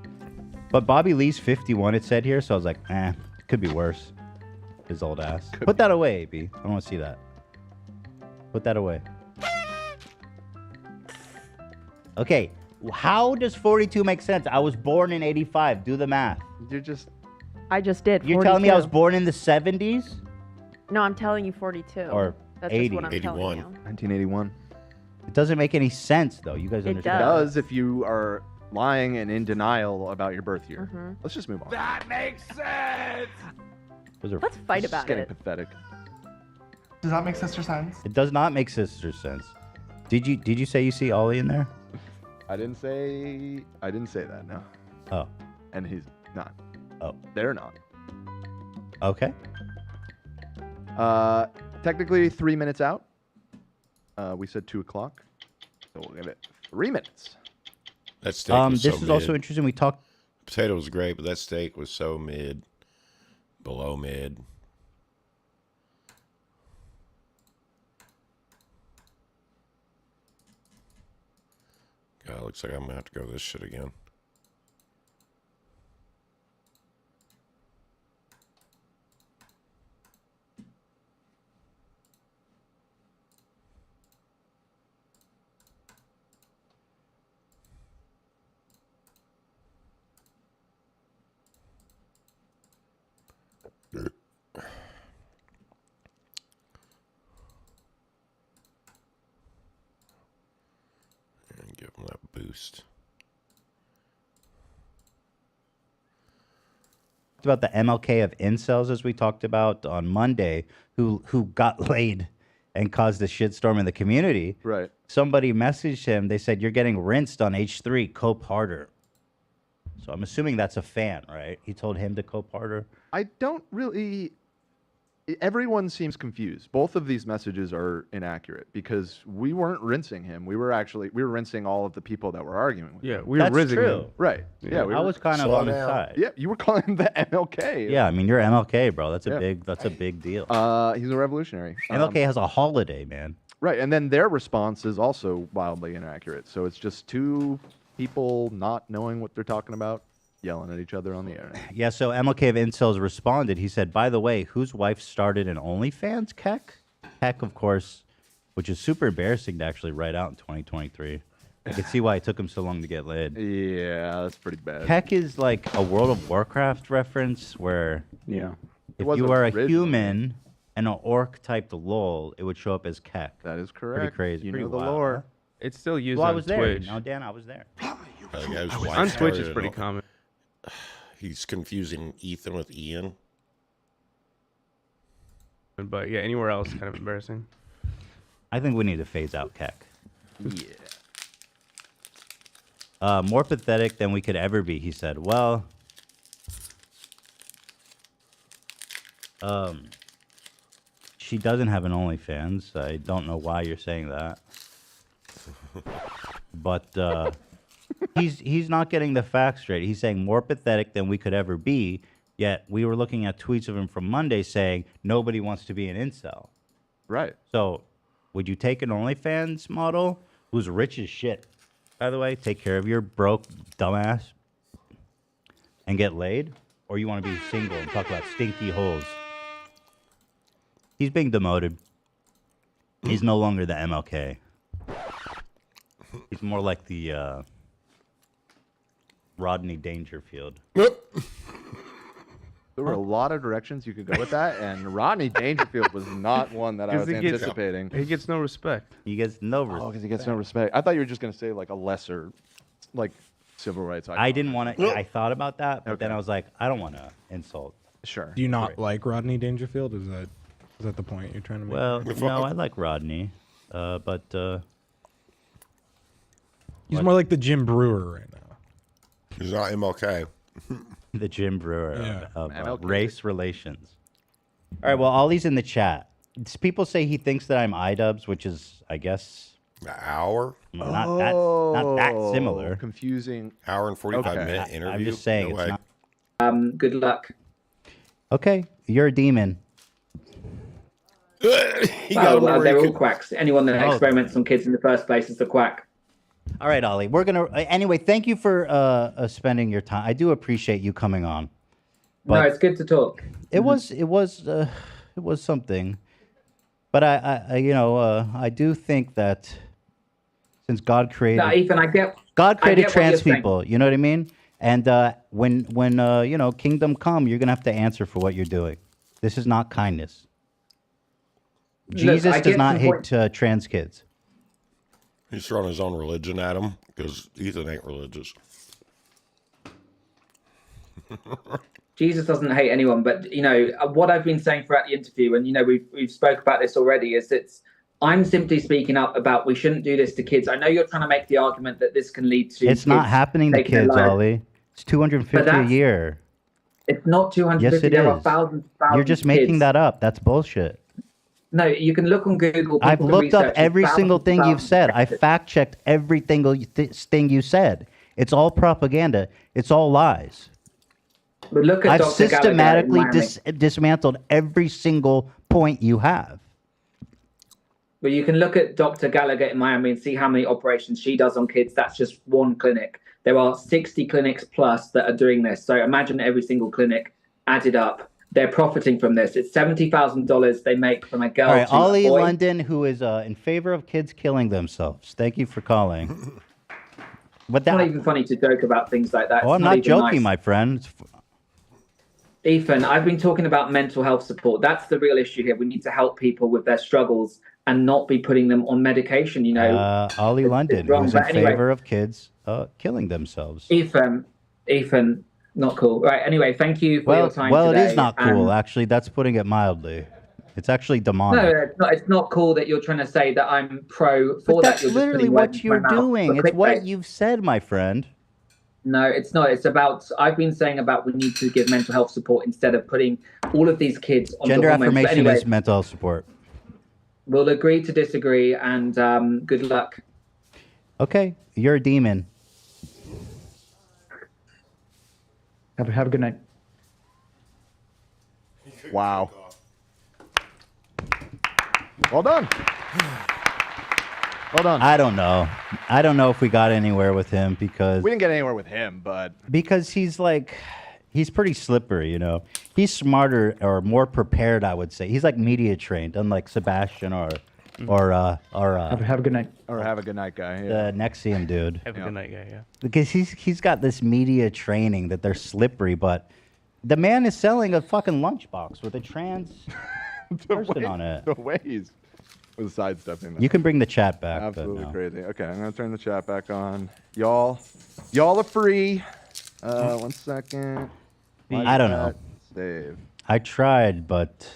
But Bobby Lee's 51, it said here, so I was like, could be worse. His old ass. Put that away, AB. I don't want to see that. Put that away. Okay, how does 42 make sense? I was born in 85. Do the math. You're just... I just did. You're telling me I was 42. born in the 70s? No, I'm telling you 42. Or That's 80. just what I'm telling you. 1981. It doesn't make any sense, though. You guys It understand? It does if you are lying and in denial about your birth year. Mhm. Let's just move on. That makes sense. Let's fight This is about getting it. pathetic. Does that make sister sense? It does not make sister sense. Did you say you see Ollie in there? I didn't say that, no. Oh. And he's not. Oh. They're not. Okay. Technically 3 minutes out. We said 2 o'clock. So we'll give it 3 minutes. That steak was This so is also mid. interesting. We talked. Potato was great, but that steak was so mid, below mid. God, looks like I'm gonna have to go this shit again. And give them that boost. About the MLK of incels, as we talked about on Monday, who got laid and caused a shitstorm in the community. Right. Somebody messaged him. They said, "You're getting rinsed on H3. Cope harder." So I'm assuming that's a fan, right? He told him to cope harder. I don't really. Everyone seems confused. Both of these messages are inaccurate because we weren't rinsing him. We were rinsing all of the people that were arguing with him. Yeah, we were That's rizzing true. him. Right. Yeah, I was kind of on his side. Yeah, you were calling him the MLK. Yeah, I mean you're MLK, bro. That's a Yeah. big deal. He's a revolutionary. MLK has a holiday, man. Right, and then their response is also wildly inaccurate. So it's just two people not knowing what they're talking about, yelling at each other on the internet. Yeah, so MLK of Incels responded. He said, "By the way, whose wife started an OnlyFans, Keck?" Keck, of course, which is super embarrassing to actually write out in 2023. I can see why it him so long to get laid. Yeah, that's pretty bad. Keck is like a World of Warcraft reference where Yeah. It if was you were a originally. human and an orc typed lol, it would show up as Keck. That is Pretty correct. crazy. You pretty know the wild, lore. huh? It's still used Well, I on was there. Twitch. Now, Dan, I was there. On Twitch, it's pretty common. He's confusing Ethan with Ian. But yeah, anywhere else, kind of embarrassing. I think we need to phase out Keck. Yeah. More pathetic than we could ever be, he said. Well, she doesn't have an OnlyFans. I don't know why you're saying that. But he's not getting the facts straight. He's saying more pathetic than we could ever be, yet we were looking at tweets of him from Monday saying nobody wants to be an incel. Right. So, would you take an OnlyFans model who's rich as shit? By the way, take care of your broke dumbass and get laid, or you want to be single and talk about stinky holes? He's being demoted. He's no longer the MLK. He's more like the Rodney Dangerfield. There were a lot of directions you could go with that, and Rodney Dangerfield was not one that I was anticipating. He gets no respect. He gets no respect. Oh, because he gets no respect. I thought you were just going to say like a lesser, like civil rights icon. I didn't want to. I thought about that, but then I was like, I don't want to insult. Sure. Do you not like Rodney Dangerfield? Is that the point you're trying to make? Well, no, I like Rodney, but he's more like the Jim Brewer right now. He's not MLK. the Jim Brewer Yeah. of race relations. All right, well, Ollie's in the chat. People say he thinks that I'm iDubbbz, which is, I guess, an hour. Not that similar. Confusing. Hour and 45-minute interview. I'm just saying. No It's way. not... Good luck. Okay, you're a demon. Well, they're all quacks. Anyone that Oh. experiments on kids in the first place is a quack. All right, Ollie. We're gonna anyway. Thank you for spending your time. I do appreciate you coming on. No, it's good to talk. It was something, but I do think that since God created, No, Ethan, I get God created what trans you're saying. people. You know what I mean? And when kingdom come, you're gonna have to answer for what you're doing. This is not kindness. Look, Jesus I does get not some hate trans kids. He's throwing his own religion at him because Ethan ain't religious. Jesus doesn't hate anyone, but what I've been saying throughout the interview, and we've spoke about this already, is that I'm simply speaking up about we shouldn't do this to kids. I know you're trying to make the argument that this can lead to. It's not kids happening to taking their kids, lives. Ollie. It's 250 a that's- year. It's not 250. Yes, it there are is. thousands. You're just making kids. that up. That's bullshit. No, you can look on Google. I've people can looked up research it. every single thing you've Thousands said. of I kids. fact checked every single thing you said. It's all propaganda. It's all lies. But look at I've Dr. Gallagher in systematically Miami. dismantled every single point you have. But you can look at Dr. Gallagher in Miami and see how many operations she does on kids. That's just one clinic. There are 60 clinics plus that are doing this. So imagine every single clinic added up. They're profiting from this. It's $70,000 they make from a girl All right, to Ollie a boy. London, who is in favor of kids killing themselves. Thank you for calling. But It's not even funny to joke about things like that. Oh, It's I'm not even joking, nice. my friend. Ethan, I've been talking about mental health support. That's the real issue here. We need to help people with their struggles and not be putting them on medication. Ollie London, wrong, who's in but anyway. favor of kids killing themselves. Ethan, not cool. Right. Anyway, thank you for your time Well, today. it is not cool. And- Actually, that's putting it mildly. It's actually No, demonic. it's not cool that you're trying to say that I'm pro for But that. that's You're just literally putting what words in you're my mouth doing. for It's what clickbait. you've said, my friend. No, it's not. It's about, I've been saying about we need to give mental health support instead of putting all of these kids on Gender hormones. But affirmation anyway, is mental health support. we'll agree to disagree, and good luck. Okay, you're a demon. Have a good night. Wow. Well done. Well done. I don't know. I don't know if we got anywhere with him because We didn't get anywhere with him, but he's pretty slippery, you know. He's smarter or more prepared, I would say. He's like media trained, unlike Sebastian or Have a good night. Or have a good night, guy. the Nexium dude. Have a good night, guy. Yeah. Because he's got this media training that they're slippery, but the man is selling a fucking lunchbox with a trans person on it. The way he's was sidestepping that. You can bring the chat back. but Absolutely no. crazy. Okay, I'm gonna turn the chat back on. Y'all are free. 1 second. I don't know. Save. I tried, but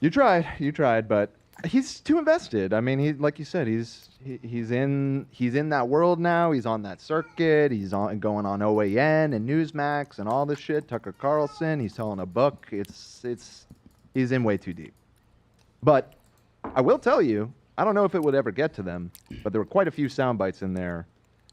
You tried, but he's too invested. I mean, he like you said, he's in that world now. He's on that circuit. He's going on OAN and Newsmax and all this shit. Tucker Carlson. He's telling a book. He's in way too deep. But I will tell you, I don't know if it would ever get to them, but there were quite a few sound bites in there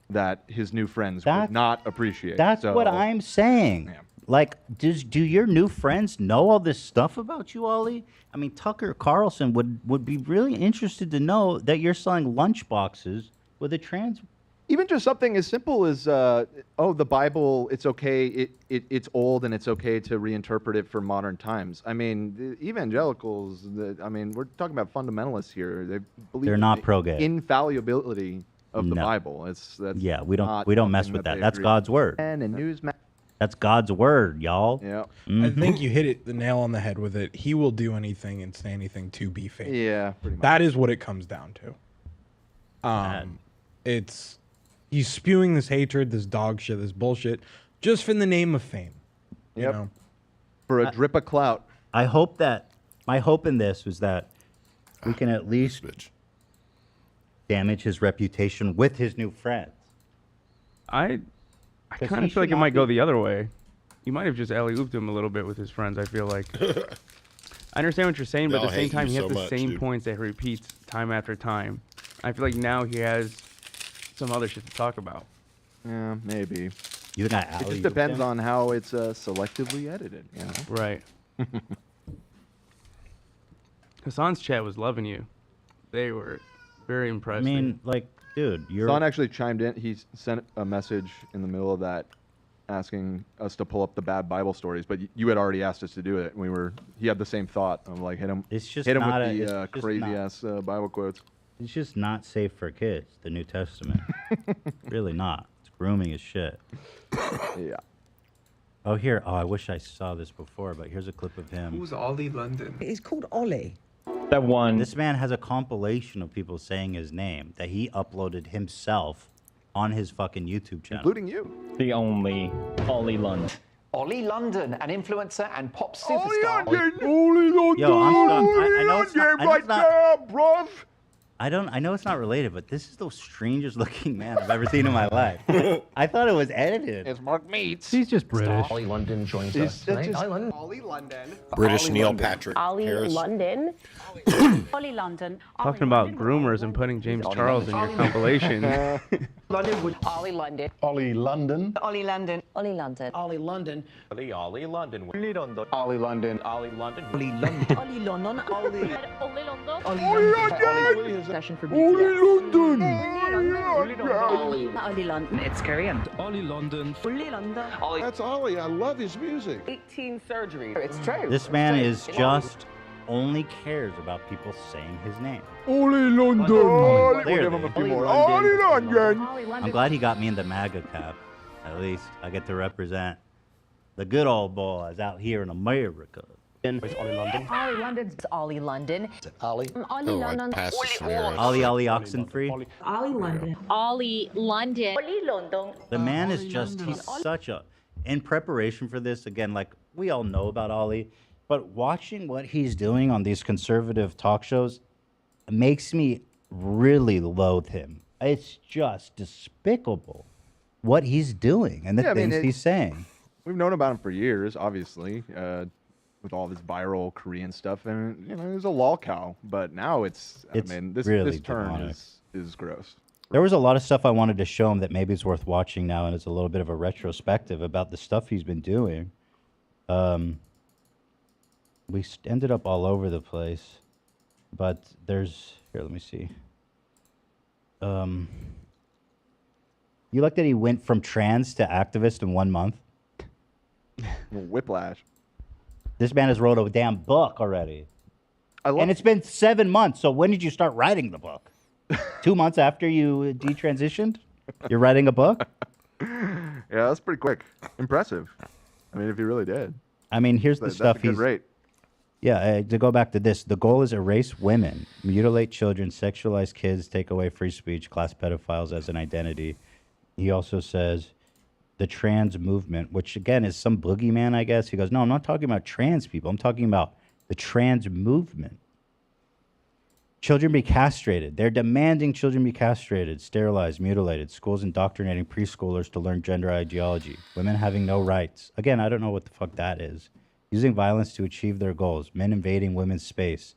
that his new friends would not appreciate. that's So, what I'm saying. Like, do your new friends know all this stuff about you, Ollie? I mean, Tucker Carlson would be really interested to know that you're selling lunchboxes with a trans. Even just something as simple as, the Bible, it's okay, it's old and it's okay to reinterpret it for modern times. I mean, the evangelicals, we're talking about fundamentalists here. They believe They're in not the pro-gay. infallibility of the No. Bible. That's Yeah, we not don't mess something with that. they That's agree God's word. And Newsmax. That's God's word, y'all. Yeah. I think you hit the nail on the head with it. He will do anything and say anything to be famous. Yeah, pretty much. That is what it comes down to. He's spewing this hatred, this dog shit, this bullshit, just in the name of fame. You know? For a drip of clout. I hope that my hope in this was that we can at least damage his reputation with his new friends. I Because kind he of feel like should it not might go be- the other way. You might have just alley-ooped him a little bit with his friends, I feel like. I understand what you're saying, but They at the all same hate time, you he has so the much, same dude. points that he repeats time after time. I feel like now he has some other shit to talk about. Yeah, maybe. You got It just depends on how it's selectively edited. You know? Right. Hassan's chat was loving you. They were very I impressed. mean, like, dude, you're. Son actually chimed in. He sent a message in the middle of that, asking us to pull up the bad Bible stories. But you had already asked us to do it, and he had the same thought. I'm like, hit him. It's just hit him not with it's the just crazy not- ass Bible quotes. It's just not safe for kids. The New Testament, really not. It's grooming as shit. Yeah. Oh, here. Oh, I wish I saw this before, but here's a clip of him. Who's Ollie London? It's called Ollie. That one. This man has a compilation of people saying his name that he uploaded himself on his fucking YouTube channel. Including you. The only Ollie London. Ollie London, an influencer and pop superstar. Yo, I'm stuck. I know it's not. I know it's not. there, bruv. I know it's not related, but this is the strangest looking man I've ever seen in my life. I thought it was edited. It's Mark Meats. He's just British. Ollie London joins He's us tonight. just- Ollie London. Ollie London. British Ollie Neil London. Patrick Ollie Harris. London. Ollie London. talking about groomers and putting James Charles in your compilation. London would. Ollie London. Ollie London. Ollie London. Ollie London. Ollie London. Ollie London. Ollie London. Ollie London. Ollie London. Ollie London. Ollie London. Session for London. Ollie London. It's Korean. Ollie London. Ollie London. Ollie. That's Ollie. I love his music. 18 surgeries. It's true. This man is just only cares about people saying his name. Ollie London. Clearly. We'll give him a few Ollie more. London. Ollie London. Ollie London. I'm glad he got me in the MAGA cap. At least I get to represent the good old boys out here in America. With Ollie London. Ollie London's Ollie London. Ollie. Ollie Oh, I London. passed this scenario. Ollie Oxenfree. Ollie London. Ollie London. Ollie London. The man is just, he's such a, in preparation for this, again, like we all know about Ollie, but watching what he's doing on these conservative talk shows makes me really loathe him. It's just despicable what he's doing and the Yeah, I mean, things he's saying. We've known about him for years, obviously, with all this viral Korean stuff, and he was a lol cow. But now it's It's this really this turn demonic. is gross. There was a lot of stuff I wanted to show him that maybe is worth watching now, and it's a little bit of a retrospective about the stuff he's been doing. We ended up all over the place, but there's here. Let me see. You like that he went from trans to activist in 1 month? Whiplash. This man has wrote a damn book already. And it's been 7 months, so when did you start writing the book? 2 months after you detransitioned? You're writing a book? Yeah, that's pretty quick. Impressive. I mean, if he really did. I mean, here's the That's stuff a good he's... rate. Yeah, to go back to this, the goal is erase women, mutilate children, sexualize kids, take away free speech, class pedophiles as an identity. He also says the trans movement, which again is some boogeyman, I guess. He goes, no, I'm not talking about trans people. I'm talking about the trans movement. Children be castrated. They're demanding children be castrated, sterilized, mutilated. Schools indoctrinating preschoolers to learn gender ideology. Women having no rights. Again, I don't know what the fuck that is. Using violence to achieve their goals. Men invading women's space.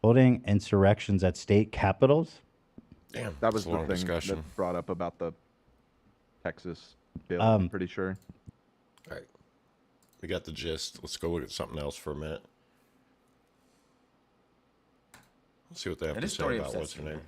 Holding insurrections at state capitals. Damn, That was that's a the long thing discussion. that brought up about the Texas bill, Um, I'm pretty sure. Right. We got the gist. Let's go look at something else for a minute. Let's see what they have Now, to this say story about upsets what's her me. name.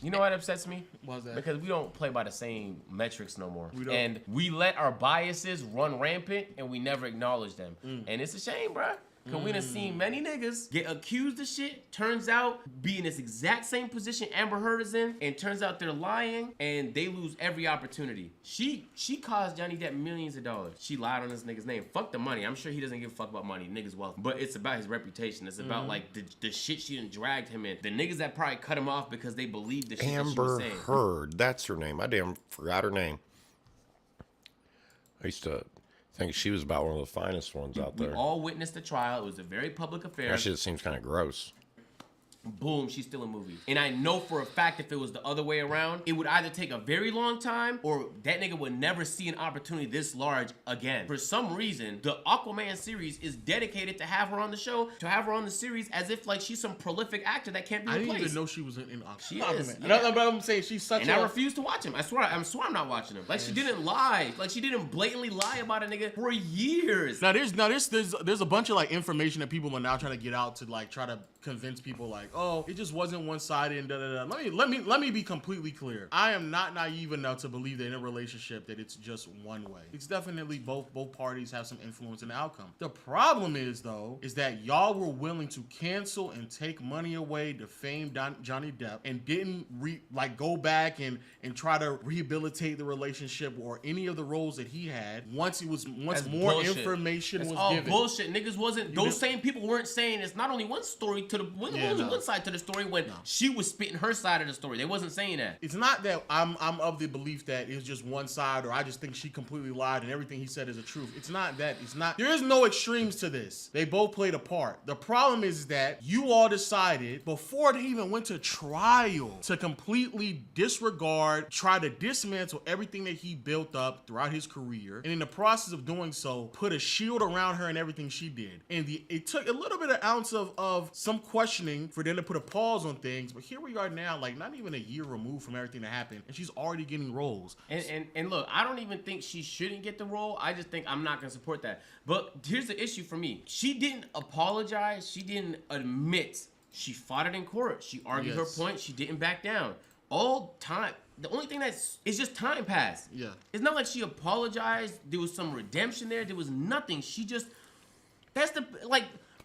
You know what upsets me? Why's that? Because we don't play by the same metrics no more. We don't. And we let our biases run rampant and we never acknowledge them. And it's a shame, bruh. Because we done seen many niggas get accused of shit, turns out be in this exact same position Amber Heard is in, and turns out they're lying, and they lose every opportunity. She caused Johnny Depp millions of dollars. She lied on this nigga's name. Fuck the money. I'm sure he doesn't give a fuck about money. Nigga's wealthy. But it's about his reputation. It's about like the shit she done dragged him in. The niggas that probably cut him off because they believed the shit that she was Amber saying. Heard. That's her name. I damn forgot her name. I used to think she was about one of the finest ones out We there. all witnessed the trial. It was a very public affair. That shit seems kind of gross. Boom, she's still in movies. And I know for a fact if it was the other way around, it would either take a very long time or that nigga would never see an opportunity this large again. For some reason, the Aquaman series is dedicated to have her on the show, to have her on the series as if like she's some prolific actor that can't be I replaced. didn't even know she was in Aquaman. She is. But I'm saying she's such and a... I refuse to watch him. I swear I'm not watching him. Like she didn't lie. Like she didn't blatantly lie about a nigga for years. Now there's a bunch of like information that people are now trying to get out to like try to convince people like, oh, it just wasn't one-sided and da-da-da. Let me be completely clear. I am not naive enough to believe that in a relationship that it's just one way. It's definitely both parties have some influence in the outcome. The problem is though, is that y'all were willing to cancel and take money away, defame Johnny Depp, and didn't go back and try to rehabilitate the relationship or any of the roles that he had once That's more bullshit. information That's was all given. bullshit. Niggas wasn't. Those same people weren't saying it's not only one story to the one side to the story when she was spitting her side of the story. They wasn't saying that. It's not that I'm of the belief that it's just one side or I just think she completely lied and everything he said is the truth. It's not that. It's not. There is no extremes to this. They both played a part. The problem is that you all decided before they even went to trial to completely disregard, try to dismantle everything that he built up throughout his career, and in the process of doing so, put a shield around her and everything she did. And it took a little bit of ounce of some questioning for them to put a pause on things, but here we are now, like not even a year removed from everything that happened, and she's already getting roles. And look, I don't even think she shouldn't get the role. I just think I'm not gonna support that. But here's the issue for me. She didn't apologize. She didn't admit. She fought it in court. She argued her point. She didn't back down. All time. The only thing it's just time passed. Yeah. It's not like she apologized. There was some redemption there. There was nothing. She just,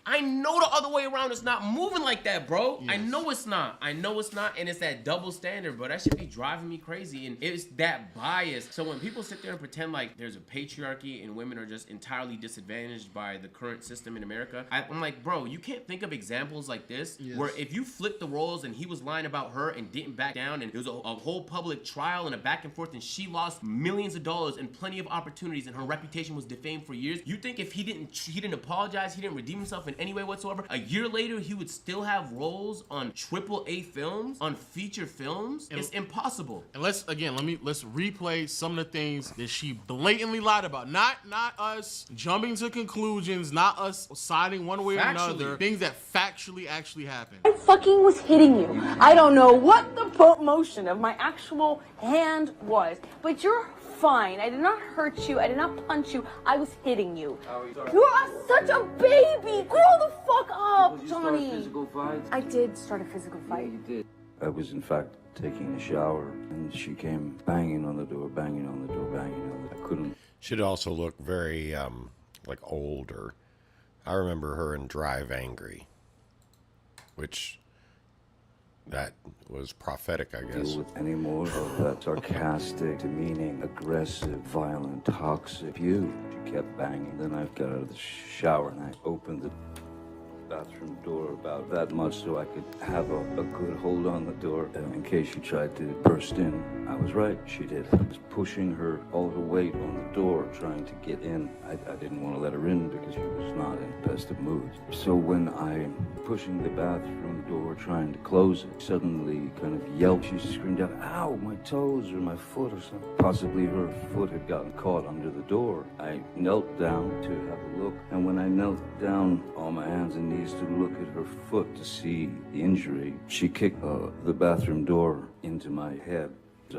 I know the other way around is not moving like that, bro. Yes. I know it's not. And it's that double standard, bro. That should be driving me crazy. And it's that bias. So when people sit there and pretend like there's a patriarchy and women are just entirely disadvantaged by the current system in America, I'm like, bro, you can't think of examples like this where if you flip the roles and he was lying about her and didn't back down and there was a whole public trial and a back and forth and she lost millions of dollars and plenty of opportunities and her reputation was defamed for years, you think if he didn't apologize, he didn't redeem himself in any way whatsoever, a year later he would still have roles on AAA films, on feature films? It's impossible. And let's replay some of the things that she blatantly lied about. Not us jumping to conclusions, not us siding one way or another. Things that factually actually happened. I fucking was hitting you. I don't know what the motion of my actual hand was, but you're fine. I did not hurt you. I did not punch you. I was hitting you. You are such a baby. Grow the fuck up, Johnny. Physical fights? I did start a physical fight. You did. I was in fact taking a shower, and she came banging on the door, banging on the door, banging on the door. I couldn't. She'd also look very like older. I remember her in Drive Angry, which that was prophetic, I guess. Deal with any more of that sarcastic, demeaning, aggressive, violent, toxic view. She kept banging. Then I got out of the shower and I opened the bathroom door about that much so I could have a good hold on the door in case she tried to burst in. I was right, she did. I was pushing her, all her weight on the door, trying to get in. I didn't want to let her in because she was not in the best of moods. So when I'm pushing the bathroom door, trying to close it, suddenly kind of yelped. She screamed out, "Ow, my toes or my foot or something." Possibly her foot had gotten caught under the door. I knelt down to have a look, and when I knelt down on my hands and knees to look at her foot to see the injury, she kicked the bathroom door into my head.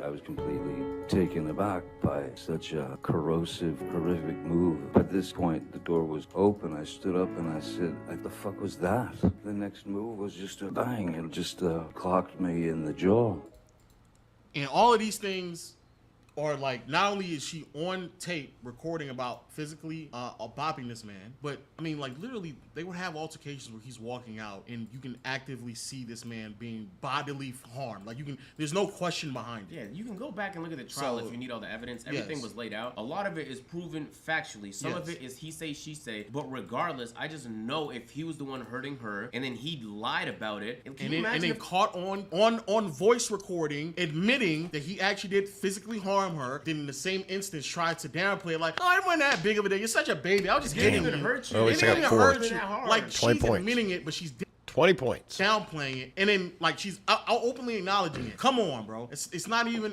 I was completely taken aback by such a corrosive, horrific move. At this point, the door was open. I stood up and I said, what the fuck was that? The next move was just a bang. It just clocked me in the jaw. And all of these things are like, not only is she on tape recording about physically bopping this man, but I mean, like literally they would have altercations where he's walking out and you can actively see this man being bodily harmed. Like there's no question behind it. Yeah, you can go back and look at the trial if you need all the evidence. Everything was laid out. A lot of it is proven factually. Some of it is he say, she say. But regardless, I just know if he was the one hurting her and then he lied about it. And then caught on voice recording admitting that he actually did physically harm her, then in the same instance tried to downplay it, like, oh, it wasn't that big of a deal. You're such a baby. I was just hitting you. Hurt you. Oh, It didn't even hurt you. Like, 20 she's points. admitting it, but she's 20 points. downplaying it, and then like she's openly acknowledging it. Come on, bro. It's not even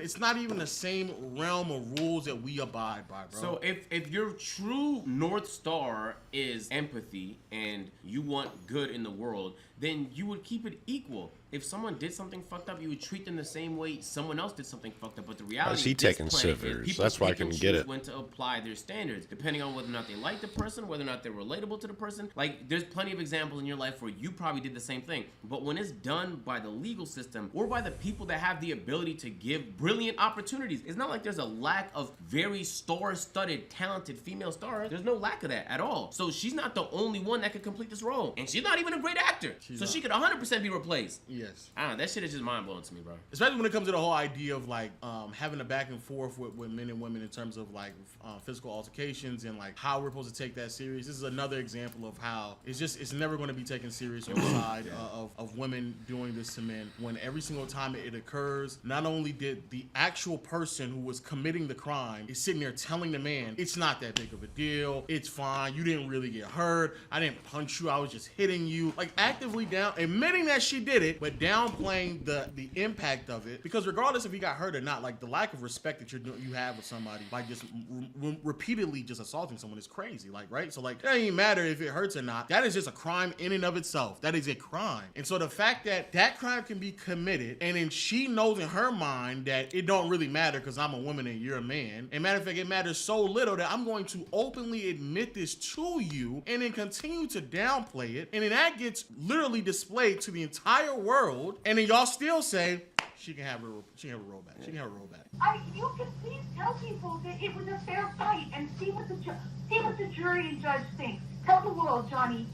the same realm of rules that we abide by, bro. So if your true North Star is empathy and you want good in the world, then you would keep it equal. If someone did something fucked up, you would treat them the same way someone else did something fucked up. But the reality Is he of this taking planet is civers? people That's why I pick and couldn't get choose it. when to apply their standards, depending on whether or not they like the person, whether or not they're relatable to the person. Like, there's plenty of examples in your life where you probably did the same thing. But when it's done by the legal system or by the people that have the ability to give brilliant opportunities, it's not like there's a lack of very star-studded, talented female stars. There's no lack of that at all. So she's not the only one that could complete this role. And she's not even a great actor. So she could 100% be replaced. Yes. I don't know, that shit is just mind-blowing to me, bro. Especially when it comes to the whole idea of like having a back and forth with men and women in terms of like physical altercations and like how we're supposed to take that serious. This is another example of how it's never going to be taken serious on the side of women doing this to men. When every single time it occurs, not only did the actual person who was committing the crime is sitting there telling the man, it's not that big of a deal, it's fine, you didn't really get hurt, I didn't punch you, I was just hitting you. Like actively admitting that she did it, but downplaying the impact of it, because regardless if he got hurt or not, like the lack of respect that you have with somebody by just repeatedly just assaulting someone is crazy. Like, right? So like it doesn't even matter if it hurts or not. That is just a crime in and of itself. That is a crime. And so the fact that that crime can be committed and then she knows in her mind that it don't really matter because I'm a woman and you're a man, and matter of fact, it matters so little that I'm going to openly admit this to you and then continue to downplay it, and then that gets literally displayed to the entire world, and then y'all still say she can have her rollback. She can have her rollback. You can please tell people that it was a fair fight and see what the jury and judge think. Tell the world, Johnny.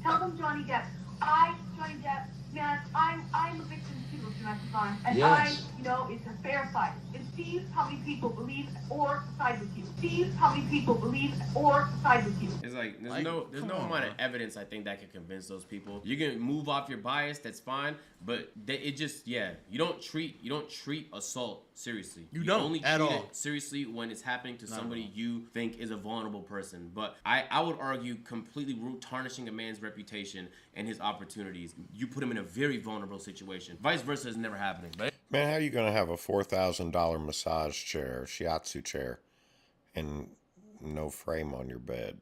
Tell them, Johnny Depp. Johnny Depp, man, I'm a victim too of domestic violence, and Yes. it's a fair fight. And see how many people believe or side with you. See how many people believe or side with you. It's like there's no amount of evidence I think that can convince those people. You can move off your bias, that's fine, but it just you don't treat assault seriously. You don't only at treat all. it seriously when it's happening to somebody you think is a vulnerable person. But I would argue completely tarnishing a man's reputation and his opportunities. You put him in a very vulnerable situation. Vice versa is never happening. But Man, how are you going to have a $4,000 massage chair, shiatsu chair, and no frame on your bed?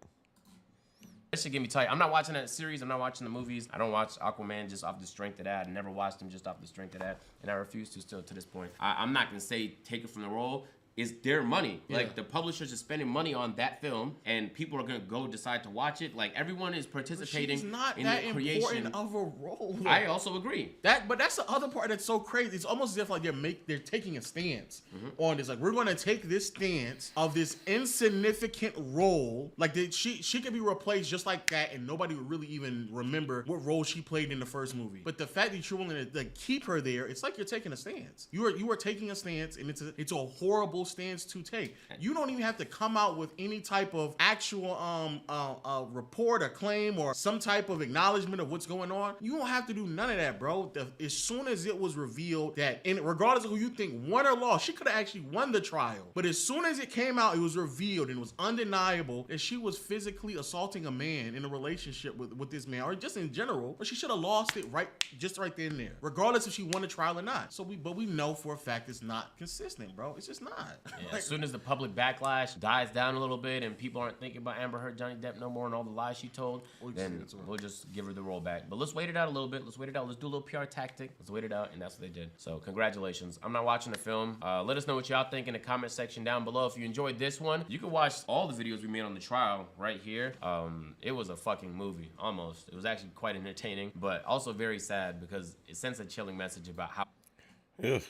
that shit get me tight. I'm not watching that series. I'm not watching the movies. I don't watch Aquaman just off the strength of that. I never watched him just off the strength of that. And I refuse to still to this point. I'm not going to say take it from the role. It's their money. Yeah. Like, the publishers are spending money on that film, and people are gonna go decide to watch it. Like, everyone is participating in the creation of a role. I also agree. But that's the other part that's so crazy. It's almost as if like they're taking a stance on this. Like, we're gonna take this stance of this insignificant role. Like, she could be replaced just like that, and nobody would really even remember what role she played in the first movie. But the fact that you're willing to keep her there, it's like you're taking a stance. You are taking a stance, and it's a horrible stance to take. You don't even have to come out with any type of actual report or claim or some type of acknowledgement of what's going on. You don't have to do none of that, bro. As soon as it was revealed that, and regardless of who you think won or lost, she could have actually won the trial. But as soon as it came out, it was revealed and it was undeniable that she was physically assaulting a man in a relationship with this man, or just in general. But she should have lost it right then and there, regardless if she won the trial or not. But we know for a fact it's not consistent, bro. It's just not. Yeah, as soon as the public backlash dies down a little bit and people aren't thinking about Amber Heard, Johnny Depp no more and all the lies she told, then we'll just give her the roll back. But let's wait it out a little bit. Let's wait it out. Let's do a little PR tactic. Let's wait it out, and that's what they did. So congratulations. I'm not watching the film. Let us know what y'all think in the comment section down below. If you enjoyed this one, you can watch all the videos we made on the trial right here. It was a fucking movie, almost. It was actually quite entertaining, but also very sad because it sends a chilling message about how... Ugh.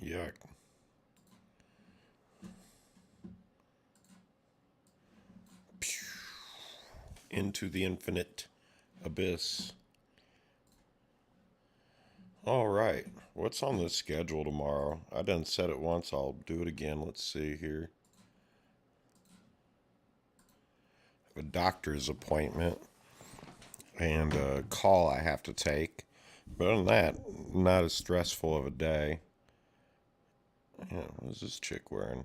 Yuck. Into the infinite abyss. All right. What's on the schedule tomorrow? I done said it once. I'll do it again. Let's see here. I have a doctor's appointment and a call I have to take. But other than that, not as stressful of a day. Yeah, what is this chick wearing?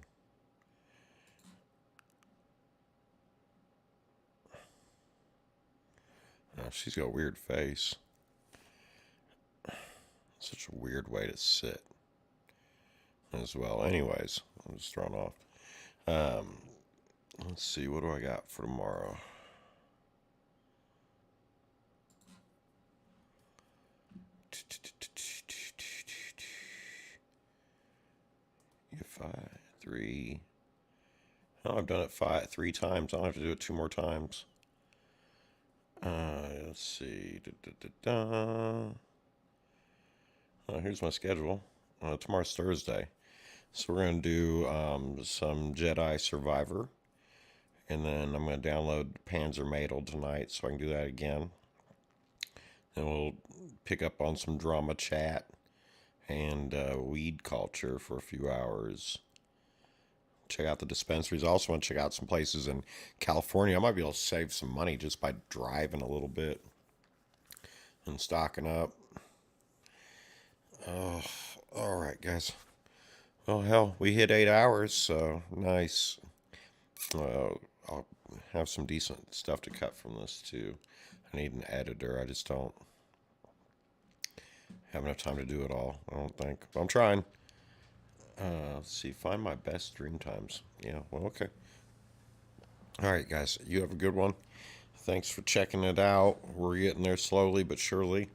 Oh, she's got a weird face. Such a weird way to sit as well. Anyways, I'm just thrown off. Let's see, what do I got for tomorrow? Five, three. Oh, I've done it three times. I'll have to do it 2 more times. Let's see. Here's my schedule. Tomorrow's Thursday. So we're going to do some Jedi Survivor. And then I'm going to download Panzer Madel tonight so I can do that again. Then we'll pick up on some drama chat and weed culture for a few hours. Check out the dispensaries. I also want to check out some places in California. I might be able to save some money just by driving a little bit and stocking up. Oh, all right, guys. Well, hell, we hit 8 hours, so nice. I'll have some decent stuff to cut from this, too. I need an editor. I just don't have enough time to do it all, I don't think. But I'm trying. Let's see. Find my best stream times. Yeah, well, okay. All right, guys. You have a good one. Thanks for checking it out. We're getting there slowly but surely.